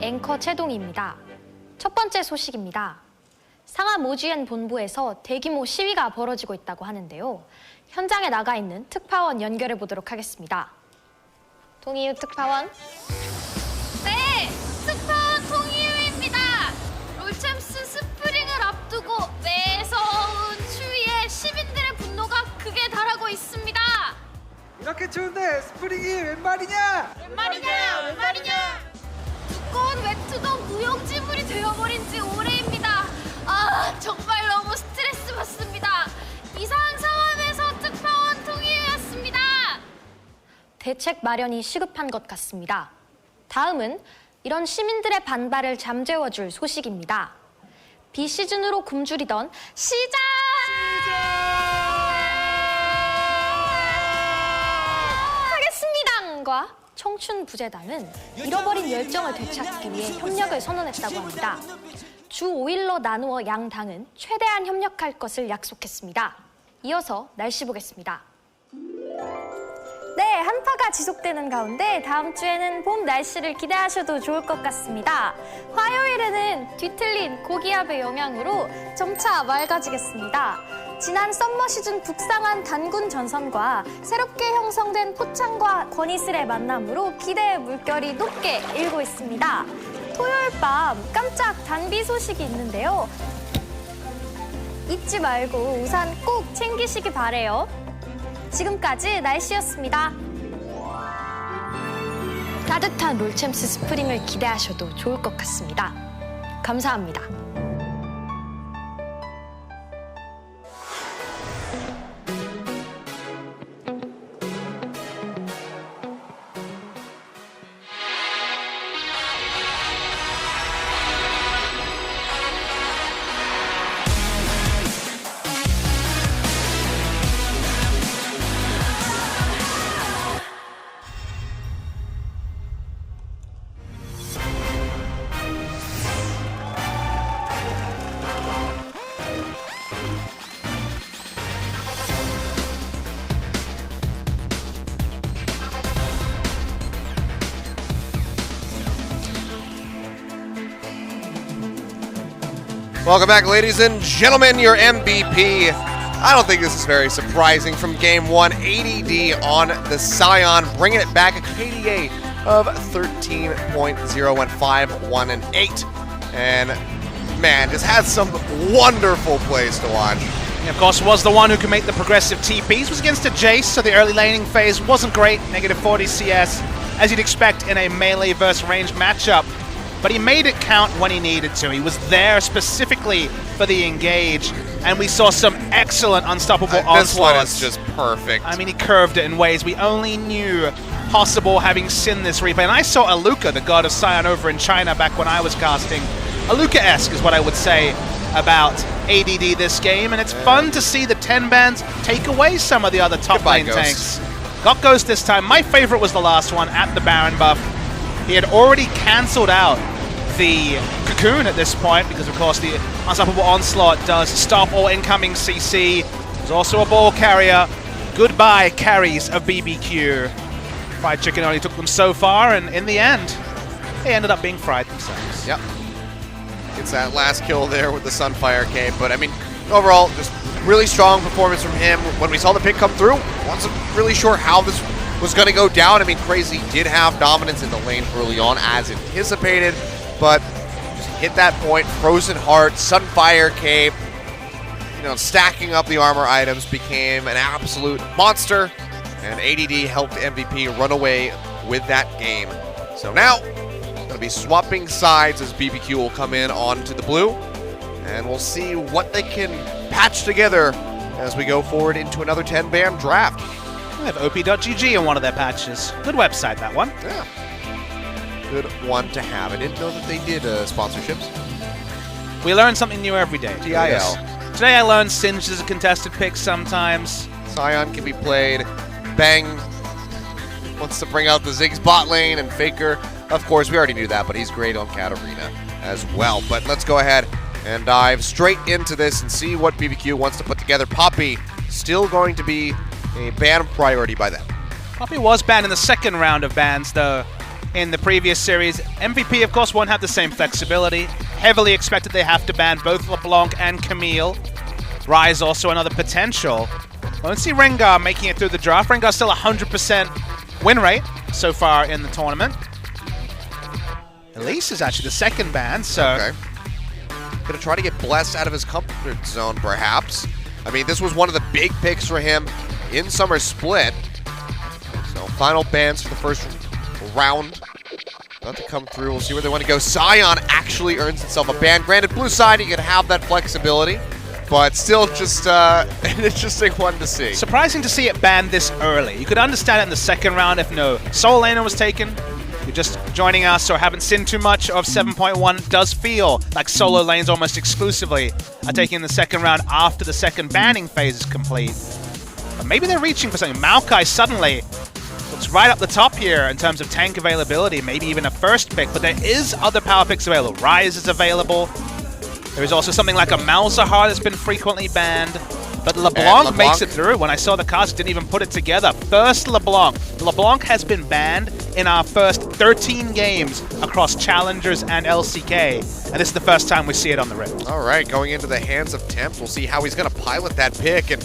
앵커 최동희입니다. 첫 번째 소식입니다. 상암 OGN 본부에서 대규모 시위가 벌어지고 있다고 하는데요. 현장에 나가 있는 특파원 연결해 보도록 하겠습니다. 동희유 특파원. 네, 특파원 송희유입니다. 롤챔스 스프링을 앞두고 매서운 추위에 시민들의 분노가 극에 달하고 있습니다. 이렇게 추운데 스프링이 웬 말이냐? 웬 말이냐? 두꺼운 외투도 무용지물이 되어버린 지 오래입니다. 아, 정말 너무 스트레스 받습니다. 이상 상황에서 특파원 송희유였습니다. 대책 마련이 시급한 것 같습니다. 다음은 이런 시민들의 반발을 잠재워줄 소식입니다. 비시즌으로 굶주리던 하겠습니다과 청춘부재단은 잃어버린 열정을 되찾기 위해 협력을 선언했다고 합니다. 주 5일로 나누어 양 당은 최대한 협력할 것을 약속했습니다. 이어서 날씨 보겠습니다. 네, 한파가 지속되는 가운데 다음 주에는 봄 날씨를 기대하셔도 좋을 것 같습니다. 화요일에는 뒤틀린 고기압의 영향으로 점차 맑아지겠습니다. 지난 썸머 시즌 북상한 단군 전선과 새롭게 형성된 포창과 권이슬의 만남으로 기대의 물결이 높게 일고 있습니다. 토요일 밤 깜짝 단비 소식이 있는데요. 잊지 말고 우산 꼭 챙기시기 바래요. 지금까지 날씨였습니다. 따뜻한 롤챔스 스프링을 기대하셔도 좋을 것 같습니다. 감사합니다. Welcome back, ladies and gentlemen, your MVP. I don't think this is very surprising from Game 1. ADD on the Scion, bringing it back, a KDA of 13.0, went 5, 1, and 8. And, man, just has some wonderful plays to watch. He, of course, was the one who could make the progressive TPs. Was against a Jace, so the early laning phase wasn't great. Negative 40 CS, as you'd expect in a melee versus range matchup. But he made it count when he needed to. He was there specifically for the engage, and we saw some excellent unstoppable onslaughts. This one is just perfect. I mean, he curved it in ways we only knew possible having seen this replay. And I saw Aluka, the god of Scion, over in China back when I was casting. Aluka-esque is what I would say about ADD this game, and it's fun to see the 10 bands take away some of the other top lane tanks. Got Ghost this time. My favorite was the last one at the Baron buff. He had already cancelled out the Cocoon at this point because, of course, the Unstoppable Onslaught does stop all incoming CC. There's also a ball carrier. Goodbye, carries of BBQ. Fried Chicken only took them so far, and in the end, they ended up being fried themselves. Yep. Gets that last kill there with the Sunfire cape, but I mean, overall, just really strong performance from him. When we saw the pick come through, wasn't really sure how this was going to go down. I mean, Crazy did have dominance in the lane early on as anticipated, but just hit that point. Frozen Heart, Sunfire cape, you know, stacking up the armor items, became an absolute monster, and ADD helped MVP run away with that game. So now, going to be swapping sides as BBQ will come in onto the blue, and we'll see what they can patch together as we go forward into another 10-ban draft. They have op.gg in one of their patches. Good website, that one. Yeah. Good one to have. I didn't know that they did sponsorships. We learn something new every day. TIS. Today I learned Singed is a contested pick sometimes. Scion can be played. Bang wants to bring out the Ziggs bot lane, and Faker, of course, we already knew that, but he's great on Katarina as well. But let's go ahead and dive straight into this and see what BBQ wants to put together. Poppy still going to be a ban priority by them. Poppy was banned in the second round of bans, though. in the previous series. MVP, of course, won't have the same flexibility. Heavily expected they have to ban both LeBlanc and Camille. Rise also another potential. I don't see Rengar making it through the draft. Rengar's still 100% win rate so far in the tournament. Elise is actually the second ban, so... Okay. Gonna try to get Blessed out of his comfort zone, perhaps. I mean, this was one of the big picks for him in Summer Split. So, final bans for the first round. About to come through. We'll see where they want to go. Sion actually earns itself a ban. Granted, blue side, you can have that flexibility, but still just an interesting one to see. Surprising to see it banned this early. You could understand it in the second round if no solo laner was taken. You're just joining us or haven't seen too much of 7.1. Does feel like solo lanes almost exclusively are taking the second round after the second banning phase is complete. But maybe they're reaching for something. Maokai suddenly looks right up the top here in terms of tank availability, maybe even a first pick, but there is other power picks available. Rise is available. There is also something like a Malzahar that's been frequently banned. But LeBlanc makes it through. When I saw the cast, didn't even put it together. First LeBlanc. LeBlanc has been banned in our first 13 games across Challengers and LCK. And this is the first time we see it on the Rift. All right, going into the hands of Temps. We'll see how he's going to pilot that pick and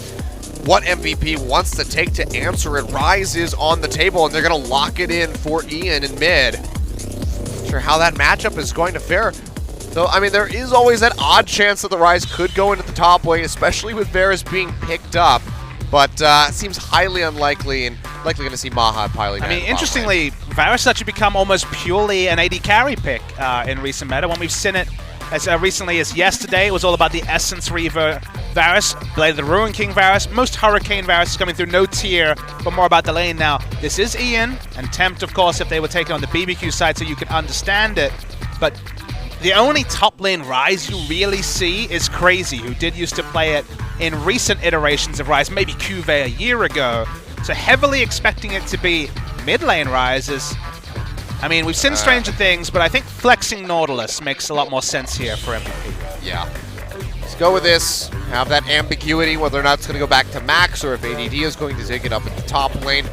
what MVP wants to take to answer it. Rise is on the table, and they're going to lock it in for Ian in mid. Not sure how that matchup is going to fare. So, I mean, there is always that odd chance that the Rise could go into the top lane, especially with Varus being picked up. But it seems highly unlikely, and likely going to see Maha piling. I mean, interestingly, Varus has actually become almost purely an AD carry pick in recent meta. When we've seen it as recently as yesterday, it was all about the Essence Reaver Varus, Blade of the Ruin King Varus. Most Hurricane Varus is coming through, no tier, but more about the lane now. This is Ian, and Tempt, of course, if they were taken on the BBQ side so you could understand it. But the only top lane Rise you really see is Crazy, who did used to play it in recent iterations of Rise, maybe Cuvée a year ago. So heavily expecting it to be mid lane Rises. I mean, we've seen Stranger Things, but I think flexing Nautilus makes a lot more sense here for MVP. Yeah. Let's go with this. Have that ambiguity, whether or not it's going to go back to Max or if ADD is going to take it up in the top lane.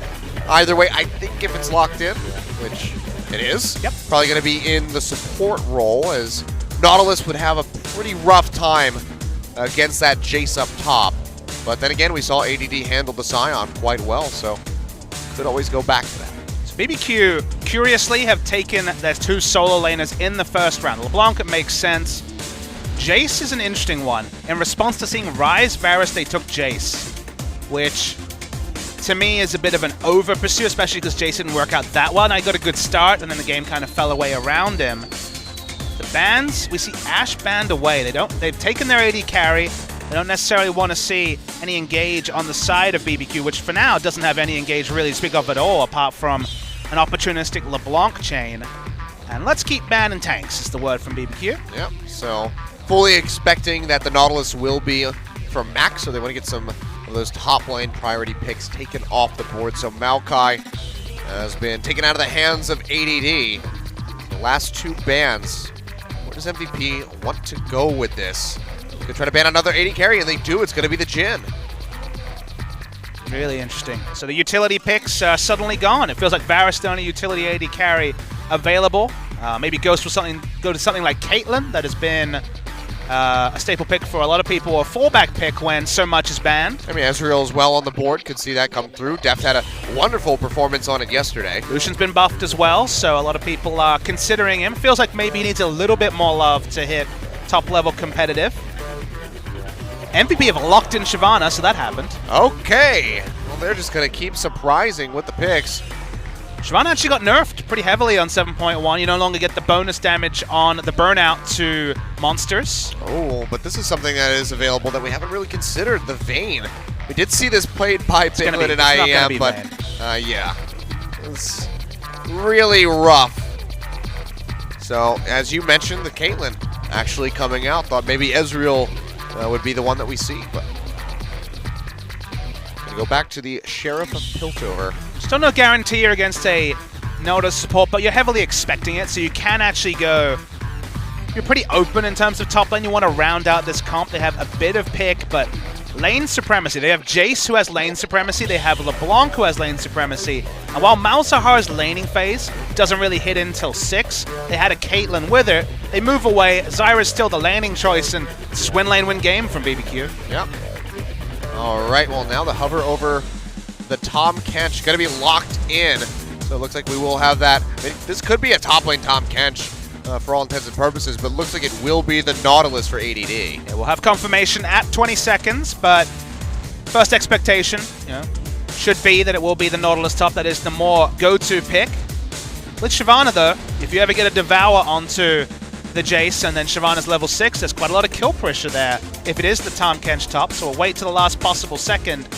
Either way, I think if it's locked in, which it is, probably going to be in the support role, as Nautilus would have a pretty rough time against that Jace up top. But then again, we saw ADD handle the Sion quite well, so could always go back to that. So BBQ, curiously, have taken their two solo laners in the first round. LeBlanc, it makes sense. Jace is an interesting one. In response to seeing Rise Varus, they took Jace, which to me is a bit of an over pursuit, especially because Jace didn't work out that well. And I got a good start, and then the game kind of fell away around him. The bans, we see Ashe banned away. They've taken their AD carry. They don't necessarily want to see any engage on the side of BBQ, which for now doesn't have any engage really to speak of at all, apart from an opportunistic LeBlanc chain. And let's keep banning tanks, is the word from BBQ. Yep, so fully expecting that the Nautilus will be from Max, so they want to get some of those top lane priority picks taken off the board. So Maokai has been taken out of the hands of ADD. The last two bans. Where does MVP want to go with this? They could try to ban another AD carry, and they do. It's going to be the Jin. Really interesting. So the utility picks are suddenly gone. It feels like Varus the only utility AD carry available. Maybe go to something like Caitlyn, that has been a staple pick for a lot of people, or a fallback pick when so much is banned. I mean, Ezreal's well on the board. Could see that come through. Deft had a wonderful performance on it yesterday. Lucian's been buffed as well, so a lot of people are considering him. Feels like maybe he needs a little bit more love to hit top-level competitive. MVP have locked in Shyvana, so that happened. Okay. Well, they're just going to keep surprising with the picks. Shyvana actually got nerfed pretty heavily on 7.1. You no longer get the bonus damage on the burnout to monsters. Oh, but this is something that is available that we haven't really considered, the Vayne. We did see this played by Piglet and IEM, but yeah. It's really rough. So, as you mentioned, the Caitlyn actually coming out. Thought maybe Ezreal would be the one that we see, but gonna go back to the Sheriff of Piltover. Still no guarantee you're against a Nautilus support, but you're heavily expecting it, so you can actually go. You're pretty open in terms of top lane. You want to round out this comp. They have a bit of pick, but lane supremacy. They have Jace, who has lane supremacy. They have LeBlanc, who has lane supremacy. And while Malzahar's laning phase doesn't really hit until 6, they had a Caitlyn with it. They move away. Zyra's still the laning choice, and it's win lane win game from BBQ. Yep. All right, well, now the hover over the Tahm Kench going to be locked in. So it looks like we will have that. This could be a top lane Tahm Kench for all intents and purposes, but it looks like it will be the Nautilus for ADD. Yeah, we'll have confirmation at 20 seconds, but first expectation, should be that it will be the Nautilus top. That is the more go-to pick. With Shyvana, though, if you ever get a Devour onto the Jace and then Shyvana's level 6, there's quite a lot of kill pressure there if it is the Tahm Kench top, so we'll wait till the last possible second.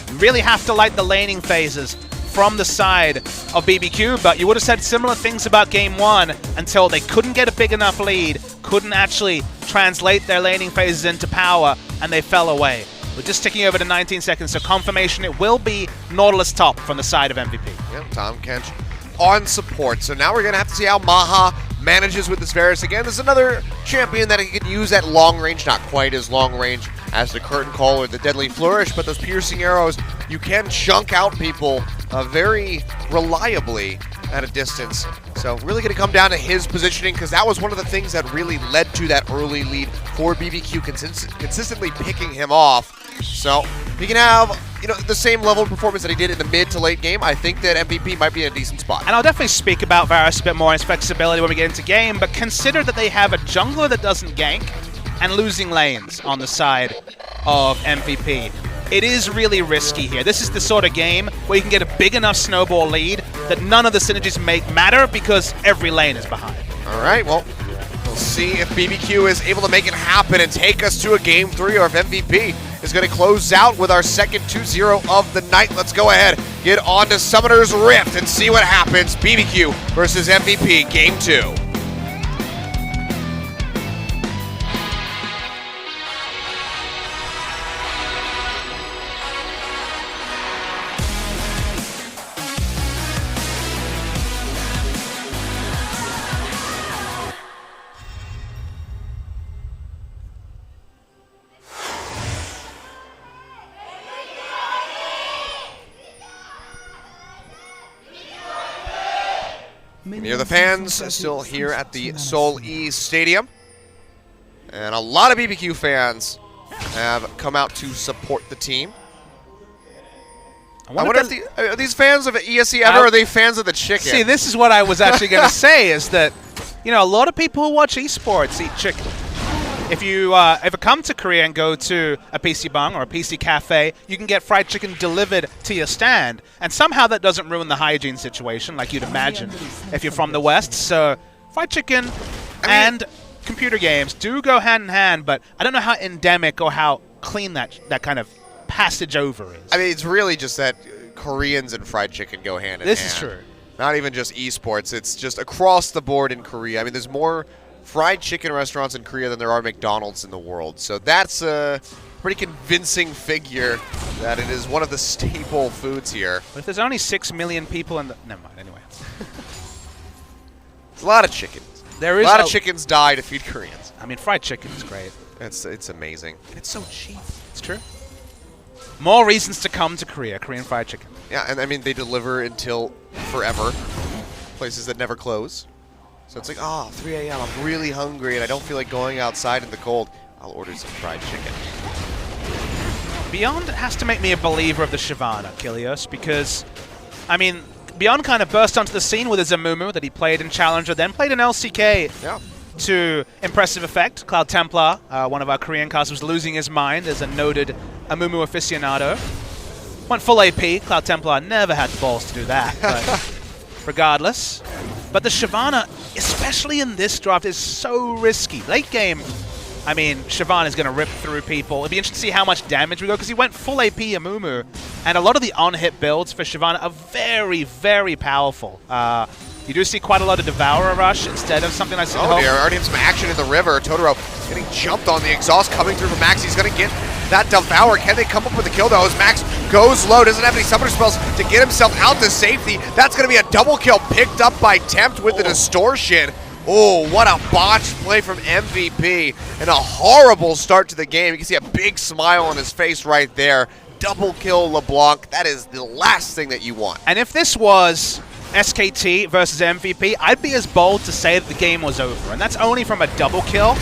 You really have to light the laning phases from the side of BBQ, but you would have said similar things about Game 1 until they couldn't get a big enough lead, couldn't actually translate their laning phases into power, and they fell away. We're just ticking over to 19 seconds, so confirmation it will be Nautilus top from the side of MVP. Yep, Tahm Kench on support. So now we're going to have to see how Maha manages with this Varus. Again, this is another champion that he can use at long range, not quite as long range as the Curtain Call or the Deadly Flourish, but those piercing arrows, you can chunk out people very reliably at a distance. So really going to come down to his positioning, because that was one of the things that really led to that early lead for BBQ, consistently picking him off. So he can have the same level of performance that he did in the mid to late game. I think that MVP might be in a decent spot. And I'll definitely speak about Varus a bit more and his flexibility when we get into game, but consider that they have a jungler that doesn't gank and losing lanes on the side of MVP. It is really risky here. This is the sort of game where you can get a big enough snowball lead that none of the synergies matter because every lane is behind. All right, well, we'll see if BBQ is able to make it happen and take us to a Game 3, or if MVP is going to close out with our second 2-0 of the night. Let's go ahead, get on to Summoner's Rift and see what happens. BBQ versus MVP, Game 2. Near the fans, still here at the Seoul East Stadium. And a lot of BBQ fans have come out to support the team. I wonder if are these fans of ESC ever, or are they fans of the chicken? See, this is what I was actually going to say, is that, a lot of people who watch esports eat chicken. If you ever come to Korea and go to a PC Bang or a PC Cafe, you can get fried chicken delivered to your stand. And somehow that doesn't ruin the hygiene situation like you'd imagine if you're from the West. So fried chicken and computer games do go hand in hand, but I don't know how endemic or how clean that kind of passage over is. I mean, it's really just that Koreans and fried chicken go hand in hand. This is true. Not even just esports. It's just across the board in Korea. I mean, there's more fried chicken restaurants in Korea than there are McDonald's in the world. So that's a pretty convincing figure that it is one of the staple foods here. But if there's only 6 million people in the... Never mind, anyway. It's a lot of chickens. There is a lot of chickens die to feed Koreans. I mean, fried chicken is great. It's amazing. And it's so cheap. It's true. More reasons to come to Korea, Korean fried chicken. Yeah, and I mean, they deliver until forever. Places that never close. So it's like, 3 a.m., I'm really hungry and I don't feel like going outside in the cold. I'll order some fried chicken. Beyond has to make me a believer of the Shyvana, Kilios, because, I mean, Beyond kind of burst onto the scene with his Amumu that he played in Challenger, then played in LCK to impressive effect. Cloud Templar, one of our Korean cast, was losing his mind as a noted Amumu aficionado. Went full AP. Cloud Templar never had the balls to do that, but regardless. But the Shyvana, especially in this draft, is so risky. Late game, I mean, Shyvana is going to rip through people. It'd be interesting to see how much damage we go, because he went full AP Amumu, and a lot of the on-hit builds for Shyvana are very, very powerful. You do see quite a lot of Devourer Rush instead of something like... Oh dear, already have some action in the river. Totoro getting jumped on, the exhaust coming through from Max. He's going to get that Devour. Can they come up with a kill though? As Max goes low, doesn't have any summoner spells to get himself out to safety. That's going to be a double kill picked up by Tempt with the distortion. Oh, what a botched play from MVP and a horrible start to the game. You can see a big smile on his face right there. Double kill LeBlanc. That is the last thing that you want. And if this was SKT versus MVP, I'd be as bold to say that the game was over. And that's only from a double kill.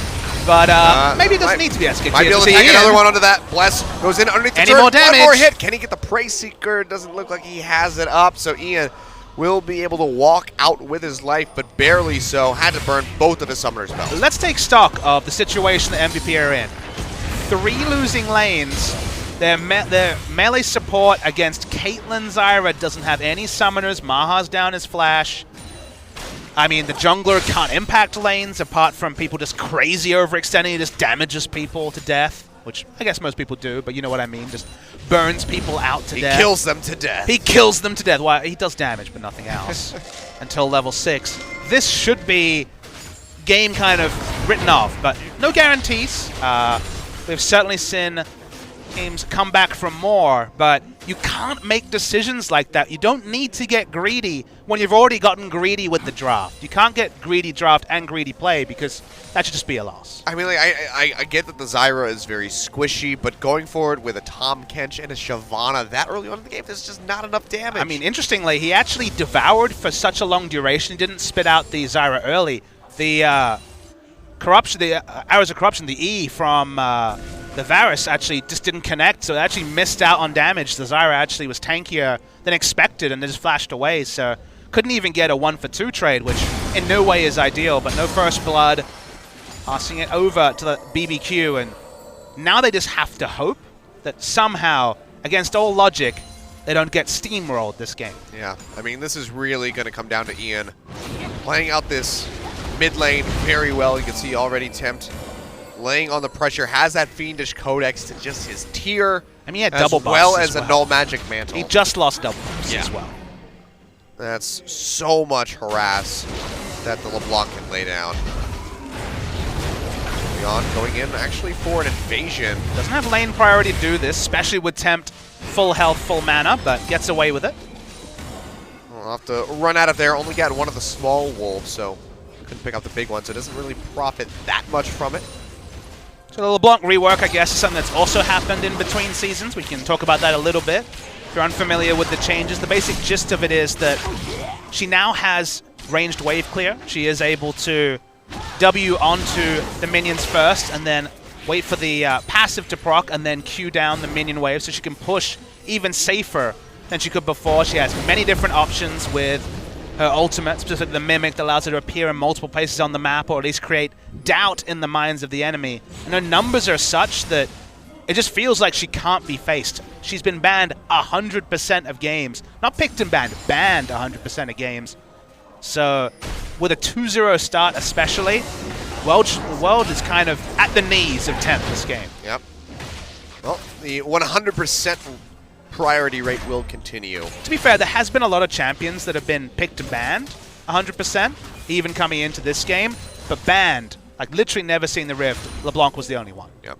But maybe it doesn't need to be SKT. Might be able to take another one onto that. Bless goes in underneath the turret. More damage? One more hit. Can he get the Prey Seeker? Doesn't look like he has it up. So Ian will be able to walk out with his life, but barely so. Had to burn both of his Summoner's Bells. Let's take stock of the situation that MVP are in. 3 losing lanes. Their melee support against Caitlyn Zyra doesn't have any summoners. Maha's down his flash. I mean, the jungler can't impact lanes apart from people just crazy overextending. He just damages people to death, which I guess most people do, but you know what I mean. Just burns people out to death. He kills them to death. He kills them to death. Well, he does damage, but nothing else until level 6. This should be game kind of written off, but no guarantees. We've certainly seen teams come back from more, but you can't make decisions like that. You don't need to get greedy when you've already gotten greedy with the draft. You can't get greedy draft and greedy play because that should just be a loss. I mean, like, I get that the Zyra is very squishy, but going forward with a Tahm Kench and a Shyvana that early on in the game, there's just not enough damage. I mean, interestingly, he actually devoured for such a long duration. He didn't spit out the Zyra early. The corruption, the Arrows of Corruption, the E from the Varus actually just didn't connect, so it actually missed out on damage. The Zyra actually was tankier than expected and just flashed away, so couldn't even get a 1-for-2 trade, which in no way is ideal, but no first blood. Passing it over to the BBQ, and now they just have to hope that somehow, against all logic, they don't get steamrolled this game. Yeah, I mean, this is really going to come down to Ian playing out this mid lane very well. You can see already Tempt laying on the pressure, has that Fiendish Codex to just his tier. I mean, he had double buffs as well as a Null Magic Mantle. He just lost double buffs as well. That's so much harass that the LeBlanc can lay down. Beyond going in actually for an invasion. Doesn't have lane priority to do this, especially with Tempt full health, full mana, but gets away with it. We'll have to run out of there. Only got one of the small wolves, so couldn't pick up the big one, so it doesn't really profit that much from it. So the LeBlanc rework, I guess, is something that's also happened in between seasons. We can talk about that a little bit. If you're unfamiliar with the changes, the basic gist of it is that she now has ranged wave clear. She is able to W onto the minions first and then wait for the passive to proc and then Q down the minion wave so she can push even safer than she could before. She has many different options with her ultimate, specifically the Mimic, that allows her to appear in multiple places on the map or at least create doubt in the minds of the enemy. And her numbers are such that it just feels like she can't be faced. She's been banned 100% of games. Not picked and banned, banned 100% of games. So with a 2-0 start especially, the world is kind of at the knees of Tempt this game. Yep. Well, the 100% priority rate will continue. To be fair, there has been a lot of champions that have been picked and banned 100%, even coming into this game, but banned, like literally never seen the Rift. LeBlanc was the only one. Yep.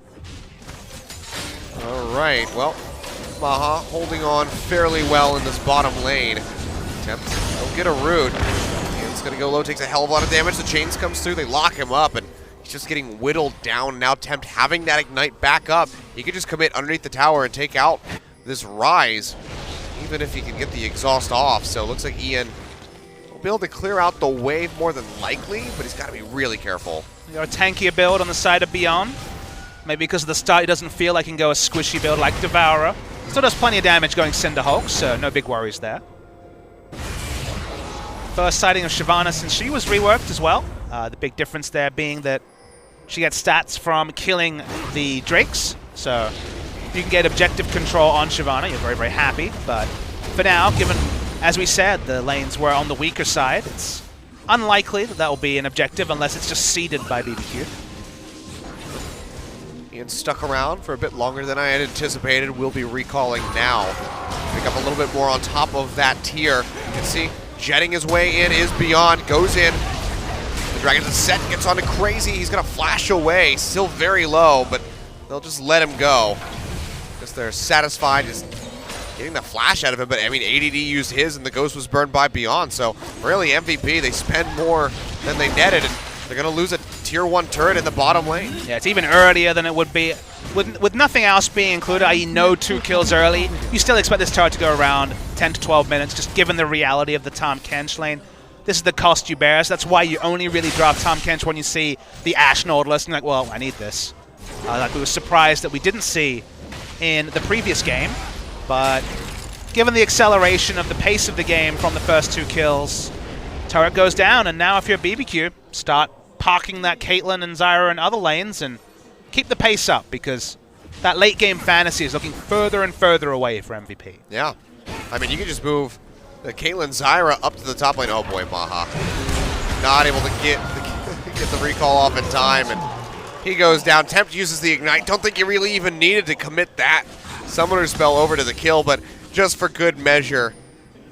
All right, well, Maha holding on fairly well in this bottom lane. Tempt, don't get a root. He's gonna go low, takes a hell of a lot of damage. The chains comes through, they lock him up, and he's just getting whittled down. Now Tempt having that ignite back up. He could just commit underneath the tower and take out this Rise, even if he can get the exhaust off. So it looks like Ian will be able to clear out the wave more than likely, but he's got to be really careful. You got a tankier build on the side of Beyond. Maybe because of the start, he doesn't feel like he can go a squishy build like Devourer. Still does plenty of damage going Cinderhulk, so no big worries there. First sighting of Shyvana since she was reworked as well. The big difference there being that she gets stats from killing the Drakes, so you can get objective control on Shyvana. You're very, very happy. But for now, given, as we said, the lanes were on the weaker side, it's unlikely that that will be an objective unless it's just seeded by BBQ. Ian stuck around for a bit longer than I had anticipated. We'll be recalling now. Pick up a little bit more on top of that tier. You can see jetting his way in is Beyond, goes in. The Dragon's set, gets onto Crazy. He's going to flash away. Still very low, but they'll just let him go. They're satisfied, just getting the flash out of him, but I mean, ADD used his and the Ghost was burned by Beyond, so really MVP, they spend more than they netted, and they're going to lose a tier 1 turret in the bottom lane. Yeah, it's even earlier than it would be. With nothing else being included, i.e. no 2 kills early, you still expect this turret to go around 10 to 12 minutes, just given the reality of the Tahm Kench lane. This is the cost you bear, so that's why you only really drop Tahm Kench when you see the Ashe Nautilus, and you're like, well, I need this. Like we were surprised that we didn't see in the previous game, but given the acceleration of the pace of the game from the first 2 kills, turret goes down, and now if you're BBQ, start parking that Caitlyn and Zyra in other lanes and keep the pace up, because that late game fantasy is looking further and further away for MVP. Yeah. I mean, you can just move the Caitlyn Zyra up to the top lane. Oh boy, Maha. Not able to get the recall off in time, and he goes down. Tempt uses the Ignite. Don't think you really even needed to commit that Summoner spell over to the kill, but just for good measure.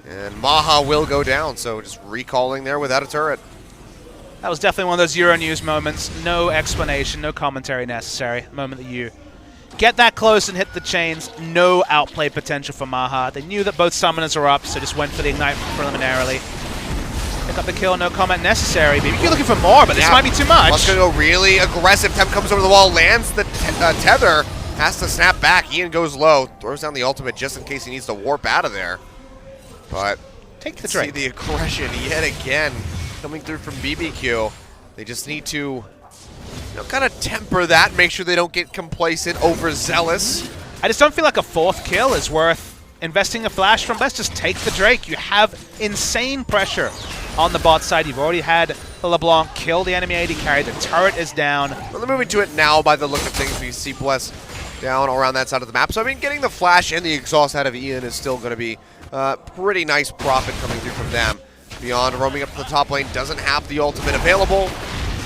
And Maha will go down, so just recalling there without a turret. That was definitely one of those Euronews moments. No explanation, no commentary necessary. The moment that you get that close and hit the chains, no outplay potential for Maha. They knew that both summoners are up, so just went for the Ignite preliminarily. Pick up the kill, no comment necessary. BBQ looking for more, but this might be too much. Must go really aggressive. Temp comes over the wall, lands the tether, has to snap back. Ian goes low, throws down the ultimate just in case he needs to warp out of there. But take the Drake. See the aggression yet again coming through from BBQ. They just need to kind of temper that, make sure they don't get complacent, overzealous. I just don't feel like a 4th kill is worth investing a flash from. Let's just take the Drake. You have insane pressure on the bot side. You've already had the LeBlanc kill the enemy AD carry. The turret is down. Well, they're moving to it now by the look of things. We see Bless down around that side of the map. So, I mean, getting the flash and the exhaust out of Ian is still going to be pretty nice profit coming through from them. Beyond roaming up to the top lane, doesn't have the ultimate available,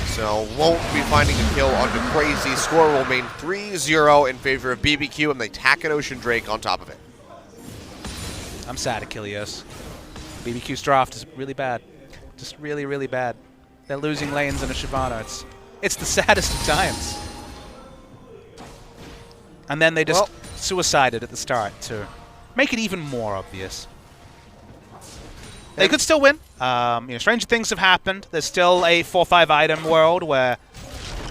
so won't be finding a kill onto Crazy. Score will remain 3-0 in favor of BBQ, and they tack an Ocean Drake on top of it. I'm sad, Achilles. BBQ's draft is really bad. Just really, really bad. They're losing lanes in a Shyvana. It's the saddest of times. And then they just suicided at the start to make it even more obvious. They could still win. Stranger things have happened. There's still a 4-5 item world where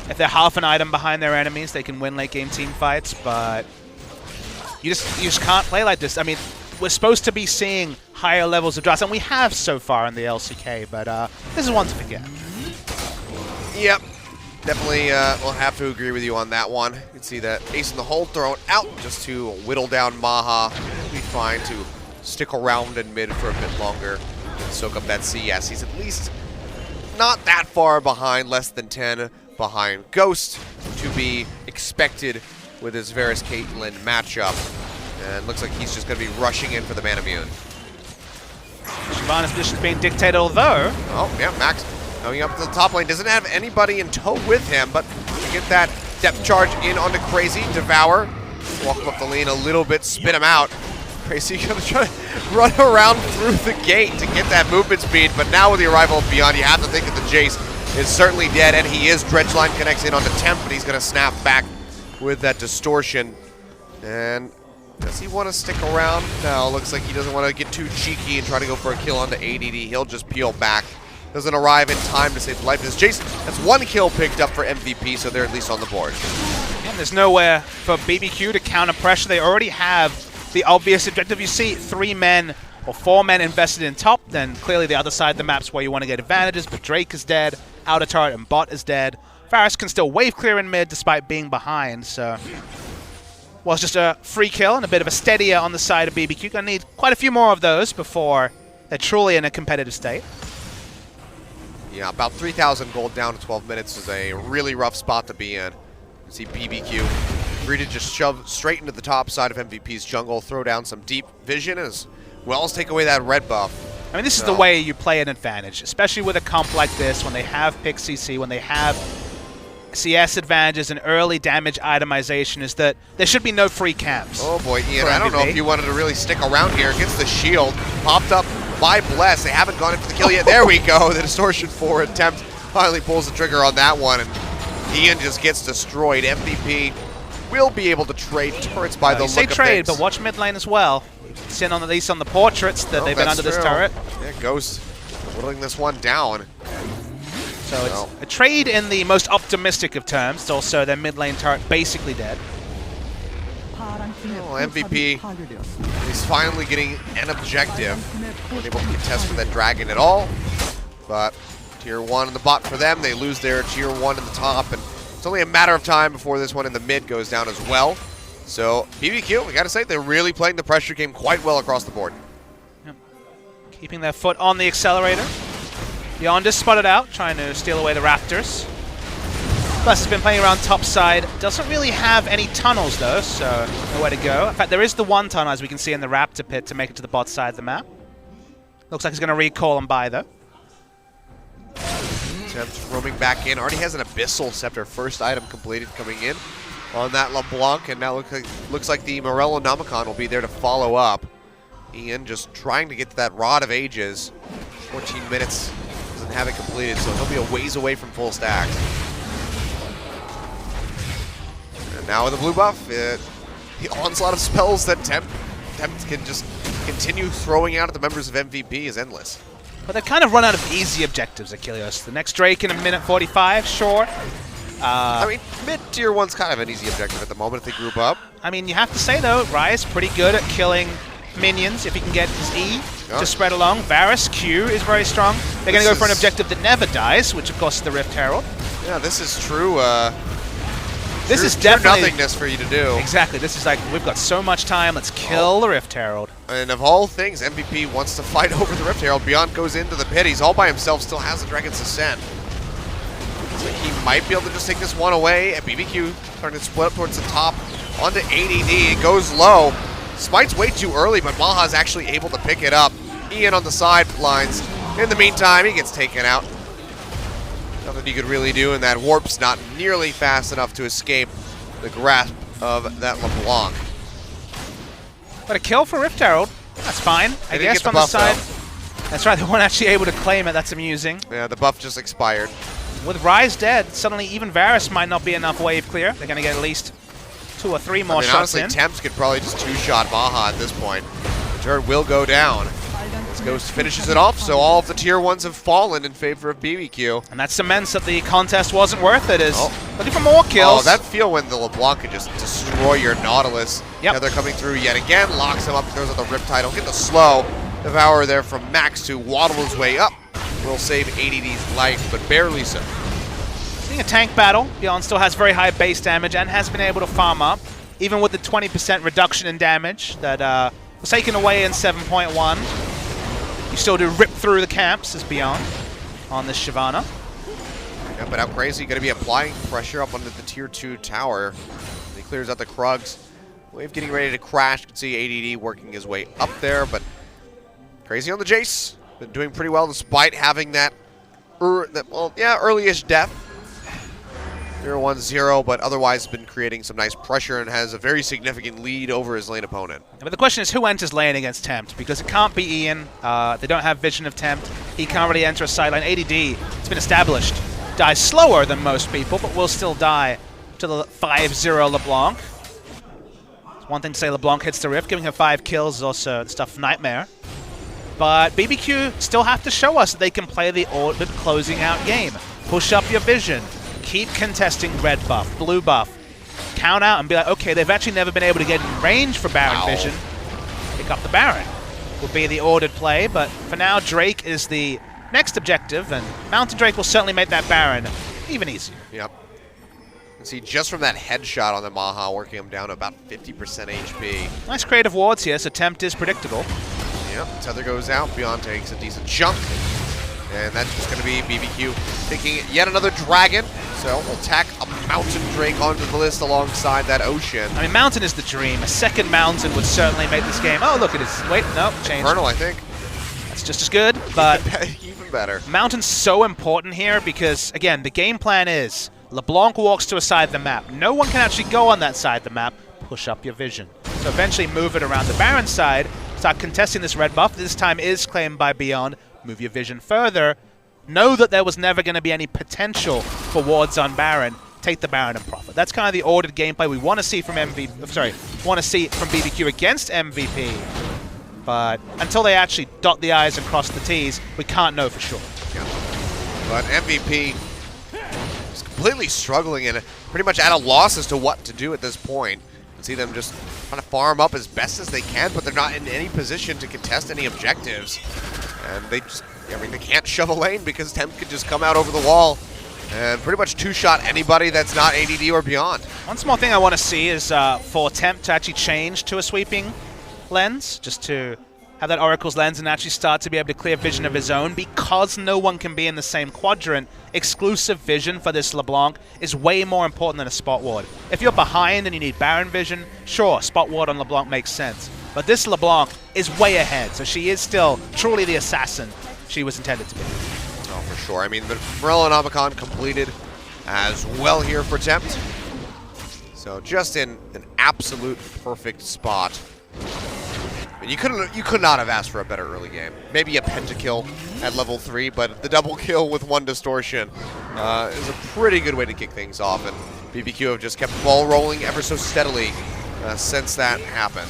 if they're half an item behind their enemies, they can win late game team fights, but you just can't play like this. I mean, we're supposed to be seeing higher levels of drafts, and we have so far in the LCK, but this is one to forget. Yep. Definitely will have to agree with you on that one. You can see that Ace in the hole thrown out just to whittle down Maha. Be fine to stick around in mid for a bit longer and soak up that CS. He's at least not that far behind, less than 10 behind Ghost, to be expected with his Varus Caitlyn matchup. And looks like he's just going to be rushing in for the Man Immune. Shyvana's position is being dictated, although... Oh, yeah, Max going up to the top lane. Doesn't have anybody in tow with him, but get that depth charge in onto Crazy. Devour. Walk him up the lane a little bit, spin him out. Crazy going to try to run around through the gate to get that movement speed, but now with the arrival of Beyond, you have to think that the Jace is certainly dead, and he is. Dredgeline connects in onto Temp, but he's going to snap back with that distortion. And does he want to stick around? No, looks like he doesn't want to get too cheeky and try to go for a kill onto ADD. He'll just peel back. Doesn't arrive in time to save the life of his Jace. That's 1 kill picked up for MVP, so they're at least on the board. And there's nowhere for BBQ to counter pressure. They already have the obvious objective. You see 3 men or 4 men invested in top, then clearly the other side of the map's where you want to get advantages, but Drake is dead, outer turret and bot is dead. Varus can still wave clear in mid despite being behind, so... Well, it's just a free kill and a bit of a steadier on the side of BBQ. Gonna need quite a few more of those before they're truly in a competitive state. Yeah, about 3,000 gold down to 12 minutes is a really rough spot to be in. You see BBQ free to just shove straight into the top side of MVP's jungle, throw down some deep vision as well as take away that red buff. I mean, this is the way you play an advantage, especially with a comp like this when they have pick CC, when they have CS advantages and early damage itemization, is that there should be no free camps. Oh boy, Ian, I don't know if you wanted to really stick around here. Gets the shield, popped up by Bless. They haven't gone in for the kill yet. There we go. The distortion 4 attempt finally pulls the trigger on that one, and Ian just gets destroyed. MVP will be able to trade turrets by the look of things. Say trade, but watch mid lane as well. Sin on at least on the portraits that they've been under this turret. Yeah, Ghost whittling this one down. So it's a trade in the most optimistic of terms. It's also their mid lane turret basically dead. Well, MVP is finally getting an objective. Not able to contest for that dragon at all. But tier 1 in the bot for them. They lose their tier 1 in the top. And it's only a matter of time before this one in the mid goes down as well. So BBQ, we got to say, they're really playing the pressure game quite well across the board. Yep. Keeping their foot on the accelerator. Beyond is spotted out, trying to steal away the Raptors. Plus has been playing around top side. Doesn't really have any tunnels though, so nowhere to go. In fact, there is the one tunnel, as we can see in the Raptor pit, to make it to the bot side of the map. Looks like he's going to recall and buy though. Temps roaming back in. Already has an Abyssal Scepter first item completed coming in on that LeBlanc, and now looks like the Morello Nomicon will be there to follow up. Ian just trying to get to that Rod of Ages. 14 minutes, doesn't have it completed, so he'll be a ways away from full stacks. And now with the blue buff, the onslaught of spells that Temp can just continue throwing out at the members of MVP is endless. But they've kind of run out of easy objectives, Achilles. The next Drake in a minute 45, sure. I mean, mid-tier 1's kind of an easy objective at the moment if they group up. I mean, you have to say, though, Rise pretty good at killing minions if he can get his E to spread along. Varus, Q is very strong. They're going to go for an objective that never dies, which, of course, is the Rift Herald. Yeah, this is true. This is definitely nothingness for you to do. Exactly. This is like, we've got so much time, let's kill the Rift Herald. And of all things, MVP wants to fight over the Rift Herald. Beyond goes into the pit. He's all by himself, still has the Dragon's Ascent. So he might be able to just take this one away. And BBQ starting to split up towards the top. Onto ADD. It goes low. Smite's way too early, but Maha's actually able to pick it up. Ian on the sidelines. In the meantime, he gets taken out. Nothing you could really do, and that warp's not nearly fast enough to escape the grasp of that LeBlanc. But a kill for Rift Herald. That's fine. I guess from the side. That's right, they weren't actually able to claim it. That's amusing. Yeah, the buff just expired. With Rise dead, suddenly even Varus might not be enough wave clear. They're going to get at least 2 or 3 more shots honestly, in. Temps could probably just two-shot Maha at this point. The turret will go down. Ghost finishes it off, so all of the tier 1s have fallen in favor of BBQ. And that cements that the contest wasn't worth it, is looking for more kills. Oh, that feel when the LeBlanc could just destroy your Nautilus. Yep. Now they're coming through yet again, locks him up, throws out the Riptide. He'll get the slow. Devour there from Max to waddle his way up. Will save ADD's life, but barely so. Seeing a tank battle, Beyond still has very high base damage and has been able to farm up, even with the 20% reduction in damage that was taken away in 7.1. You still do rip through the camps as Beyond on this Shyvana. Yeah, but how crazy, going to be applying pressure up onto the tier 2 tower. He clears out the Krugs. Wave getting ready to crash. You can see ADD working his way up there, but crazy on the Jace. Been doing pretty well despite having that, early-ish death. 0-1-0, but otherwise been creating some nice pressure and has a very significant lead over his lane opponent. But the question is who enters lane against Tempt, because it can't be Ian. They don't have vision of Tempt. He can't really enter a sideline. ADD, it's been established, dies slower than most people, but will still die to the 5-0 LeBlanc. It's one thing to say LeBlanc hits the Rift, giving her 5 kills is also stuff Nightmare. But BBQ still have to show us that they can play the ordered closing out game. Push up your vision. Keep contesting red buff, blue buff. Count out and be like, okay, they've actually never been able to get in range for Baron vision. Pick up the Baron would be the ordered play, but for now, Drake is the next objective, and Mountain Drake will certainly make that Baron even easier. Yep. You can see just from that headshot on the Maha, working him down to about 50% HP. Nice creative wards here, so Tempt is predictable. Yep, Tether goes out, Beyond takes a decent chunk. And that's just going to be BBQ taking yet another dragon. So we'll tack a Mountain Drake onto the list alongside that Ocean. I mean, Mountain is the dream. A second Mountain would certainly make this game. Oh, look, it is. Wait, no, change. Infernal, I think. That's just as good, but even better. Mountain's so important here because, again, the game plan is LeBlanc walks to a side of the map. No one can actually go on that side of the map. Push up your vision. So eventually move it around the Baron side. Start contesting this red buff. This time is claimed by Beyond. Move your vision further. Know that there was never going to be any potential for wards on Baron. Take the Baron and profit. That's kind of the ordered gameplay we want to see from want to see from BBQ against MVP. But until they actually dot the I's and cross the T's, we can't know for sure. Yeah. But MVP is completely struggling and pretty much at a loss as to what to do at this point. You can see them just trying to farm up as best as they can, but they're not in any position to contest any objectives. And they just, I mean, they can't shove a lane because Temp could just come out over the wall and pretty much two-shot anybody that's not ADD or beyond. One small thing I want to see is for Temp to actually change to a sweeping lens, just to have that Oracle's lens and actually start to be able to clear vision of his own, because no one can be in the same quadrant. Exclusive vision for this LeBlanc is way more important than a spot ward. If you're behind and you need Baron vision, sure, spot ward on LeBlanc makes sense. But this LeBlanc is way ahead, so she is still truly the assassin she was intended to be. Oh, for sure. I mean, the Morellonomicon completed as well here for Tempt. So just in an absolute perfect spot. And you could not have asked for a better early game. Maybe a pentakill at level 3, but the double kill with 1 distortion is a pretty good way to kick things off. And BBQ have just kept the ball rolling ever so steadily since that happened.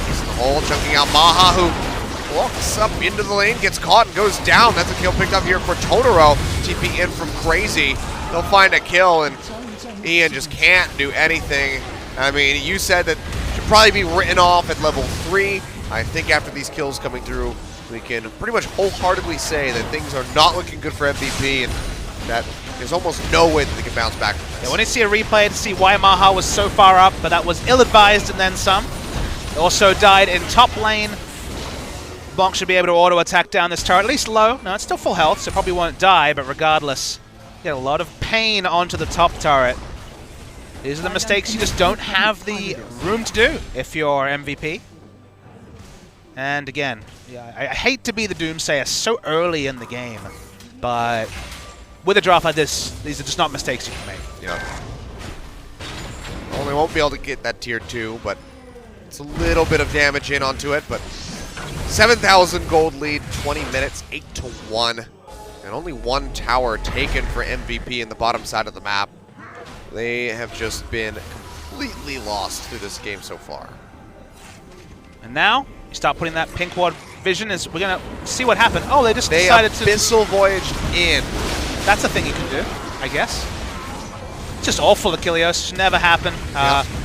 He's in the hole, chunking out Maha, who walks up into the lane, gets caught, and goes down. That's a kill picked up here for Totoro. TP in from Crazy. They'll find a kill, and Ian just can't do anything. I mean, you said that should probably be written off at level 3. I think after these kills coming through, we can pretty much wholeheartedly say that things are not looking good for MVP, and that there's almost no way that they can bounce back from this. Yeah, we need to see a replay to see why Maha was so far up, but that was ill-advised and then some. Also died in top lane. Bonk should be able to auto-attack down this turret, at least low. No, it's still full health, so probably won't die, but regardless, get a lot of pain onto the top turret. These are the mistakes you just don't have the room to do if you're MVP. And again, yeah, I hate to be the doomsayer so early in the game, but with a draft like this, these are just not mistakes you can make. Yeah. Well, they won't be able to get that tier 2, but it's a little bit of damage in onto it, but 7,000 gold lead, 20 minutes, 8-1, and only 1 tower taken for MVP in the bottom side of the map. They have just been completely lost through this game so far. And now, you start putting that pink ward vision, as we're going to see what happened. Oh, they just decided to... Abyssal voyaged in. That's a thing you can do, I guess. It's just awful, Achilles. Should never happen.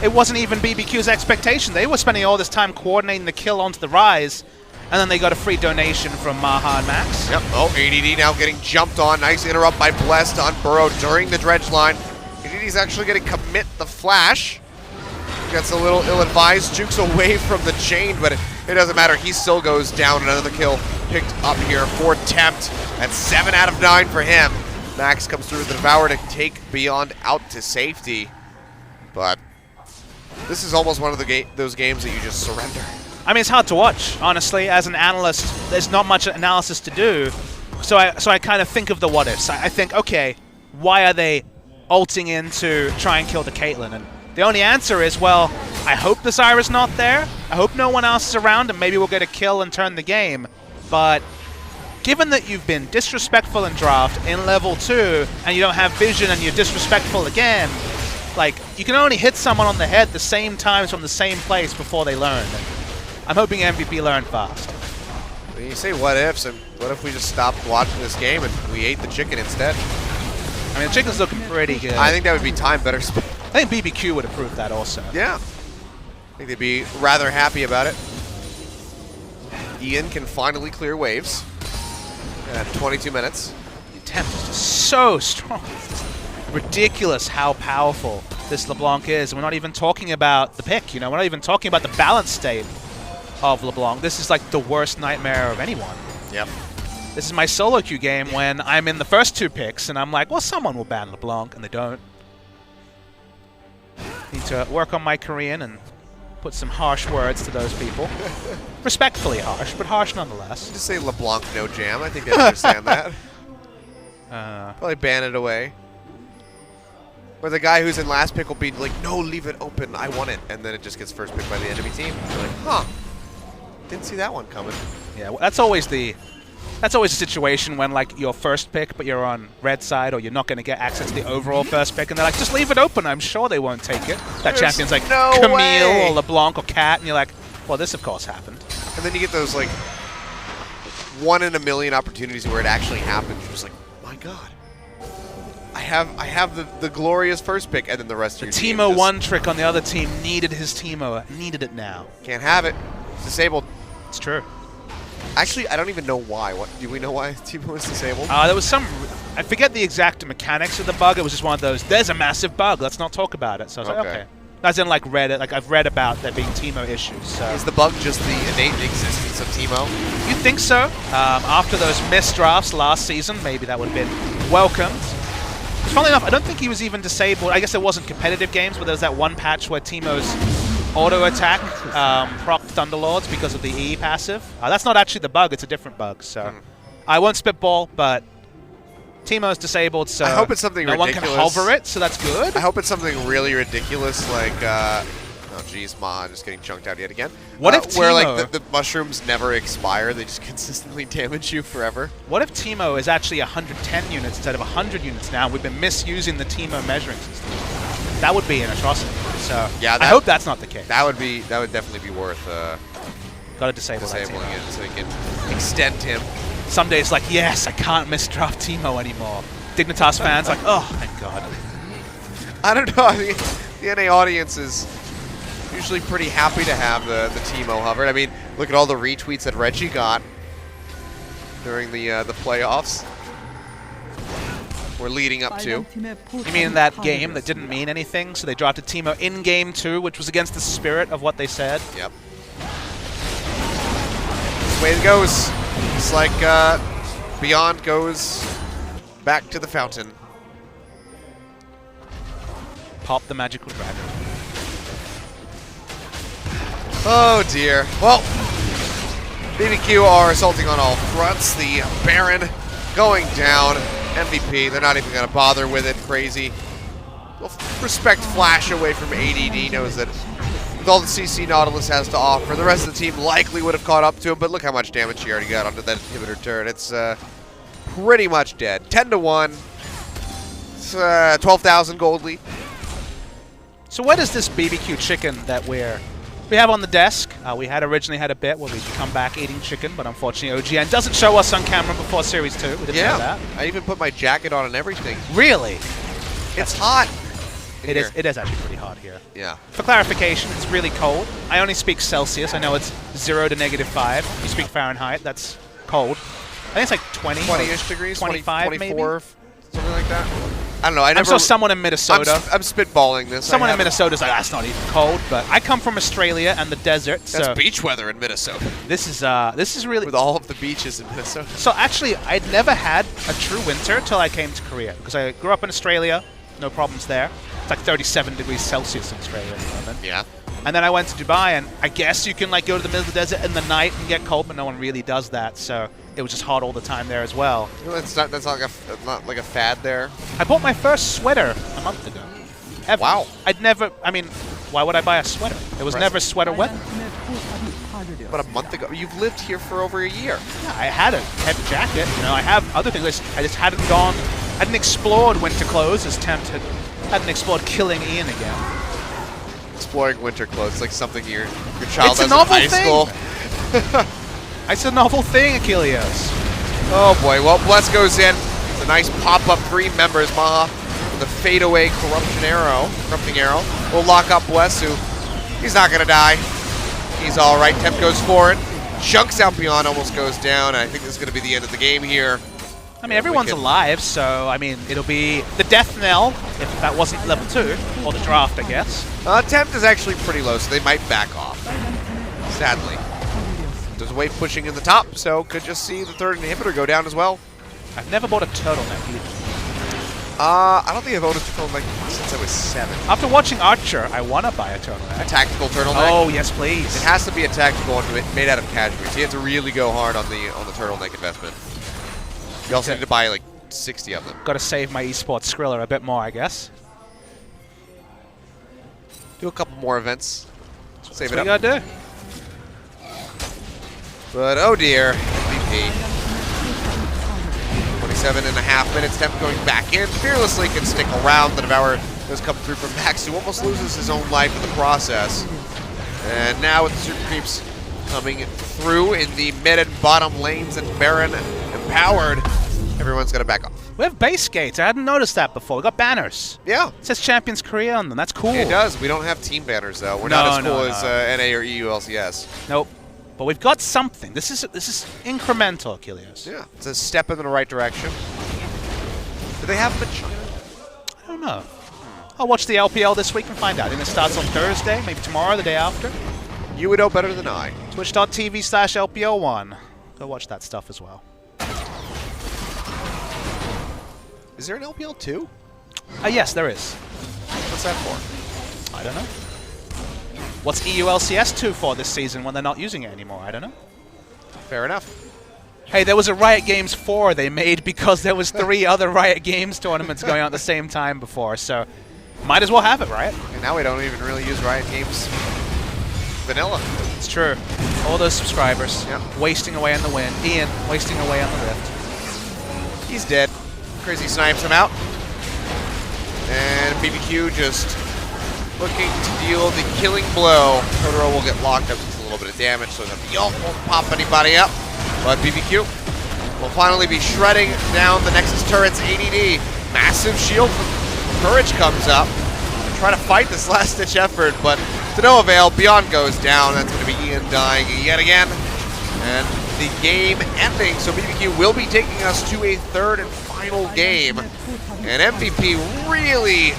It wasn't even BBQ's expectation. They were spending all this time coordinating the kill onto the Rise, and then they got a free donation from Maha and Max. Yep. Oh, ADD now getting jumped on. Nice interrupt by Blessed on Burrow during the dredge line. ADD's actually going to commit the flash. Gets a little ill-advised, jukes away from the chain, but it doesn't matter. He still goes down. Another kill picked up here for Tempt. That's 7 out of 9 for him. Max comes through the Devour to take Beyond out to safety. But this is almost one of those games that you just surrender. I mean, it's hard to watch, honestly. As an analyst, there's not much analysis to do. So I kind of think of the what-ifs. I think, okay, why are they ulting in to try and kill the Caitlyn? And the only answer is, well, I hope the Zyra's not there. I hope no one else is around, and maybe we'll get a kill and turn the game. But given that you've been disrespectful in draft in level 2, and you don't have vision and you're disrespectful again, like, you can only hit someone on the head the same times from the same place before they learn. And I'm hoping MVP learned fast. When you say what ifs, and what if we just stopped watching this game and we ate the chicken instead? I mean, the chicken's looking pretty good. I think that would be time better spent. I think BBQ would approve that also. Yeah. I think they'd be rather happy about it. Ian can finally clear waves at 22 minutes. The attempt is just so strong. Ridiculous how powerful this LeBlanc is. We're not even talking about the pick, you know? We're not even talking about the balance state of LeBlanc. This is like the worst nightmare of anyone. Yep. This is my solo queue game when I'm in the first 2 picks and I'm like, well, someone will ban LeBlanc, and they don't. Need to work on my Korean and put some harsh words to those people. Respectfully harsh, but harsh nonetheless. Just say LeBlanc no jam. I think they understand that. Probably ban it away. Or the guy who's in last pick will be like, no, leave it open, I want it. And then it just gets first pick by the enemy team. You're like, huh, didn't see that one coming. Yeah, well, that's always a situation when, like, you're first pick, but you're on red side, or you're not going to get access to the overall first pick, and they're like, just leave it open, I'm sure they won't take it. That champion's like Camille or LeBlanc or Cat, and you're like, Well, this, of course, happened. And then you get those, like, 1 in a million opportunities where it actually happens. You're just like, my God. I have the glorious first pick, and then the rest of your team. Teemo one trick on the other team needed his Teemo. Needed it now. Can't have it. It's disabled. It's true. Actually, I don't even know why. Do we know why Teemo was disabled? There was some... I forget the exact mechanics of the bug. It was just one of those, there's a massive bug, let's not talk about it. So I was like, okay. As in, like, I've read about there being Teemo issues. So. Is the bug just the innate existence of Teemo? You'd think so. After those missed drafts last season, maybe that would have been welcomed. Funnily enough, I don't think he was even disabled. I guess there wasn't competitive games, but there was that one patch where Teemo's auto attack proc Thunderlords because of the E passive. That's not actually the bug, it's a different bug. So I won't spitball, but Teemo's disabled, so I hope it's something no ridiculous. one can hover it, so that's good. I hope it's something really ridiculous, like, oh geez, Ma, just getting chunked out yet again. What if where Teemo, like the mushrooms never expire, they just consistently damage you forever? What if Teemo is actually 110 units instead of 100 units now? We've been misusing the Teemo measuring system. That would be an atrocity. So yeah, I hope that's not the case. That would definitely be worth gotta disabling it so we can extend him. Some days like, yes, I can't misdraft Teemo anymore. Dignitas fans like, oh, thank God. I don't know. The NA audience is usually pretty happy to have the Teemo hovered. I mean, look at all the retweets that Reggie got during the playoffs. We're leading up to. You mean that game that didn't mean anything, so they drafted Teemo in game 2, which was against the spirit of what they said? Yep. That's the way it goes. It's like Beyond goes back to the fountain. Pop the magical dragon. Oh dear. Well, BBQ are assaulting on all fronts. The Baron going down. MVP, they're not even going to bother with it. Crazy. Well, respect Flash away from ADD, knows that with all the CC Nautilus has to offer, the rest of the team likely would have caught up to him, but look how much damage he already got onto that inhibitor turret. It's pretty much dead. 10-1. It's 12,000 gold lead. So where does this BBQ chicken that we have on the desk, we had originally had a bit where we'd come back eating chicken, but unfortunately OGN doesn't show us on camera before Series 2. We didn't know that. I even put my jacket on and everything. Really? It's hot. It is actually pretty hot here. Yeah. For clarification, it's really cold. I only speak Celsius. I know it's 0 to -5. You speak Fahrenheit. That's cold. I think it's like 20-ish degrees, 25 24, maybe? something like that. I don't know. I'm sure someone in Minnesota. I'm spitballing this. Someone in Minnesota's like, that's not even cold. But I come from Australia and the desert. That's so beach weather in Minnesota. This is really with all of the beaches in Minnesota. So actually, I'd never had a true winter till I came to Korea because I grew up in Australia. No problems there. It's like 37 degrees Celsius in Australia at the moment. Yeah. And then I went to Dubai, and I guess you can like go to the middle of the desert in the night and get cold, but no one really does that. So it was just hot all the time there as well. That's not like a fad there. I bought my first sweater a month ago. Ever. Wow. I mean, why would I buy a sweater? It was never sweater weather. But a month ago, you've lived here for over a year. Yeah, I had a heavy jacket. You know, I have other things. I just hadn't explored winter clothes as Tempt hadn't explored killing Ian again. Exploring winter clothes, like something your child It's a does novel in high school. It's a novel thing, Achilles. Oh boy, well, Bless goes in. It's a nice pop-up 3 members. Maha with a fadeaway corrupting arrow. Will lock up Bless, who he's not gonna die. He's all right. Temp goes for it. Chunks out beyond, almost goes down. And I think this is gonna be the end of the game here. I mean, everyone's alive, so, I mean, it'll be the death knell, if that wasn't level 2, or the draft, I guess. Tempt is actually pretty low, so they might back off, sadly. There's a wave pushing in the top, so could just see the 3rd inhibitor go down as well. I've never bought a turtleneck either. I don't think I've owned a turtleneck since I was 7. After watching Archer, I want to buy a turtleneck. A tactical turtleneck? Oh, yes, please. It has to be a tactical one made out of cashmere, so you have to really go hard on the turtleneck investment. You also need to buy like 60 of them. Got to save my esports Skriller a bit more, I guess. Do a couple more events. Save it up. What you gotta do. But oh dear, MVP. 27.5 minutes. Temp going back in. Fearlessly can stick around. The Devourer does come through from Max, who almost loses his own life in the process. And now with the super creeps coming through in the mid and bottom lanes and Baron empowered, everyone's going to back off. We have base gates. I hadn't noticed that before. We got banners. Yeah. It says Champions Korea on them. That's cool. It does. We don't have team banners, though. We're not as cool as NA or EU LCS. Nope. But we've got something. This is incremental, Achilles. Yeah. It's a step in the right direction. Do they have them in China? I don't know. I'll watch the LPL this week and find out. I think it starts on Thursday, maybe tomorrow, the day after. You would know better than I. Twitch.tv/LPL1. Go watch that stuff as well. Is there an LPL 2? Yes, there is. What's that for? I don't know. What's EU LCS 2 for this season when they're not using it anymore? I don't know. Fair enough. Hey, there was a Riot Games 4 they made because there was 3 other Riot Games tournaments going on at the same time before, so might as well have it, right? And now we don't even really use Riot Games vanilla. It's true. All those subscribers. Yep. Wasting away on the win. Ian wasting away on the Rift. He's dead. Crazy snipes him out. And BBQ just looking to deal the killing blow. Totoro will get locked up. It's a little bit of damage, so the Yelp won't pop anybody up. But BBQ will finally be shredding down the Nexus turret's ADD. Massive shield from Courage comes up. Try to fight this last-ditch effort, but to no avail. Beyond goes down. That's going to be Ian dying yet again. And the game ending, so BBQ will be taking us to a third and final game. And MVP really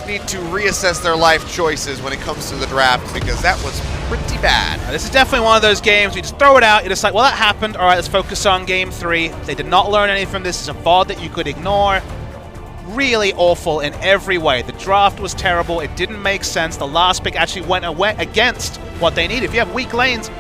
need to reassess their life choices when it comes to the draft, because that was pretty bad. This is definitely one of those games where you just throw it out, you're just like, well, that happened, all right, let's focus on game 3. They did not learn anything from this. It's a VOD that you could ignore. Really awful in every way. The draft was terrible. It didn't make sense. The last pick actually went away against what they need. If you have weak lanes,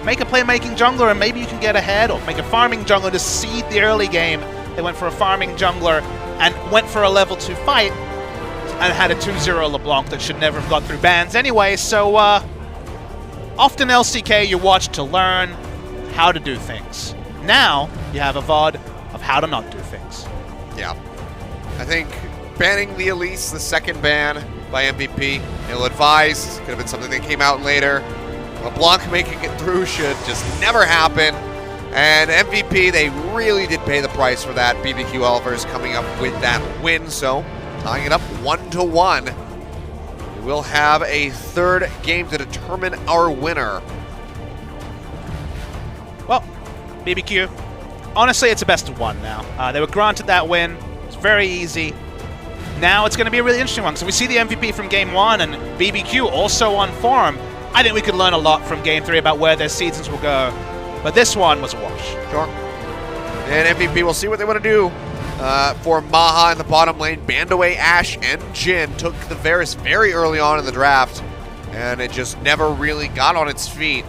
make a playmaking jungler and maybe you can get ahead, or make a farming jungler to seed the early game. They went for a farming jungler and went for a level 2 fight and had a 2-0 LeBlanc that should never have got through bans anyway. So often LCK you watch to learn how to do things. Now you have a VOD of how to not do things. Yeah. I think banning the Elise, the second ban by MVP, ill-advised. Could have been something that came out later. LeBlanc making it through should just never happen. And MVP, they really did pay the price for that. BBQ Elvers coming up with that win, so tying it up 1-1. We will have a third game to determine our winner. Well, BBQ, honestly, it's a best of 1 now. They were granted that win. It's very easy. Now it's going to be a really interesting one. So we see the MVP from Game 1 and BBQ also on form. I think we could learn a lot from Game 3 about where their seasons will go. But this one was a wash. Sure. And MVP, we'll see what they want to do. For Maha in the bottom lane, banned away Ashe and Jin. Took the Varus very early on in the draft. And it just never really got on its feet.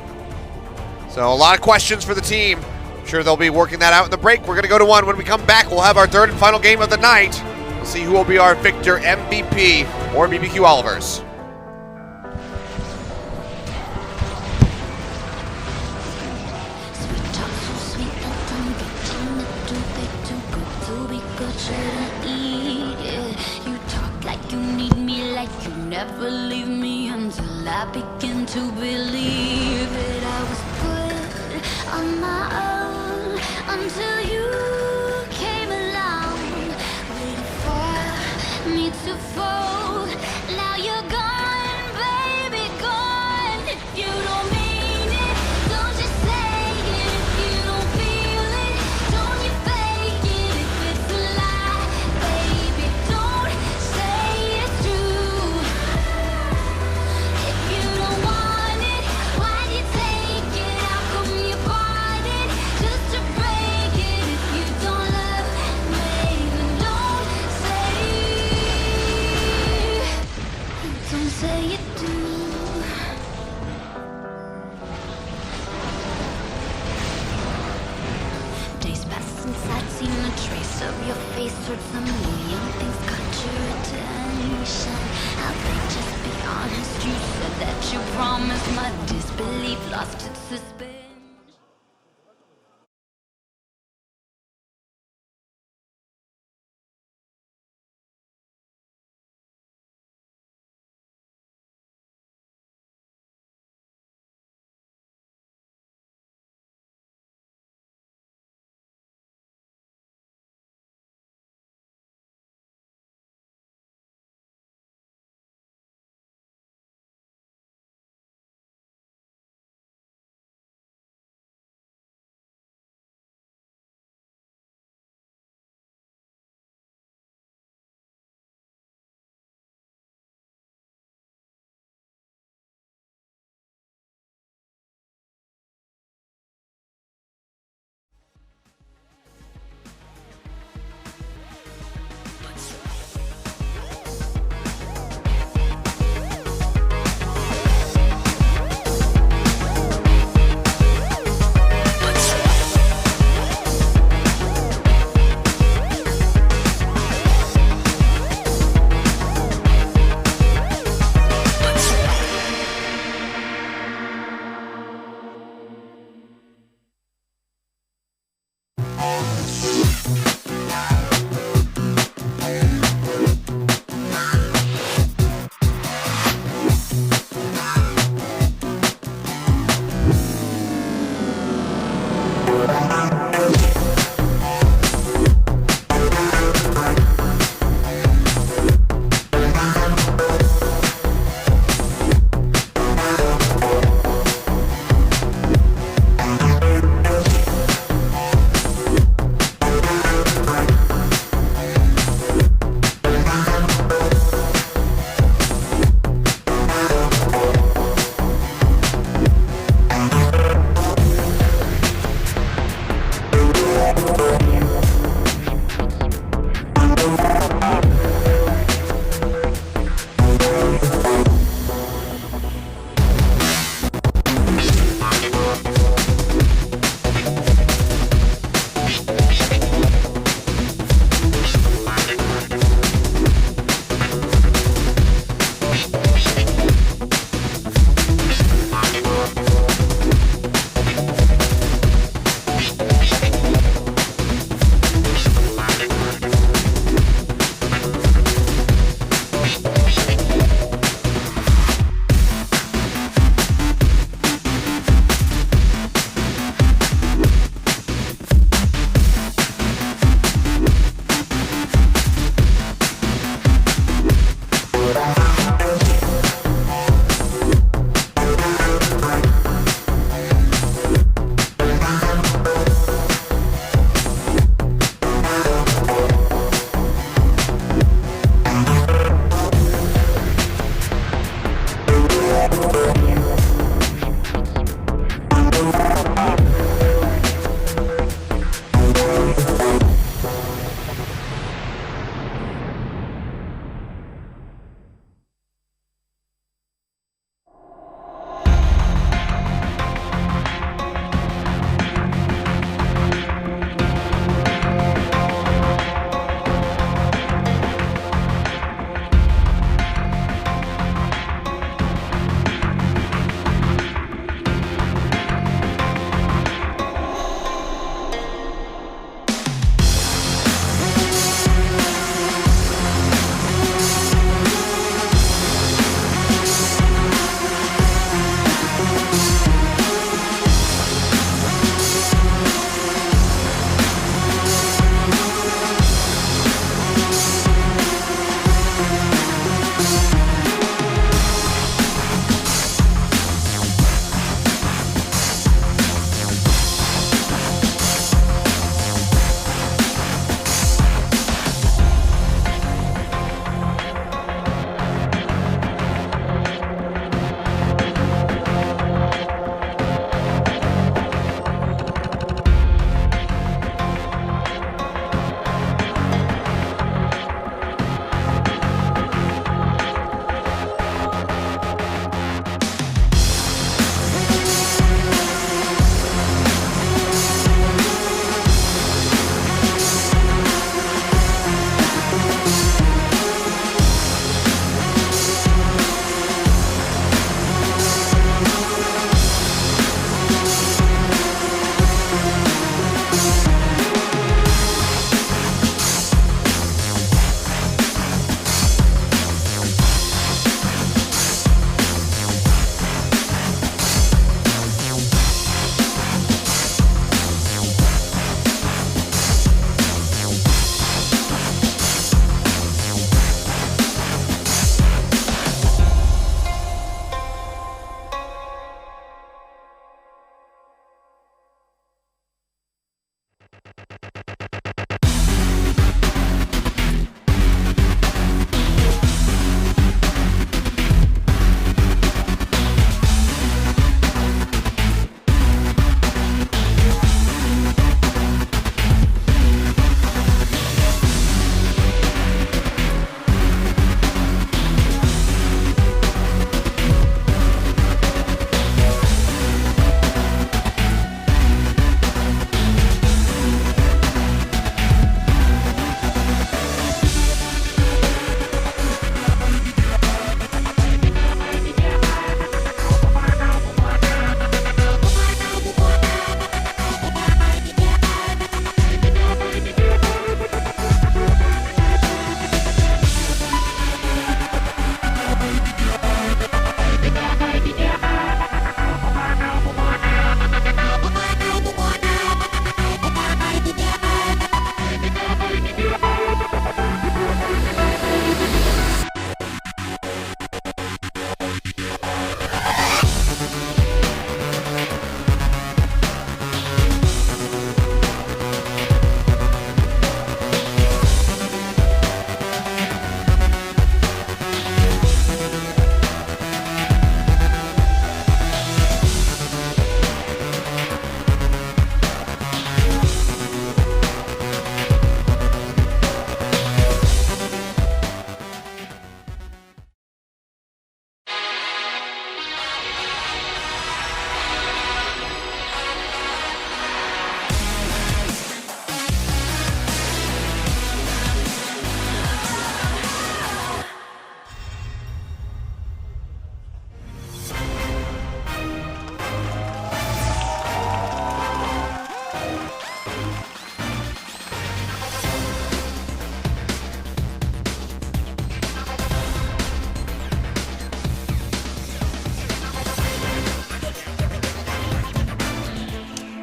So a lot of questions for the team. I'm sure they'll be working that out in the break. We're going to go to 1. When we come back, we'll have our third and final game of the night. We'll see who will be our victor, MVP or BBQ Olivers. Never leave me until I begin to believe that I was put on my own until you came along, waiting for me to fall. Now you're gone, baby, gone. If you don't mean it, don't you say it. If you don't feel it, don't you fake it. If it's a lie, baby, don't say it's true. Of your face towards a million things caught your attention. How they just be honest? You said that you promised. My disbelief lost its suspense.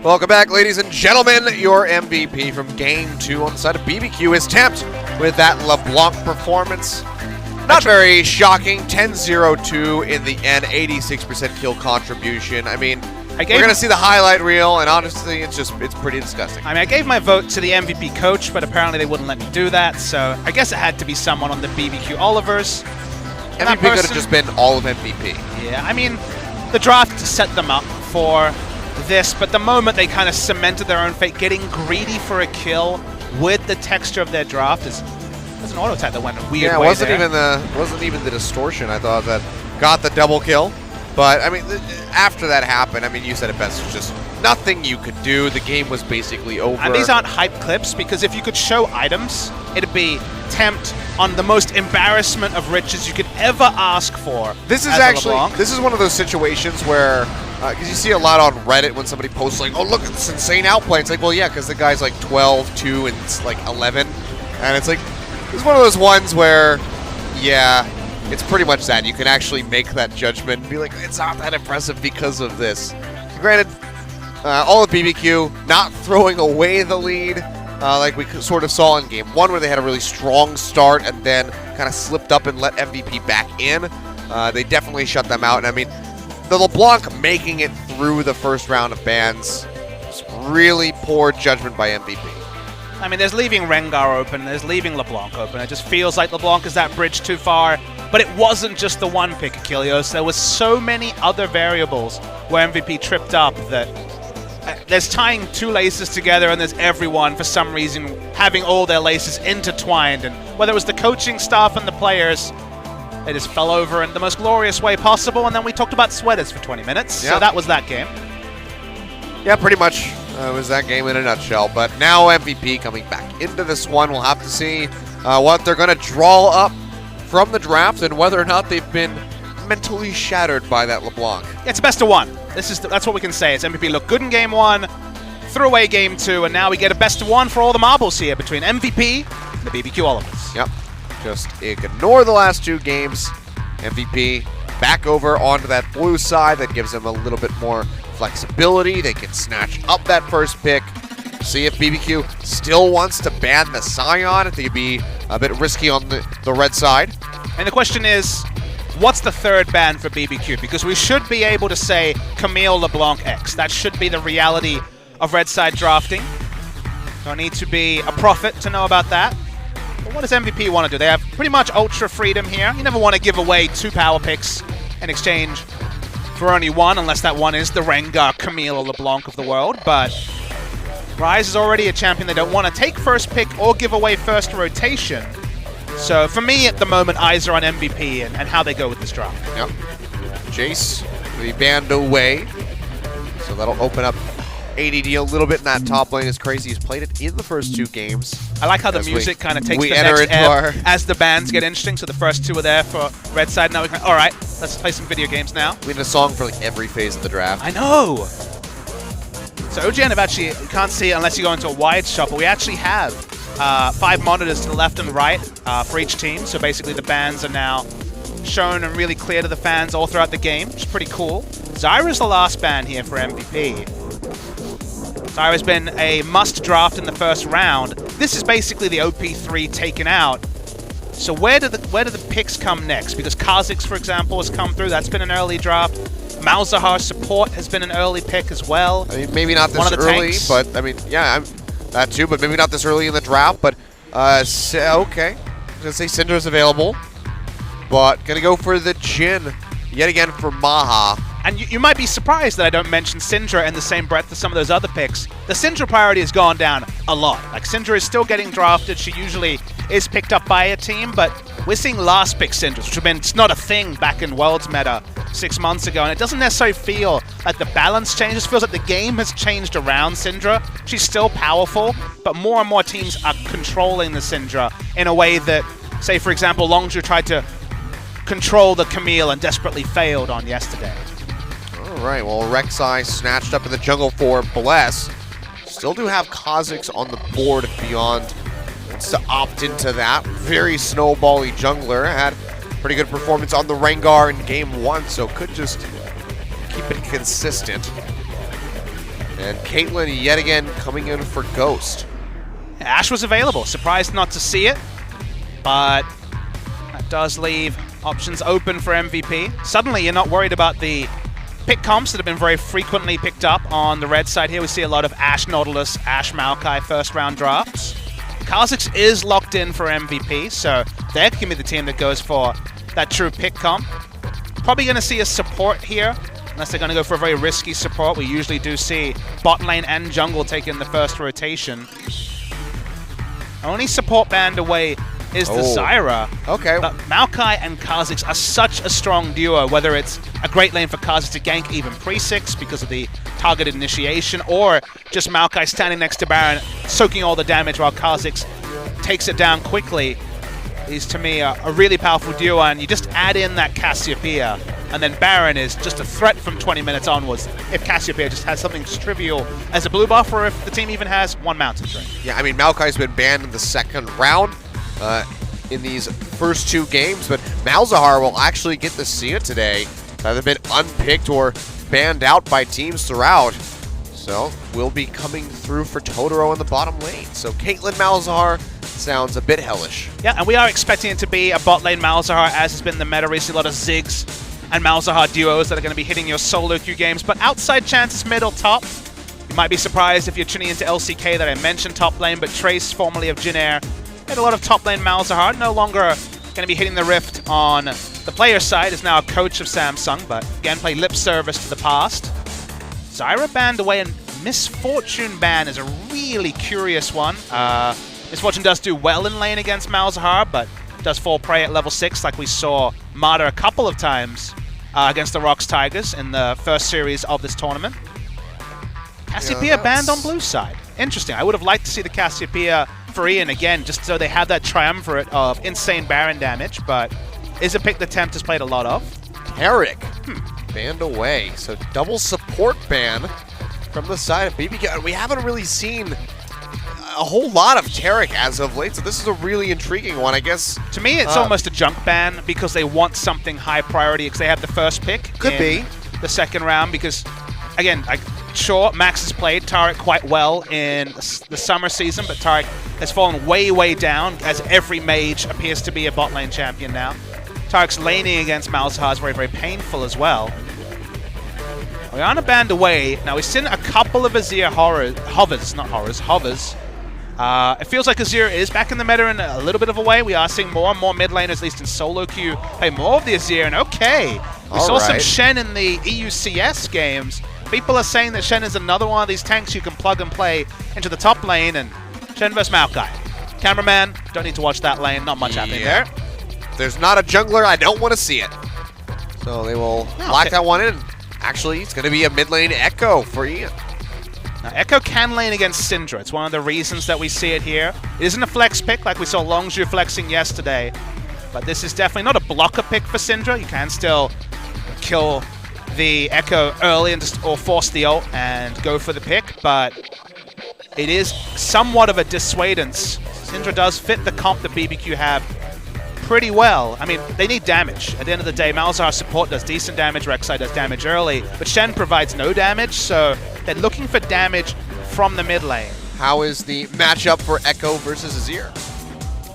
Welcome back, ladies and gentlemen. Your MVP from Game 2 on the side of BBQ is Tempt with that LeBlanc performance. Not very shocking, 10-0-2 in the end, 86% kill contribution. I mean, we're going to see the highlight reel, and honestly, it's pretty disgusting. I mean, I gave my vote to the MVP coach, but apparently they wouldn't let me do that, so I guess it had to be someone on the BBQ Olivers. MVP could have just been all of MVP. Yeah, I mean, the draft set them up for this, but the moment they kind of cemented their own fate, getting greedy for a kill with the texture of their draft is an auto attack that went a weird way wasn't even the distortion, I thought, that got the double kill. But I mean, after that happened, I mean, you said it best. There's just nothing you could do. The game was basically over. And these aren't hype clips, because if you could show items, it'd be Tempt on the most embarrassment of riches you could ever ask for. This is one of those situations where, because you see a lot on Reddit when somebody posts like, "Oh, look at this insane outplay." It's like, well, yeah, because the guy's like 12, 2, and it's like 11, and it's like, it's one of those ones where, yeah, it's pretty much that. You can actually make that judgment and be like, it's not that impressive because of this. Granted, all of BBQ not throwing away the lead, like we sort of saw in Game 1, where they had a really strong start and then kind of slipped up and let MVP back in. They definitely shut them out. And I mean, the LeBlanc making it through the first round of bans was really poor judgment by MVP. I mean, there's leaving Rengar open, there's leaving LeBlanc open. It just feels like LeBlanc is that bridge too far. But it wasn't just the one pick, Achilles. There was so many other variables where MVP tripped up that there's tying two laces together, and there's everyone, for some reason, having all their laces intertwined. And whether it was the coaching staff and the players, they just fell over in the most glorious way possible. And then we talked about sweaters for 20 minutes. Yeah. So that was that game. Yeah, pretty much was that game in a nutshell. But now MVP coming back into this one. We'll have to see what they're going to draw up from the draft and whether or not they've been mentally shattered by that LeBlanc. Yeah, it's best of one. That's what we can say. It's MVP looked good in Game 1, threw away Game 2, and now we get a best of one for all the marbles here between MVP and the BBQ Olivers. Yep. Just ignore the last two games. MVP back over onto that blue side. That gives them a little bit more flexibility. They can snatch up that first pick. See if BBQ still wants to ban the Scion. I think it'd be a bit risky on the red side. And the question is, what's the third ban for BBQ? Because we should be able to say Camille LeBlanc X. That should be the reality of red side drafting. Don't need to be a prophet to know about that. But what does MVP want to do? They have pretty much ultra freedom here. You never want to give away 2 power picks in exchange for only one, unless that one is the Rengar, Camille, or LeBlanc of the world. But Ryze is already a champion they don't want to take first pick or give away first rotation. So for me at the moment, eyes are on MVP and how they go with this draft. Yep. Jace will be banned away. So that'll open up ADD a little bit in that top lane. As Crazy has played it in the first 2 games. I like how the music kind of takes the next ebb as the bans get interesting. So the first 2 are there for red side. Now we can, all right, let's play some video games now. We need a song for like every phase of the draft. I know. So OGN have actually, you can't see it unless you go into a wide shot, but we actually have 5 monitors to the left and right for each team. So basically the bans are now shown and really clear to the fans all throughout the game, which is pretty cool. Zyra's the last ban here for MVP. Zyra's been a must draft in the first round. This is basically the OP3 taken out. So where do the picks come next? Because Kha'Zix, for example, has come through. That's been an early draft. Malzahar support has been an early pick as well. I mean, maybe not this early, but I mean, yeah, that too, but maybe not this early in the draft. But okay, I was gonna say Syndra's available, but gonna go for the Jin yet again for Maha. And you might be surprised that I don't mention Syndra in the same breath as some of those other picks. The Syndra priority has gone down a lot. Like, Syndra is still getting drafted. She usually is picked up by a team, but we're seeing last pick Syndras, which have been, it's not a thing back in Worlds meta 6 months ago, and it doesn't necessarily feel like the balance changes. It feels like the game has changed around Syndra. She's still powerful, but more and more teams are controlling the Syndra in a way that, say, for example, Longzhu tried to control the Camille and desperately failed on yesterday. All right, well, Rek'Sai snatched up in the jungle for Bless. Still do have Kha'Zix on the board if Beyond wants to opt into that. Very snowbally jungler. Had pretty good performance on the Rengar in Game 1, so could just keep it consistent. And Caitlyn yet again coming in for Ghost. Ash was available. Surprised not to see it, but that does leave options open for MVP. Suddenly, you're not worried about the pick comps that have been very frequently picked up on the red side here. We see a lot of Ash Nautilus, Ash Maokai first round drafts. Kha'Zix is locked in for MVP, so they're going to be the team that goes for that true pick comp. Probably going to see a support here, unless they're going to go for a very risky support. We usually do see bot lane and jungle taking the first rotation. Only support banned away is the Zyra. Okay. But Maokai and Kha'Zix are such a strong duo, whether it's a great lane for Kha'Zix to gank even pre-6 because of the targeted initiation, or just Maokai standing next to Baron, soaking all the damage while Kha'Zix takes it down quickly. These, to me, are a really powerful duo, and you just add in that Cassiopeia, and then Baron is just a threat from 20 minutes onwards if Cassiopeia just has something as trivial as a blue buff, or if the team even has one mountain drink. Yeah, I mean, Maokai's been banned in the second round in these first 2 games, but Malzahar will actually get to see it today. They've been unpicked or banned out by teams throughout. So we'll be coming through for Totoro in the bottom lane. So Caitlyn Malzahar sounds a bit hellish. Yeah, and we are expecting it to be a bot lane Malzahar, as has been the meta recently. A lot of Ziggs and Malzahar duos that are going to be hitting your solo queue games, but outside chances mid or top. You might be surprised if you're tuning into LCK that I mentioned top lane, but Trace, formerly of Jin Air, had a lot of top lane Malzahar. No longer going to be hitting the rift on the player side, is now a coach of Samsung, but again, play lip service to the past. Zyra banned away, and Misfortune ban is a really curious one. Misfortune does do well in lane against Malzahar, but does fall prey at level 6, like we saw Mata a couple of times against the Rocks Tigers in the first series of this tournament. Cassiopeia banned on blue side. Interesting. I would have liked to see the Cassiopeia for Ian again, just so they have that triumvirate of insane Baron damage, but is a pick that Tempt has played a lot of. Tarek banned away, so double support ban from the side of BBQ. We haven't really seen a whole lot of Tarek as of late, so this is a really intriguing one, I guess. To me, it's almost a junk ban because they want something high priority because they have the first pick. Could be. The second round because, again, sure, Max has played Tarek quite well in the summer season, but Tarek has fallen way, way down as every mage appears to be a bot lane champion now. Tarek's laning against Malzahar is very, very painful as well. Orianna banned away. Now, we've seen a couple of Azir hovers. It feels like Azir is back in the meta in a little bit of a way. We are seeing more and more mid laners, at least in solo queue, play more of the Azir, and okay. We saw some Shen in the EUCS games. People are saying that Shen is another one of these tanks you can plug and play into the top lane, and Shen versus Maokai. Cameraman, don't need to watch that lane, not much happening there. If there's not a jungler, I don't want to see it. So they will lock that one in. Actually, it's going to be a mid lane Echo for Ian. Now, Echo can lane against Syndra. It's one of the reasons that we see it here. It isn't a flex pick like we saw Longzhu flexing yesterday, but this is definitely not a blocker pick for Syndra. You can still kill the Echo early and just, or force the ult and go for the pick, but it is somewhat of a dissuadance. Syndra does fit the comp that BBQ have pretty well. I mean, they need damage. At the end of the day, Malzahar support does decent damage, Rek'Sai does damage early, but Shen provides no damage, so they're looking for damage from the mid lane. How is the matchup for Echo versus Azir?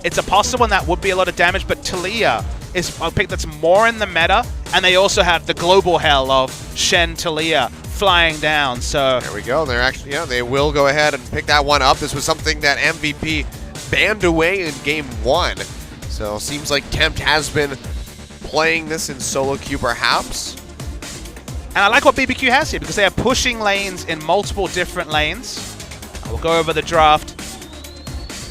It's a possible one that would be a lot of damage, but Taliyah is a pick that's more in the meta, and they also have the global hell of Shen Taliyah flying down, so... There we go. They're actually, they will go ahead and pick that one up. This was something that MVP banned away in game 1. So seems like Tempt has been playing this in solo queue perhaps. And I like what BBQ has here because they are pushing lanes in multiple different lanes. We'll go over the draft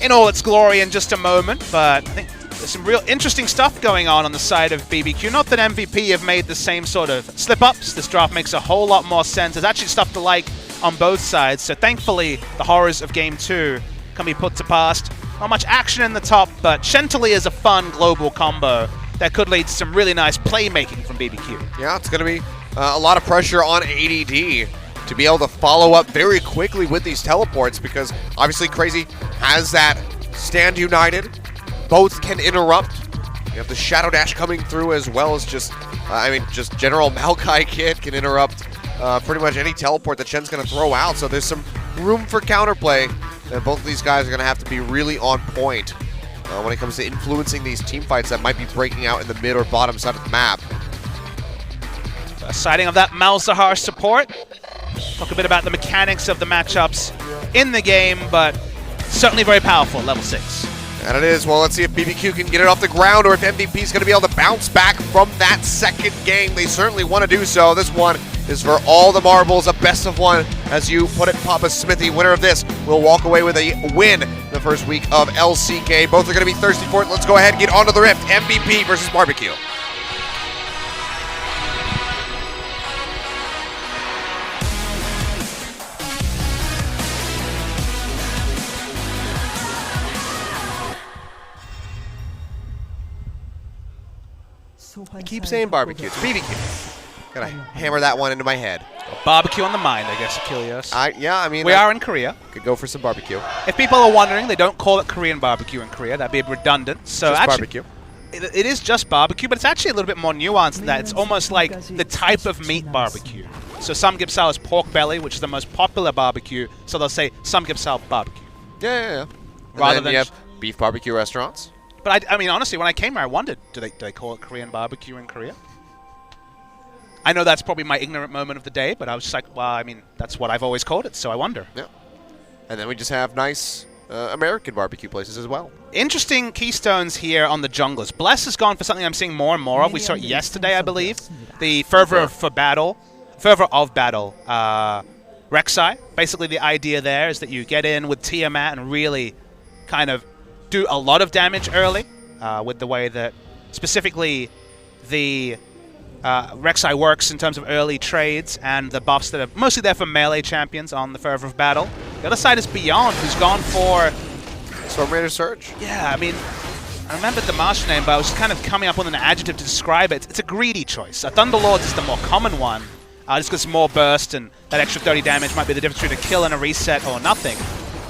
in all its glory in just a moment, but I think there's some real interesting stuff going on the side of BBQ. Not that MVP have made the same sort of slip-ups. This draft makes a whole lot more sense. There's actually stuff to like on both sides, so thankfully the horrors of Game 2 can be put to past. Not much action in the top, but Shen Taliyah is a fun global combo that could lead to some really nice playmaking from BBQ. Yeah, it's going to be a lot of pressure on ADD to be able to follow up very quickly with these teleports because obviously Crazy has that stand united. Both can interrupt. You have the Shadow Dash coming through as well as just, just general Maokai Kid can interrupt pretty much any teleport that Shen's going to throw out. So there's some room for counterplay. And both of these guys are going to have to be really on point when it comes to influencing these team fights that might be breaking out in the mid or bottom side of the map. Sighting of that Malzahar support. Talk a bit about the mechanics of the matchups in the game, but certainly very powerful at level 6. And it is. Well, let's see if BBQ can get it off the ground or if MVP is going to be able to bounce back from that second game. They certainly want to do so. This one is for all the marbles, a best of one, as you put it, Papa Smithy. Winner of this will walk away with a win the first week of LCK. Both are going to be thirsty for it. Let's go ahead and get onto the rift. MVP versus BBQ. I keep saying BBQ. It's BBQ. Gotta hammer that one into my head. BBQ on the mind, I guess, Achilles. Yeah, I mean... We are in Korea. Could go for some barbecue. If people are wondering, they don't call it Korean barbecue in Korea. That'd be redundant. So just actually, barbecue. It is just barbecue, but it's actually a little bit more nuanced than that. It's almost like the type of meat barbecue. So samgyeopsal is pork belly, which is the most popular barbecue. So they'll say samgyeopsal barbecue. Yeah. Rather than you have beef barbecue restaurants. But I mean, honestly, when I came here, I wondered, do they call it Korean barbecue in Korea? I know that's probably my ignorant moment of the day, but I was just like, well, I mean, that's what I've always called it, so I wonder. Yeah. And then we just have nice American barbecue places as well. Interesting keystones here on the junglers. Bless has gone for something I'm seeing more and more of. We saw it yesterday, I believe. The fervor of battle, Rek'Sai. Basically, the idea there is that you get in with Tiamat and really kind of do a lot of damage early with the way that specifically the Rek'Sai works in terms of early trades and the buffs that are mostly there for melee champions on the Fervor of Battle. The other side is Beyond, who's gone for... Storm Raider Surge? Yeah, I mean, I remembered the Martian name, but I was kind of coming up with an adjective to describe it. It's a greedy choice. Thunderlords is the more common one, just because more burst and that extra 30 damage might be the difference between a kill and a reset or nothing.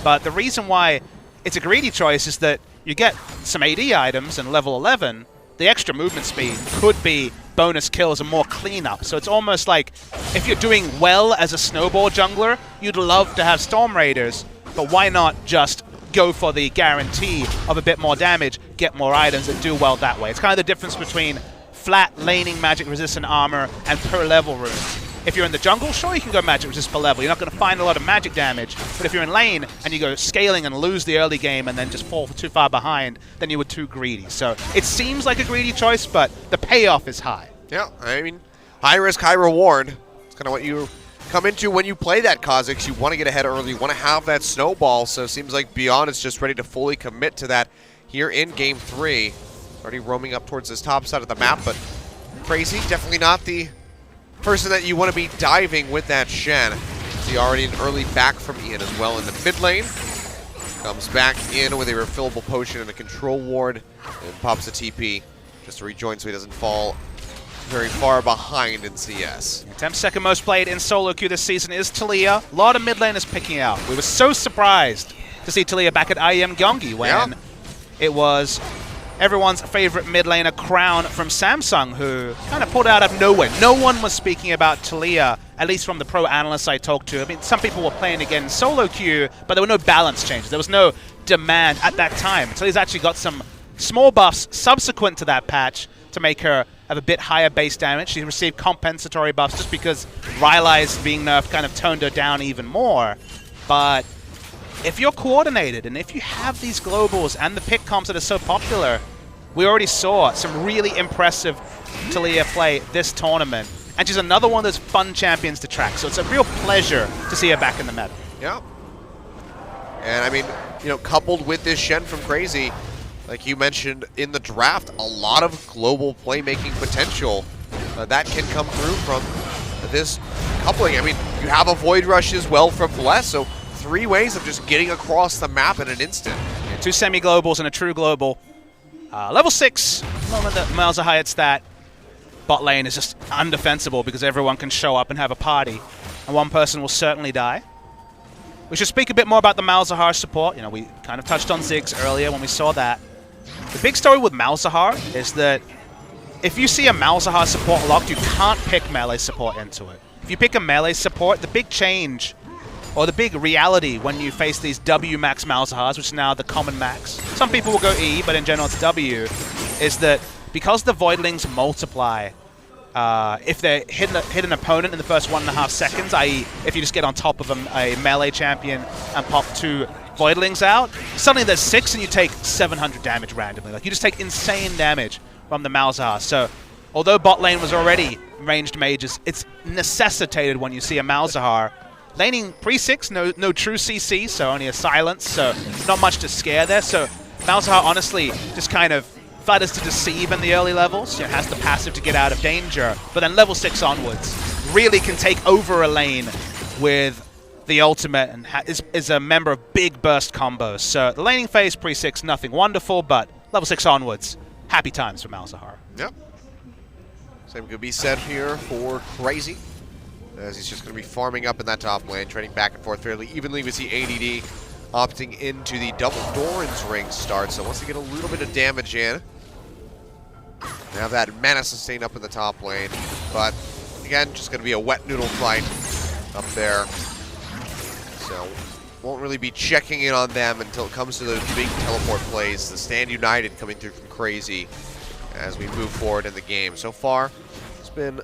But the reason why it's a greedy choice is that you get some AD items in level 11, the extra movement speed could be bonus kills and more cleanup. So it's almost like if you're doing well as a snowball jungler, you'd love to have Storm Raiders, but why not just go for the guarantee of a bit more damage, get more items and do well that way. It's kind of the difference between flat laning magic resistant armor and per level runes. If you're in the jungle, sure, you can go magic resist per level. You're not going to find a lot of magic damage. But if you're in lane and you go scaling and lose the early game and then just fall too far behind, then you were too greedy. So it seems like a greedy choice, but the payoff is high. Yeah, I mean, high risk, high reward. It's kind of what you come into when you play that Kha'Zix. You want to get ahead early. You want to have that snowball. So it seems like Beyond is just ready to fully commit to that here in Game 3. Already roaming up towards this top side of the map, but Crazy, definitely not the person that you want to be diving with that Shen. See already an early back from Ian as well in the mid lane. Comes back in with a refillable potion and a control ward and pops a TP just to rejoin so he doesn't fall very far behind in CS. 10th second most played in solo queue this season is Taliyah. A lot of mid laners picking out. We were so surprised to see Taliyah back at IEM Gyeonggi when it was everyone's favorite mid laner Crown from Samsung, who kind of pulled out of nowhere. No one was speaking about Taliyah, at least from the pro analysts I talked to. I mean, some people were playing again in solo queue, but there were no balance changes. There was no demand at that time. Taliyah's actually got some small buffs subsequent to that patch to make her have a bit higher base damage. She received compensatory buffs just because Rylai's being nerfed kind of toned her down even more. But if you're coordinated and if you have these globals and the pick comps that are so popular, we already saw some really impressive Taliyah play this tournament. And she's another one of those fun champions to track. So it's a real pleasure to see her back in the meta. Yeah. And I mean, you know, coupled with this Shen from Crazy, like you mentioned in the draft, a lot of global playmaking potential that can come through from this coupling. I mean, you have a Void Rush as well from Bless, so 3 ways of just getting across the map in an instant. Yeah, 2 semi-globals and a true global. Level 6, the moment that Malzahar hits that, bot lane is just undefensible because everyone can show up and have a party, and one person will certainly die. We should speak a bit more about the Malzahar support. You know, we kind of touched on Ziggs earlier when we saw that. The big story with Malzahar is that if you see a Malzahar support locked, you can't pick melee support into it. if you pick a melee support, the big change, or the big reality when you face these W max Malzahars, which is now the common max, some people will go E, but in general it's W, is that because the Voidlings multiply, if they hit an opponent in the first 1.5 seconds, i.e. if you just get on top of a melee champion and pop 2 Voidlings out, suddenly there's 6 and you take 700 damage randomly. Like, you just take insane damage from the Malzahar. So, although bot lane was already ranged mages, it's necessitated when you see a Malzahar. Laning pre-6, no true CC, so only a silence, so not much to scare there. So Malzahar honestly just kind of fighters to deceive in the early levels. You know, has the passive to get out of danger, but then level 6 onwards really can take over a lane with the ultimate and is a member of big burst combos. So the laning phase pre-6, nothing wonderful, but level 6 onwards, happy times for Malzahar. Yep. Same could be said here for Crazy, as he's just going to be farming up in that top lane, trading back and forth fairly evenly. We see ADD opting into the double Doran's ring start, so wants to get a little bit of damage in. They have that mana sustain up in the top lane, but again, just going to be a wet noodle fight up there. So won't really be checking in on them until it comes to those big teleport plays. The Stand United coming through from Crazy as we move forward in the game. So far, it's been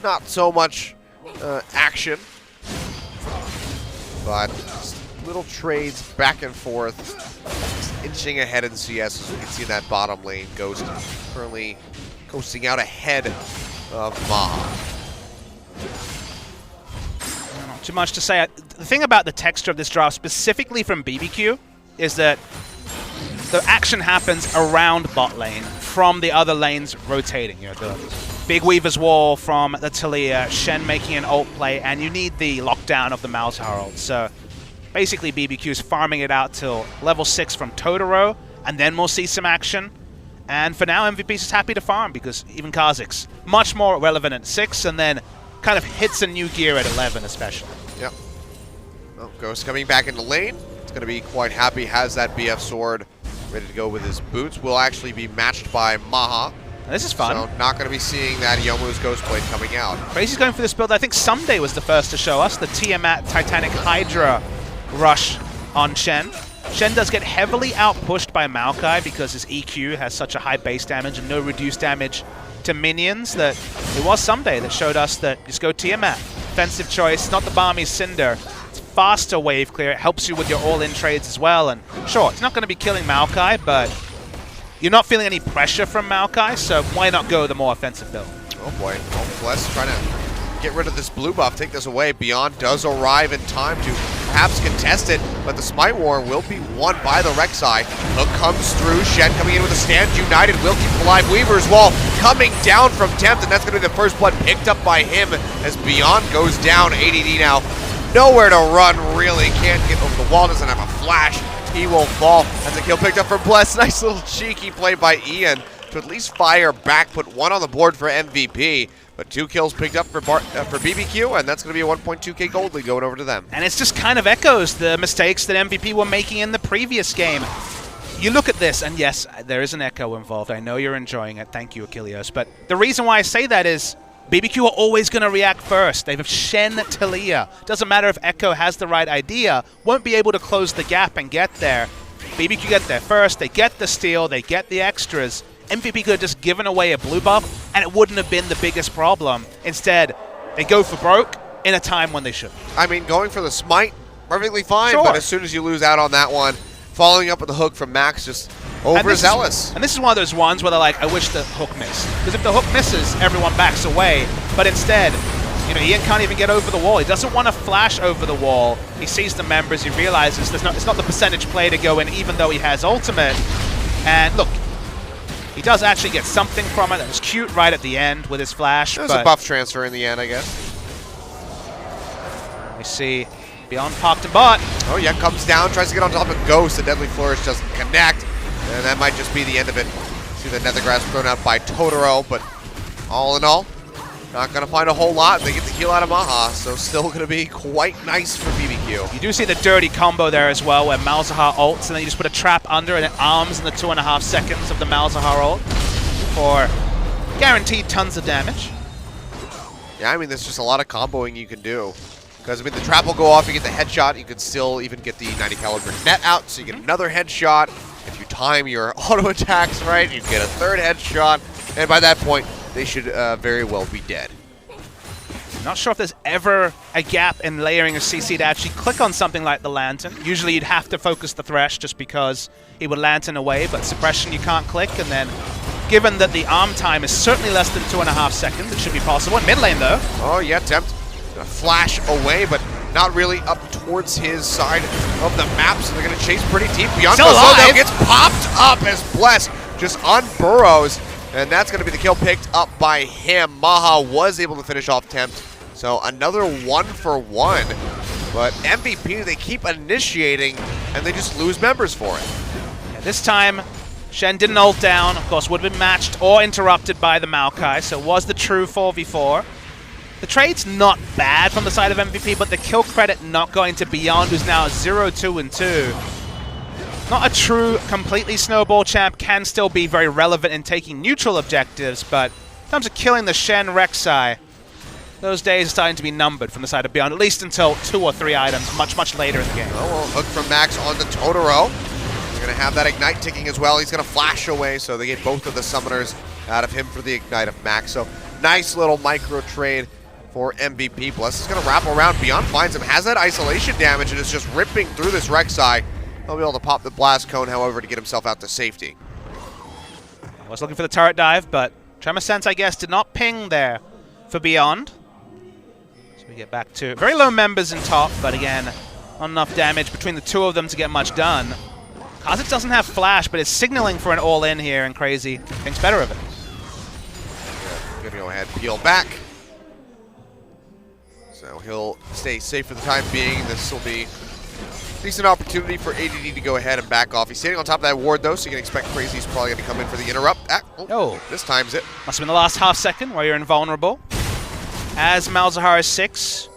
not so much action, but little trades back and forth, just inching ahead in CS. As we can see in that bottom lane, Ghost currently coasting out ahead of Maha. Not too much to say. The thing about the texture of this draft, specifically from BBQ, is that the action happens around bot lane from the other lanes rotating. You know, the big Weaver's Wall from the Taliyah, Shen making an ult play, and you need the lockdown of the Malzahar ult. So basically BBQ's farming it out till level 6 from Totoro, and then we'll see some action. And for now, MVP's just happy to farm, because even Kha'Zix, much more relevant at 6, and then kind of hits a new gear at 11 especially. Yep. Well, Ghost coming back into lane. It's going to be quite happy, has that BF sword ready to go with his boots. Will actually be matched by Maha. This is fun. So not going to be seeing that Youmuu's Ghostblade coming out. Crazy's going for this build. I think Someday was the first to show us the Tiamat Titanic Hydra rush on Shen. Shen does get heavily outpushed by Maokai because his EQ has such a high base damage and no reduced damage to minions that it was Someday that showed us that just go Tiamat. Offensive choice, not the Balmy Cinder. It's faster wave clear. It helps you with your all-in trades as well. And sure, it's not going to be killing Maokai, but you're not feeling any pressure from Maokai, so why not go the more offensive build? Oh boy, Bless trying to get rid of this blue buff, take this away. Beyond does arrive in time to perhaps contest it, but the Smite War will be won by the Rek'Sai. Hook comes through, Shen coming in with a Stand United, will keep alive. Weaver's Wall coming down from Tempt, and that's going to be the first blood picked up by him as Beyond goes down. ADD now nowhere to run, really. Can't get over the wall, doesn't have a flash. He will fall. That's a kill picked up for Bless. Nice little cheeky play by Ian to at least fire back, put one on the board for MVP. But 2 kills picked up for BBQ, and that's going to be a 1.2k gold lead going over to them. And it's just kind of echoes the mistakes that MVP were making in the previous game. You look at this, and yes, there is an echo involved. I know you're enjoying it. Thank you, Achilleos. But the reason why I say that is BBQ are always going to react first. They have Shen Taliyah. Doesn't matter if Echo has the right idea, won't be able to close the gap and get there. BBQ get there first, they get the steal, they get the extras. MVP could have just given away a blue buff, and it wouldn't have been the biggest problem. Instead, they go for broke in a time when they shouldn't. I mean, going for the smite, perfectly fine, sure. But as soon as you lose out on that one, following up with the hook from Max, just overzealous. And this is one of those ones where they're like, I wish the hook missed. Because if the hook misses, everyone backs away. But instead, you know, Ian can't even get over the wall. He doesn't want to flash over the wall. He sees the members, he realizes it's not the percentage play to go in, even though he has ultimate. And look, he does actually get something from it. That was cute right at the end with his flash. There's a buff transfer in the end, I guess. We see Beyond parked to bot. Oh yeah, comes down, tries to get on top of Ghost. The Deadly Flourish doesn't connect. And that might just be the end of it. See the Nethergrass thrown out by Totoro, but all in all, not going to find a whole lot. They get the kill out of Maha, so still going to be quite nice for BBQ. You do see the dirty combo there as well, where Malzahar ults, and then you just put a trap under, and it arms in the 2.5 seconds of the Malzahar ult for guaranteed tons of damage. Yeah, I mean, there's just a lot of comboing you can do. Because, I mean, the trap will go off, you get the headshot, you can still even get the 90 caliber net out, so you get another headshot. If you time your auto attacks right, you get a third headshot, and by that point, they should very well be dead. Not sure if there's ever a gap in layering a CC to actually click on something like the Lantern. Usually you'd have to focus the Thresh just because it would Lantern away, but Suppression you can't click, and then given that the arm time is certainly less than 2.5 seconds, it should be possible. In mid lane though. Oh yeah, Tempt gonna flash away, but not really up towards his side of the map, so they're gonna chase pretty deep. Beyond Still alive. gets popped up as Bless just unburrows, and that's gonna be the kill picked up by him. Maha was able to finish off Tempt, so another 1-for-1. But MVP, they keep initiating, and they just lose members for it. Yeah, this time, Shen didn't ult down. Of course, would have been matched or interrupted by the Maokai, so it was the true 4v4. The trade's not bad from the side of MVP, but the kill credit not going to Beyond, who's now 0-2-2. Not a true, completely snowball champ, can still be very relevant in taking neutral objectives, but in terms of killing the Shen Rek'Sai, those days are starting to be numbered from the side of Beyond, at least until 2 or 3 items much later in the game. Oh, well, hook from Max on the Totoro. They're going to have that Ignite ticking as well. He's going to flash away, so they get both of the summoners out of him for the Ignite of Max. So nice little micro trade for MVP. Bless is going to wrap around. Beyond finds him, has that isolation damage, and is just ripping through this Rek'Sai. He'll be able to pop the blast cone, however, to get himself out to safety. I was looking for the turret dive, but Tremor Sense, I guess, did not ping there for Beyond. So we get back to very low members in top, but again, not enough damage between the two of them to get much done. Kha'Zix doesn't have flash, but is signaling for an all-in here, and Crazy thinks better of it. Yeah, gonna go ahead, peel back. So he'll stay safe for the time being. This will be a decent opportunity for ADD to go ahead and back off. He's standing on top of that ward, though, so you can expect Crazy's probably going to come in for the interrupt. This time's it. Must have been the last half second where you're invulnerable. As Malzahar is 6.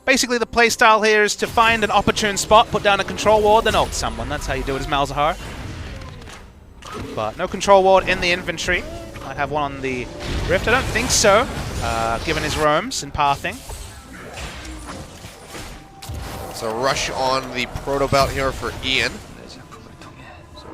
Basically, the playstyle here is to find an opportune spot, put down a control ward, then ult someone. That's how you do it as Malzahar. But no control ward in the inventory. Might have one on the Rift. I don't think so, given his roams and pathing. So rush on the Proto Belt here for Ian. So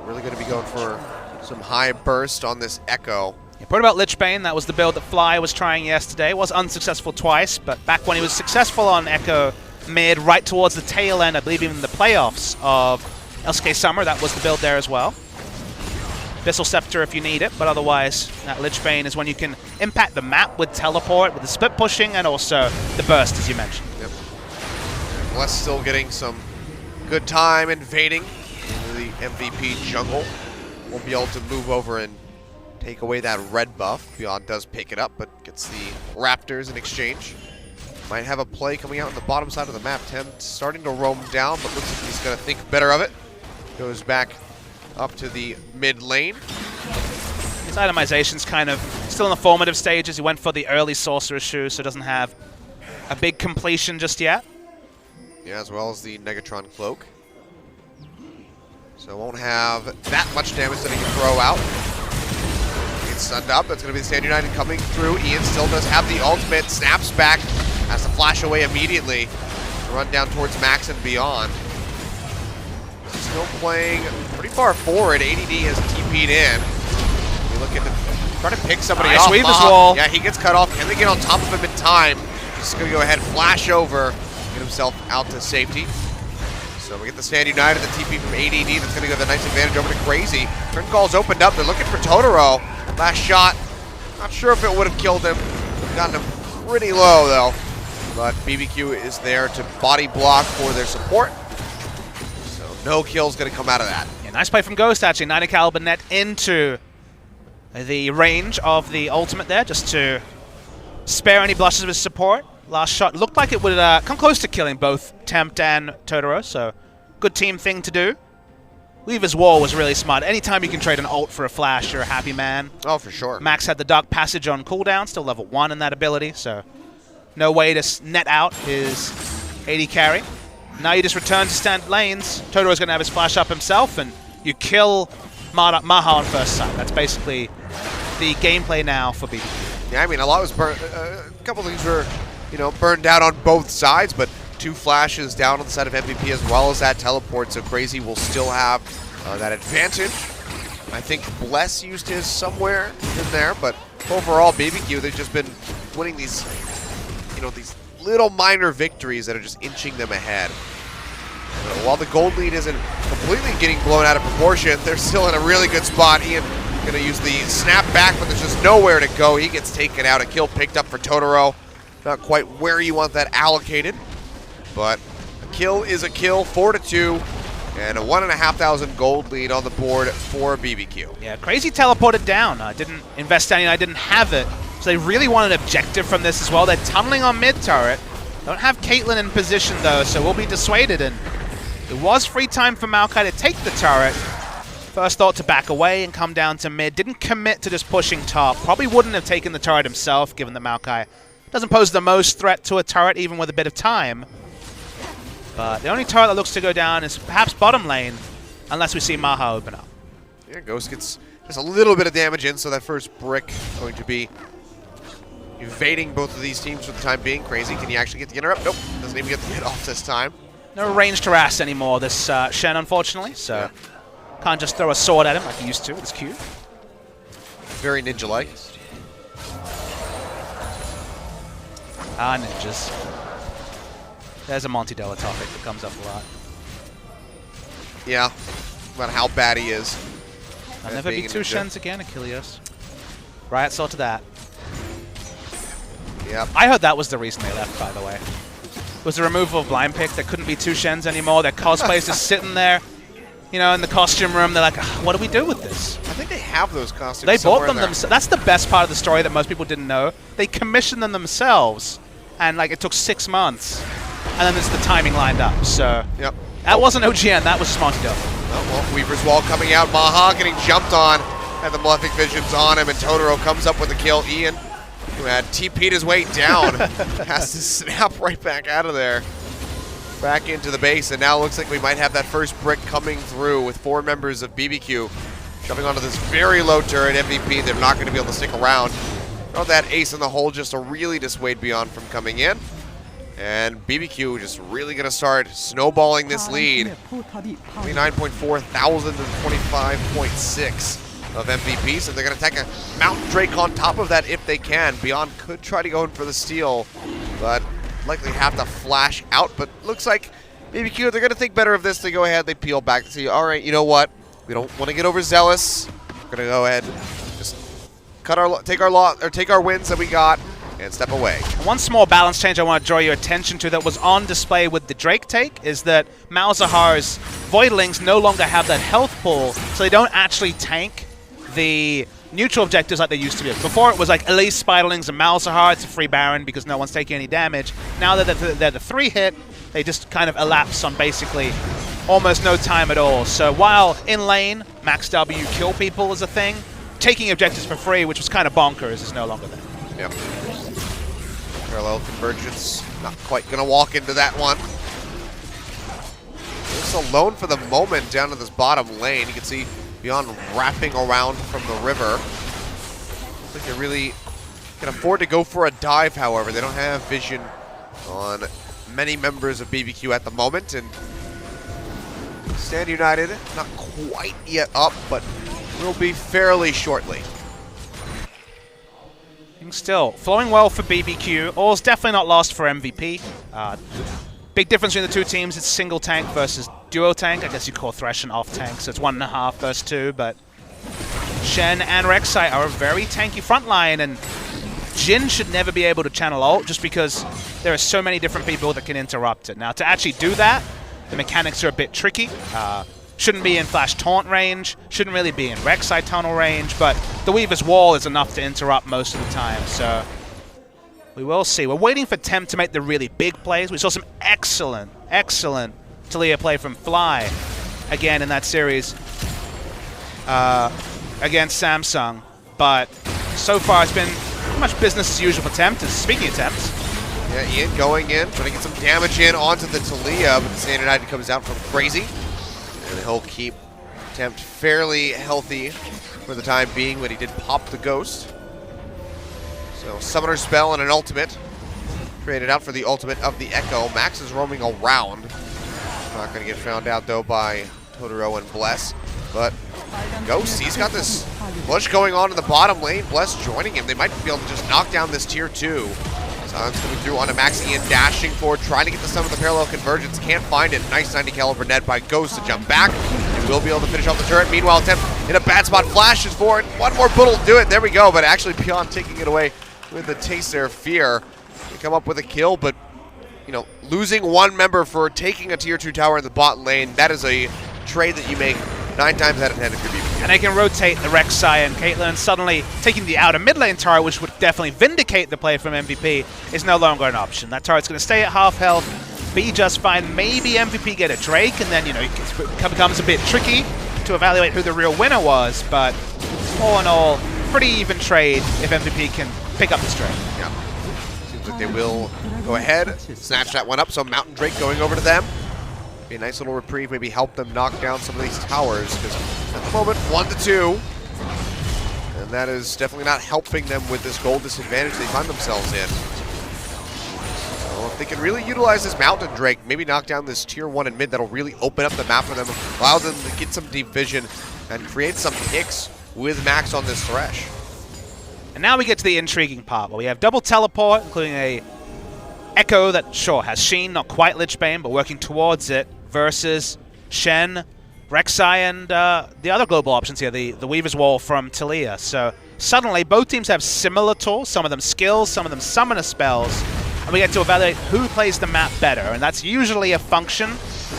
really going to be going for some high burst on this Echo. Yeah, Proto Belt Lichbane, that was the build that Fly was trying yesterday. Was unsuccessful twice, but back when he was successful on Echo mid, right towards the tail end, I believe even the playoffs of LCK Summer, that was the build there as well. Abyssal Scepter if you need it, but otherwise that Lichbane is when you can impact the map with teleport, with the split pushing, and also the burst, as you mentioned. Yep. Bless still getting some good time invading into the MVP jungle. Won't be able to move over and take away that red buff. Beyond does pick it up, but gets the Raptors in exchange. Might have a play coming out on the bottom side of the map. Tempt starting to roam down, but looks like he's going to think better of it. Goes back up to the mid lane. His itemization's kind of still in the formative stages. He went for the early Sorcerer's Shoe, so doesn't have a big completion just yet. Yeah, as well as the Negatron Cloak. So won't have that much damage that he can throw out. Gets stunned up. That's going to be the Stand United coming through. Ian still does have the ultimate. Snaps back. Has to flash away immediately. Run down towards Max and Beyond. Still playing pretty far forward. ADD has TP'd in. You look at trying to pick somebody off. Weave his wall. Yeah, he gets cut off. Can they get on top of him in time? Just going to go ahead and flash over. Get himself out to safety. So we get the Stand United, the TP from ADD. That's going to go the nice advantage over to Crazy. Turn call's opened up. They're looking for Totoro. Last shot. Not sure if it would have killed him. Gotten him pretty low, though. But BBQ is there to body block for their support. So no kill's going to come out of that. Yeah, nice play from Ghost, actually. 90 caliber net into the range of the ultimate there, just to spare any blushes of his support. Last shot looked like it would come close to killing both Tempt and Totoro, so good team thing to do. Weaver's Wall was really smart. Anytime you can trade an ult for a flash, you're a happy man. Oh, for sure. Max had the Dark Passage on cooldown, still level 1 in that ability, so no way to net out his AD carry. Now you just return to stand lanes. Totoro's going to have his flash up himself, and you kill Maha on first sight. That's basically the gameplay now for BBQ. Yeah, I mean, a lot was burned. A couple things were, burned out on both sides, but 2 flashes down on the side of MVP as well as that teleport, so Crazy will still have that advantage. I think Bless used his somewhere in there, but overall, BBQ, they've just been winning these, these little minor victories that are just inching them ahead. While the gold lead isn't completely getting blown out of proportion, they're still in a really good spot. Ian going to use the snap back, but there's just nowhere to go. He gets taken out. A kill picked up for Totoro. Not quite where you want that allocated, but a kill is a kill, 4-2, and a 1,500 gold lead on the board for BBQ. Yeah, Crazy teleported down. Didn't invest any, I didn't have it. So they really want an objective from this as well. They're tunneling on mid turret. Don't have Caitlyn in position though, so we'll be dissuaded. And it was free time for Maokai to take the turret. First thought to back away and come down to mid. Didn't commit to just pushing top. Probably wouldn't have taken the turret himself, given that Maokai doesn't pose the most threat to a turret, even with a bit of time. But the only turret that looks to go down is perhaps bottom lane, unless we see Maha open up. Yeah, Ghost gets just a little bit of damage in, so that first brick going to be evading both of these teams for the time being. Crazy, can he actually get the interrupt? Nope, doesn't even get the hit off this time. No ranged harass anymore, this Shen, unfortunately, so can't just throw a sword at him like he used to with his Q. Very ninja-like. Ninjas. There's a Monty Della topic that comes up a lot. Yeah, about how bad he is. I'll never be 2 Shens again, Achilles. Riot saw to that. Yep. I heard that was the reason they left, by the way. It was the removal of blind pick. There couldn't be 2 Shens anymore. Their cosplay's just sitting there, in the costume room. They're like, what do we do with this? I think they have those costumes. They bought them themselves. That's the best part of the story that most people didn't know. They commissioned them themselves, and it took 6 months, and then there's the timing lined up. So that wasn't OGN. That was Monty Della. Oh, well, Weaver's Wall coming out. Maha getting jumped on. Had the Malefic Visions on him, and Totoro comes up with a kill. Ian, who had TP'd his way down, has to snap right back out of there. Back into the base, and now it looks like we might have that first brick coming through with 4 members of BBQ jumping onto this very low turret. MVP, they're not going to be able to stick around. Throw that ace in the hole just to really dissuade Beyond from coming in. And BBQ just really going to start snowballing this lead. 29.4 thousand to 25.6 of MVPs, and they're going to take a Mountain Drake on top of that if they can. Beyond could try to go in for the steal, but likely have to flash out. But looks like BBQ, they're going to think better of this. They go ahead, they peel back to see, all right, you know what? We don't want to get overzealous. We're going to go ahead, just take our wins that we got and step away. One small balance change I want to draw your attention to that was on display with the Drake take is that Malzahar's Voidlings no longer have that health pool, so they don't actually tank the neutral objectives like they used to be. Before it was like Elise, Spiderlings, and Malzahar. It's a free Baron because no one's taking any damage. Now that they're the 3-hit, they just kind of elapse on basically almost no time at all. So while in lane, Max W kill people is a thing, taking objectives for free, which was kind of bonkers, is no longer there. Yep. Parallel convergence, not quite going to walk into that one. Just alone for the moment down to this bottom lane. You can see Beyond wrapping around from the river. Looks like they really can afford to go for a dive, however. They don't have vision on many members of BBQ at the moment. And Stand United, not quite yet up, but will be fairly shortly. Still, flowing well for BBQ. All's definitely not lost for MVP. Big difference between the 2 teams. It's single tank versus duo tank. I guess you call Thresh an off tank, so it's 1.5 versus 2. But Shen and Rek'Sai are a very tanky front line, and Jin should never be able to channel ult just because there are so many different people that can interrupt it. Now, to actually do that, the mechanics are a bit tricky. Shouldn't be in Flash Taunt range, shouldn't really be in Rek'Sai tunnel range, but the Weaver's Wall is enough to interrupt most of the time, so we will see. We're waiting for Temp to make the really big plays. We saw some excellent Talia play from Fly again in that series against Samsung, but so far it's been pretty much business as usual for Temp. Speaking of Temps, yeah, Ian going in, trying to get some damage in onto the Talia, but the Stand United comes out from Crazy. And he'll keep Tempt fairly healthy for the time being, but he did pop the Ghost. So Summoner Spell and an ultimate. Traded out for the ultimate of the Echo. Max is roaming around. Not going to get found out though by Totoro and Bless. But Ghost, he's got this push going on in the bottom lane. Bless joining him. They might be able to just knock down this tier 2. Silence coming through onto Max. Ian dashing forward, trying to get the stun with the parallel convergence. Can't find it. Nice 90 caliber net by Ghost to jump back. He will be able to finish off the turret. Meanwhile, Tempt in a bad spot. Flashes forward. One more bullet will do it. There we go. But actually, Pion taking it away with the taste there of fear. They come up with a kill, but you know, losing one member for taking a tier 2 tower in the bot lane, that is a trade that you make 9 times out of 10 if you're BBQ. And they can rotate the Rek'Sai and Caitlyn. Suddenly, taking the outer mid lane turret, which would definitely vindicate the play from MVP, is no longer an option. That turret's going to stay at half health, be just fine. Maybe MVP get a Drake, and then, you know, it becomes a bit tricky to evaluate who the real winner was. But all in all, pretty even trade if MVP can pick up this Drake. Yeah. Seems like they will go ahead, snatch that one up. So Mountain Drake going over to them. Be a nice little reprieve, maybe help them knock down some of these towers, because at the moment, 1-2. And that is definitely not helping them with this gold disadvantage they find themselves in. So if they can really utilize this Mountain Drake, maybe knock down this tier 1 and mid, that'll really open up the map for them, allow them to get some deep vision, and create some picks with Max on this Thresh. And now we get to the intriguing part, where we have double teleport, including a Echo that, sure, has Sheen, not quite Lich Bane, but working towards it, versus Shen, Rek'Sai, and the other global options here, the Weaver's Wall from Taliyah. So suddenly, both teams have similar tools, some of them skills, some of them summoner spells, and we get to evaluate who plays the map better, and that's usually a function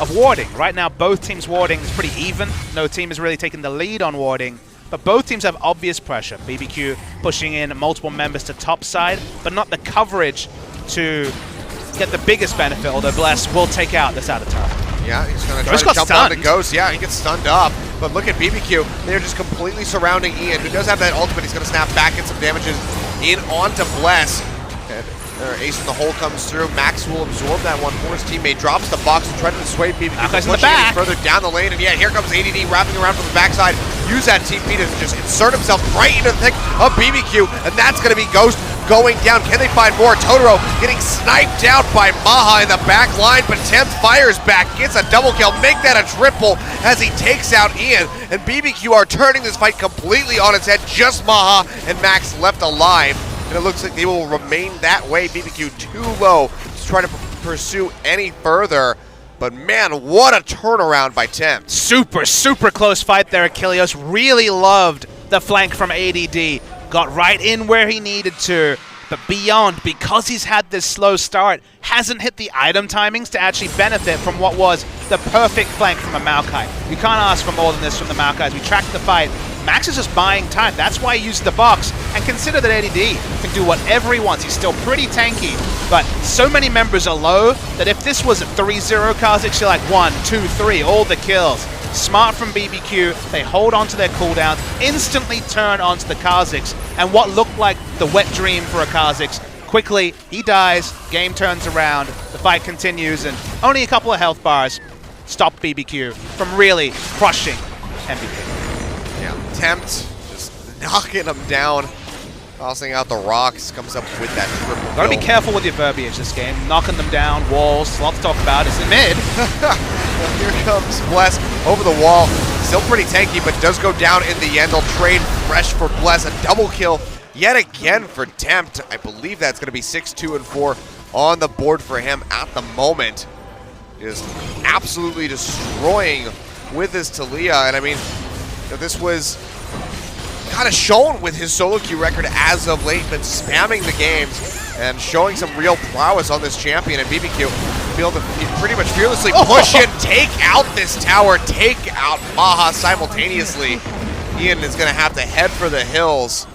of warding. Right now, both teams' warding is pretty even. No team is really taking the lead on warding, but both teams have obvious pressure. BBQ pushing in multiple members to top side, but not the coverage to get the biggest benefit, although Bless will take out this outer tower. Yeah, he's going to try to jump on the Ghost. Yeah, he gets stunned up. But look at BBQ. They're just completely surrounding Ian, who does have that ultimate. He's going to snap back, get some damages in onto Bless. And Ace in the hole comes through. Max will absorb that one for his teammate. Drops the box to try to dissuade BBQ from pushing any further down the lane. And yeah, here comes ADD wrapping around from the backside. Use that TP to just insert himself right into the thick of BBQ. And that's going to be Ghost going down. Can they find more? Totoro getting sniped out by Maha in the back line, but Tempt fires back, gets a double kill, make that a triple as he takes out Ian. And BBQ are turning this fight completely on its head. Just Maha and Max left alive. And it looks like they will remain that way. BBQ too low to try to pursue any further. But man, what a turnaround by Tempt. Super, super close fight there. Achilles really loved the flank from ADD. Got right in where he needed to. But beyond, because he's had this slow start, hasn't hit the item timings to actually benefit from what was the perfect flank from a Maokai. You can't ask for more than this from the Maokai. As we track the fight, Max is just buying time. That's why he used the box. And consider that ADD can do whatever he wants. He's still pretty tanky, but so many members are low that if this was a 3-0 Kha'Zix, you're like 1, 2, 3, all the kills. Smart from BBQ, they hold on to their cooldowns, instantly turn onto the Kha'Zix, and what looked like the wet dream for a Kha'Zix, quickly, he dies, game turns around, the fight continues, and only a couple of health bars stop BBQ from really crushing MVP. Yeah, Tempt just knocking him down, tossing out the rocks, comes up with that triple kill. Gotta be careful with your verbiage this game, knocking them down, walls, lots to talk about, it's in mid. Here comes Bless over the wall. Still pretty tanky, but does go down in the end. They'll trade fresh for Bless. A double kill yet again for Tempt. I believe that's going to be 6, 2, and 4 on the board for him at the moment. Just absolutely destroying with his Taliyah. And I mean, this was kind of shown with his solo queue record as of late, been spamming the games and showing some real prowess on this champion. And BBQ be able to pretty much fearlessly push in, take out this tower, take out Maha simultaneously. Ian is going to have to head for the hills.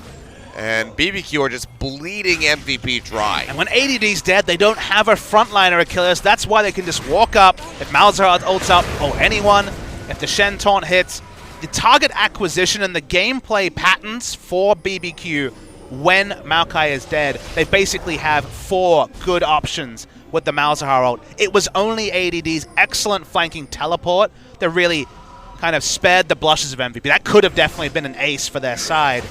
And BBQ are just bleeding MVP dry. And when ADD's dead, they don't have a frontliner Achilles. That's why they can just walk up. If Malzahar ults up, or anyone, if the Shen taunt hits, the target acquisition and the gameplay patterns for BBQ when Maokai is dead, they basically have 4 good options with the Malzahar ult. It was only ADD's excellent flanking teleport that really kind of spared the blushes of MVP. That could have definitely been an ace for their side.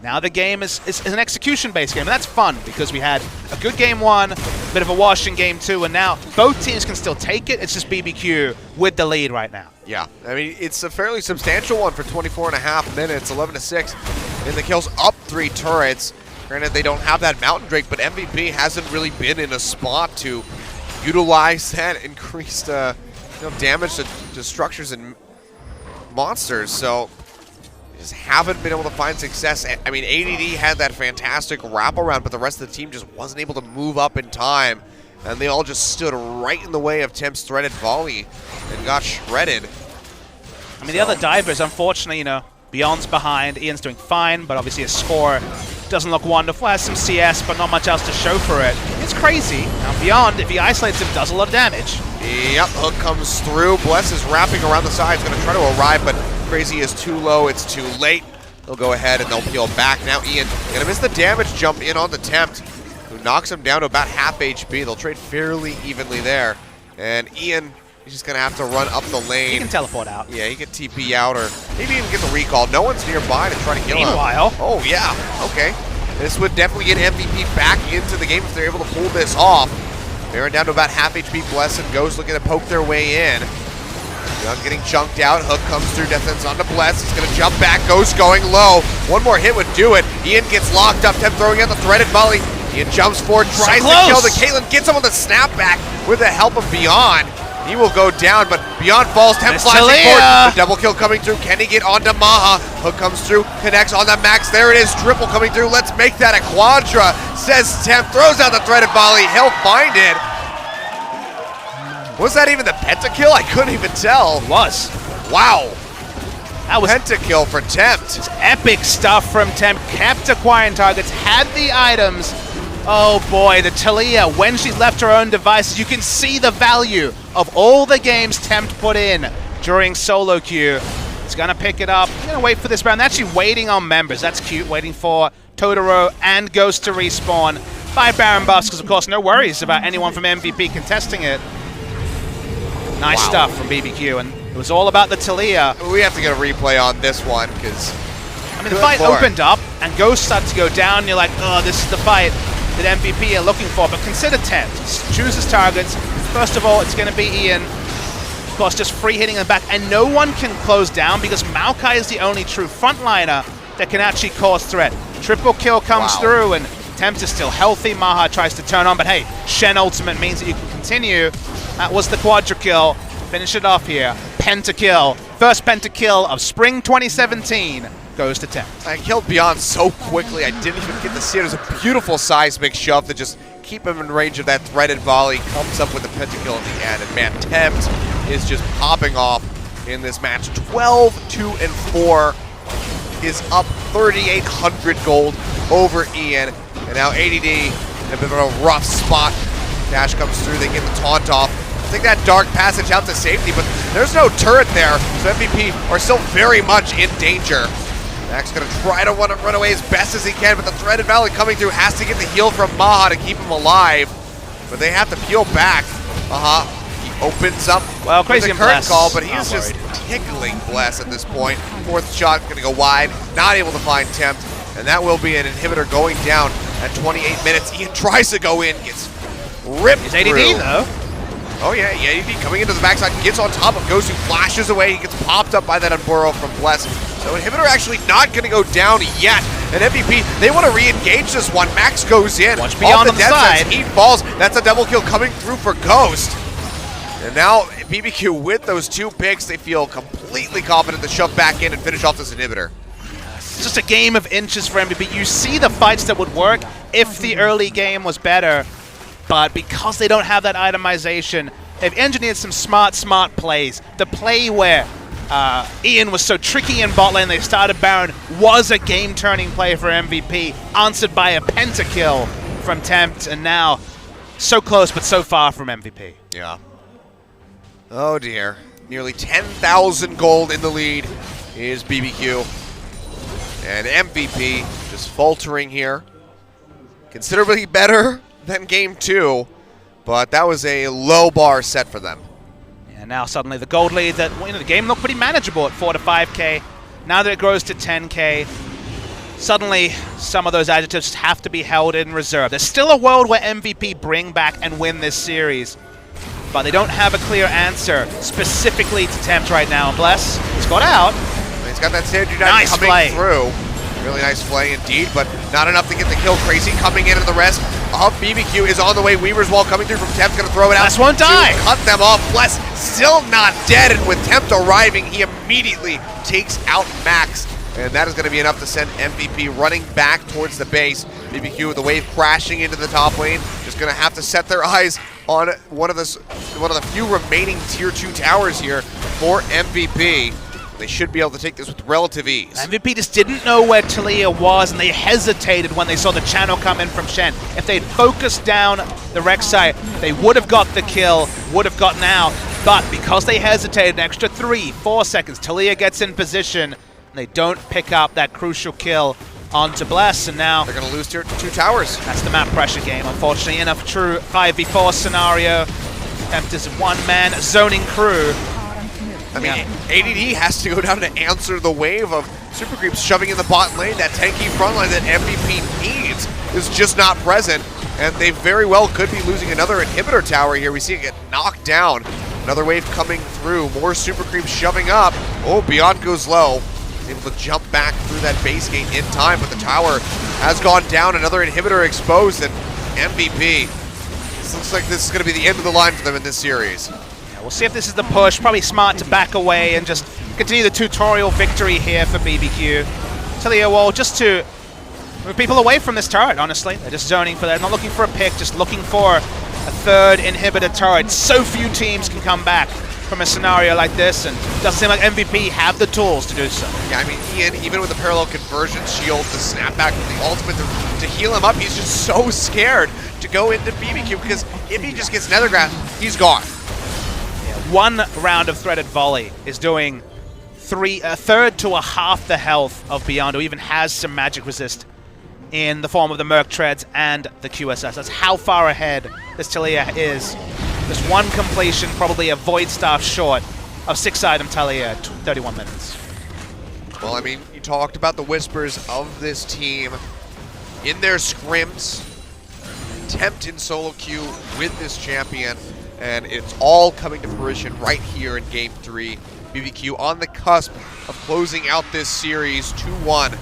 Now the game is an execution-based game, and that's fun because we had a good game 1, a bit of a wash in game 2, and now both teams can still take it. It's just BBQ with the lead right now. Yeah, I mean, it's a fairly substantial one for 24.5 minutes, 11-6 in the kills, up 3 turrets. Granted, they don't have that Mountain Drake, but MVP hasn't really been in a spot to utilize that increased damage to structures and monsters, so just haven't been able to find success. I mean, ADD had that fantastic wraparound, but the rest of the team just wasn't able to move up in time, and they all just stood right in the way of Temp's threaded volley and got shredded. I mean, the other divers, unfortunately, Beyond's behind. Ian's doing fine, but obviously his score doesn't look wonderful. Has some CS, but not much else to show for it. It's crazy. Now, Beyond, if he isolates him, does a lot of damage. Yep, hook comes through. Bless is wrapping around the side. He's going to try to arrive, but Crazy is too low. It's too late. They'll go ahead and they'll peel back. Now Ian going to miss the damage jump in on the Tempt, who knocks him down to about half HP. They'll trade fairly evenly there. And Ian, he's just going to have to run up the lane. He can teleport out. Yeah, he can TP out or maybe even get the recall. No one's nearby to try to kill him. Meanwhile. Oh, yeah. Okay. This would definitely get MVP back into the game if they're able to pull this off. They're down to about half HP. Bless and Ghost looking to poke their way in. Young getting chunked out. Hook comes through. Death Sentence onto Bless. He's going to jump back. Ghost going low. One more hit would do it. Ian gets locked up. Temp throwing out the threaded volley. Ian jumps forward, tries to kill the Caitlyn. Gets him on the snapback with the help of Beyond. He will go down, but Beyond falls. Temp flashing forward. The double kill coming through. Can he get onto Maha? Hook comes through, connects on the Max. There it is. Triple coming through. Let's make that a quadra, says Temp. Throws out the threaded volley. He'll find it. Was that even the pentakill? I couldn't even tell. It was. Wow. That was pentakill for Tempt. Epic stuff from Tempt. Kept acquiring targets, had the items. Oh boy, the Talia, when she left her own devices, you can see the value of all the games Tempt put in during solo queue. It's gonna pick it up. Gonna wait for this round. They're actually waiting on members. That's cute. Waiting for Totoro and Ghost to respawn. 5 Baron buffs, because of course no worries about anyone from MVP contesting it. Nice stuff from BBQ, and it was all about the Talia. We have to get a replay on this one, because I mean, the fight opened up, and Ghost started to go down, and you're like, oh, this is the fight that MVP are looking for. But consider Tempt. Chooses targets. First of all, it's going to be Ian. Of course, just free hitting in the back, and no one can close down because Maokai is the only true frontliner that can actually cause threat. Triple kill comes through, and Tempt is still healthy. Maha tries to turn on, but hey, Shen ultimate means that you can continue. That was the quadra kill. Finish it off here. Pentakill. First pentakill of Spring 2017 goes to Tempt. I killed Beyond so quickly, I didn't even get to see it. It was a beautiful seismic shove to just keep him in range of that threaded volley. Comes up with the pentakill in the end, and man, Tempt is just popping off in this match. 12-2-4 is up 3,800 gold over Ian, and now ADD in a bit of a rough spot. Dash comes through, they get the taunt off. I think that dark passage out to safety, but there's no turret there, so MVP are still very much in danger. Max gonna try to run away as best as he can, but the threaded volley coming through has to get the heal from Maha to keep him alive. But they have to peel back. He opens up Crazy with the current Bless. call, but he's just tickling Bless at this point. Fourth shot gonna go wide, not able to find Tempt, and that will be an inhibitor going down at 28 minutes. Ian tries to go in, gets ripped It's ADD through. though. Oh yeah, ADD coming into the backside, gets on top of Ghost, who flashes away. He gets popped up by that Unburrow from Bless. So inhibitor actually not going to go down yet. And MVP, they want to re-engage this one. Max goes in. Watch Beyond on the side. He falls. That's a double kill coming through for Ghost. And now BBQ with those 2 picks, they feel completely confident to shove back in and finish off this inhibitor. It's just a game of inches for MVP. You see the fights that would work if the early game was better. But because they don't have that itemization, they've engineered some smart plays. The play where Ian was so tricky in bot lane, they started Baron, was a game-turning play for MVP, answered by a pentakill from Tempt, and now so close but so far from MVP. Yeah. Oh dear. Nearly 10,000 gold in the lead is BBQ. And MVP just faltering here. Considerably better than game 2, but that was a low bar set for them. And And now suddenly the gold lead that, the game looked pretty manageable at 4 to 5k. Now that it grows to 10k, suddenly some of those adjectives have to be held in reserve. There's still a world where MVP bring back and win this series, but they don't have a clear answer specifically to Tempt right now. And Bless, he's got out. He's got that standard nice coming play through. Really nice play indeed, but not enough to get the kill. Crazy coming in, and the rest of BBQ is on the way. Weaver's wall coming through from Tempt, gonna throw it out. Bless won't die. Cut them off. Bless still not dead, and with Tempt arriving, he immediately takes out Max. And that is going to be enough to send MVP running back towards the base. BBQ with the wave crashing into the top lane. Just going to have to set their eyes on one of the few remaining tier 2 towers here for MVP. They should be able to take this with relative ease. MVP just didn't know where Talia was, and they hesitated when they saw the channel come in from Shen. If they'd focused down the Rek'Sai, they would have got the kill, would have gotten out. But because they hesitated an extra 3-4 seconds, Talia gets in position, and they don't pick up that crucial kill onto Bless, and now they're going to lose tier 2 towers. That's the map pressure game, unfortunately. In a true 5v4 scenario, Tempt is one-man zoning crew. I mean, ADD has to go down to answer the wave of super creeps shoving in the bot lane. That tanky front line that MVP needs is just not present, and they very well could be losing another inhibitor tower here. We see it get knocked down. Another wave coming through. More super creeps shoving up. Oh, Beyond goes low. He's able to jump back through that base gate in time, but the tower has gone down. Another inhibitor exposed, and MVP. This looks like this is going to be the end of the line for them in this series. We'll see if this is the push. Probably smart to back away and just continue the tutorial victory here for BBQ. Talia wall just to move people away from this turret, honestly. They're just zoning for that. Not looking for a pick, just looking for a third inhibitor turret. So few teams can come back from a scenario like this, and it doesn't seem like MVP have the tools to do so. Yeah, I mean, Ian, even with the parallel conversion shield, the snapback from the ultimate to heal him up, he's just so scared to go into BBQ, because if he just gets Nethergrass, he's gone. One round of threaded volley is doing a third to a half the health of Beyond, who even has some magic resist in the form of the Merc Treads and the QSS. That's how far ahead this Talia is. Just one completion, probably a Void Staff short of 6-item Talia at 31 minutes. Well, I mean, you talked about the whispers of this team in their scrims. Tempt in solo queue with this champion. And it's all coming to fruition right here in Game 3. BBQ on the cusp of closing out this series 2-1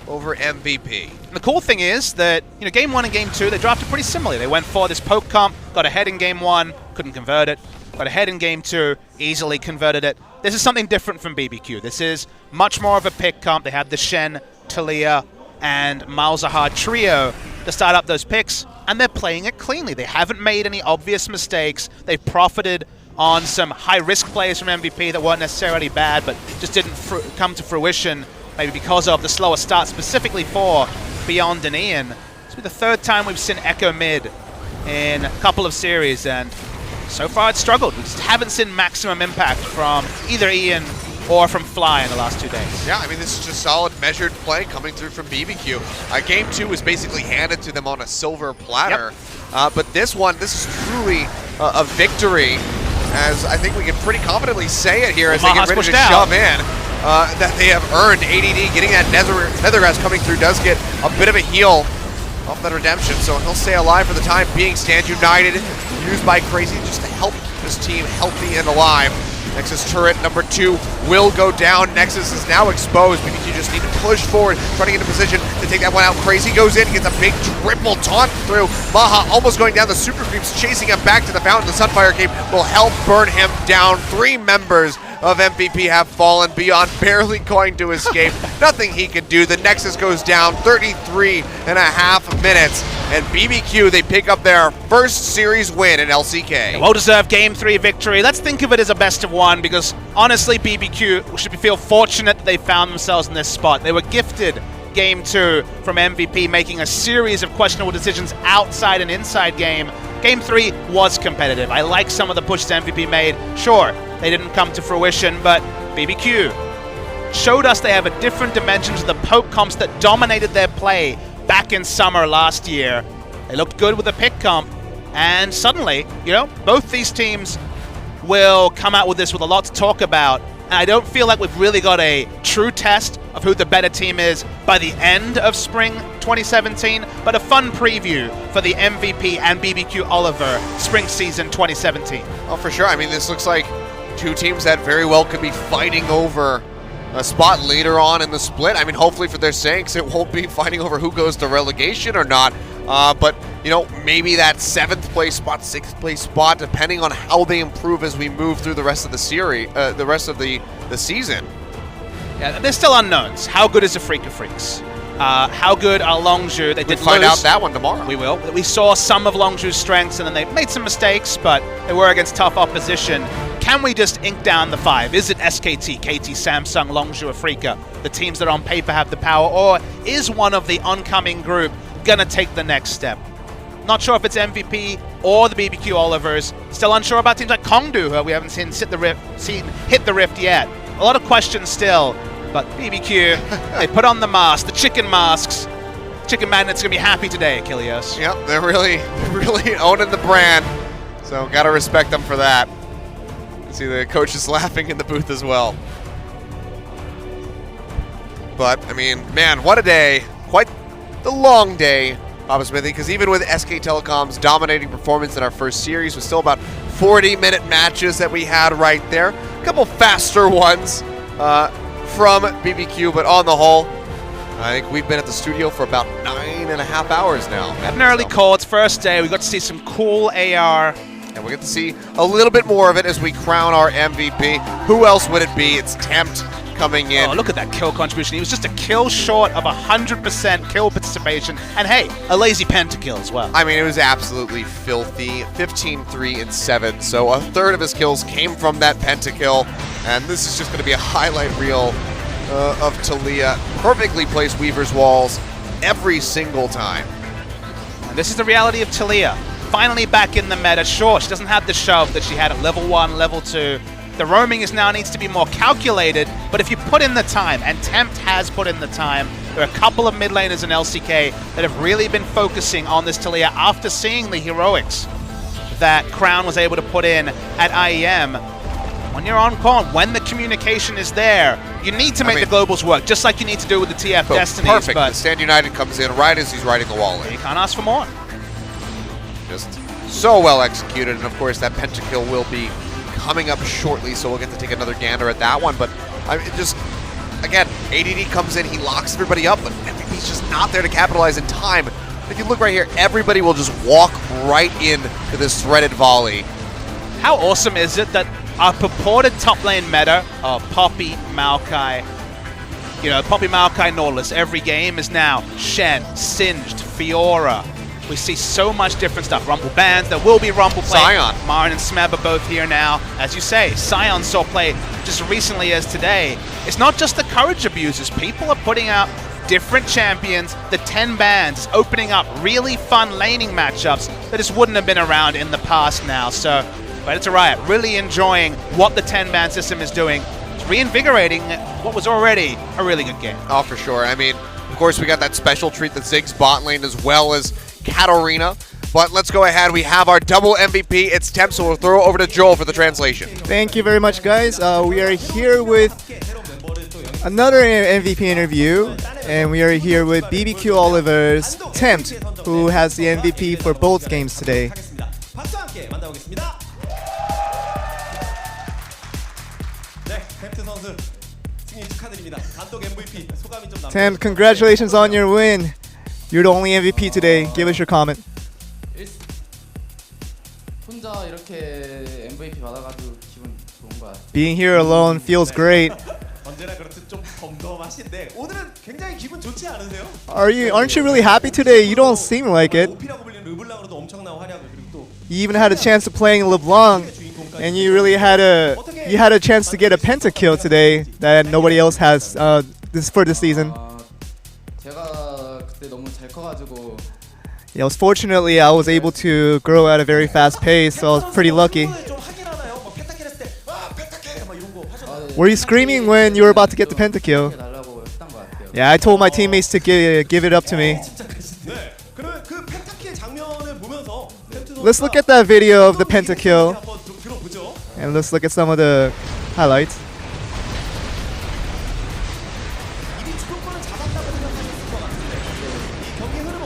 over MVP. And the cool thing is that, Game 1 and Game 2, they drafted pretty similarly. They went for this poke comp, got ahead in Game 1, couldn't convert it. Got ahead in Game 2, easily converted it. This is something different from BBQ. This is much more of a pick comp. They had the Shen, Talia, and Malzahar trio to start up those picks, and they're playing it cleanly. They haven't made any obvious mistakes. They've profited on some high-risk plays from MVP that weren't necessarily bad, but just didn't come to fruition, maybe because of the slower start, specifically for Beyond and Ian. This will be the third time we've seen Echo mid in a couple of series, and so far it's struggled. We just haven't seen maximum impact from either Ian or from Fly in the last 2 days. Yeah, I mean, this is just solid, measured play coming through from BBQ. Game 2 was basically handed to them on a silver platter. Yep. But this is truly a victory, as I think we can pretty confidently say it here as they get ready to shove in. That they have earned. ADD getting that Nethergrass coming through does get a bit of a heal off that redemption, so he'll stay alive for the time being. Stand United, used by Crazy just to help this team healthy and alive. Nexus turret number 2 will go down. Nexus is now exposed. BBQ just need to push forward, running into position to take that one out. Crazy goes in, gets a big triple taunt through. Maha almost going down. The super creeps chasing him back to the fountain. The Sunfire Cape will help burn him down. 3 members of MVP have fallen. Beyond barely going to escape. Nothing he can do. The Nexus goes down. 33.5 minutes. And BBQ, they pick up their first series win in LCK. A well-deserved Game 3 victory. Let's think of it as a best of 1, because honestly, BBQ should feel fortunate that they found themselves in this spot. They were gifted Game 2 from MVP, making a series of questionable decisions outside and inside game. Game 3 was competitive. I like some of the pushes MVP made. Sure, they didn't come to fruition, but BBQ showed us they have a different dimension to the poke comps that dominated their play back in summer last year. They looked good with the pick comp, and suddenly, both these teams will come out with this with a lot to talk about. And I don't feel like we've really got a true test of who the better team is by the end of spring 2017, but a fun preview for the MVP and BBQ Oliver spring season 2017. Oh, for sure. I mean, this looks like two teams that very well could be fighting over a spot later on in the split. I mean, hopefully for their sakes, it won't be fighting over who goes to relegation or not. But, you know, maybe that 7th place spot, 6th place spot, depending on how they improve as we move through the rest of the series, the rest of the season. Yeah, there's still unknowns. How good is the Freak of Freaks? How good are Longzhu? They did find lose. out that one tomorrow. We will. We saw some of Longzhu's strengths, and then they made some mistakes, but they were against tough opposition. Can we just ink down the 5? Is it SKT, KT, Samsung, Longzhu, Afrika, the teams that on paper have the power, or is one of the oncoming group gonna take the next step? Not sure if it's MVP or the BBQ Olivers. Still unsure about teams like Kongdu, who we haven't seen hit the rift yet. A lot of questions still, but BBQ, they put on the mask, the chicken masks. Chicken Magnet's gonna be happy today, Achilleos. Yep, they're really owning the brand. So gotta respect them for that. See the coach is laughing in the booth as well. But I mean, man, what a day! Quite the long day, Papa Smithy. Because even with SK Telecom's dominating performance in our first series, with still about 40-minute matches that we had right there, a couple faster ones from BBQ, but on the whole, I think we've been at the studio for about 9.5 hours now. Had an early call. It's first day. We got to see some cool AR. And we get to see a little bit more of it as we crown our MVP. Who else would it be? It's Tempt coming in. Oh, look at that kill contribution. He was just a kill short of 100% kill participation. And hey, a lazy pentakill as well. I mean, it was absolutely filthy. 15, 3, and 7. So a third of his kills came from that pentakill. And this is just going to be a highlight reel of Talia. Perfectly placed Weaver's walls every single time. And this is the reality of Talia. Finally back in the meta. Sure, she doesn't have the shove that she had at level 1, level 2. The roaming now needs to be more calculated, but if you put in the time, and Tempt has put in the time, there are a couple of mid laners in LCK that have really been focusing on this Talia after seeing the heroics that Crown was able to put in at IEM. When you're on call, when the communication is there, you need to make the globals work, just like you need to do with the TF Destinies. Perfect. But Stand United comes in right as he's riding the wall in. You can't ask for more. Just so well executed, and of course that pentakill will be coming up shortly, so we'll get to take another gander at that one. But I mean, just again, ADD comes in, he locks everybody up, but MVP's just not there to capitalize in time. If you look right here, everybody will just walk right in to this threaded volley. How awesome is it that our purported top lane meta of Poppy, Maokai, Poppy, Maokai, Nautilus, every game is now Shen, Singed, Fiora. We see so much different stuff. Rumble bans, there will be Rumble play. Sion. Marin and Smeb are both here now. As you say, Sion saw play just recently as today. It's not just the courage abusers. People are putting out different champions. The 10 bans opening up really fun laning matchups that just wouldn't have been around in the past now. So, but it's a riot. Really enjoying what the 10 ban system is doing. It's reinvigorating what was already a really good game. Oh, for sure. I mean, of course, we got that special treat that Zig's bot lane as well as Katarina. But let's go ahead. We have our double MVP. It's Temp, so we'll throw it over to Joel for the translation. Thank you very much, guys. We are here with another MVP interview, and we are here with BBQ Oliver's Tempt, who has the MVP for both games today. Tempt, congratulations on your win. You're the only MVP today. Give us your comment. Being here alone feels great. Aren't you really happy today? You don't seem like it. You even had a chance to play in LeBlanc, and you really had a chance to get a pentakill today that nobody else has for this season. Yeah, fortunately, I was able to grow at a very fast pace, so I was pretty lucky. Were you screaming when you were about to get the pentakill? Yeah, I told my teammates to give it up to me. Let's look at that video of the pentakill. And let's look at some of the highlights.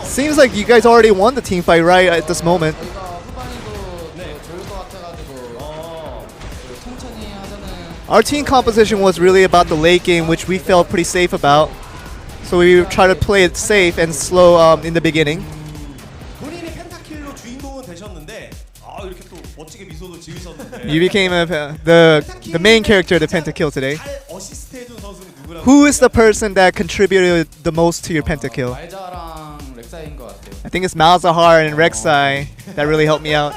Seems like you guys already won the team fight right at this moment. Our team composition was really about the late game, which we felt pretty safe about. So we tried to play it safe and slow in the beginning. You became the main character of the pentakill today. Who is the person that contributed the most to your pentakill? I think it's Malzahar and Rek'Sai that really helped me out.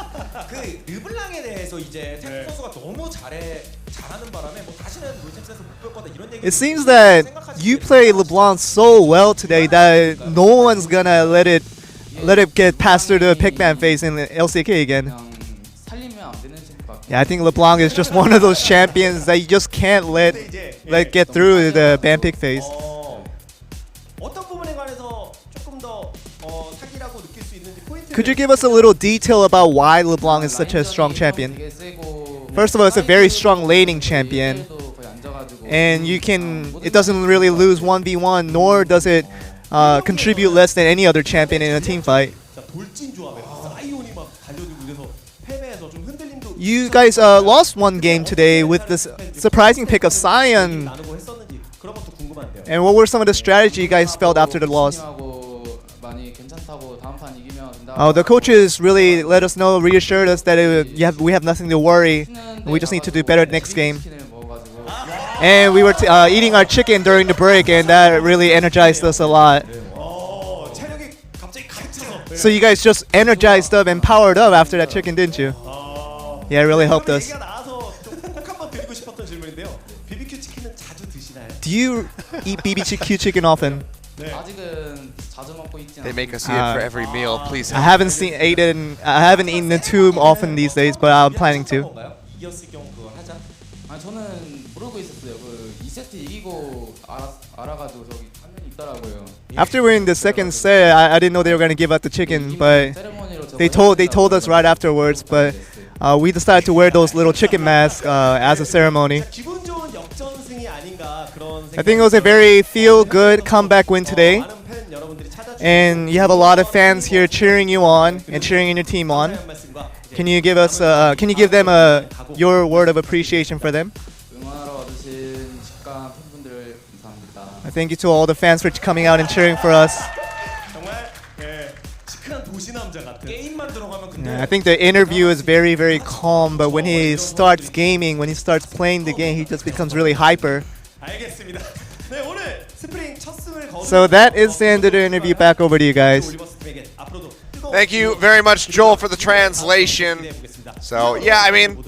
It seems that you play LeBlanc so well today that no one's gonna let it get past through the Pickman phase in the LCK again. Yeah, I think LeBlanc is just one of those champions that you just can't let get through the ban pick phase. Could you give us a little detail about why LeBlanc is such a strong champion? First of all, it's a very strong laning champion, and it doesn't really lose 1v1, nor does it contribute less than any other champion in a team fight. You guys lost one game today with this surprising pick of Sion. And what were some of the strategy you guys felt after the loss? The coaches really let us know, reassured us that we have nothing to worry. We just need to do better next game. And we were eating our chicken during the break, and that really energized us a lot. So you guys just energized up and powered up after that chicken, didn't you? Yeah, it really helped us. Do you eat BBQ chicken often? They make us eat it for every meal. Please. I haven't eaten it too often these days, but I'm planning to. After winning the second set, I didn't know they were gonna give out the chicken, but they told us right afterwards. But we decided to wear those little chicken masks as a ceremony. I think it was a very feel-good comeback win today, and you have a lot of fans here cheering you on and cheering in your team on. Can you give us? Can you give them your word of appreciation for them? Thank you to all the fans for coming out and cheering for us. I think the interview is very, very calm, but when he starts gaming, when he starts playing the game, he just becomes really hyper. So that is the end of the interview. Back over to you guys. Thank you very much, Joel, for the translation. So, yeah, I mean,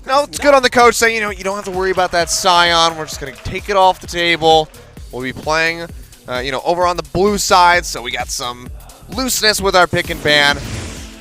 no, it's good on the coach saying, you don't have to worry about that Sion. We're just going to take it off the table. We'll be playing, over on the blue side, so we got some looseness with our pick and ban,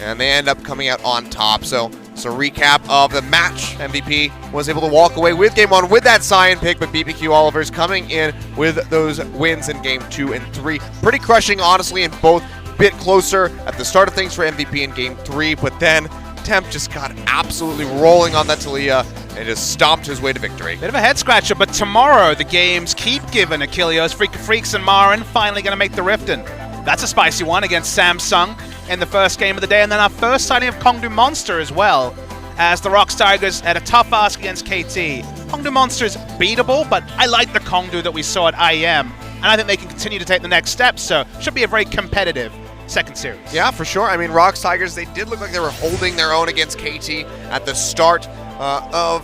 and they end up coming out on top. So it's a recap of the match. MVP was able to walk away with Game 1 with that Sion pick, but BBQ Oliver's coming in with those wins in Game 2 and 3. Pretty crushing, honestly, in both. Bit closer at the start of things for MVP in Game 3, but then Temp just got absolutely rolling on that Talia and just stomped his way to victory. Bit of a head scratcher, but tomorrow the games keep giving. Achilles, Freaks, and Marin finally going to make the Riften. That's a spicy one against Samsung in the first game of the day, and then our first sighting of Kongdu Monster as well, as the Rocks Tigers had a tough ask against KT. Kongdu Monster's beatable, but I like the Kongdu that we saw at IEM, and I think they can continue to take the next step, so should be a very competitive second series. Yeah, for sure. I mean, Rocks Tigers, they did look like they were holding their own against KT at the start of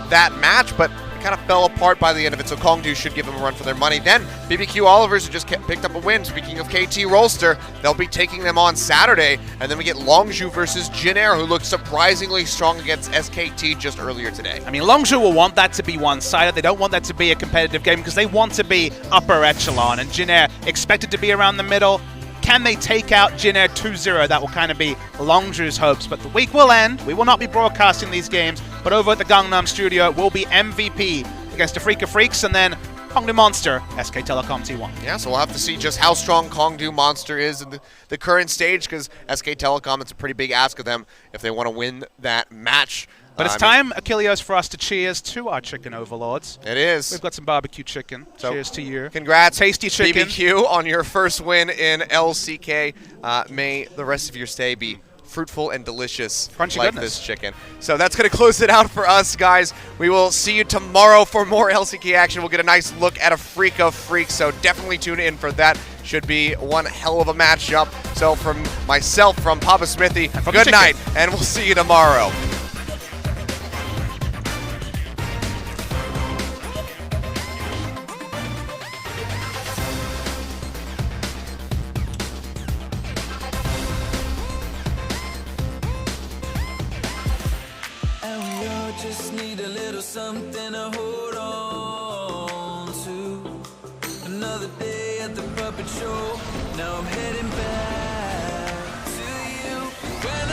that match, but it kind of fell apart by the end of it, so Kongdu should give them a run for their money. Then BBQ Olivers, who just picked up a win. Speaking of KT Rolster, they'll be taking them on Saturday, and then we get Longzhu versus Jin Air, who looked surprisingly strong against SKT just earlier today. I mean, Longzhu will want that to be one-sided. They don't want that to be a competitive game because they want to be upper echelon, and Jin Air expected to be around the middle. Can they take out Jin Air 2-0? That will kind of be Longzhu's hopes. But the week will end. We will not be broadcasting these games. But over at the Gangnam studio, it will be MVP against the Freaks and then Kongdu Monster, SK Telecom T1. Yeah, so we'll have to see just how strong Kongdu Monster is in the current stage, because SK Telecom, it's a pretty big ask of them if they want to win that match. But it's time, Achilleos, for us to cheers to our chicken overlords. It is. We've got some barbecue chicken. So cheers to you. Congrats, tasty chicken. BBQ, on your first win in LCK. May the rest of your stay be fruitful and delicious Crunchy like goodness. this chicken. So that's going to close it out for us, guys. We will see you tomorrow for more LCK action. We'll get a nice look at a freak of freaks, so definitely tune in for that. Should be one hell of a matchup. So from myself, from Papa Smithy, good night, and we'll see you tomorrow. And we all just need a little something to hold on to. Another day at the puppet show. Now I'm heading back to you. When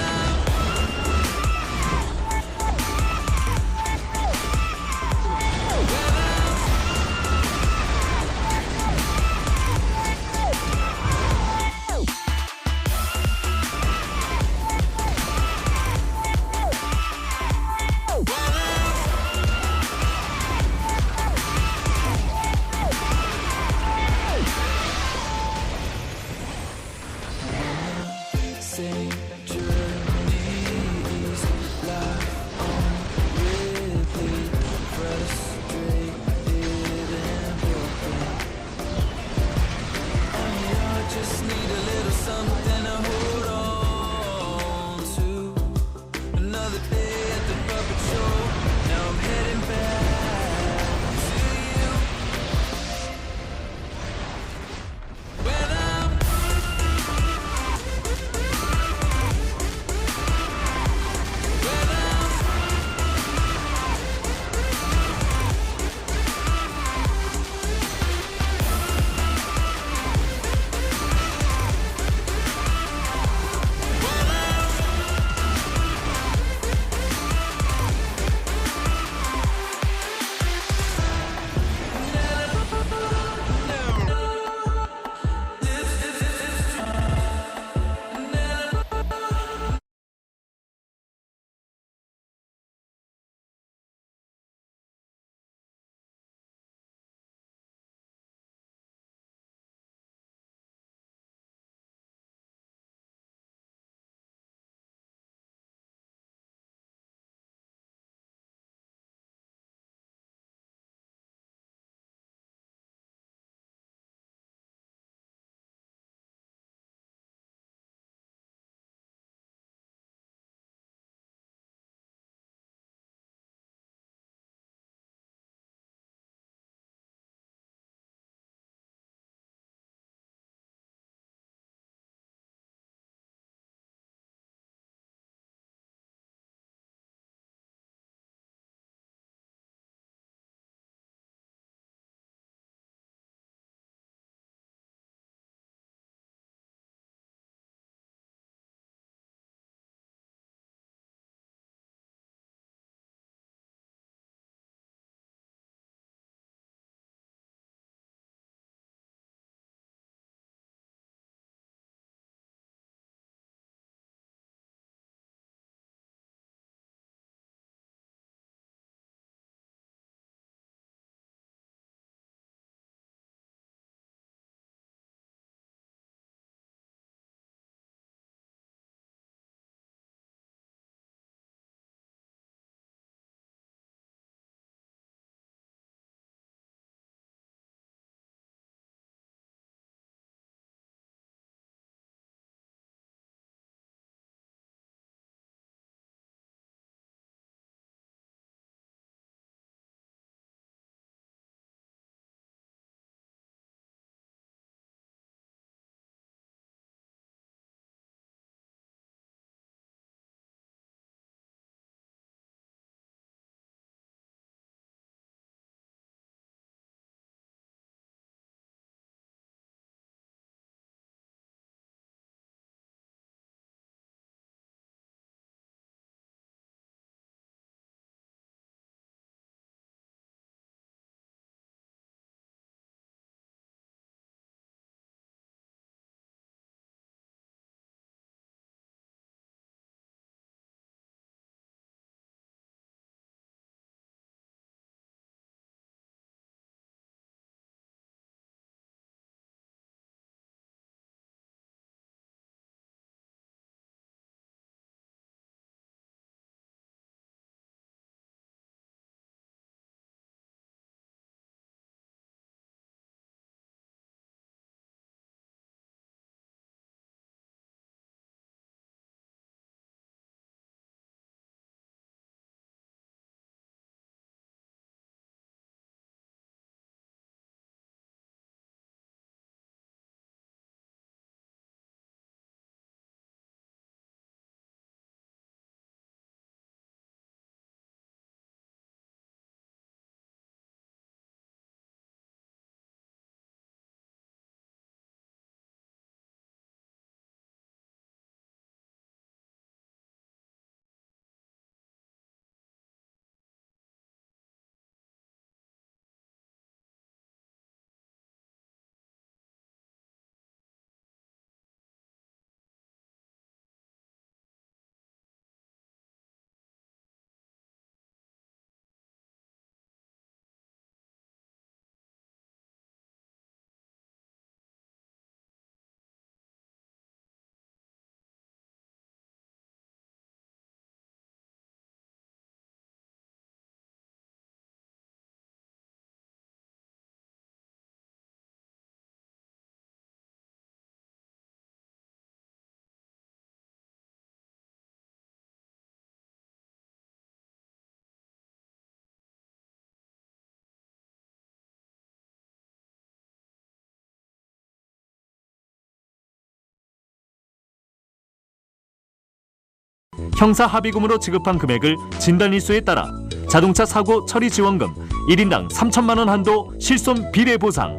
형사 합의금으로 지급한 금액을 진단일수에 따라 자동차 사고 처리 지원금 1인당 3천만 원 한도 실손 비례 보상,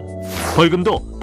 벌금도